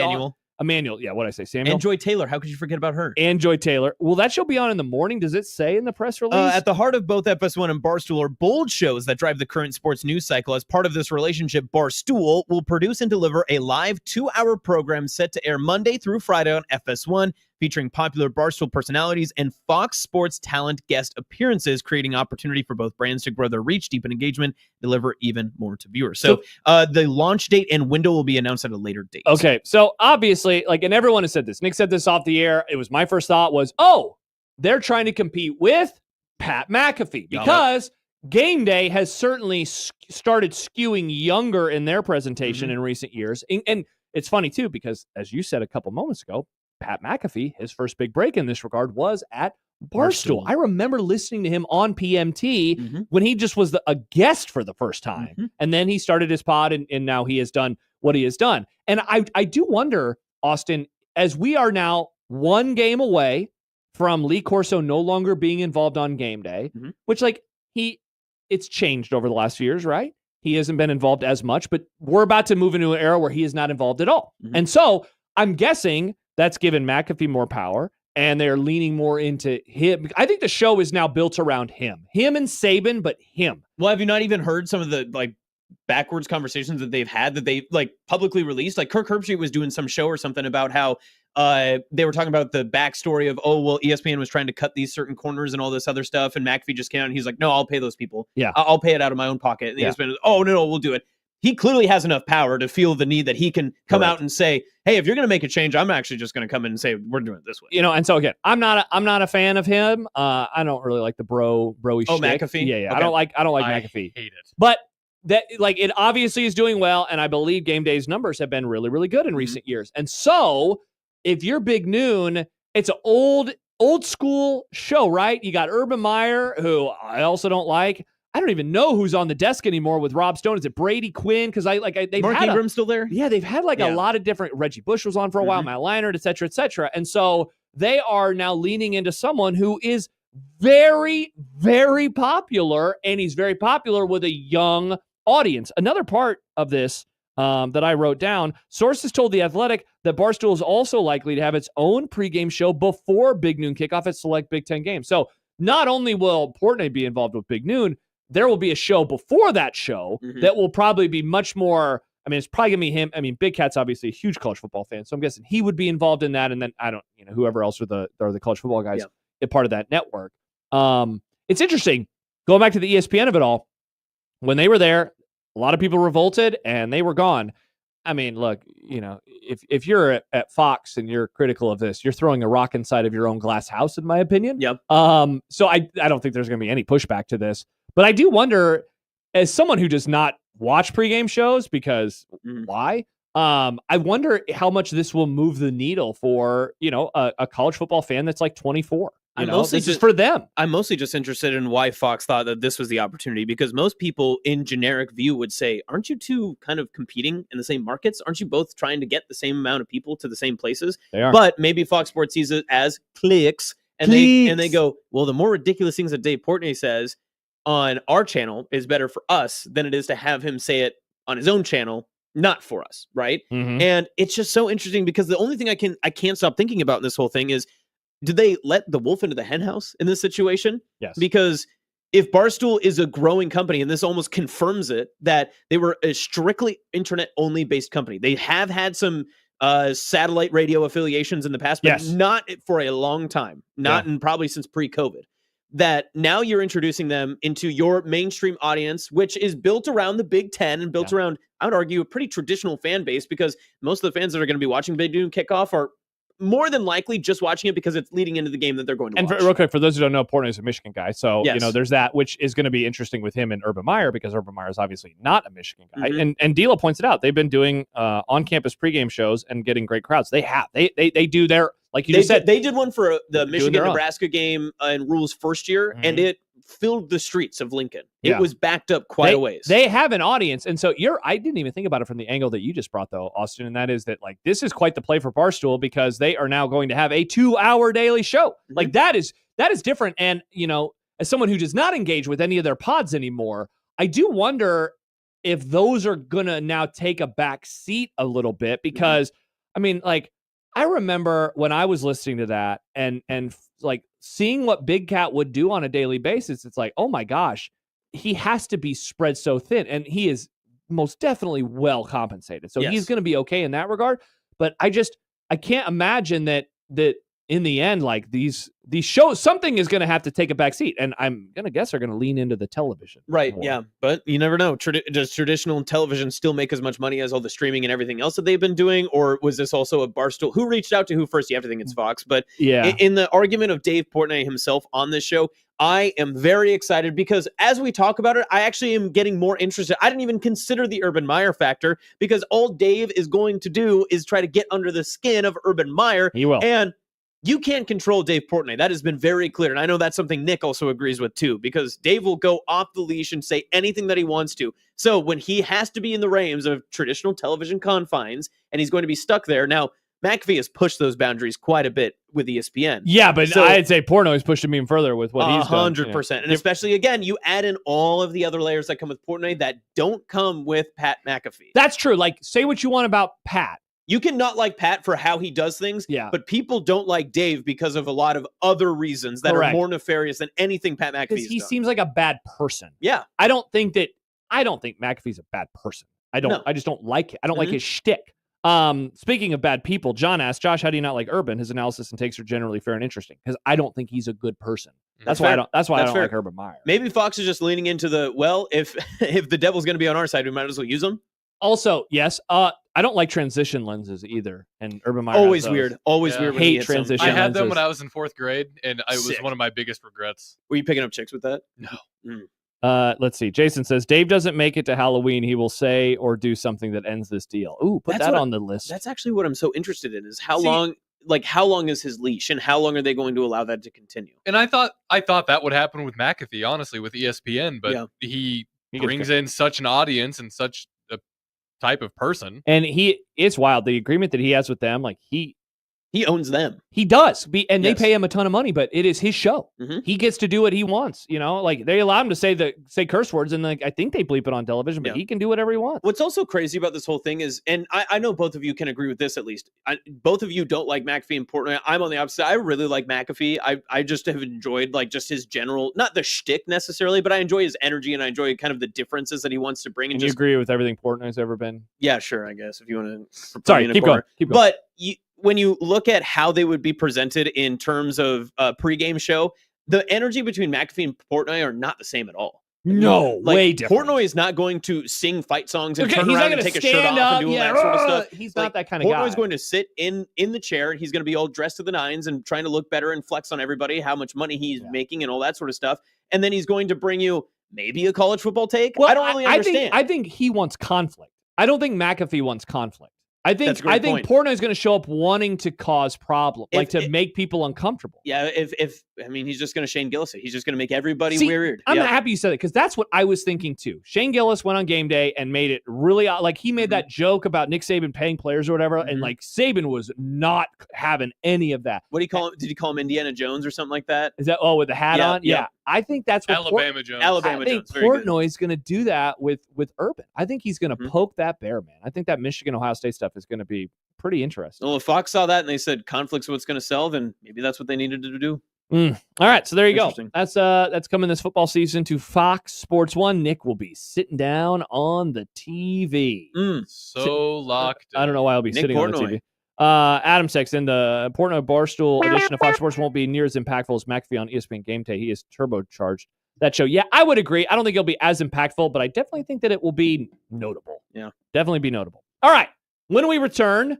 [SPEAKER 9] Emmanuel. Yeah, what did I say? Samuel?
[SPEAKER 8] And Joy Taylor. How could you forget about her?
[SPEAKER 9] And Joy Taylor. Will that show be on in the morning? Does it say in the press release?
[SPEAKER 8] At the heart of both FS1 and Barstool are bold shows that drive the current sports news cycle. As part of this relationship, Barstool will produce and deliver a live 2-hour program set to air Monday through Friday on FS1, featuring popular Barstool personalities and Fox Sports talent guest appearances, creating opportunity for both brands to grow their reach, deepen engagement, deliver even more to viewers. So the launch date and window will be announced at a later date.
[SPEAKER 9] Okay, so obviously, and everyone has said this. Nick said this off the air. It was my first thought was, they're trying to compete with Pat McAfee because Game Day has certainly started skewing younger in their presentation in recent years. And it's funny, too, because as you said a couple moments ago, Pat McAfee, his first big break in this regard was at Barstool. I remember listening to him on PMT when he just was a guest for the first time. And then he started his pod, and now he has done what he has done. And I do wonder, Austin, as we are now one game away from Lee Corso no longer being involved on Game Day, which it's changed over the last few years, right? He hasn't been involved as much, but we're about to move into an era where he is not involved at all. And so I'm guessing that's given McAfee more power, and they're leaning more into him. I think the show is now built around him and Saban, but him.
[SPEAKER 8] Well, have you not even heard some of the backwards conversations that they've had that they publicly released? Like Kirk Herbstreit was doing some show or something about how they were talking about the backstory of, ESPN was trying to cut these certain corners and all this other stuff, and McAfee just came out and he's like, no, I'll pay those people.
[SPEAKER 9] Yeah,
[SPEAKER 8] I'll pay it out of my own pocket. And ESPN was, no, we'll do it. He clearly has enough power to feel the need that he can come out and say, hey, if you're going to make a change, I'm actually just going to come in and say, we're doing it this way.
[SPEAKER 9] And so again, I'm not a fan of him. I don't really like the bro-y shtick.
[SPEAKER 8] McAfee?
[SPEAKER 9] Yeah.
[SPEAKER 8] Okay.
[SPEAKER 9] I don't like McAfee.
[SPEAKER 4] I hate it.
[SPEAKER 9] But that it obviously is doing well, and I believe Game Day's numbers have been really, really good in recent years. And so if you're Big Noon, it's an old school show, right? You got Urban Meyer, who I also don't like. I don't even know who's on the desk anymore with Rob Stone. Is it Brady Quinn? Because they've
[SPEAKER 8] Mark
[SPEAKER 9] had
[SPEAKER 8] Ingram's still there.
[SPEAKER 9] Yeah, they've had a lot of different. Reggie Bush was on for a while, Matt Leinart, et cetera, et cetera. And so they are now leaning into someone who is very, very popular, and he's very popular with a young audience. Another part of this that I wrote down, sources told The Athletic that Barstool is also likely to have its own pregame show before Big Noon kickoff at select Big Ten games. So not only will Portnoy be involved with Big Noon, there will be a show before that show that will probably be much more. I mean, it's probably going to be him. I mean, Big Cat's obviously a huge college football fan, so I'm guessing he would be involved in that. And then whoever else are the college football guys a part of that network. It's interesting going back to the ESPN of it all. When they were there, a lot of people revolted and they were gone. I mean, look, if you're at Fox and you're critical of this, you're throwing a rock inside of your own glass house, in my opinion.
[SPEAKER 8] Yep.
[SPEAKER 9] So I don't think there's going to be any pushback to this. But I do wonder, as someone who does not watch pregame shows, because why? I wonder how much this will move the needle for, a college football fan that's like 24. This is for them.
[SPEAKER 8] I'm mostly just interested in why Fox thought that this was the opportunity, because most people in generic view would say, aren't you two kind of competing in the same markets? Aren't you both trying to get the same amount of people to the same places?
[SPEAKER 9] They are.
[SPEAKER 8] But maybe Fox Sports sees it as clicks, and they go, well, the more ridiculous things that Dave Portnoy says on our channel is better for us than it is to have him say it on his own channel, not for us, right? And it's just so interesting, because the only thing I can't stop thinking about in this whole thing is, did they let the wolf into the hen house in this situation?
[SPEAKER 9] Yes.
[SPEAKER 8] Because if Barstool is a growing company, and this almost confirms it, that they were a strictly internet-only based company. They have had some satellite radio affiliations in the past, but not for a long time. Not in probably since pre-COVID. That now you're introducing them into your mainstream audience, which is built around the Big Ten and built around, I would argue, a pretty traditional fan base, because most of the fans that are going to be watching Big Noon kickoff are more than likely just watching it because it's leading into the game that they're going to watch.
[SPEAKER 9] And real quick, for those who don't know, Portnoy is a Michigan guy. So, there's that, which is going to be interesting with him and Urban Meyer, because Urban Meyer is obviously not a Michigan guy. And Dila points it out. They've been doing on-campus pregame shows and getting great crowds. They have. They do their, like you just said.
[SPEAKER 8] They did one for the Michigan-Nebraska game in Rule's first year, and it filled the streets of Lincoln. It was backed up quite a ways.
[SPEAKER 9] They have an audience. And so I didn't even think about it from the angle that you just brought, though, Austin. And that is that, this is quite the play for Barstool, because they are now going to have a 2-hour daily show. Like, that is different. And, as someone who does not engage with any of their pods anymore, I do wonder if those are going to now take a back seat a little bit because, I mean, like, I remember when I was listening to that and like seeing what Big Cat would do on a daily basis, it's like, oh my gosh, he has to be spread so thin, and he is most definitely well compensated. So he's going to be okay in that regard. But I can't imagine that in the end, like these shows, something is going to have to take a back seat, and I'm going to guess they're going to lean into the television.
[SPEAKER 8] Right.
[SPEAKER 9] more.
[SPEAKER 8] Yeah. But you never know. Does traditional television still make as much money as all the streaming and everything else that they've been doing? Or was this also a Barstool? Who reached out to who first? You have to think it's Fox. But in the argument of Dave Portnoy himself on this show, I am very excited because as we talk about it, I actually am getting more interested. I didn't even consider the Urban Meyer factor because all Dave is going to do is try to get under the skin of Urban Meyer.
[SPEAKER 9] He will.
[SPEAKER 8] And you can't control Dave Portnoy. That has been very clear. And I know that's something Nick also agrees with too, because Dave will go off the leash and say anything that he wants to. So when he has to be in the realms of traditional television confines and he's going to be stuck there. Now, McAfee has pushed those boundaries quite a bit with ESPN.
[SPEAKER 9] Yeah, but I'd say Portnoy's pushed him even further with what he's done.
[SPEAKER 8] 100%. And especially, again, you add in all of the other layers that come with Portnoy that don't come with Pat McAfee.
[SPEAKER 9] That's true. Like, say what you want about Pat.
[SPEAKER 8] You can not like Pat for how he does things, but people don't like Dave because of a lot of other reasons that are more nefarious than anything Pat McAfee's done.
[SPEAKER 9] He seems like a bad person.
[SPEAKER 8] Yeah.
[SPEAKER 9] I don't think McAfee's a bad person. I just don't like it. I don't like his shtick. Speaking of bad people, John asked, Josh, how do you not like Urban? His analysis and takes are generally fair and interesting. Because I don't think he's a good person. That's why I don't like Urban Meyer.
[SPEAKER 8] Maybe Fox is just leaning into if the devil's going to be on our side, we might as well use him.
[SPEAKER 9] Also, yes, I don't like transition lenses either. And Urban Meyer
[SPEAKER 8] always weird. Always weird.
[SPEAKER 9] Hate transition lenses.
[SPEAKER 4] I had them when I was in 4th grade, and it was one of my biggest regrets.
[SPEAKER 8] Were you picking up chicks with that?
[SPEAKER 4] No.
[SPEAKER 9] Let's see. Jason says, Dave doesn't make it to Halloween. He will say or do something that ends this deal. Ooh, put that on the list.
[SPEAKER 8] That's actually what I'm so interested in is how long is his leash and how long are they going to allow that to continue?
[SPEAKER 4] And I thought that would happen with McAfee, honestly, with ESPN, but he brings in such an audience and such a type of person.
[SPEAKER 9] And it's wild. The agreement that he has with them, like he
[SPEAKER 8] owns them.
[SPEAKER 9] He does. And they pay him a ton of money, but it is his show. He gets to do what he wants. You know, like they allow him to say curse words, and like I think they bleep it on television, but he can do whatever he wants.
[SPEAKER 8] What's also crazy about this whole thing is, and I know both of you can agree with this at least. Both of you don't like McAfee and Portnoy. I'm on the opposite. I really like McAfee. I just have enjoyed like just his general, not the shtick necessarily, but I enjoy his energy and I enjoy kind of the differences that he wants to bring. And
[SPEAKER 9] you agree with everything Portnoy's ever been?
[SPEAKER 8] Yeah, sure. I guess if you want to.
[SPEAKER 9] Sorry, keep going.
[SPEAKER 8] But when you look at how they would be presented in terms of a pregame show, the energy between McAfee and Portnoy are not the same at all.
[SPEAKER 9] No, way different.
[SPEAKER 8] Portnoy is not going to sing fight songs and turn around and take a shirt off and do all that sort of stuff.
[SPEAKER 9] He's not that kind of guy.
[SPEAKER 8] Portnoy's going to sit in the chair and he's going to be all dressed to the nines and trying to look better and flex on everybody, how much money he's making and all that sort of stuff. And then he's going to bring you maybe a college football take. Well, I don't really understand.
[SPEAKER 9] I think he wants conflict. I don't think McAfee wants conflict. I think Portnoy is going to show up wanting to cause problems, to make people uncomfortable.
[SPEAKER 8] Yeah, he's just going to Shane Gillis it. He's just going to make everybody weird.
[SPEAKER 9] I'm happy you said it because that's what I was thinking too. Shane Gillis went on game day and made it really like he made that joke about Nick Saban paying players or whatever, and like Saban was not having any of that.
[SPEAKER 8] What do you call him? Did you call him Indiana Jones or something like that?
[SPEAKER 9] Is that with the hat on? Yeah. I think that's what
[SPEAKER 4] Alabama Jones.
[SPEAKER 8] I think
[SPEAKER 9] Portnoy is going to do that with Urban. I think he's going to poke that bear, man. I think that Michigan Ohio State stuff is going to be pretty interesting.
[SPEAKER 8] Well, if Fox saw that and they said conflict's what's going to sell, then maybe that's what they needed to do.
[SPEAKER 9] All right, so there you go. That's coming this football season to Fox Sports 1. Nick will be sitting down on the TV.
[SPEAKER 4] Locked in.
[SPEAKER 9] I don't know why I'll be sitting on the TV. Adam Sexton, the Portnoy Barstool edition of Fox Sports won't be near as impactful as McAfee on ESPN Game Day. He is turbocharged that show. Yeah, I would agree. I don't think it'll be as impactful, but I definitely think that it will be notable.
[SPEAKER 8] Yeah,
[SPEAKER 9] definitely be notable. All right, when we return,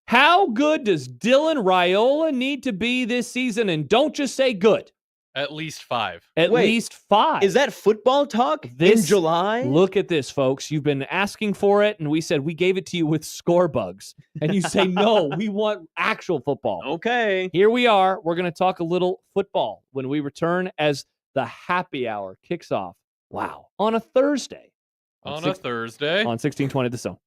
[SPEAKER 9] how good does Dylan Raiola need to be this season? And don't just say good.
[SPEAKER 4] At least 5.
[SPEAKER 9] At least 5.
[SPEAKER 8] Is that football talk in July?
[SPEAKER 9] Look at this, folks. You've been asking for it, and we said we gave it to you with Scorebugs. And you say, no, we want actual football.
[SPEAKER 8] Okay.
[SPEAKER 9] Here we are. We're going to talk a little football when we return as the happy hour kicks off. Wow. On a Thursday.
[SPEAKER 4] On
[SPEAKER 9] 1620 The Zone.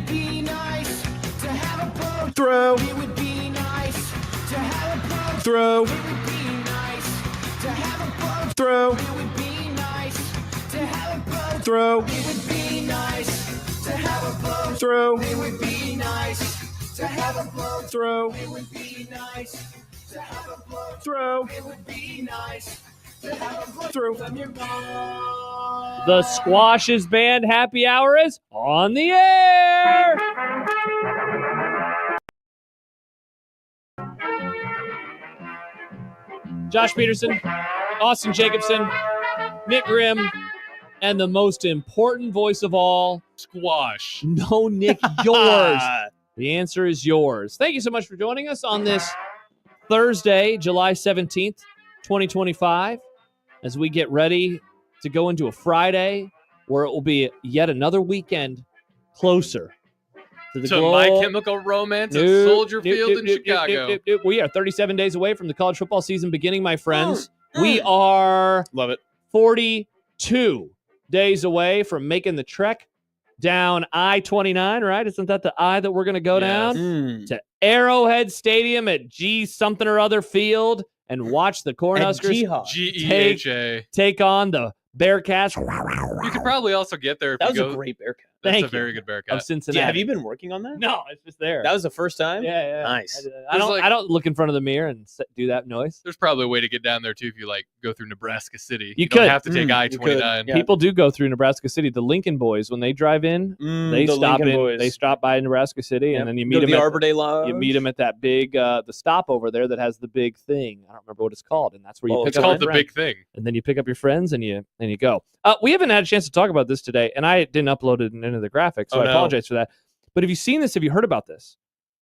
[SPEAKER 11] would be nice to have a boat.
[SPEAKER 1] Throw.
[SPEAKER 11] It would be nice to have a boat.
[SPEAKER 1] Throw.
[SPEAKER 11] It would be nice to have a boat.
[SPEAKER 1] Throw.
[SPEAKER 11] It would be nice to have a boat.
[SPEAKER 1] Throw.
[SPEAKER 11] It would be nice to have a boat.
[SPEAKER 1] Throw.
[SPEAKER 11] It would be nice to have a boat.
[SPEAKER 1] Throw.
[SPEAKER 11] It would be nice to have a boat.
[SPEAKER 1] Throw.
[SPEAKER 11] It would be nice to have a boat.
[SPEAKER 1] Throw.
[SPEAKER 11] When you're gone.
[SPEAKER 9] The Squashes Band Happy Hour is on the air. Josh Peterson, Austin Jacobson, Nick Grimm, and the most important voice of all,
[SPEAKER 4] Squash.
[SPEAKER 9] no, Nick, yours. The answer is yours. Thank you so much for joining us on this Thursday, July 17th, 2025, as we get ready to go into a Friday where it will be yet another weekend closer to the
[SPEAKER 4] My Chemical Romance at Soldier Field in Chicago.
[SPEAKER 9] We are 37 days away from the college football season beginning, my friends. We are
[SPEAKER 8] Love it.
[SPEAKER 9] 42 days away from making the trek down I-29, right? Isn't that the I that we're going to go down? To Arrowhead Stadium at G something or other field and watch the Cornhuskers
[SPEAKER 4] G-E-H-A.
[SPEAKER 9] take on the Bearcats.
[SPEAKER 4] You could probably also get there if
[SPEAKER 8] That
[SPEAKER 4] you
[SPEAKER 8] was
[SPEAKER 4] go.
[SPEAKER 8] a great Bearcat.
[SPEAKER 4] That's
[SPEAKER 9] Thank
[SPEAKER 4] a very good Bearcat.
[SPEAKER 9] Of Cincinnati.
[SPEAKER 8] Yeah, have you been working on that?
[SPEAKER 9] No, it's just there.
[SPEAKER 8] That was the first time?
[SPEAKER 9] Yeah.
[SPEAKER 8] Nice.
[SPEAKER 9] I don't look in front of the mirror and do that noise.
[SPEAKER 4] There's probably a way to get down there too if you like go through Nebraska City.
[SPEAKER 9] You
[SPEAKER 4] don't
[SPEAKER 9] could.
[SPEAKER 4] have to take I-29.
[SPEAKER 8] Yeah.
[SPEAKER 9] People do go through Nebraska City. The Lincoln Boys, when they drive in, they stop
[SPEAKER 8] Lincoln
[SPEAKER 9] in.
[SPEAKER 8] Boys.
[SPEAKER 9] They stop by Nebraska City,
[SPEAKER 8] Yep.
[SPEAKER 9] and then you
[SPEAKER 8] Go
[SPEAKER 9] meet
[SPEAKER 8] to
[SPEAKER 9] them
[SPEAKER 8] the
[SPEAKER 9] at
[SPEAKER 8] Arbor Day Lodge.
[SPEAKER 9] You meet them at that big the stop over there that has the big thing. I don't remember what it's called, and that's where you pick
[SPEAKER 4] It's
[SPEAKER 9] up
[SPEAKER 4] called
[SPEAKER 9] your
[SPEAKER 4] the
[SPEAKER 9] friends.
[SPEAKER 4] Big Thing.
[SPEAKER 9] And then you pick up your friends and you go. We haven't had a chance to talk about this today, and I didn't upload it into the graphics, so I apologize for that. But have you seen this? Have you heard about this?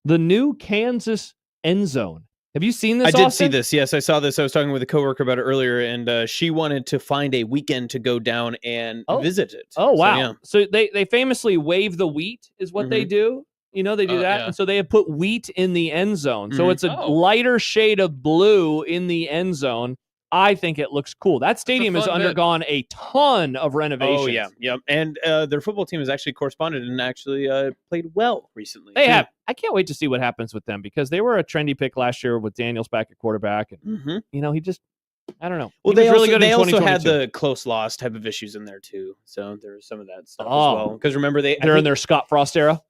[SPEAKER 9] The new Kansas end zone. Have you seen this?
[SPEAKER 8] I did
[SPEAKER 9] Austin?
[SPEAKER 8] see this. Yes, I saw this. I was talking with a coworker about it earlier, and she wanted to find a weekend to go down and visit it.
[SPEAKER 9] Oh, wow.
[SPEAKER 8] So, yeah.
[SPEAKER 9] So they famously wave the wheat is what they do. You know, they do that.
[SPEAKER 4] Yeah.
[SPEAKER 9] And so they have put wheat in the end zone. So it's a
[SPEAKER 4] Oh.
[SPEAKER 9] lighter shade of blue in the end zone. I think it looks cool. That stadium has
[SPEAKER 4] fun bit.
[SPEAKER 9] undergone a ton of renovations.
[SPEAKER 8] Oh, yeah. Yep. And their football team has actually corresponded and actually played well recently.
[SPEAKER 9] They have. I can't wait to see what happens with them because they were a trendy pick last year with Daniels back at quarterback. And, you know, he just, I don't know.
[SPEAKER 8] Well,
[SPEAKER 9] He was
[SPEAKER 8] they
[SPEAKER 9] really good
[SPEAKER 8] they
[SPEAKER 9] in
[SPEAKER 8] also had
[SPEAKER 9] 2022.
[SPEAKER 8] the close loss type of issues in there, too. So there was some of that stuff as
[SPEAKER 9] Oh.
[SPEAKER 8] well. Because remember,
[SPEAKER 9] They're in their Scott Frost era.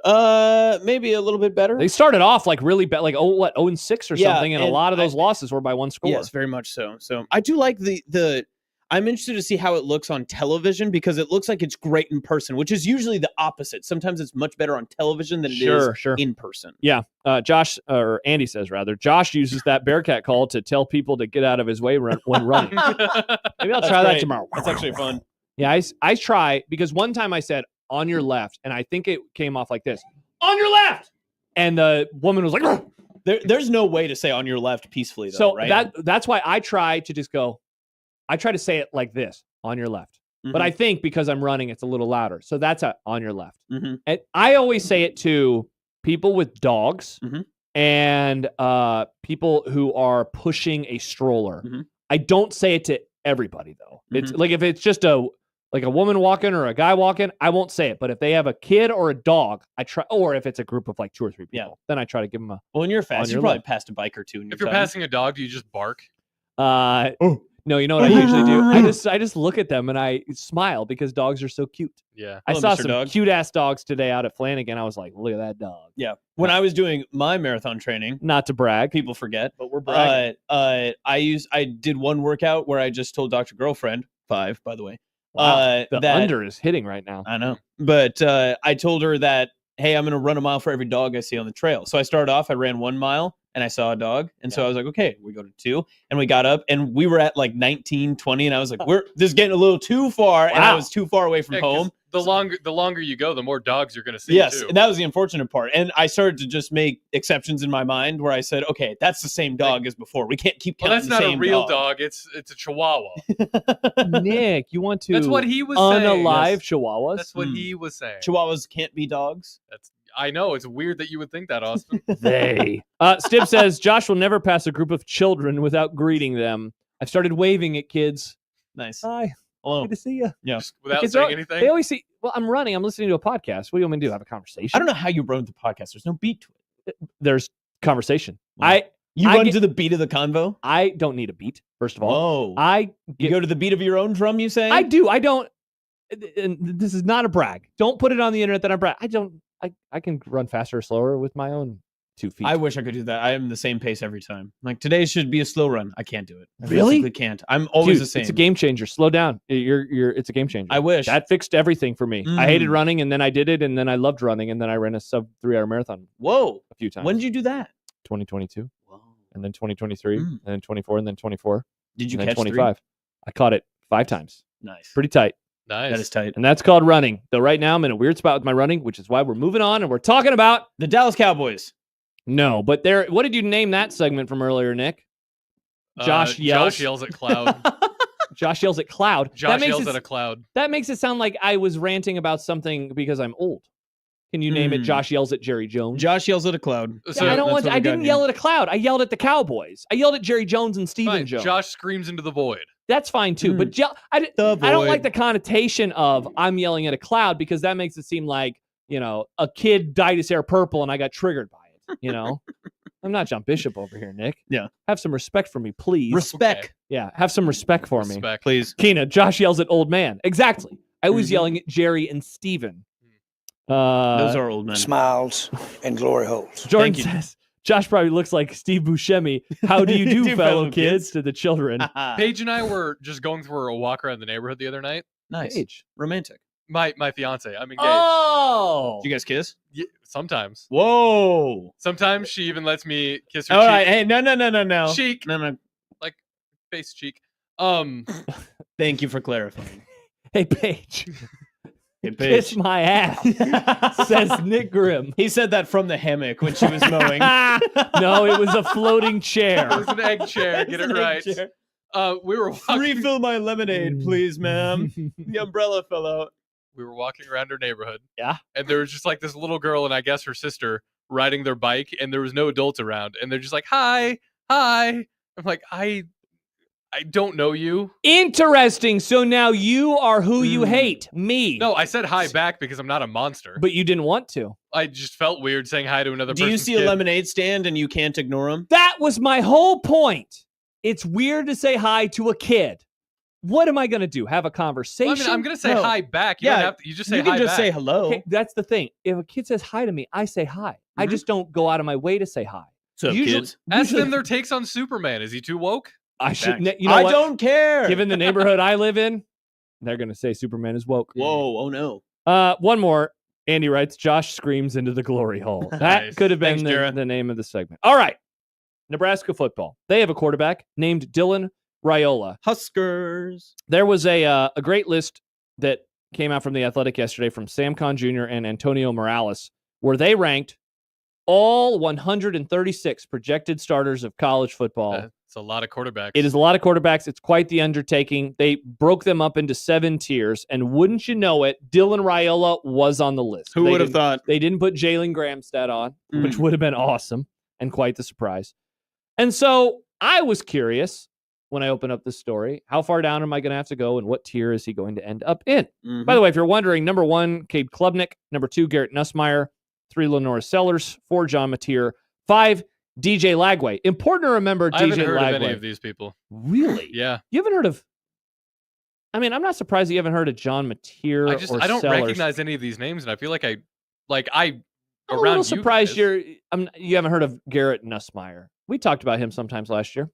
[SPEAKER 8] maybe a little bit better.
[SPEAKER 9] They started off like really bad, like 0-6 or
[SPEAKER 8] Yeah,
[SPEAKER 9] something, and a
[SPEAKER 8] and
[SPEAKER 9] lot of those losses were by one score.
[SPEAKER 8] Yes, very much so. So I do like the I'm interested to see how it looks on television because it looks like it's great in person, which is usually the opposite. Sometimes it's much better on television than it is in person.
[SPEAKER 9] Yeah. Josh, or Andy says rather, Josh uses that Bearcat call to tell people to get out of his way when running. Maybe I'll try that tomorrow.
[SPEAKER 8] That's actually fun.
[SPEAKER 9] Yeah, I try because one time I said on your left, and I think it came off like this, on your left, and the woman was like,
[SPEAKER 8] there's no way to say on your left peacefully though,
[SPEAKER 9] so
[SPEAKER 8] right?
[SPEAKER 9] that's why I try to just go. I try to say it like this, on your left. But I think because I'm running, it's a little louder. So that's on your left. And I always say it to people with dogs and people who are pushing a stroller. I don't say it to everybody, though. It's like if it's just a woman walking or a guy walking, I won't say it. But if they have a kid or a dog, I try, or if it's a group of like 2 or 3 people, then I try to give them a.
[SPEAKER 8] Well, when you're fast, you
[SPEAKER 9] your
[SPEAKER 8] probably
[SPEAKER 9] left.
[SPEAKER 8] passed a bike or two. In your
[SPEAKER 4] If you're
[SPEAKER 8] time.
[SPEAKER 4] passing a dog, do you just bark?
[SPEAKER 9] No, you know what I usually do? I just look at them and I smile because dogs are so cute.
[SPEAKER 4] Yeah.
[SPEAKER 9] I
[SPEAKER 8] Hello,
[SPEAKER 9] saw
[SPEAKER 8] Mr.
[SPEAKER 9] some
[SPEAKER 8] Dog.
[SPEAKER 9] cute ass dogs today out at Flanagan. I was like, look at that dog.
[SPEAKER 8] Yeah. When I was doing my marathon training,
[SPEAKER 9] Not to brag,
[SPEAKER 8] people forget,
[SPEAKER 9] but we're bragging.
[SPEAKER 8] I did one workout where I just told Dr. Girlfriend, 5, by the way.
[SPEAKER 9] Wow, the
[SPEAKER 8] that
[SPEAKER 9] under is hitting right now.
[SPEAKER 8] I know. But I told her that, hey, I'm going to run a mile for every dog I see on the trail. So I started off, I ran 1 mile and I saw a dog. And so I was like, okay, we go to 2. And we got up and we were at like 19, 20. And I was like, this is getting a little too far. And I was too far away from home.
[SPEAKER 4] The longer you go, the more dogs you're going to see.
[SPEAKER 8] Yes,
[SPEAKER 4] too.
[SPEAKER 8] and that was the unfortunate part. And I started to just make exceptions in my mind where I said, okay, that's the same dog as before. We can't keep
[SPEAKER 4] Well,
[SPEAKER 8] counting
[SPEAKER 4] that's
[SPEAKER 8] the
[SPEAKER 4] not
[SPEAKER 8] same
[SPEAKER 4] a real dog. It's a Chihuahua.
[SPEAKER 9] Nick, you want to
[SPEAKER 4] That's what he was saying.
[SPEAKER 9] unalive chihuahuas?
[SPEAKER 4] That's what he was saying.
[SPEAKER 8] Chihuahuas can't be dogs.
[SPEAKER 4] I know. It's weird that you would think that, Austin.
[SPEAKER 9] They. Stib says, Josh will never pass a group of children without greeting them. I've started waving at kids.
[SPEAKER 8] Nice.
[SPEAKER 9] Hi.
[SPEAKER 8] Hello.
[SPEAKER 9] Good to see you.
[SPEAKER 8] Yeah.
[SPEAKER 4] Just without
[SPEAKER 9] Kids
[SPEAKER 4] saying
[SPEAKER 9] are-
[SPEAKER 4] anything.
[SPEAKER 9] They always see, well, I'm running. I'm listening to a podcast. What do you want me to do? Have a conversation?
[SPEAKER 8] I don't know how you run the podcast. There's no beat to it.
[SPEAKER 9] There's conversation.
[SPEAKER 8] Wow. You
[SPEAKER 9] I
[SPEAKER 8] run
[SPEAKER 9] get-
[SPEAKER 8] to the beat of the convo?
[SPEAKER 9] I don't need a beat, first of all.
[SPEAKER 8] Whoa. You go to the beat of your own drum, you say?
[SPEAKER 9] I do. I don't. And this is not a brag. Don't put it on the internet that I'm brag. I can run faster or slower with my own 2 feet.
[SPEAKER 8] I wish I could do that. I am the same pace every time. Like today should be a slow run. I can't do it. I
[SPEAKER 9] Really?
[SPEAKER 8] physically can't. I'm always
[SPEAKER 9] Dude,
[SPEAKER 8] the same.
[SPEAKER 9] It's a game changer. Slow down. It's a game changer.
[SPEAKER 8] I wish.
[SPEAKER 9] That fixed everything for me. I hated running, and then I did it, and then I loved running, and then I ran a sub 3-hour marathon.
[SPEAKER 8] Whoa.
[SPEAKER 9] A few times.
[SPEAKER 8] When did you do that?
[SPEAKER 9] 2022.
[SPEAKER 8] Whoa.
[SPEAKER 9] And then 2023, and then 24, and then 24.
[SPEAKER 8] Did you
[SPEAKER 9] and
[SPEAKER 8] catch
[SPEAKER 9] then 25? I caught it 5 times.
[SPEAKER 8] Nice.
[SPEAKER 9] Pretty tight.
[SPEAKER 4] Nice.
[SPEAKER 8] That is tight.
[SPEAKER 9] And that's called running. Though right now I'm in a weird spot with my running, which is why we're moving on and we're talking about
[SPEAKER 8] The Dallas Cowboys.
[SPEAKER 9] No, but there. What did you name that segment from earlier, Nick? Josh yells.
[SPEAKER 4] Josh yells at cloud.
[SPEAKER 9] Josh yells at cloud.
[SPEAKER 4] Josh yells at a cloud.
[SPEAKER 9] That makes it sound like I was ranting about something because I'm old. Can you name it? Josh yells at Jerry Jones.
[SPEAKER 8] Josh yells at a cloud.
[SPEAKER 4] So
[SPEAKER 9] I don't want. I didn't yell at a cloud. I yelled at the Cowboys. I yelled at Jerry Jones and Steven
[SPEAKER 4] Fine.
[SPEAKER 9] Jones.
[SPEAKER 4] Josh screams into the void.
[SPEAKER 9] That's fine too. But I don't like the connotation of I'm yelling at a cloud because that makes it seem like, a kid dyed his hair purple and I got triggered by it. I'm not John Bishop over here, Nick.
[SPEAKER 8] Yeah.
[SPEAKER 9] Have some respect for me, please.
[SPEAKER 8] Respect.
[SPEAKER 4] Okay.
[SPEAKER 9] Yeah. Have some respect for me.
[SPEAKER 8] Please.
[SPEAKER 9] Keena, Josh yells at old man. Exactly. I was yelling at Jerry and Steven.
[SPEAKER 8] Those are old men.
[SPEAKER 14] Smiles and glory holes.
[SPEAKER 9] Jordan says, Josh probably looks like Steve Buscemi. How do you do, fellow kids? To the children.
[SPEAKER 4] Paige and I were just going for a walk around the neighborhood the other night.
[SPEAKER 8] Nice.
[SPEAKER 9] Paige.
[SPEAKER 8] Romantic.
[SPEAKER 4] My fiance. I'm engaged.
[SPEAKER 9] Oh.
[SPEAKER 8] Did you guys kiss?
[SPEAKER 4] Yeah, sometimes.
[SPEAKER 8] Whoa.
[SPEAKER 4] Sometimes she even lets me kiss her
[SPEAKER 8] All
[SPEAKER 4] cheek.
[SPEAKER 8] right. Hey, no.
[SPEAKER 4] Cheek.
[SPEAKER 8] No.
[SPEAKER 4] Like face cheek.
[SPEAKER 8] Thank you for clarifying.
[SPEAKER 9] Hey, Paige.
[SPEAKER 8] Hey, Paige.
[SPEAKER 9] Kiss my ass, says Nick Grimm.
[SPEAKER 8] He said that from the hammock when she was mowing.
[SPEAKER 9] No, it was a floating chair.
[SPEAKER 4] It was an egg chair. Get it right. We were walking.
[SPEAKER 8] Refill my lemonade, please, ma'am. The umbrella fell out.
[SPEAKER 4] We were walking around her neighborhood.
[SPEAKER 9] Yeah.
[SPEAKER 4] And there was just like this little girl and I guess her sister riding their bike, and there was no adults around, and they're just like, hi. I'm like, I don't know you.
[SPEAKER 9] Interesting. So now you are who you hate, me.
[SPEAKER 4] No, I said hi back because I'm not a monster.
[SPEAKER 9] But you didn't want to.
[SPEAKER 4] I just felt weird saying hi to another
[SPEAKER 8] Do
[SPEAKER 4] person.
[SPEAKER 8] you see a lemonade stand and you can't ignore him?
[SPEAKER 9] That was my whole point. It's weird to say hi to a kid. What am I going to do? Have a conversation?
[SPEAKER 4] Well, I mean, I'm going to say hi back. You don't have to, you just say hi
[SPEAKER 8] You can just
[SPEAKER 4] back.
[SPEAKER 8] say hello.
[SPEAKER 9] Okay, that's the thing. If a kid says hi to me, I say hi. I just don't go out of my way to say hi.
[SPEAKER 8] So kids.
[SPEAKER 4] Ask them their takes on Superman. Is he too woke?
[SPEAKER 9] I should.
[SPEAKER 8] Facts.
[SPEAKER 9] You know
[SPEAKER 8] I
[SPEAKER 9] what?
[SPEAKER 8] don't care.
[SPEAKER 9] Given the neighborhood I live in, they're going to say Superman is woke.
[SPEAKER 8] Whoa, oh no.
[SPEAKER 9] One more. Andy writes, Josh screams into the glory hole. That
[SPEAKER 4] Nice.
[SPEAKER 9] could have been
[SPEAKER 8] Thanks, Jared.
[SPEAKER 9] the name of the segment. All right. Nebraska football. They have a quarterback named Dylan Raiola.
[SPEAKER 8] Huskers.
[SPEAKER 9] There was a great list that came out from The Athletic yesterday from Sam Conn Jr. and Antonio Morales, where they ranked all 136 projected starters of college football.
[SPEAKER 4] It's a lot of quarterbacks.
[SPEAKER 9] It is a lot of quarterbacks. It's quite the undertaking. They broke them up into 7 tiers, and wouldn't you know it, Dylan Raiola was on the list.
[SPEAKER 8] Who would have thought?
[SPEAKER 9] They didn't put Jalen Gramstad on, which would have been awesome and quite the surprise. And so I was curious when I opened up this story, how far down am I going to have to go and what tier is he going to end up in? By the way, if you're wondering, number 1, Cade Klubnik. Number 2, Garrett Nussmeier. 3, Lenore Sellers. 4, John Mateer. 5, DJ Lagway. Important to remember DJ Lagway.
[SPEAKER 4] I haven't heard of any of these people.
[SPEAKER 9] Really?
[SPEAKER 4] Yeah.
[SPEAKER 9] You haven't heard of... I mean, I'm not surprised you haven't heard of John Mateer or
[SPEAKER 4] I don't
[SPEAKER 9] Sellers.
[SPEAKER 4] recognize any of these names, and I feel like I'm
[SPEAKER 9] a little surprised you haven't heard of Garrett Nussmeier. We talked about him sometimes last year.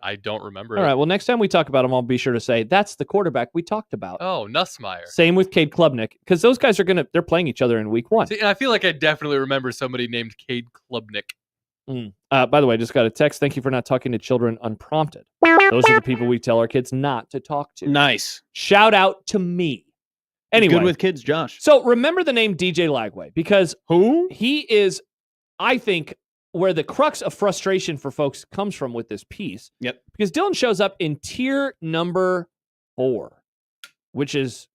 [SPEAKER 4] I don't remember.
[SPEAKER 9] All right. Well, next time we talk about him, I'll be sure to say that's the quarterback we talked about.
[SPEAKER 4] Oh, Nussmeier.
[SPEAKER 9] Same with Cade Klubnik, because those guys they're playing each other in week 1.
[SPEAKER 4] See, and I feel like I definitely remember somebody named Cade Klubnik.
[SPEAKER 9] By the way, I just got a text. Thank you for not talking to children unprompted. Those are the people we tell our kids not to talk to.
[SPEAKER 8] Nice.
[SPEAKER 9] Shout out to me. Anyway.
[SPEAKER 8] Good with kids, Josh.
[SPEAKER 9] So remember the name DJ Lagway, because he is, I think, where the crux of frustration for folks comes from with this piece.
[SPEAKER 8] Yep.
[SPEAKER 9] Because Dylan shows up in tier number 4, which is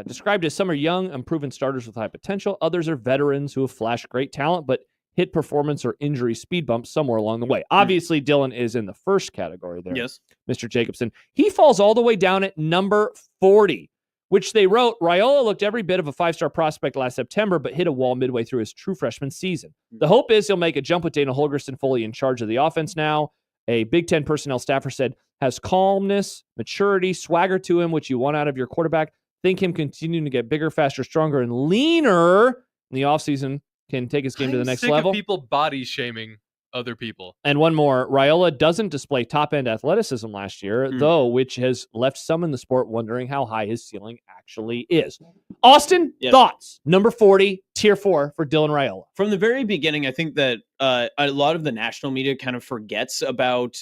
[SPEAKER 9] described as some are young, unproven starters with high potential. Others are veterans who have flashed great talent, but hit performance or injury speed bumps somewhere along the way. Obviously, Dylan is in the first category there.
[SPEAKER 8] Yes.
[SPEAKER 9] Mr. Jacobson. He falls all the way down at number 40, which they wrote, Raiola looked every bit of a 5-star prospect last September, but hit a wall midway through his true freshman season. The hope is he'll make a jump with Dana Holgorsen fully in charge of the offense now. A Big Ten personnel staffer said, has calmness, maturity, swagger to him, which you want out of your quarterback. Think him continuing to get bigger, faster, stronger, and leaner in the offseason can take his game to the next
[SPEAKER 4] sick
[SPEAKER 9] level.
[SPEAKER 4] Of people body shaming other people.
[SPEAKER 9] And one more, Raiola doesn't display top-end athleticism last year, though, which has left some in the sport wondering how high his ceiling actually is. Austin, thoughts? Number 40, tier 4 for Dylan Raiola.
[SPEAKER 8] From the very beginning, I think that a lot of the national media kind of forgets about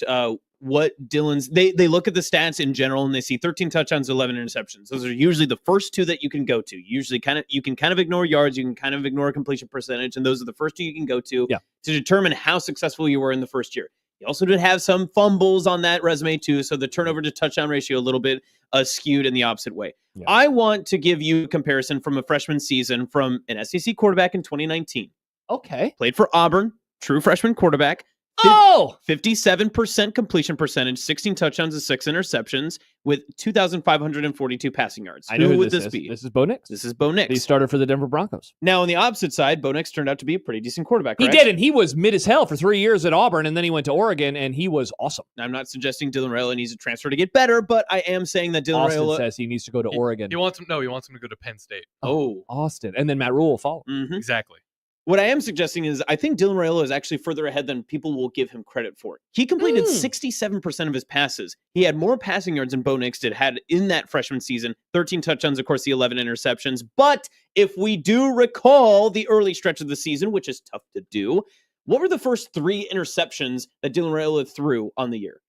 [SPEAKER 8] what Dylan's... They look at the stats in general, and they see 13 touchdowns, 11 interceptions. Those are usually the first two that you can go to. Usually you can kind of ignore yards, you can kind of ignore completion percentage, and those are the first two you can go to determine how successful you were in the first year. You also did have some fumbles on that resume too, so the turnover to touchdown ratio a little bit skewed in the opposite way. Yeah. I want to give you a comparison from a freshman season from an SEC quarterback in 2019.
[SPEAKER 9] Okay.
[SPEAKER 8] Played for Auburn, true freshman quarterback. 57% completion percentage, 16 touchdowns and 6 interceptions with 2,542 passing yards.
[SPEAKER 9] I know
[SPEAKER 8] who
[SPEAKER 9] who
[SPEAKER 8] would
[SPEAKER 9] this
[SPEAKER 8] this
[SPEAKER 9] is.
[SPEAKER 8] be?
[SPEAKER 9] This is Bo Nix.
[SPEAKER 8] This is Bo Nix.
[SPEAKER 9] He started for the Denver Broncos.
[SPEAKER 8] Now, on the opposite side, Bo Nix turned out to be a pretty decent quarterback,
[SPEAKER 9] He
[SPEAKER 8] correct?
[SPEAKER 9] did, and he was mid as hell for 3 years at Auburn, and then he went to Oregon, and he was awesome.
[SPEAKER 8] I'm not suggesting Dylan Raiola needs to transfer to get better, but I am saying that Dylan
[SPEAKER 9] Austin
[SPEAKER 8] Raiola
[SPEAKER 9] says he needs to go to Oregon.
[SPEAKER 4] He wants him to go to Penn State.
[SPEAKER 8] Oh.
[SPEAKER 9] Austin. And then Matt Rule will follow.
[SPEAKER 8] Mhm.
[SPEAKER 4] Exactly.
[SPEAKER 8] What I am suggesting is I think Dylan Raiola is actually further ahead than people will give him credit for. He completed 67% of his passes. He had more passing yards than Bo Nix had in that freshman season. 13 touchdowns, of course, the 11 interceptions. But if we do recall the early stretch of the season, which is tough to do, what were the first 3 interceptions that Dylan Raiola threw on the year?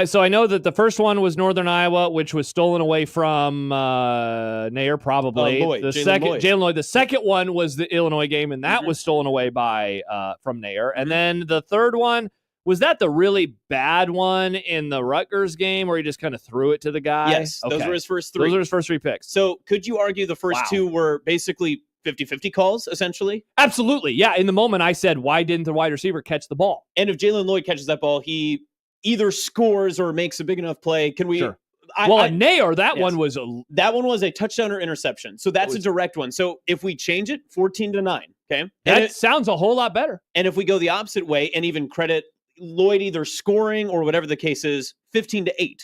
[SPEAKER 9] So I know that the first one was Northern Iowa, which was stolen away from Nair, probably. Jalen Lloyd. The second one was the Illinois game, and that was stolen away by from Nair. And then the third one, was that the really bad one in the Rutgers game where he just kind of threw it to the guy?
[SPEAKER 8] Yes, those were his first 3.
[SPEAKER 9] Those are his first 3 picks.
[SPEAKER 8] So could you argue the first 2 were basically 50-50 calls, essentially?
[SPEAKER 9] Absolutely. Yeah. In the moment, I said, why didn't the wide receiver catch the ball?
[SPEAKER 8] And if Jalen Lloyd catches that ball, he either scores or makes a big enough play. Can we...
[SPEAKER 9] Sure. Nair, one was
[SPEAKER 8] that one was a touchdown or interception. So that's a direct one. So if we change it, 14-9, okay?
[SPEAKER 9] That sounds a whole lot better.
[SPEAKER 8] And if we go the opposite way and even credit Lloyd either scoring or whatever the case is, 15-8.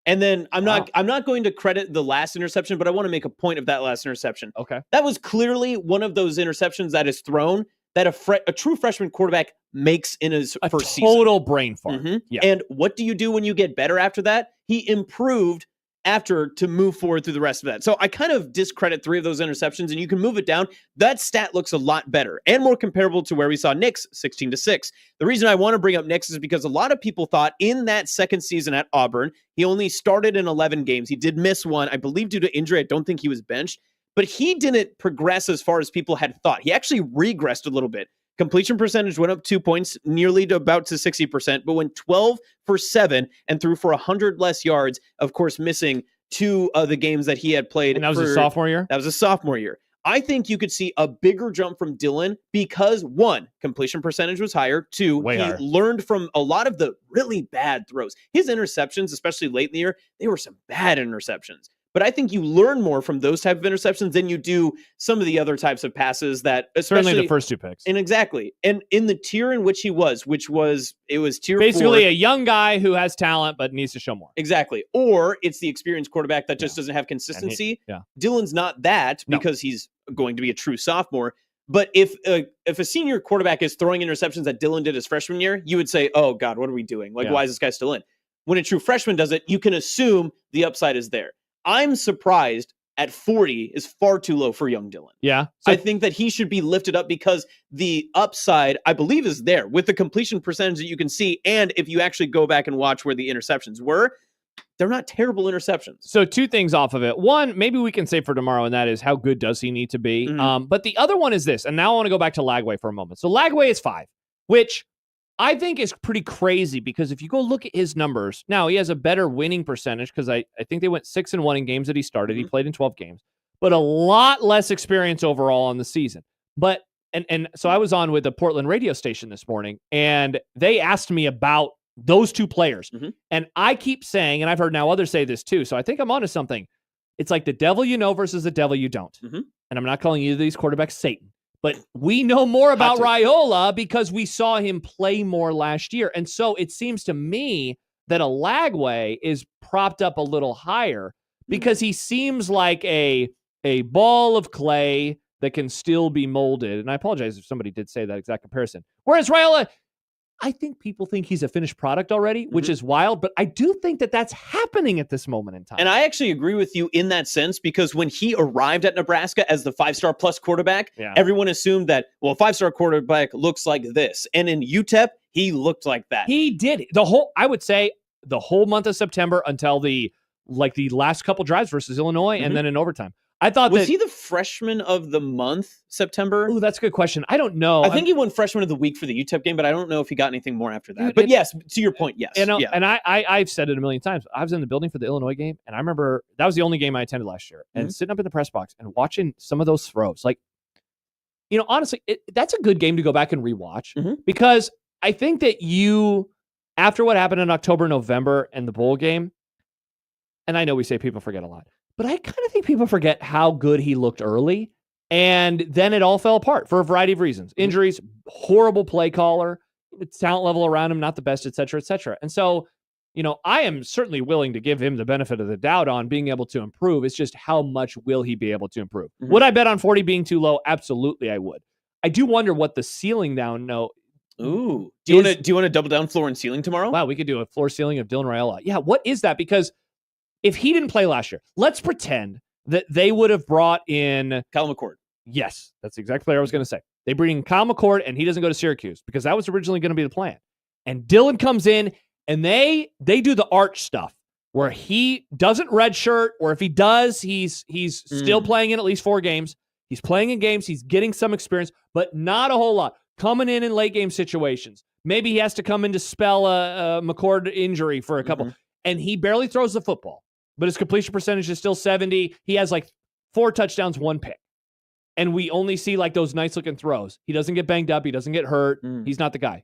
[SPEAKER 8] And then I'm not going to credit the last interception, but I want to make a point of that last interception.
[SPEAKER 9] Okay.
[SPEAKER 8] That was clearly one of those interceptions that is thrown that a true freshman quarterback makes in his first season.
[SPEAKER 9] Total brain fart.
[SPEAKER 8] Mm-hmm.
[SPEAKER 9] Yeah.
[SPEAKER 8] And what do you do when you get better after that? He improved after to move forward through the rest of that. So I kind of discredit 3 of those interceptions, and you can move it down. That stat looks a lot better and more comparable to where we saw Nix 16-6. The reason I want to bring up Nix is because a lot of people thought in that second season at Auburn, he only started in 11 games. He did miss one, I believe, due to injury. I don't think he was benched, but he didn't progress as far as people had thought. He actually regressed a little bit. Completion percentage went up 2 points, nearly to about to 60%, but went 12 for 7 and threw for 100 less yards, of course, missing 2 of the games that he had played.
[SPEAKER 9] And that was his sophomore year?
[SPEAKER 8] That was a sophomore year. I think you could see a bigger jump from Dylan because 1, completion percentage was higher. 2,
[SPEAKER 9] higher.
[SPEAKER 8] Learned from a lot of the really bad throws. His interceptions, especially late in the year, they were some bad interceptions. But I think you learn more from those type of interceptions than you do some of the other types of passes that, especially
[SPEAKER 9] certainly the first 2 picks.
[SPEAKER 8] And exactly. And in the tier in which he was, it was tier
[SPEAKER 9] basically
[SPEAKER 8] 4.
[SPEAKER 9] A young guy who has talent but needs to show more.
[SPEAKER 8] Exactly. Or it's the experienced quarterback that just doesn't have consistency. Dylan's not that because he's going to be a true sophomore. But if a senior quarterback is throwing interceptions that Dylan did his freshman year, you would say, oh God, what are we doing? Why is this guy still in? When a true freshman does it, you can assume the upside is there. I'm surprised at 40 is far too low for young Dylan.
[SPEAKER 9] Yeah.
[SPEAKER 8] So I think that he should be lifted up because the upside, I believe, is there with the completion percentage that you can see. And if you actually go back and watch where the interceptions were, they're not terrible interceptions.
[SPEAKER 9] So 2 things off of it. One, maybe we can say for tomorrow, and that is how good does he need to be?
[SPEAKER 8] Mm-hmm.
[SPEAKER 9] But the other one is this, and now I want to go back to Lagway for a moment. So Lagway is 5, which I think is pretty crazy because if you go look at his numbers, now he has a better winning percentage because I think they went 6-1 in games that he started.
[SPEAKER 8] Mm-hmm.
[SPEAKER 9] He played in 12 games, but a lot less experience overall on the season. But and so I was on with a Portland radio station this morning, and they asked me about those 2 players.
[SPEAKER 8] Mm-hmm.
[SPEAKER 9] And I keep saying, and I've heard now others say this too, so I think I'm onto something. It's like the devil you know versus the devil you don't.
[SPEAKER 8] Mm-hmm.
[SPEAKER 9] And I'm not calling either of these quarterbacks Satan, but we know more about Raiola because we saw him play more last year. And so it seems to me that Lagway is propped up a little higher because he seems like a ball of clay that can still be molded. And I apologize if somebody did say that exact comparison. Whereas Raiola, I think people think he's a finished product already, which is wild, but I do think that that's happening at this moment in time.
[SPEAKER 8] And I actually agree with you in that sense, because when he arrived at Nebraska as the 5-star plus quarterback, everyone assumed that, well, a 5-star quarterback looks like this. And in UTEP, he looked like that.
[SPEAKER 9] He did. I would say the whole month of September until the last couple drives versus Illinois and then in overtime. I thought
[SPEAKER 8] was he the freshman of the month, September?
[SPEAKER 9] Oh, that's a good question. I don't know.
[SPEAKER 8] I think he won freshman of the week for the UTEP game, but I don't know if he got anything more after that. But yes, to your point, yes.
[SPEAKER 9] And I've said it a million times. I was in the building for the Illinois game, and I remember that was the only game I attended last year. And sitting up in the press box and watching some of those throws, honestly, that's a good game to go back and rewatch because I think that after what happened in October, November, and the bowl game, and I know we say people forget a lot, but I kind of think people forget how good he looked early, and then it all fell apart for a variety of reasons. Injuries, horrible play caller, the talent level around him, not the best, et cetera, et cetera. And so, I am certainly willing to give him the benefit of the doubt on being able to improve. It's just how much will he be able to improve? Would I bet on 40 being too low? Absolutely, I would. I do wonder what the ceiling down
[SPEAKER 8] Ooh. Do you want to double down floor and ceiling tomorrow?
[SPEAKER 9] Wow, we could do a floor ceiling of Dylan Raiola. Yeah, what is that? Because if he didn't play last year, let's pretend that they would have brought in
[SPEAKER 8] Kyle McCord.
[SPEAKER 9] Yes, that's the exact player I was going to say. They bring in Kyle McCord, and he doesn't go to Syracuse because that was originally going to be the plan. And Dylan comes in, and they do the arch stuff where he doesn't redshirt, or if he does, he's still playing in at least 4 games. He's playing in games. He's getting some experience, but not a whole lot. Coming in late game situations. Maybe he has to come in to spell a McCord injury for a couple, and he barely throws the football. But his completion percentage is still 70. He has 4 touchdowns, 1 pick. And we only see those nice looking throws. He doesn't get banged up. He doesn't get hurt. He's not the guy.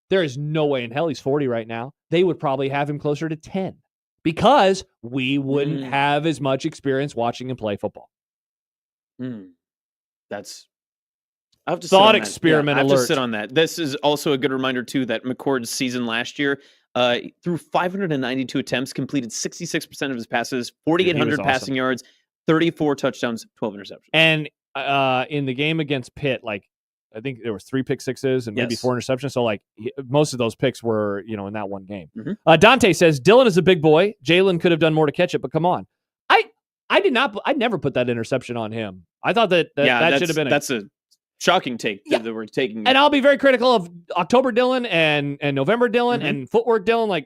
[SPEAKER 9] There is no way in hell he's 40 right now. They would probably have him closer to 10 because we wouldn't have as much experience watching him play football.
[SPEAKER 8] That's I have to
[SPEAKER 9] thought experiment
[SPEAKER 8] alert. I have to
[SPEAKER 9] alert.
[SPEAKER 8] sit on that. This is also a good reminder too that McCord's season last year, through 592 attempts, completed 66% of his passes, 4,800 passing yards, 34 touchdowns, 12 interceptions.
[SPEAKER 9] And in the game against Pitt, I think there was 3 pick sixes and maybe 4 interceptions. So most of those picks were, in that one game. Dante says Dylan is a big boy. Jalen could have done more to catch it, but come on. I never put that interception on him. I thought that should have been
[SPEAKER 8] that's a shocking take that we're taking.
[SPEAKER 9] And I'll be very critical of October Dylan and November Dylan and footwork Dylan.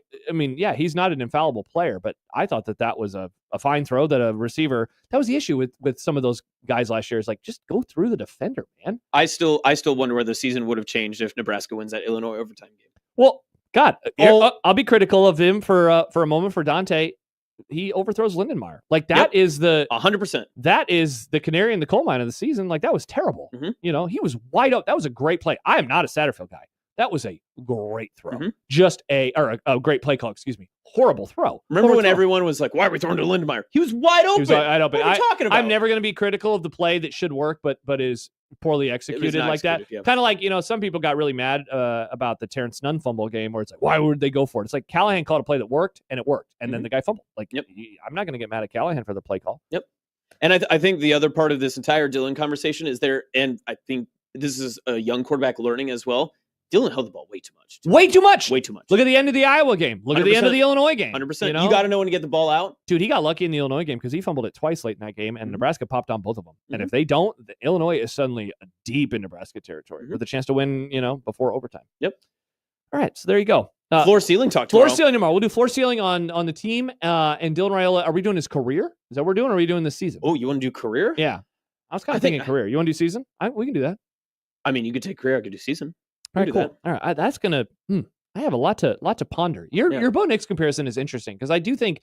[SPEAKER 9] He's not an infallible player, but I thought that was a fine throw that a receiver, that was the issue with some of those guys last year, is just go through the defender, man.
[SPEAKER 8] I still wonder where the season would have changed if Nebraska wins that Illinois overtime game.
[SPEAKER 9] Well, God, I'll be critical of him for a moment for Dante. He overthrows Lindenmeyer. Is the
[SPEAKER 8] 100%.
[SPEAKER 9] That is the canary in the coal mine of the season. That was terrible. He was wide open. That was a great play. I am not a Satterfield guy. That was a great throw. Just a great play call. Excuse me. Horrible throw.
[SPEAKER 8] Remember when everyone was like, "Why are we throwing to Lindenmeyer?" He was wide open. What are you talking about?
[SPEAKER 9] I'm never going to be critical of the play that should work, but is poorly executed like that. Yeah. Kind of some people got really mad about the Terrence Nunn fumble game where it's why would they go for it? It's Callahan called a play that worked, and it worked, and then the guy fumbled. I'm not going to get mad at Callahan for the play call.
[SPEAKER 8] Yep. And I think the other part of this entire Dylan conversation is and I think this is a young quarterback learning as well. Dylan held the ball way too much.
[SPEAKER 9] Way too much.
[SPEAKER 8] Look
[SPEAKER 9] at the end of the Iowa game. Look at the end of the Illinois game.
[SPEAKER 8] 100%. You got to know when to get the ball out.
[SPEAKER 9] Dude, he got lucky in the Illinois game because he fumbled it twice late in that game, and Nebraska popped on both of them. And if they don't, Illinois is suddenly deep in Nebraska territory with a chance to win, before overtime.
[SPEAKER 8] Yep.
[SPEAKER 9] All right, so there you go.
[SPEAKER 8] Floor ceiling talk tomorrow.
[SPEAKER 9] Floor ceiling tomorrow. We'll do floor ceiling on the team. And Dylan Raiola, are we doing his career? Is that what we're doing, or are we doing this season?
[SPEAKER 8] Oh, you want to do career?
[SPEAKER 9] Yeah. I was kind of thinking career. You want to do season? We can do that.
[SPEAKER 8] I mean, you could take career. I could do season.
[SPEAKER 9] All right, cool. All right, that's gonna. I have a lot to ponder. Your Bo Nix comparison is interesting because I do think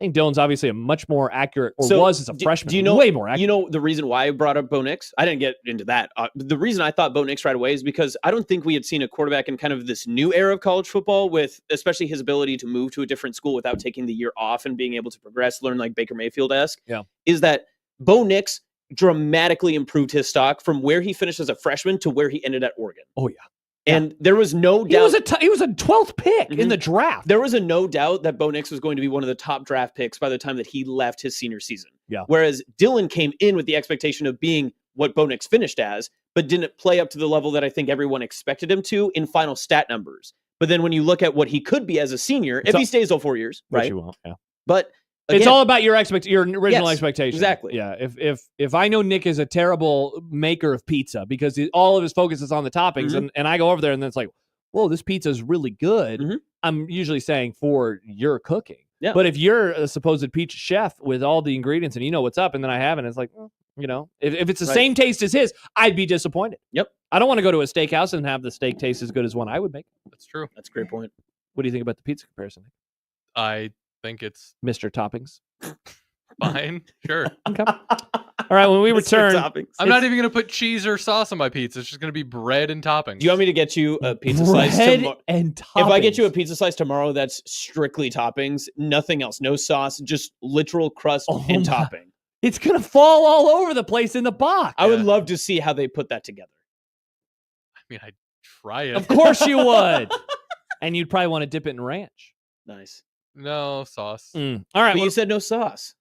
[SPEAKER 9] think Dylan's obviously a much more accurate, was as a freshman.
[SPEAKER 8] Do you know,
[SPEAKER 9] way more accurate.
[SPEAKER 8] You know the reason why I brought up Bo Nix? I didn't get into that. The reason I thought Bo Nix right away is because I don't think we had seen a quarterback in kind of this new era of college football with especially his ability to move to a different school without taking the year off and being able to progress, learn like Baker Mayfield-esque.
[SPEAKER 9] Yeah.
[SPEAKER 8] Is that Bo Nix dramatically improved his stock from where he finished as a freshman to where he ended at Oregon.
[SPEAKER 9] Oh, yeah.
[SPEAKER 8] And there was no doubt.
[SPEAKER 9] He was a 12th pick in the draft.
[SPEAKER 8] There was no doubt that Bo Nix was going to be one of the top draft picks by the time that he left his senior season.
[SPEAKER 9] Yeah.
[SPEAKER 8] Whereas Dylan came in with the expectation of being what Bo Nix finished as, but didn't play up to the level that I think everyone expected him to in final stat numbers. But then when you look at what he could be as a senior, if he stays all 4 years, right?
[SPEAKER 9] You won't, yeah.
[SPEAKER 8] But again,
[SPEAKER 9] it's all about your original expectation.
[SPEAKER 8] Exactly.
[SPEAKER 9] Yeah. If I know Nick is a terrible maker of pizza because all of his focus is on the toppings, and I go over there and then it's like, whoa, this pizza is really good. I'm usually saying for your cooking.
[SPEAKER 8] Yeah.
[SPEAKER 9] But if you're a supposed pizza chef with all the ingredients and you know what's up, and then I haven't, it's like, if it's the same taste as his, I'd be disappointed.
[SPEAKER 8] Yep.
[SPEAKER 9] I don't want to go to a steakhouse and have the steak taste as good as one I would make.
[SPEAKER 4] That's true.
[SPEAKER 8] That's a great point.
[SPEAKER 9] What do you think about the pizza comparison?
[SPEAKER 4] I think it's
[SPEAKER 9] Mr. Toppings.
[SPEAKER 4] fine. Sure.
[SPEAKER 9] Okay. All right, when we return,
[SPEAKER 4] I'm not even going to put cheese or sauce on my pizza. It's just going to be bread and toppings.
[SPEAKER 8] Do you want me to get you a pizza slice tomorrow?
[SPEAKER 9] And toppings.
[SPEAKER 8] If I get you a pizza slice tomorrow, that's strictly toppings, nothing else, no sauce, just literal crust and topping.
[SPEAKER 9] It's going to fall all over the place in the box.
[SPEAKER 8] I would love to see how they put that together.
[SPEAKER 4] I mean, I'd try it.
[SPEAKER 9] Of course you would. And you'd probably want to dip it in ranch.
[SPEAKER 8] Nice.
[SPEAKER 4] No sauce.
[SPEAKER 9] All right.
[SPEAKER 8] But you said no sauce.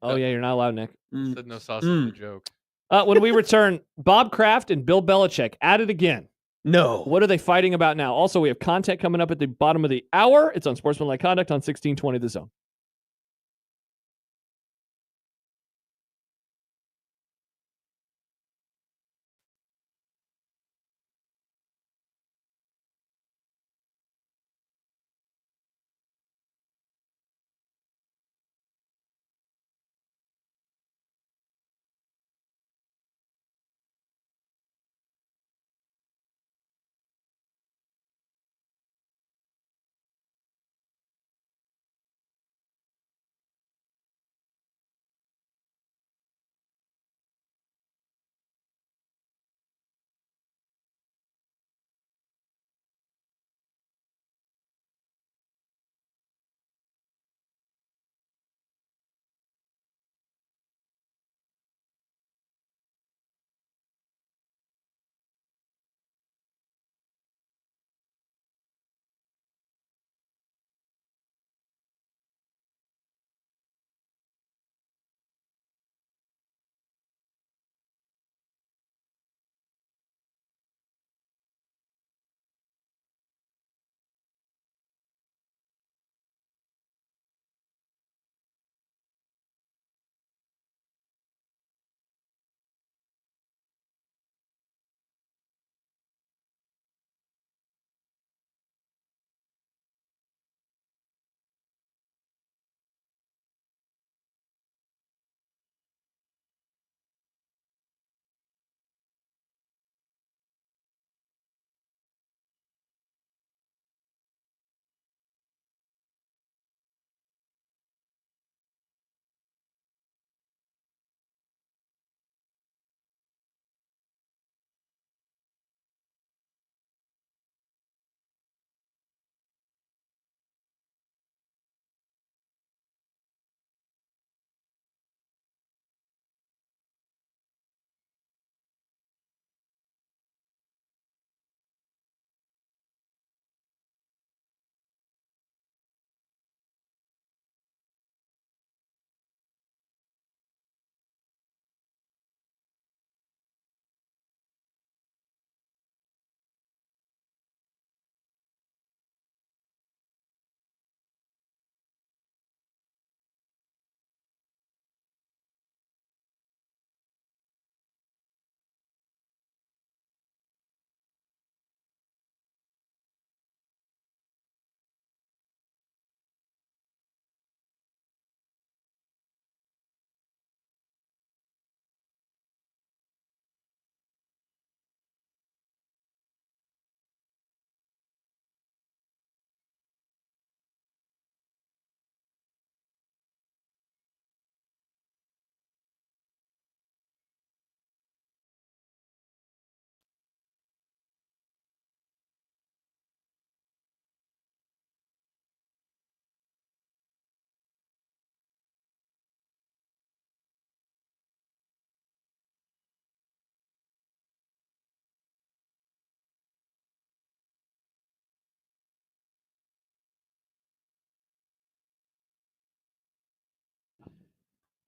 [SPEAKER 9] Oh, yeah, you're not allowed, Nick.
[SPEAKER 4] Said no sauce is a joke.
[SPEAKER 9] When we return, Bob Kraft and Bill Belichick at it again.
[SPEAKER 8] No.
[SPEAKER 9] What are they fighting about now? Also, we have content coming up at the bottom of the hour. It's on Sportsmanlike Conduct on 1620 The Zone.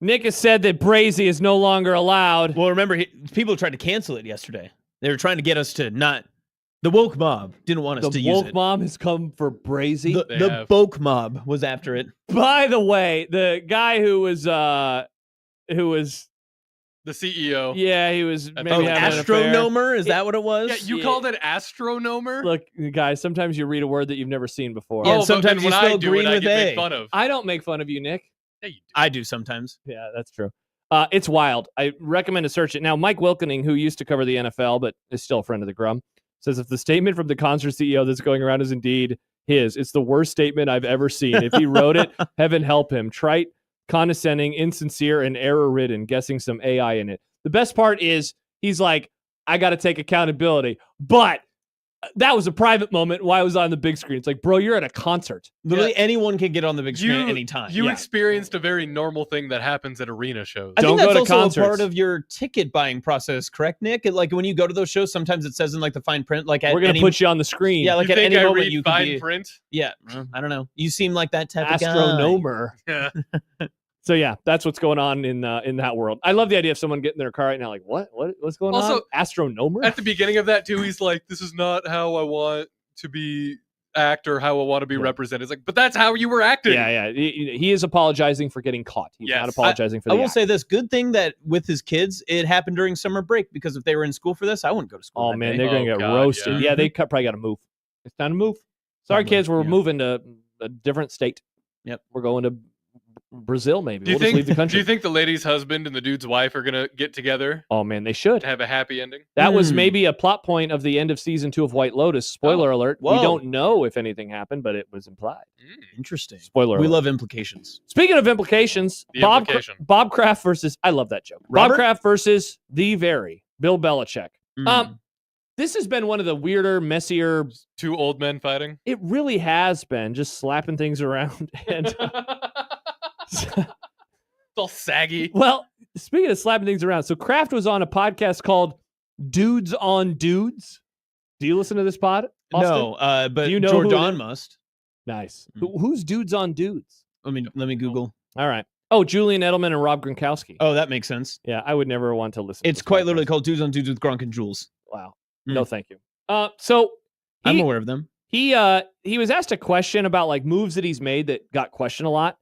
[SPEAKER 9] Nick has said that Brazy is no longer allowed.
[SPEAKER 8] Well, remember, people tried to cancel it yesterday. They were trying to get us to not. The woke mob didn't want us to use it.
[SPEAKER 9] The woke mob has come for Brazy.
[SPEAKER 8] The woke mob was after it.
[SPEAKER 9] By the way, the guy who was the
[SPEAKER 4] CEO.
[SPEAKER 9] Yeah, he was maybe having
[SPEAKER 8] Astronomer. Is that what it was?
[SPEAKER 4] Yeah, you called it Astronomer?
[SPEAKER 9] Look, guys, sometimes you read a word that you've never seen before.
[SPEAKER 8] Yeah, sometimes you spell green with A.
[SPEAKER 4] Fun of.
[SPEAKER 9] I don't make fun of you, Nick.
[SPEAKER 4] Yeah, you do.
[SPEAKER 8] I do sometimes.
[SPEAKER 9] Yeah, that's true. It's wild. I recommend to search it. Now, Mike Wilkening, who used to cover the NFL but is still a friend of the Grum, says if the statement from the concert CEO that's going around is indeed his, it's the worst statement I've ever seen. If he wrote it, heaven help him. Trite, condescending, insincere, and error-ridden, guessing some AI in it. The best part is he's like, I got to take accountability. But that was a private moment while I was on the big screen. It's like, bro, you're at a concert.
[SPEAKER 8] Literally anyone can get on the big screen at any time.
[SPEAKER 4] You experienced a very normal thing that happens at arena shows.
[SPEAKER 8] I
[SPEAKER 9] Don't
[SPEAKER 8] think
[SPEAKER 9] go
[SPEAKER 8] that's
[SPEAKER 9] to
[SPEAKER 8] also
[SPEAKER 9] concerts.
[SPEAKER 8] a part of your ticket buying process, correct, Nick? Like when you go to those shows, sometimes it says in like the fine print, like
[SPEAKER 9] we're going to put you on the screen.
[SPEAKER 8] Yeah, like
[SPEAKER 4] you
[SPEAKER 8] at
[SPEAKER 4] think
[SPEAKER 8] any
[SPEAKER 4] I
[SPEAKER 8] moment
[SPEAKER 4] read
[SPEAKER 8] you can
[SPEAKER 4] fine
[SPEAKER 8] be.
[SPEAKER 4] print?
[SPEAKER 8] Yeah, I don't know. You seem like that type of guy.
[SPEAKER 9] Astronomer.
[SPEAKER 4] Yeah.
[SPEAKER 9] So yeah, that's what's going on in that world. I love the idea of someone getting in their car right now, like, what's going on?
[SPEAKER 4] Also,
[SPEAKER 9] Astronomer?
[SPEAKER 4] At the beginning of that too, he's like, "This is not how I want to be act or how I want to be represented." It's like, but that's how you were acting.
[SPEAKER 9] Yeah. He is apologizing for getting caught. He's not apologizing for the
[SPEAKER 8] I will
[SPEAKER 9] act.
[SPEAKER 8] say this, good thing that with his kids, it happened during summer break, because if they were in school for this, I wouldn't go to school.
[SPEAKER 9] Oh,
[SPEAKER 8] that
[SPEAKER 9] man,
[SPEAKER 8] day.
[SPEAKER 9] they're going to get roasted. Yeah, they probably got to move. It's time to move. Sorry, kids, we're moving to a different state.
[SPEAKER 8] Yep.
[SPEAKER 9] We're going to Brazil, maybe.
[SPEAKER 4] Do you
[SPEAKER 9] We'll just leave the
[SPEAKER 4] think?
[SPEAKER 9] country.
[SPEAKER 4] Do you think the lady's husband and the dude's wife are gonna get together?
[SPEAKER 9] Oh, man, they should.
[SPEAKER 4] To have a happy ending?
[SPEAKER 9] That was maybe a plot point of the end of season 2 of White Lotus. Spoiler alert. We don't know if anything happened, but it was implied.
[SPEAKER 8] Interesting.
[SPEAKER 9] Spoiler
[SPEAKER 8] We
[SPEAKER 9] alert.
[SPEAKER 8] love implications.
[SPEAKER 9] Speaking of implications,
[SPEAKER 4] The
[SPEAKER 9] Bob
[SPEAKER 4] implication.
[SPEAKER 9] Bob Kraft versus, I love that joke.
[SPEAKER 8] Robert?
[SPEAKER 9] Bob Kraft versus the very Bill Belichick. This has been one of the weirder, messier.
[SPEAKER 4] Two old men fighting.
[SPEAKER 9] It really has been, just slapping things around. And
[SPEAKER 4] It's all saggy.
[SPEAKER 9] well, speaking of slapping things around, so Kraft was on a podcast called Dudes on Dudes. Do you listen to this pod, Austin?
[SPEAKER 8] No, but
[SPEAKER 9] Do you know
[SPEAKER 8] Jordan must.
[SPEAKER 9] Nice. Who's Dudes on Dudes?
[SPEAKER 8] Let me Google.
[SPEAKER 9] All right. Oh, Julian Edelman and Rob Gronkowski.
[SPEAKER 8] Oh, that makes sense.
[SPEAKER 9] Yeah, I would never want to listen.
[SPEAKER 8] It's
[SPEAKER 9] to this
[SPEAKER 8] quite
[SPEAKER 9] podcast.
[SPEAKER 8] literally called Dudes on Dudes with Gronk and Jules.
[SPEAKER 9] Wow. No, thank you. So
[SPEAKER 8] I'm aware of them.
[SPEAKER 9] He was asked a question about like moves that he's made that got questioned a lot.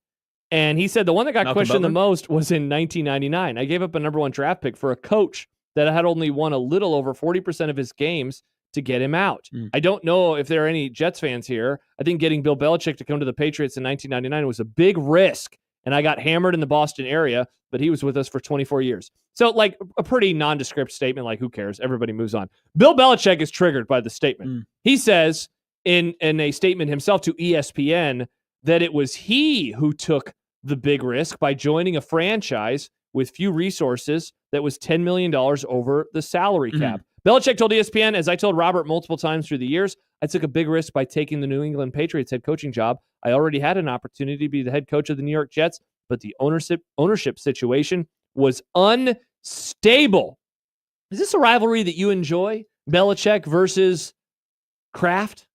[SPEAKER 9] And he said the one that got
[SPEAKER 8] Malcolm
[SPEAKER 9] questioned the
[SPEAKER 8] Butler?
[SPEAKER 9] most was in 1999. I gave up a number 1 draft pick for a coach that had only won a little over 40% of his games to get him out. I don't know if there are any Jets fans here. I think getting Bill Belichick to come to the Patriots in 1999 was a big risk. And I got hammered in the Boston area, but he was with us for 24 years. So like a pretty nondescript statement, like who cares? Everybody moves on. Bill Belichick is triggered by the statement. He says in a statement himself to ESPN that it was he who took the big risk by joining a franchise with few resources that was $10 million over the salary cap. Belichick told ESPN, as I told Robert multiple times through the years, I took a big risk by taking the New England Patriots head coaching job. I already had an opportunity to be the head coach of the New York Jets, but the ownership situation was unstable. Is this a rivalry that you enjoy? Belichick versus Kraft?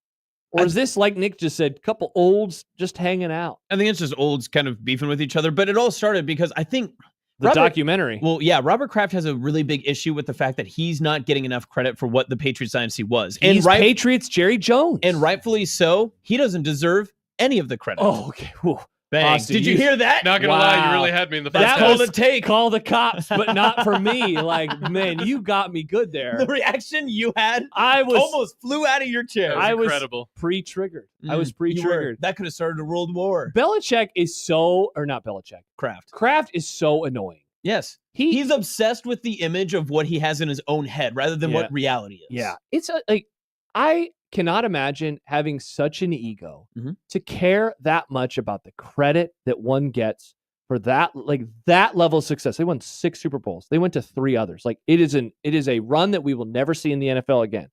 [SPEAKER 9] Or is this, like Nick just said, a couple olds just hanging out?
[SPEAKER 8] I think it's just olds kind of beefing with each other, but it all started because I think
[SPEAKER 9] documentary.
[SPEAKER 8] Well, yeah, Robert Kraft has a really big issue with the fact that he's not getting enough credit for what the Patriots dynasty was.
[SPEAKER 9] He's Patriots Jerry Jones.
[SPEAKER 8] And rightfully so. He doesn't deserve any of the credit.
[SPEAKER 9] Oh, okay. Whew.
[SPEAKER 8] Bang.
[SPEAKER 9] Austin,
[SPEAKER 8] Did you hear that?
[SPEAKER 4] Not gonna lie, you really had me in the first
[SPEAKER 8] That's
[SPEAKER 4] half.
[SPEAKER 8] called a take.
[SPEAKER 9] Call the cops, but not for me. Like, man, you got me good there.
[SPEAKER 8] The reaction you had,
[SPEAKER 9] I was
[SPEAKER 8] almost flew out of your chair.
[SPEAKER 4] That was incredible.
[SPEAKER 9] Pre-triggered. I was
[SPEAKER 8] You
[SPEAKER 9] pre-triggered.
[SPEAKER 8] were. That could have started a world war.
[SPEAKER 9] Belichick is so, or not Belichick.
[SPEAKER 8] Kraft.
[SPEAKER 9] Kraft is so annoying.
[SPEAKER 8] Yes. He's obsessed with the image of what he has in his own head rather than what reality is.
[SPEAKER 9] Yeah. It's like, I cannot imagine having such an ego to care that much about the credit that one gets for that, like that level of success. They won 6 Super Bowls. They went to 3 others. Like it is a run that we will never see in the NFL again.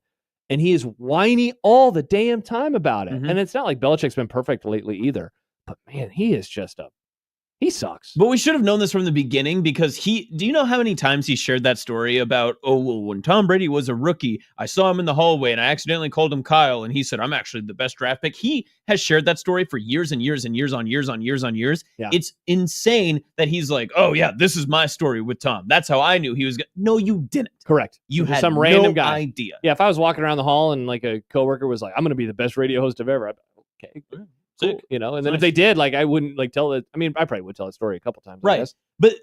[SPEAKER 9] And he is whiny all the damn time about it. And it's not like Belichick's been perfect lately either. But man, he is just a He sucks.
[SPEAKER 8] But we should have known this from the beginning because do you know how many times he shared that story about, when Tom Brady was a rookie, I saw him in the hallway and I accidentally called him Kyle and he said, I'm actually the best draft pick. He has shared that story for years and years and years on years on years on years.
[SPEAKER 9] Yeah.
[SPEAKER 8] It's insane that he's like, oh yeah, this is my story with Tom. That's how I knew he was going to. No, you didn't.
[SPEAKER 9] Correct.
[SPEAKER 8] You had
[SPEAKER 9] some random
[SPEAKER 8] no
[SPEAKER 9] guy.
[SPEAKER 8] idea.
[SPEAKER 9] Yeah, if I was walking around the hall and like a coworker was like, I'm going to be the best radio host I've ever, I'd be like, okay, cool. And then if they did, like, I wouldn't like tell it. I mean, I probably would tell that story a couple times.
[SPEAKER 8] Right. But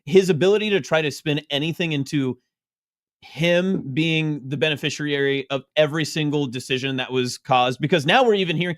[SPEAKER 8] his ability to try to spin anything into him being the beneficiary of every single decision that was caused, because now we're even hearing,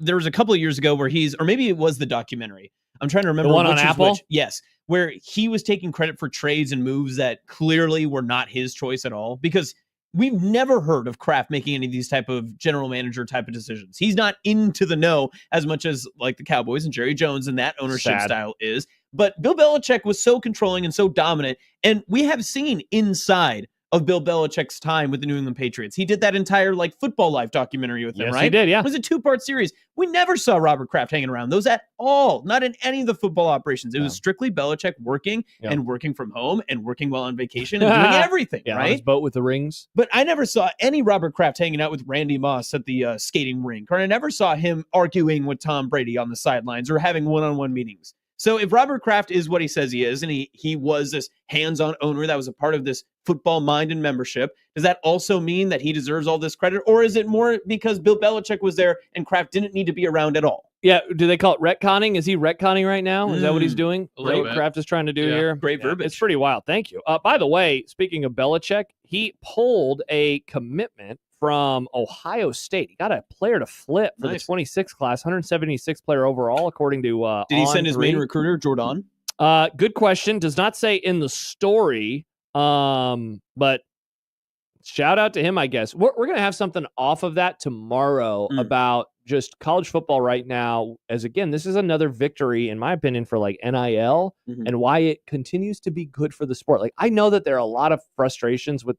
[SPEAKER 8] there was a couple of years ago where or maybe it was the documentary. I'm trying to remember
[SPEAKER 9] the one on Apple.
[SPEAKER 8] Yes. Where he was taking credit for trades and moves that clearly were not his choice at all, because we've never heard of Kraft making any of these type of general manager type of decisions. He's not into the know as much as like the Cowboys and Jerry Jones and that ownership style is. But Bill Belichick was so controlling and so dominant. And we have seen inside of Bill Belichick's time with the New England Patriots. He did that entire like Football Life documentary with them,
[SPEAKER 9] Yes,
[SPEAKER 8] right?
[SPEAKER 9] he did, yeah.
[SPEAKER 8] It was a 2-part series. We never saw Robert Kraft hanging around those at all. Not in any of the football operations. It was strictly Belichick working and working from home and working while on vacation and doing everything,
[SPEAKER 9] On
[SPEAKER 8] right?
[SPEAKER 9] his boat with the rings.
[SPEAKER 8] But I never saw any Robert Kraft hanging out with Randy Moss at the skating rink, or I never saw him arguing with Tom Brady on the sidelines or having one-on-one meetings. So if Robert Kraft is what he says he is, and he was this hands-on owner that was a part of this football mind and membership, does that also mean that he deserves all this credit? Or is it more because Bill Belichick was there and Kraft didn't need to be around at all?
[SPEAKER 9] Yeah, do they call it retconning? Is he retconning right now? Is that what he's doing?
[SPEAKER 4] A little bit.
[SPEAKER 9] Kraft is trying to do here.
[SPEAKER 8] Great verbiage.
[SPEAKER 9] It's pretty wild. Thank you. By the way, speaking of Belichick, he pulled a commitment from Ohio State. He got a player to flip for the 26 class, 176 player overall, according to
[SPEAKER 8] Did he send his main recruiter, Jordan?
[SPEAKER 9] Good question. Does not say in the story, but shout out to him, I guess. We're going to have something off of that tomorrow about just college football right now, as again, this is another victory, in my opinion, for like NIL and why it continues to be good for the sport. Like, I know that there are a lot of frustrations with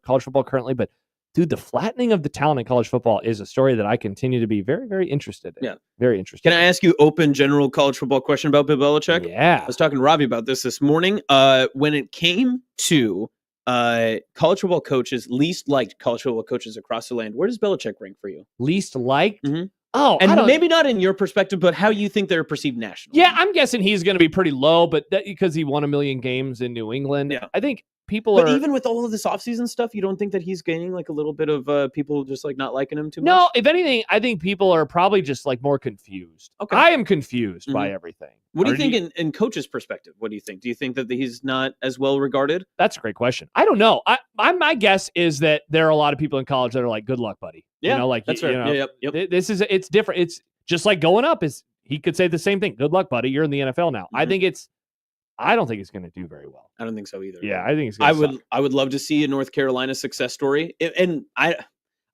[SPEAKER 9] college football currently, but dude, the flattening of the talent in college football is a story that I continue to be very, very interested in.
[SPEAKER 8] Yeah.
[SPEAKER 9] Very interested.
[SPEAKER 8] Can I ask you open general college football question about Bill Belichick?
[SPEAKER 9] Yeah.
[SPEAKER 8] I was talking to Robbie about this morning. When it came to college football coaches, least liked college football coaches across the land, where does Belichick rank for you?
[SPEAKER 9] Least liked?
[SPEAKER 8] Mm-hmm.
[SPEAKER 9] Oh,
[SPEAKER 8] and maybe not in your perspective, but how you think they're perceived nationally.
[SPEAKER 9] Yeah, I'm guessing he's going to be pretty low, but because he won 1 million games in New England.
[SPEAKER 8] Yeah.
[SPEAKER 9] I think people
[SPEAKER 8] But
[SPEAKER 9] are...
[SPEAKER 8] even with all of this offseason stuff, you don't think that he's gaining like a little bit of people just like not liking him too much?
[SPEAKER 9] No, if anything, I think people are probably just like more confused.
[SPEAKER 8] Okay.
[SPEAKER 9] I am confused by everything.
[SPEAKER 8] What do you think in coach's perspective? What do you think? Do you think that he's not as well regarded?
[SPEAKER 9] That's a great question. I don't know. My guess is that there are a lot of people in college that are like, good luck, buddy.
[SPEAKER 8] Yeah,
[SPEAKER 9] you know, like,
[SPEAKER 8] that's
[SPEAKER 9] you
[SPEAKER 8] right.
[SPEAKER 9] know,
[SPEAKER 8] Yep.
[SPEAKER 9] It's different. It's just like going up is he could say the same thing. Good luck, buddy. You're in the NFL now. I don't think it's going to do very well.
[SPEAKER 8] I don't think so either.
[SPEAKER 9] Yeah, I think it's going to
[SPEAKER 8] I would love to see a North Carolina success story. And I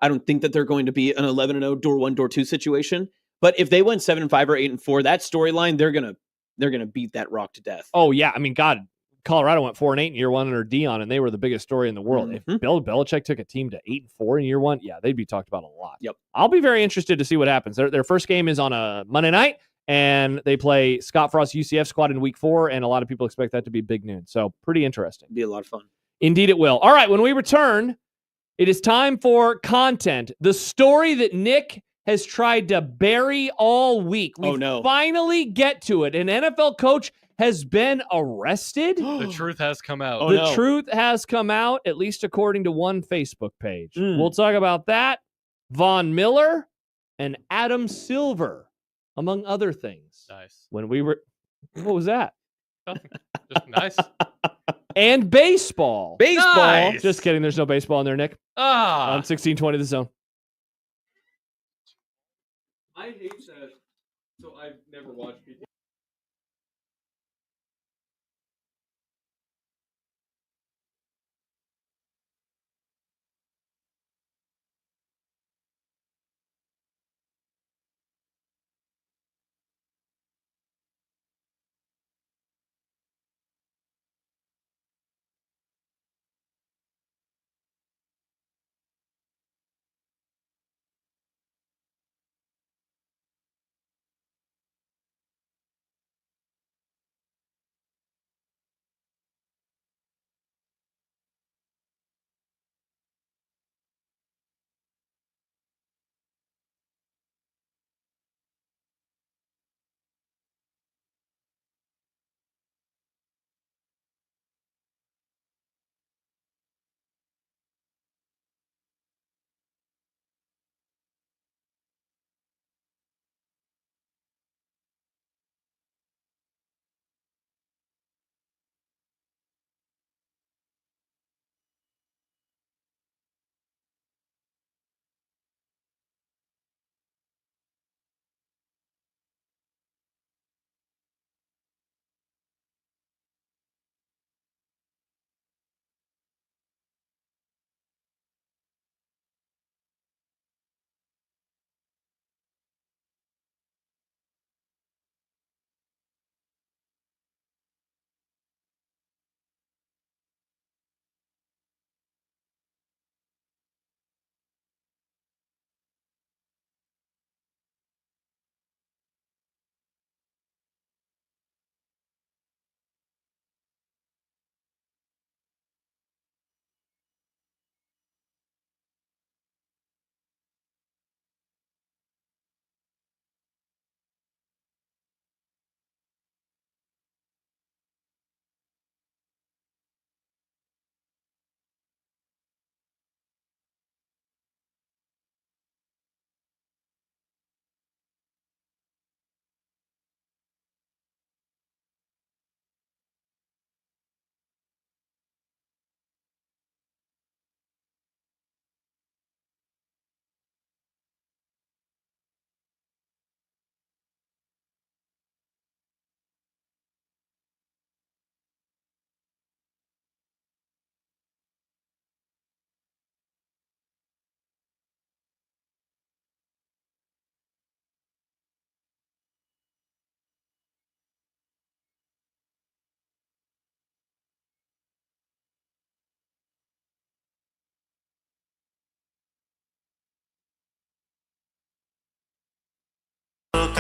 [SPEAKER 8] don't think that they're going to be an 11-0 door 1 door 2 situation, but if they went 7-5 or 8-4, that storyline, they're going to beat that rock to death.
[SPEAKER 9] Oh yeah, I mean, God, Colorado went 4-8 in year one under Dion, and they were the biggest story in the world. If Bill Belichick took a team to 8-4 in year one, yeah, they'd be talked about a lot.
[SPEAKER 8] Yep.
[SPEAKER 9] I'll be very interested to see what happens. Their first game is on a Monday night, and they play Scott Frost's UCF squad in week 4, and a lot of people expect that to be big noon. So pretty interesting.
[SPEAKER 8] Be a lot of fun.
[SPEAKER 9] Indeed it will. All right, when we return, it is time for content. The story that Nick has tried to bury all week. We finally get to it. An NFL coach has been arrested.
[SPEAKER 4] The truth has come out.
[SPEAKER 9] The truth has come out, at least according to one Facebook page. We'll talk about that. Von Miller and Adam Silver, among other things.
[SPEAKER 4] Nice.
[SPEAKER 9] When we were... What was that?
[SPEAKER 4] Just nice.
[SPEAKER 9] And baseball.
[SPEAKER 4] Nice.
[SPEAKER 9] Just kidding. There's no baseball in there, Nick.
[SPEAKER 4] On
[SPEAKER 9] 1620 The Zone.
[SPEAKER 4] I hate that. So I've never watched PT.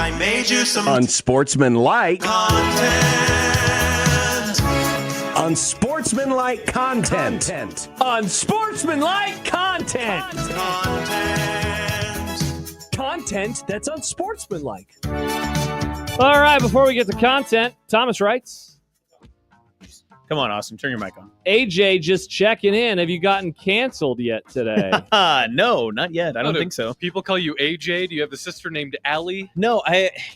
[SPEAKER 11] I made you some
[SPEAKER 10] Unsportsmanlike
[SPEAKER 11] content.
[SPEAKER 10] Unsportsmanlike content.
[SPEAKER 9] Unsportsmanlike content. Content that's unsportsmanlike. All right, before we get to content, Thomas writes.
[SPEAKER 8] Come on, Austin, turn your mic on.
[SPEAKER 9] AJ just checking in. Have you gotten canceled yet today?
[SPEAKER 8] No, not yet. I don't think so.
[SPEAKER 4] People call you AJ. Do you have a sister named Allie?
[SPEAKER 8] No,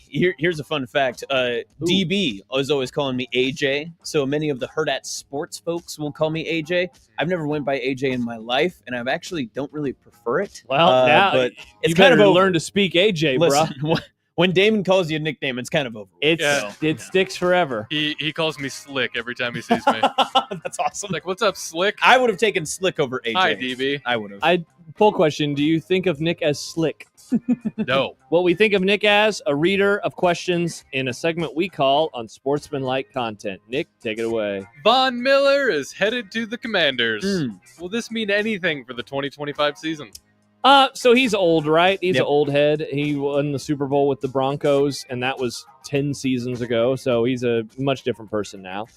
[SPEAKER 8] here's a fun fact. DB is always calling me AJ, so many of the Herd at Sports folks will call me AJ. I've never went by AJ in my life, and I actually don't really prefer it.
[SPEAKER 9] Well, now
[SPEAKER 8] but it's
[SPEAKER 9] you
[SPEAKER 8] kind
[SPEAKER 9] better
[SPEAKER 8] of
[SPEAKER 9] learn to speak AJ, bro.
[SPEAKER 8] When Damon calls you a nickname, it's kind of over.
[SPEAKER 9] It sticks forever.
[SPEAKER 4] He calls me Slick every time he sees me.
[SPEAKER 8] That's awesome.
[SPEAKER 4] Like, what's up, Slick?
[SPEAKER 8] I would have taken Slick over AJ.
[SPEAKER 4] Hi, DB.
[SPEAKER 8] I would have.
[SPEAKER 9] Poll question: do you think of Nick as slick?
[SPEAKER 4] No.
[SPEAKER 9] What we think of Nick as a reader of questions in a segment we call Unsportsmanlike Content. Nick, take it away.
[SPEAKER 4] Von Miller is headed to the Commanders. Will this mean anything for the 2025 season?
[SPEAKER 9] So he's old, right? He's an old head. He won the Super Bowl with the Broncos, and that was 10 seasons ago. So he's a much different person now.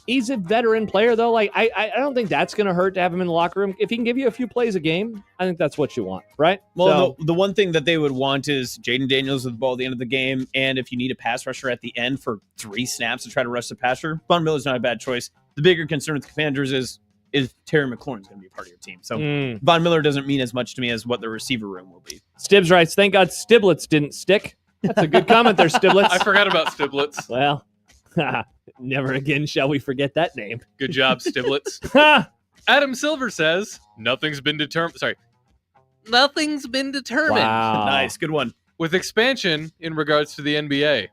[SPEAKER 9] He's a veteran player, though. Like I don't think that's going to hurt to have him in the locker room. If he can give you a few plays a game, I think that's what you want, right?
[SPEAKER 8] Well, the one thing that they would want is Jaden Daniels with the ball at the end of the game, and if you need a pass rusher at the end for 3 snaps to try to rush the passer, Von Miller's not a bad choice. The bigger concern with the Commanders is Terry McLaurin's going to be a part of your team. So Von Miller doesn't mean as much to me as what the receiver room will be.
[SPEAKER 9] Stibbs writes, thank God Stiblets didn't stick. That's a good comment there, Stiblets.
[SPEAKER 4] I forgot about Stiblets.
[SPEAKER 9] Well, never again shall we forget that name.
[SPEAKER 4] Good job, Stiblets. Adam Silver says, nothing's been determined.
[SPEAKER 9] Wow.
[SPEAKER 8] Nice. Good one.
[SPEAKER 4] With expansion in regards to the NBA.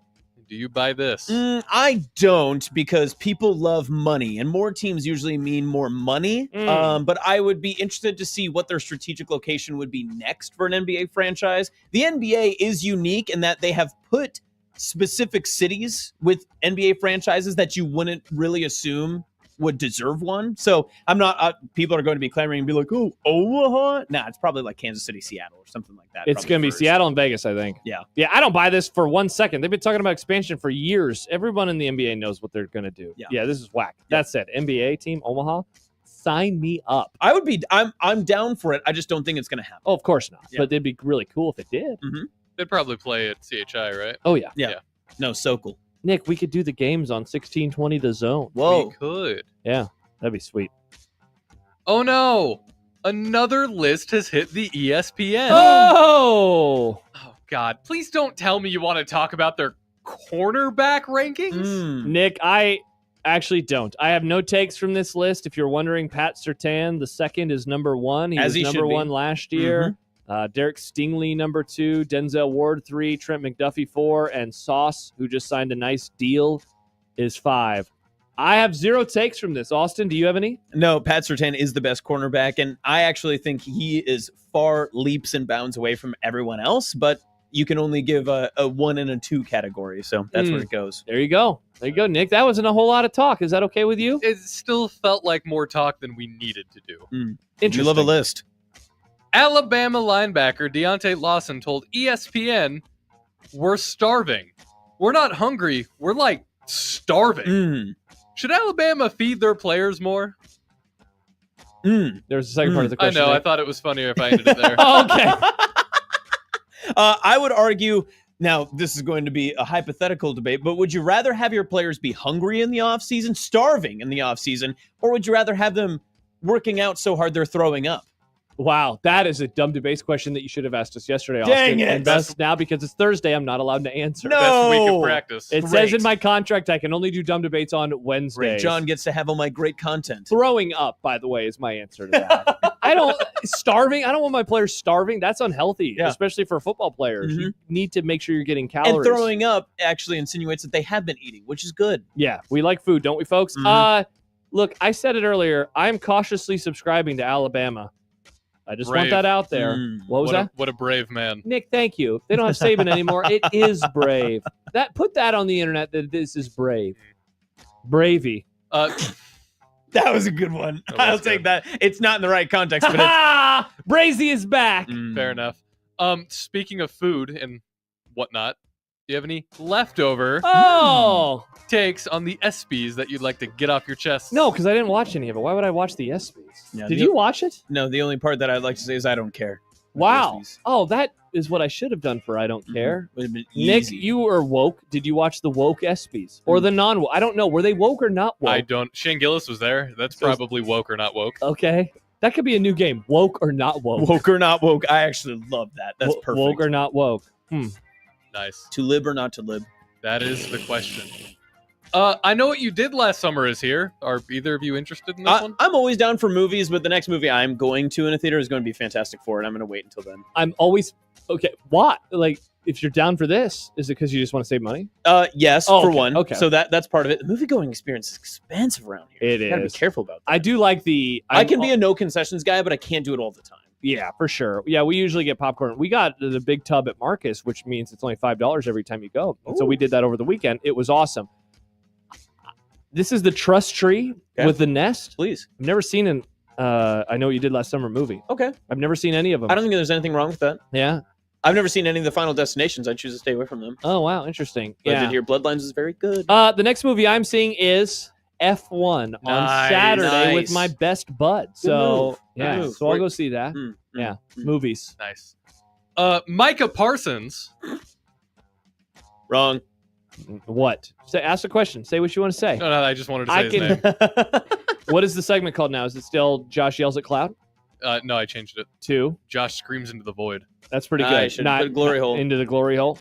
[SPEAKER 4] Do you buy this?
[SPEAKER 8] I don't, because people love money, and more teams usually mean more money. But I would be interested to see what their strategic location would be next for an NBA franchise. The NBA is unique in that they have put specific cities with NBA franchises that you wouldn't really assume would deserve one. So I'm not, people are going to be clamoring and be like, oh, Omaha? Nah, it's probably like Kansas City, Seattle or something like that.
[SPEAKER 9] It's going to be Seattle and Vegas, I think.
[SPEAKER 8] Yeah.
[SPEAKER 9] Yeah, I don't buy this for 1 second. They've been talking about expansion for years. Everyone in the NBA knows what they're going to do. Yeah, this is whack. That said, NBA team, Omaha, sign me up.
[SPEAKER 8] I'm down for it. I just don't think it's going to happen.
[SPEAKER 9] Oh, of course not. Yeah. But it'd be really cool if it did.
[SPEAKER 4] They'd probably play at CHI, right?
[SPEAKER 9] Oh, yeah.
[SPEAKER 8] Yeah. No, Sokol.
[SPEAKER 9] Nick, we could do the games on 1620 The Zone.
[SPEAKER 8] Whoa.
[SPEAKER 4] We could.
[SPEAKER 9] Yeah, that'd be sweet.
[SPEAKER 4] Oh, no. Another list has hit the ESPN.
[SPEAKER 9] Oh,
[SPEAKER 4] God. Please don't tell me you want to talk about their cornerback rankings.
[SPEAKER 9] Nick, I actually don't. I have no takes from this list. If you're wondering, Pat Surtain, the second, is number 1. He was number 1 last year. Derek Stingley, number 2, Denzel Ward, 3, Trent McDuffie, 4, and Sauce, who just signed a nice deal, is 5. I have 0 takes from this. Austin, do you have any?
[SPEAKER 8] No, Pat Surtain is the best cornerback, and I actually think he is far leaps and bounds away from everyone else, but you can only give a 1 and a 2 category, so that's where it goes.
[SPEAKER 9] There you go. There you go, Nick. That wasn't a whole lot of talk. Is that okay with you?
[SPEAKER 4] It still felt like more talk than we needed to do.
[SPEAKER 8] Interesting. You love a list.
[SPEAKER 4] Alabama linebacker Deontay Lawson told ESPN, we're starving. We're not hungry. We're like starving. Should Alabama feed their players more?
[SPEAKER 9] There's a second part of the question.
[SPEAKER 4] I know. I thought it was funnier if I ended it there.
[SPEAKER 9] Okay.
[SPEAKER 8] I would argue, now this is going to be a hypothetical debate, but would you rather have your players be hungry in the offseason, starving in the offseason, or would you rather have them working out so hard they're throwing up?
[SPEAKER 9] Wow, that is a dumb debates question that you should have asked us yesterday,
[SPEAKER 8] Dang
[SPEAKER 9] Austin.
[SPEAKER 8] it.
[SPEAKER 9] And thus now, because it's Thursday, I'm not allowed to answer.
[SPEAKER 8] No.
[SPEAKER 4] Best week of practice.
[SPEAKER 9] It says in my contract I can only do dumb debates on Wednesdays.
[SPEAKER 8] John gets to have all my great content.
[SPEAKER 9] Throwing up, by the way, is my answer to that. I don't want my players starving. That's unhealthy, especially for football players. You need to make sure you're getting calories.
[SPEAKER 8] And throwing up actually insinuates that they have been eating, which is good.
[SPEAKER 9] Yeah, we like food, don't we, folks? Look, I said it earlier. I'm cautiously subscribing to Alabama. I just want that out there. What was that?
[SPEAKER 4] What a brave man.
[SPEAKER 9] Nick, thank you. They don't have Saban anymore. It is brave. Put that on the internet that this is brave. Bravey.
[SPEAKER 8] That was a good one. I'll take that. It's not in the right context, but
[SPEAKER 9] Brazy is back.
[SPEAKER 4] Fair enough. Speaking of food and whatnot, do you have any leftover takes on the ESPYs that you'd like to get off your chest?
[SPEAKER 9] No, because I didn't watch any of it. Why would I watch the ESPYs?
[SPEAKER 8] Yeah,
[SPEAKER 9] Did you watch it?
[SPEAKER 8] No, the only part that I'd like to say is I don't care.
[SPEAKER 9] Wow. Oh, that is what I should have done for I don't care.
[SPEAKER 8] Would have been
[SPEAKER 9] Nick,
[SPEAKER 8] easy.
[SPEAKER 9] you were woke. Did you watch the woke ESPYs or the non-woke? I don't know. Were they woke or not woke?
[SPEAKER 4] I don't. Shane Gillis was there. That's probably woke or not woke.
[SPEAKER 9] Okay. That could be a new game. Woke or not woke.
[SPEAKER 8] Woke or not woke. I actually love that. That's perfect.
[SPEAKER 9] Woke or not woke.
[SPEAKER 4] Nice.
[SPEAKER 8] To lib or not to lib?
[SPEAKER 4] That is the question. I Know What You Did Last Summer is here. Are either of you interested in this one?
[SPEAKER 8] I'm always down for movies, but the next movie I'm going to in a theater is going to be Fantastic Four, and I'm going to wait until then.
[SPEAKER 9] I'm always okay. What? Like, if you're down for this, is it because you just want to save money?
[SPEAKER 8] Yes,
[SPEAKER 9] Oh,
[SPEAKER 8] for
[SPEAKER 9] okay,
[SPEAKER 8] one.
[SPEAKER 9] okay.
[SPEAKER 8] So that's part of it. The movie going experience is expensive around here.
[SPEAKER 9] It
[SPEAKER 8] You gotta be
[SPEAKER 9] is.
[SPEAKER 8] careful about that.
[SPEAKER 9] I do like the.
[SPEAKER 8] I can be a no concessions guy, but I can't do it all the time.
[SPEAKER 9] Yeah, for sure. Yeah, we usually get popcorn. We got the big tub at Marcus, which means it's only $5 every time you go. And so we did that over the weekend. It was awesome. This is the Trust Tree with the nest.
[SPEAKER 8] Please.
[SPEAKER 9] I've never seen an I Know What You Did Last Summer movie.
[SPEAKER 8] Okay.
[SPEAKER 9] I've never seen any of them.
[SPEAKER 8] I don't think there's anything wrong with that.
[SPEAKER 9] Yeah.
[SPEAKER 8] I've never seen any of the Final Destinations. I choose to stay away from them.
[SPEAKER 9] Oh, wow. Interesting.
[SPEAKER 8] But I
[SPEAKER 9] Yeah.
[SPEAKER 8] did hear Bloodlines is very good.
[SPEAKER 9] The next movie I'm seeing is F1 on Saturday with my best bud. So,
[SPEAKER 8] move.
[SPEAKER 9] yeah.
[SPEAKER 8] Good move.
[SPEAKER 9] So I'll go see that. Yeah. Movies.
[SPEAKER 4] Nice. Micah Parsons.
[SPEAKER 8] Wrong.
[SPEAKER 9] What? Ask a question. Say what you want to say.
[SPEAKER 4] No, I just wanted to say his name.
[SPEAKER 9] What is the segment called now? Is it still Josh Yells at Cloud?
[SPEAKER 4] No, I changed it.
[SPEAKER 9] to
[SPEAKER 4] Josh Screams into the Void.
[SPEAKER 9] That's pretty
[SPEAKER 8] I
[SPEAKER 9] good.
[SPEAKER 8] should put glory hole.
[SPEAKER 9] Into the glory hole.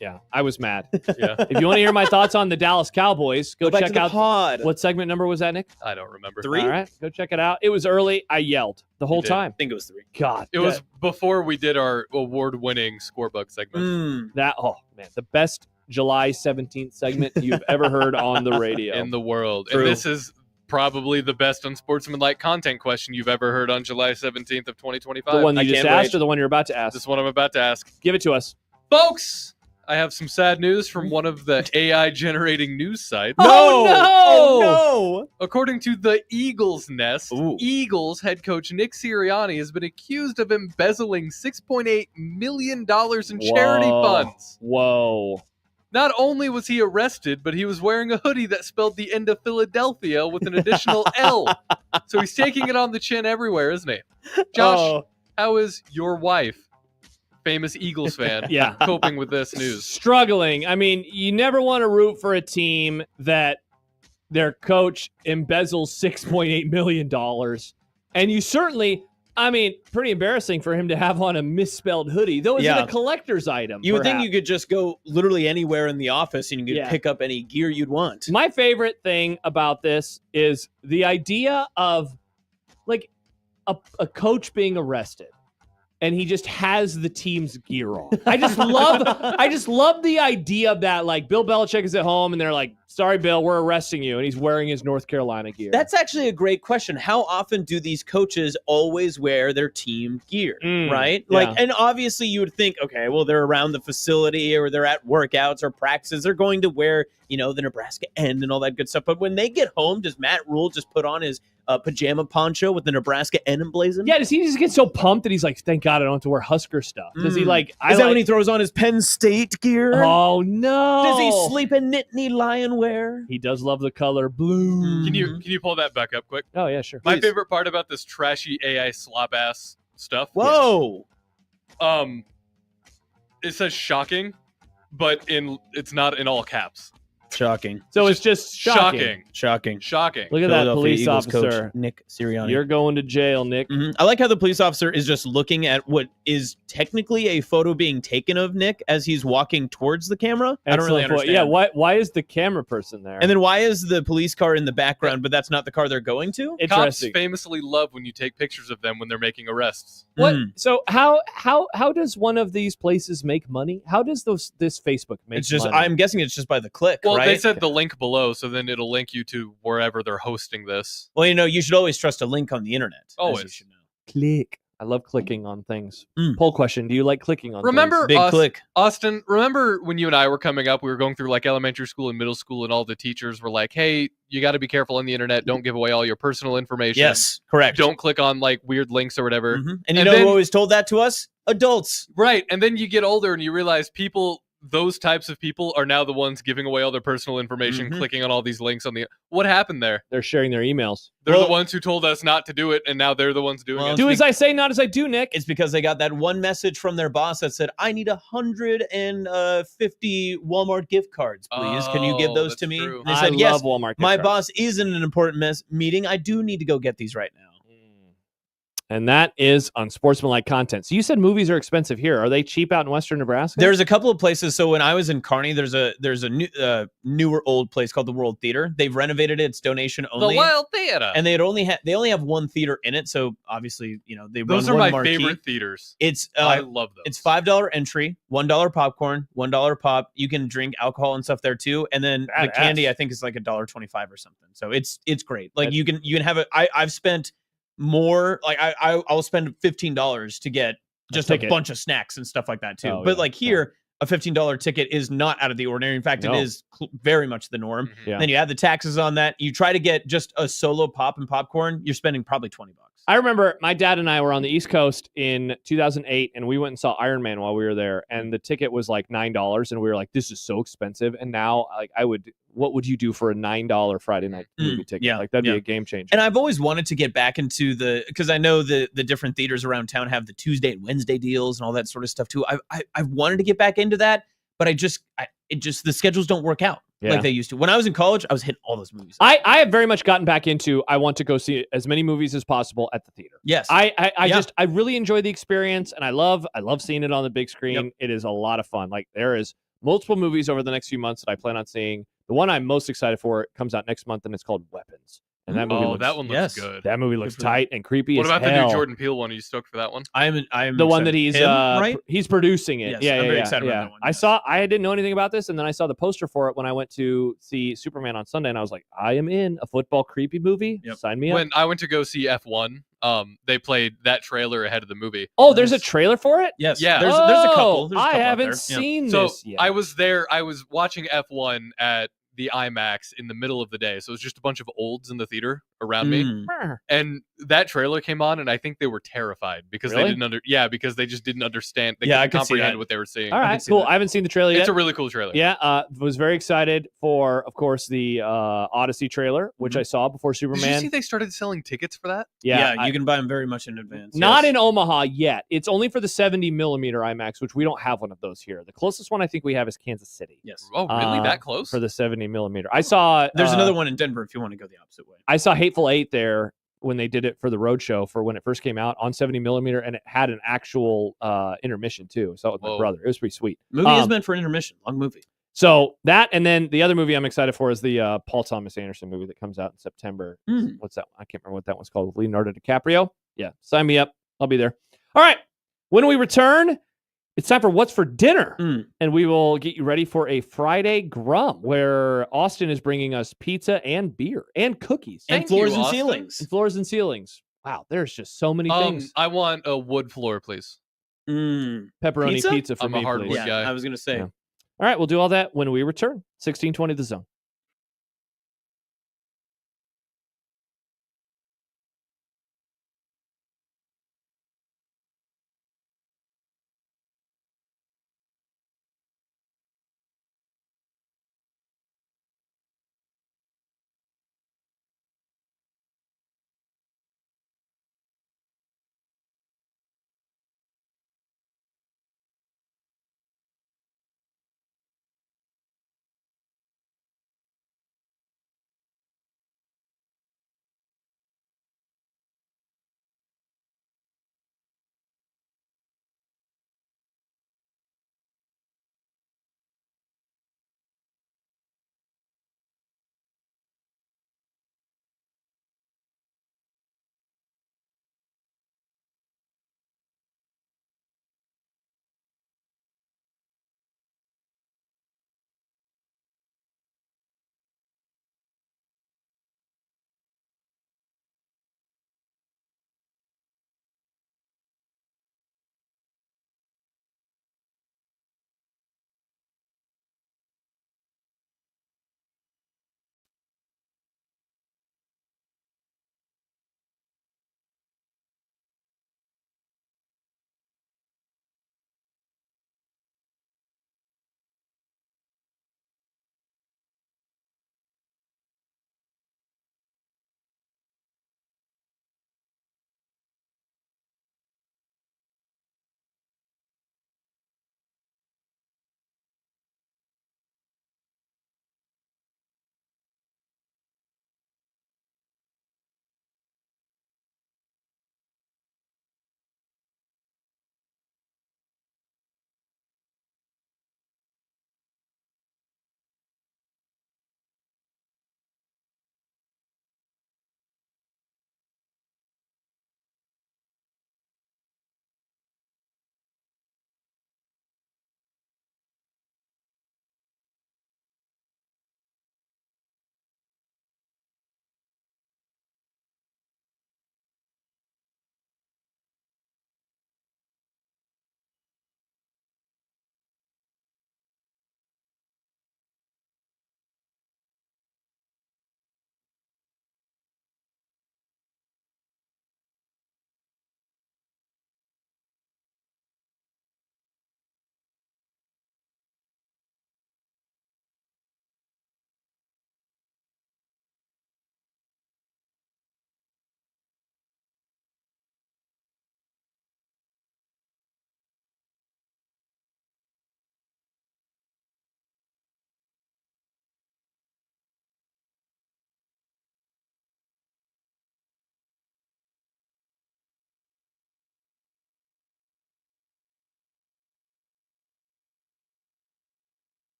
[SPEAKER 9] Yeah, I was mad.
[SPEAKER 4] Yeah.
[SPEAKER 9] If you want to hear my thoughts on the Dallas Cowboys, go
[SPEAKER 8] back
[SPEAKER 9] check
[SPEAKER 8] to the
[SPEAKER 9] out
[SPEAKER 8] pod.
[SPEAKER 9] What segment number was that, Nick?
[SPEAKER 4] I don't remember.
[SPEAKER 8] 3?
[SPEAKER 9] All right, go check it out. It was early. I yelled the whole
[SPEAKER 4] did.
[SPEAKER 9] time.
[SPEAKER 8] I think it was 3.
[SPEAKER 9] God,
[SPEAKER 4] It was before we did our award-winning Scorebug segment
[SPEAKER 9] that. Oh man, the best July 17th segment you've ever heard on the radio
[SPEAKER 4] in the world.
[SPEAKER 8] True.
[SPEAKER 4] And this is probably the best unsportsmanlike content question you've ever heard on July 17th of 2025.
[SPEAKER 9] The one you
[SPEAKER 8] I
[SPEAKER 9] just
[SPEAKER 8] can't
[SPEAKER 9] asked,
[SPEAKER 8] wait.
[SPEAKER 9] or the one you're about to ask?
[SPEAKER 4] This one I'm about to ask.
[SPEAKER 9] Give it to us,
[SPEAKER 4] Folks, I have some sad news from one of the AI-generating news sites.
[SPEAKER 8] Oh, no!
[SPEAKER 4] According to the Eagles Nest, Eagles head coach Nick Sirianni has been accused of embezzling $6.8 million in charity funds.
[SPEAKER 9] Whoa.
[SPEAKER 4] Not only was he arrested, but he was wearing a hoodie that spelled the end of Philadelphia with an additional L. So he's taking it on the chin everywhere, isn't he? Josh, how is your wife, famous Eagles fan,
[SPEAKER 9] Yeah.
[SPEAKER 4] coping with this news?
[SPEAKER 9] Struggling. I mean, you never want to root for a team that their coach embezzles $6.8 million. And you certainly, I mean, pretty embarrassing for him to have on a misspelled hoodie, though it's a collector's item.
[SPEAKER 8] You would think you could just go literally anywhere in the office and you could pick up any gear you'd want.
[SPEAKER 9] My favorite thing about this is the idea of like a coach being arrested and he just has the team's gear on. I just love the idea of that. Like Bill Belichick is at home and they're like, sorry, Bill, we're arresting you. And he's wearing his North Carolina gear.
[SPEAKER 8] That's actually a great question. How often do these coaches always wear their team gear, right? Like, and obviously you would think, okay, well, they're around the facility or they're at workouts or practices. They're going to wear, the Nebraska end and all that good stuff. But when they get home, does Matt Rule just put on his pajama poncho with the Nebraska end emblazoned?
[SPEAKER 9] Yeah, does he just get so pumped that he's like, thank God I don't have to wear Husker stuff? Does he like...
[SPEAKER 8] Is that when he throws on his Penn State gear?
[SPEAKER 9] Oh, no.
[SPEAKER 8] Does he sleep in Nittany Lion wear?
[SPEAKER 9] He does love the color blue.
[SPEAKER 4] Can you pull that back up quick?
[SPEAKER 9] Oh, yeah, sure.
[SPEAKER 4] My favorite part about this trashy AI slop ass stuff.
[SPEAKER 8] Whoa.
[SPEAKER 4] It says shocking, but it's not in all caps.
[SPEAKER 8] Shocking.
[SPEAKER 9] So it's just shocking.
[SPEAKER 8] Shocking.
[SPEAKER 4] Shocking.
[SPEAKER 9] Look at that police
[SPEAKER 8] Eagles
[SPEAKER 9] officer.
[SPEAKER 8] Coach Nick Sirianni.
[SPEAKER 9] You're going to jail, Nick.
[SPEAKER 8] I like how the police officer is just looking at what is technically a photo being taken of Nick as he's walking towards the camera. I don't really understand.
[SPEAKER 9] Yeah, why is the camera person there?
[SPEAKER 8] And then why is the police car in the background, but that's not the car they're going to?
[SPEAKER 4] Cops famously love when you take pictures of them when they're making arrests.
[SPEAKER 9] What? So how does one of these places make money? How does this Facebook make
[SPEAKER 8] It's just
[SPEAKER 9] money?
[SPEAKER 8] I'm guessing it's just by the click,
[SPEAKER 4] Well,
[SPEAKER 8] right?
[SPEAKER 4] they said the link below, so then it'll link you to wherever they're hosting this.
[SPEAKER 8] Well, you should always trust a link on the internet.
[SPEAKER 4] Always.
[SPEAKER 8] As you should know.
[SPEAKER 9] Click. I love clicking on things. Poll question: do you like clicking on
[SPEAKER 4] Remember,
[SPEAKER 9] things?
[SPEAKER 8] Big click.
[SPEAKER 4] Austin, remember when you and I were coming up, we were going through like elementary school and middle school, and all the teachers were like, hey, you got to be careful on the internet. Don't give away all your personal information.
[SPEAKER 8] Yes, correct.
[SPEAKER 4] Don't click on like weird links or whatever.
[SPEAKER 8] And you know who always told that to us? Adults.
[SPEAKER 4] Right. And then you get older and you realize those types of people are now the ones giving away all their personal information, clicking on all these links on the. What happened there?
[SPEAKER 9] They're sharing their emails.
[SPEAKER 4] They're the ones who told us not to do it, and now they're the ones doing it.
[SPEAKER 9] Do as I say, not as I do, Nick.
[SPEAKER 8] It's because they got that one message from their boss that said, I need 150 Walmart gift cards, please. Can you give those to me?
[SPEAKER 4] True.
[SPEAKER 8] And they said, yes,
[SPEAKER 9] love Walmart gift
[SPEAKER 8] my
[SPEAKER 9] cards.
[SPEAKER 8] boss is in an important meeting. I do need to go get these right now.
[SPEAKER 9] And that is unsportsmanlike content. So you said movies are expensive here. Are they cheap out in Western Nebraska?
[SPEAKER 8] There's a couple of places. So when I was in Kearney, there's a newer old place called the World Theater. They've renovated it. It's donation only.
[SPEAKER 4] The Wild Theater.
[SPEAKER 8] And they only have one theater in it. So obviously, they
[SPEAKER 4] those
[SPEAKER 8] run
[SPEAKER 4] are
[SPEAKER 8] one
[SPEAKER 4] my
[SPEAKER 8] marquee.
[SPEAKER 4] favorite theaters.
[SPEAKER 8] It's
[SPEAKER 4] I love those.
[SPEAKER 8] It's $5 entry, $1 popcorn, $1 pop. You can drink alcohol and stuff there too. And then the candy, I think, is like $1.25 or something. So it's great. Like you can have it. I've spent more, like I'll spend $15 to get just a bunch of snacks and stuff like that too. But like here, a $15 ticket is not out of the ordinary. In fact, it is very much the norm.
[SPEAKER 9] Yeah.
[SPEAKER 8] Then you add the taxes on that. You try to get just a solo pop and popcorn, you're spending probably $20.
[SPEAKER 9] I remember my dad and I were on the East Coast in 2008, and we went and saw Iron Man while we were there, and the ticket was like $9, and we were like, "This is so expensive." And now, like, what would you do for a $9 Friday night movie ticket?
[SPEAKER 8] Yeah,
[SPEAKER 9] like that'd be a game changer.
[SPEAKER 8] And I've always wanted to get back into because I know the different theaters around town have the Tuesday and Wednesday deals and all that sort of stuff too. I've wanted to get back into that, but the schedules don't work out like they used to. When I was in college, I was hitting all those movies.
[SPEAKER 9] I have very much gotten back into, I want to go see as many movies as possible at the theater.
[SPEAKER 8] Yes.
[SPEAKER 9] I really enjoy the experience, and I love seeing it on the big screen.
[SPEAKER 8] Yep.
[SPEAKER 9] It is a lot of fun. Like, there is multiple movies over the next few months that I plan on seeing. The one I'm most excited for comes out next month, and it's called Weapons. And that movie looks
[SPEAKER 4] good.
[SPEAKER 9] That movie looks tight and creepy.
[SPEAKER 4] What
[SPEAKER 9] as
[SPEAKER 4] about
[SPEAKER 9] hell.
[SPEAKER 4] the new Jordan Peele one? Are you stoked for that one?
[SPEAKER 8] I'm
[SPEAKER 9] the one that he's
[SPEAKER 8] right?
[SPEAKER 9] He's producing it.
[SPEAKER 8] Yes, I'm very excited about that one.
[SPEAKER 9] Yes. I didn't know anything about this, and then I saw the poster for it when I went to see Superman on Sunday, and I was like, I am in a football creepy movie.
[SPEAKER 8] Yep.
[SPEAKER 9] Sign me up.
[SPEAKER 4] When I went to go see F1, they played that trailer ahead of the movie.
[SPEAKER 9] Oh, there's a trailer for it?
[SPEAKER 8] Yes.
[SPEAKER 4] Yeah.
[SPEAKER 8] There's a couple.
[SPEAKER 9] I haven't seen
[SPEAKER 4] So
[SPEAKER 9] this yet.
[SPEAKER 4] I was there. I was watching F1 at the IMAX in the middle of the day. So it was just a bunch of olds in the theater around me. And that trailer came on, and I think they were terrified because they didn't because they just didn't understand. They couldn't comprehend what they were seeing.
[SPEAKER 9] All right, cool. I haven't seen the trailer yet.
[SPEAKER 4] It's a really cool trailer.
[SPEAKER 9] Yeah, was very excited for, of course, the Odyssey trailer, which I saw before Superman.
[SPEAKER 4] Did you see they started selling tickets for that?
[SPEAKER 9] Yeah,
[SPEAKER 8] you can buy them very much in advance.
[SPEAKER 9] Not in Omaha yet. It's only for the 70 millimeter IMAX, which we don't have one of those here. The closest one I think we have is Kansas City.
[SPEAKER 8] Yes.
[SPEAKER 4] Oh, really? That close?
[SPEAKER 9] For the 70 millimeter. I saw.
[SPEAKER 8] There's another one in Denver if you want to go the opposite way.
[SPEAKER 9] I saw Hateful Eight there when they did it for the Roadshow for when it first came out on 70 millimeter, and it had an actual intermission too. So with my brother, it was pretty sweet.
[SPEAKER 8] Movie is meant for an intermission. Long movie.
[SPEAKER 9] So that, and then the other movie I'm excited for is the Paul Thomas Anderson movie that comes out in September. What's that? I can't remember what that one's called. With Leonardo DiCaprio. Yeah, sign me up. I'll be there. All right. When we return, it's time for What's for Dinner, and we will get you ready for a Friday Grum, where Austin is bringing us pizza and beer and cookies
[SPEAKER 8] and floors and ceilings.
[SPEAKER 9] And floors and ceilings. Wow, there's just so many things.
[SPEAKER 4] I want a wood floor, please.
[SPEAKER 9] Pepperoni pizza for
[SPEAKER 4] I'm
[SPEAKER 9] me,
[SPEAKER 4] a hardwood
[SPEAKER 9] please.
[SPEAKER 4] guy.
[SPEAKER 8] I was going to say.
[SPEAKER 9] Yeah. All right, we'll do all that when we return. 1620 The Zone.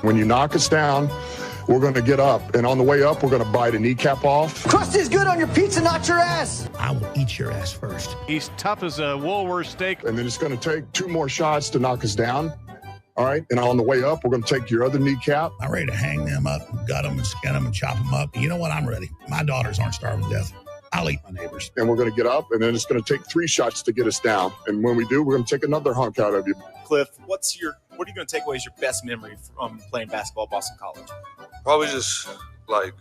[SPEAKER 15] When you knock us down, we're going to get up. And on the way up, we're going to bite a kneecap off.
[SPEAKER 14] Crust is good on your pizza, not your ass.
[SPEAKER 5] I will eat your ass first.
[SPEAKER 6] He's tough as a Woolworth steak.
[SPEAKER 15] And then it's going to take 2 more shots to knock us down. All right. And on the way up, we're going to take your other kneecap.
[SPEAKER 5] I'm ready to hang them up, gut them, and skin them, and chop them up. You know what? I'm ready. My daughters aren't starving to death. I'll eat my neighbors.
[SPEAKER 15] And we're going to get up, and then it's going to take 3 shots to get us down. And when we do, we're going to take another hunk out of you.
[SPEAKER 16] Cliff, what are you going to take away as your best memory from playing basketball at Boston College?
[SPEAKER 17] Probably just, like,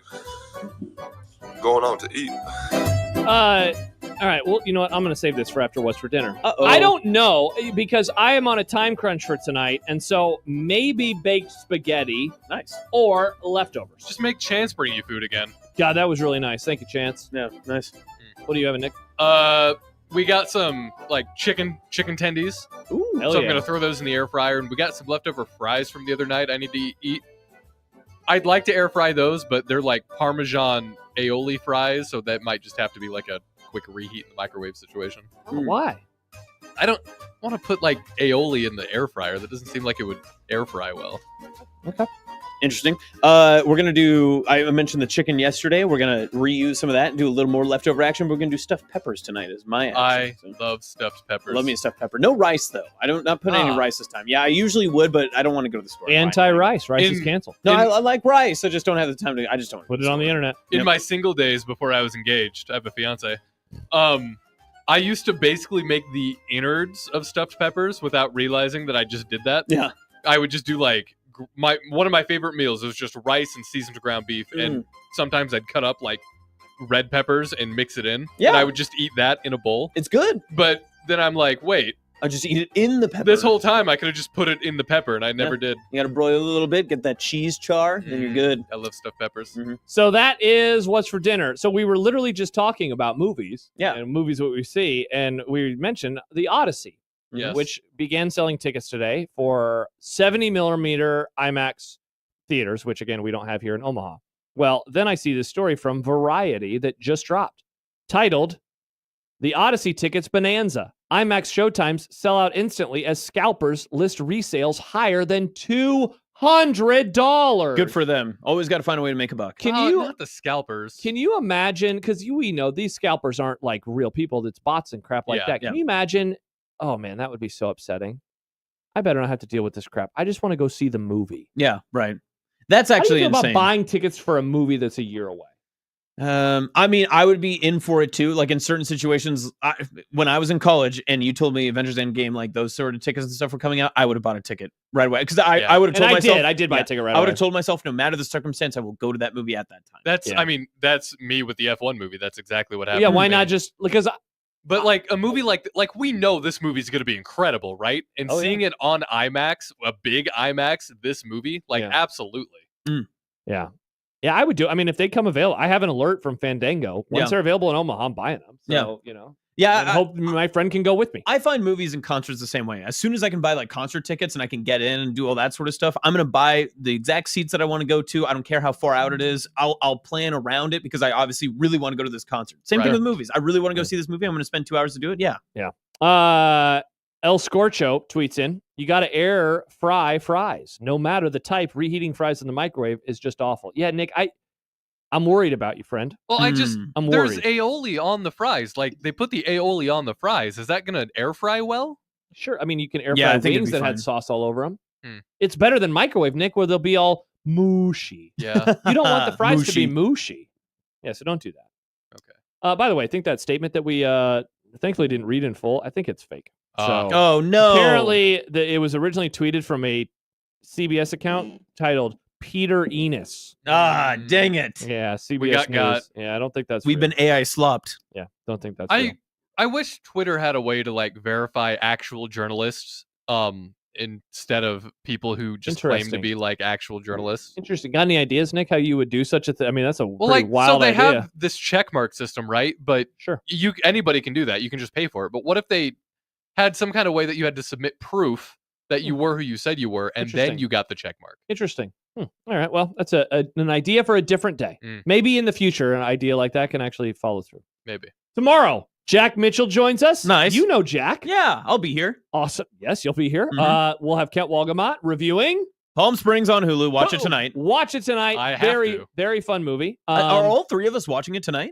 [SPEAKER 17] going out to eat.
[SPEAKER 9] All right, well, you know what? I'm going to save this for after What's for Dinner.
[SPEAKER 8] Uh-oh.
[SPEAKER 9] I don't know, because I am on a time crunch for tonight, and so maybe baked spaghetti.
[SPEAKER 8] Nice.
[SPEAKER 9] Or leftovers.
[SPEAKER 4] Just make Chance bring you food again.
[SPEAKER 9] God, that was really nice. Thank you, Chance.
[SPEAKER 8] Yeah, nice.
[SPEAKER 9] What do you have, Nick?
[SPEAKER 4] We got some, like, chicken tendies.
[SPEAKER 8] Ooh,
[SPEAKER 9] hell
[SPEAKER 4] so
[SPEAKER 9] yeah.
[SPEAKER 4] I'm going to throw those in the air fryer, and we got some leftover fries from the other night I need to eat. I'd like to air fry those, but they're like Parmesan aioli fries, so that might just have to be like a quick reheat in the microwave situation.
[SPEAKER 9] Oh, why?
[SPEAKER 4] I don't want to put like aioli in the air fryer. That doesn't seem like it would air fry well.
[SPEAKER 9] Okay.
[SPEAKER 8] Interesting. We're going to do, I mentioned the chicken yesterday. We're going to reuse some of that and do a little more leftover action. We're going to do stuffed peppers tonight is my action.
[SPEAKER 4] I love stuffed peppers.
[SPEAKER 8] Love me a stuffed pepper. No rice, though. I don't not put any rice this time. Yeah, I usually would, but I don't want to go to the store.
[SPEAKER 9] Anti-rice. Rice is canceled.
[SPEAKER 8] No, I like rice. I just don't have the time to, I just don't
[SPEAKER 9] put it on the internet.
[SPEAKER 4] In my single days before I was engaged, I have a fiance. I used to basically make the innards of stuffed peppers without realizing that I just did that.
[SPEAKER 8] Yeah.
[SPEAKER 4] I would just do like one of my favorite meals was just rice and seasoned ground beef, and sometimes I'd cut up like red peppers and mix it in.
[SPEAKER 8] Yeah.
[SPEAKER 4] And I would just eat that in a bowl.
[SPEAKER 8] It's good.
[SPEAKER 4] But then I'm like, wait.
[SPEAKER 8] I just eat it in the pepper.
[SPEAKER 4] This whole time I could have just put it in the pepper, and I never did.
[SPEAKER 8] You got to broil it a little bit, get that cheese char, then you're good.
[SPEAKER 4] I love stuffed peppers.
[SPEAKER 9] So that is What's for Dinner. So we were literally just talking about movies.
[SPEAKER 8] Yeah.
[SPEAKER 9] And movies what we see. And we mentioned The Odyssey.
[SPEAKER 4] Yes.
[SPEAKER 9] Which began selling tickets today for 70 millimeter IMAX theaters, which again, we don't have here in Omaha. Well, then I see this story from Variety that just dropped, titled The Odyssey Tickets Bonanza. IMAX showtimes sell out instantly as scalpers list resales higher than $200.
[SPEAKER 8] Good for them. Always got to find a way to make a buck.
[SPEAKER 4] Not the scalpers.
[SPEAKER 9] Can you imagine, because we know these scalpers aren't like real people, it's bots and crap like that. Can you imagine? Oh, man, that would be so upsetting. I better not have to deal with this crap. I just want to go see the movie.
[SPEAKER 8] Yeah, right. That's actually
[SPEAKER 9] How do you feel
[SPEAKER 8] insane.
[SPEAKER 9] about buying tickets for a movie that's a year away?
[SPEAKER 8] I mean, I would be in for it too. Like in certain situations, when I was in college and you told me Avengers Endgame, like those sort of tickets and stuff were coming out, I would have bought a ticket right away. Because I would have told myself.
[SPEAKER 9] I did buy a ticket right away.
[SPEAKER 8] I would have told myself, no matter the circumstance, I will go to that movie at that time.
[SPEAKER 4] I mean, that's me with the F1 movie. That's exactly what happened.
[SPEAKER 9] Yeah, why not just, because...
[SPEAKER 4] But like a movie like we know this movie's going to be incredible, right? And seeing it on IMAX, a big IMAX, this movie, absolutely.
[SPEAKER 9] Yeah. Yeah, I would do. I mean, if they come available, I have an alert from Fandango. Once they're available in Omaha, I'm buying them. So,
[SPEAKER 8] Yeah,
[SPEAKER 9] I hope my friend can go with me.
[SPEAKER 8] I find movies and concerts the same way. As soon as I can buy like concert tickets and I can get in and do all that sort of stuff, I'm going to buy the exact seats that I want to go to. I don't care how far out it is. I'll plan around it because I obviously really want to go to this concert. Same thing with movies. I really want to go see this movie. I'm going to spend 2 hours to do it. Yeah.
[SPEAKER 9] Yeah. El Scorcho tweets in, you got to air fry fries. No matter the type, reheating fries in the microwave is just awful. Yeah, Nick, I'm worried about you, friend.
[SPEAKER 4] Well,
[SPEAKER 9] I'm
[SPEAKER 4] there's
[SPEAKER 9] worried.
[SPEAKER 4] aioli on the fries. Like they put the aioli on the fries. Is that going to air fry well?
[SPEAKER 9] Sure. I mean, you can air fry wings that had sauce all over them. It's better than microwave, Nick, where they'll be all mushy.
[SPEAKER 4] Yeah.
[SPEAKER 9] You don't want the fries to be mushy. Yeah, so don't do that.
[SPEAKER 4] Okay.
[SPEAKER 9] By the way, I think that statement that we thankfully didn't read in full, I think it's fake. So,
[SPEAKER 8] oh, no.
[SPEAKER 9] Apparently, it was originally tweeted from a CBS account titled Peter Enos.
[SPEAKER 8] Ah, dang it.
[SPEAKER 9] Yeah, CBS
[SPEAKER 4] We got
[SPEAKER 9] News. Yeah, I don't think that's
[SPEAKER 8] We've
[SPEAKER 9] real.
[SPEAKER 8] been AI slopped.
[SPEAKER 9] Yeah, don't think that's real.
[SPEAKER 4] I wish Twitter had a way to like verify actual journalists instead of people who just claim to be like actual journalists.
[SPEAKER 9] Interesting. Got any ideas, Nick, how you would do such a thing? I mean, that's a pretty
[SPEAKER 4] like,
[SPEAKER 9] wild
[SPEAKER 4] so they
[SPEAKER 9] idea.
[SPEAKER 4] have this checkmark system, right? But
[SPEAKER 9] sure,
[SPEAKER 4] anybody can do that. You can just pay for it. But what if they had some kind of way that you had to submit proof that you were who you said you were, and then you got the check mark?
[SPEAKER 9] Interesting. All right. Well, that's an idea for a different day. Maybe in the future, an idea like that can actually follow through.
[SPEAKER 4] Maybe.
[SPEAKER 9] Tomorrow, Jack Mitchell joins us.
[SPEAKER 8] Nice.
[SPEAKER 9] You know Jack.
[SPEAKER 8] Yeah, I'll be here.
[SPEAKER 9] Awesome. Yes, you'll be here.
[SPEAKER 8] Mhm.
[SPEAKER 9] We'll have Kent Walgamot reviewing
[SPEAKER 8] Palm Springs on Hulu. Watch it tonight.
[SPEAKER 9] Watch it tonight.
[SPEAKER 4] I have
[SPEAKER 9] very,
[SPEAKER 4] to.
[SPEAKER 9] very fun movie.
[SPEAKER 8] Are all three of us watching it tonight?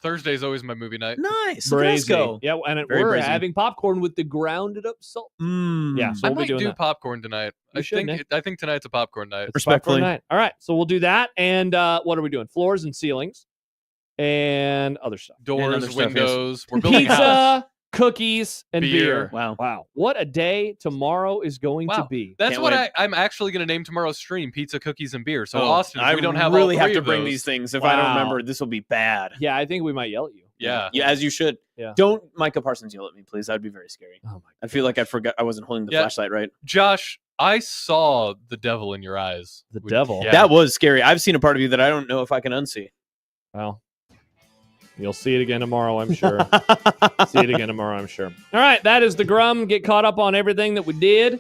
[SPEAKER 4] Thursday's always my movie night.
[SPEAKER 8] Nice. Let's go.
[SPEAKER 9] Yeah, and we're having popcorn with the grounded up salt. Yeah, so
[SPEAKER 4] I
[SPEAKER 9] we'll
[SPEAKER 4] might
[SPEAKER 9] be doing
[SPEAKER 4] do
[SPEAKER 9] that.
[SPEAKER 4] popcorn tonight. I think tonight's a popcorn night.
[SPEAKER 8] Respectfully.
[SPEAKER 9] Popcorn night. All right, so we'll do that. And what are we doing? Floors and ceilings and other stuff.
[SPEAKER 4] Doors, windows. We're building a house.
[SPEAKER 9] Pizza, cookies, and beer.
[SPEAKER 8] Wow.
[SPEAKER 9] What a day tomorrow is going to be.
[SPEAKER 4] That's what I'm actually going to name tomorrow's stream: pizza, cookies, and beer. So Austin, if we don't have
[SPEAKER 8] really
[SPEAKER 4] all
[SPEAKER 8] have
[SPEAKER 4] three
[SPEAKER 8] to
[SPEAKER 4] of
[SPEAKER 8] bring
[SPEAKER 4] those,
[SPEAKER 8] these things. If I don't remember, this will be bad.
[SPEAKER 9] Yeah, I think we might yell at you.
[SPEAKER 4] Yeah,
[SPEAKER 8] as you should.
[SPEAKER 9] Yeah.
[SPEAKER 8] Don't Micah Parsons yell at me, please. That'd be very scary.
[SPEAKER 9] Oh my!
[SPEAKER 8] I feel like I forgot I wasn't holding the flashlight right.
[SPEAKER 4] Josh, I saw the devil in your eyes.
[SPEAKER 9] The devil.
[SPEAKER 4] Yeah.
[SPEAKER 8] That was scary. I've seen a part of you that I don't know if I can unsee.
[SPEAKER 9] Well, you'll see it again tomorrow, I'm sure. See it again tomorrow, I'm sure. All right, that is the Grum. Get caught up on everything that we did.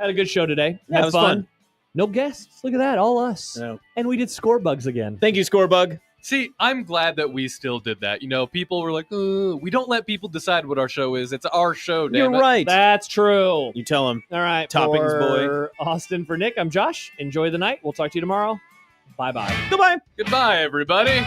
[SPEAKER 9] Had a good show today.
[SPEAKER 8] Yeah,
[SPEAKER 9] Had
[SPEAKER 8] it was
[SPEAKER 9] fun. No guests. Look at that. All us.
[SPEAKER 8] No.
[SPEAKER 9] And we did Scorebugs again.
[SPEAKER 8] Thank you, Scorebug.
[SPEAKER 4] See, I'm glad that we still did that. You know, people were like, we don't let people decide what our show is. It's our show, damn
[SPEAKER 8] You're
[SPEAKER 4] it.
[SPEAKER 8] right.
[SPEAKER 9] That's true.
[SPEAKER 8] You tell him.
[SPEAKER 9] All right.
[SPEAKER 8] Toppings
[SPEAKER 9] for Austin, for Nick, I'm Josh. Enjoy the night. We'll talk to you tomorrow. Bye-bye.
[SPEAKER 8] Goodbye.
[SPEAKER 4] Goodbye, everybody.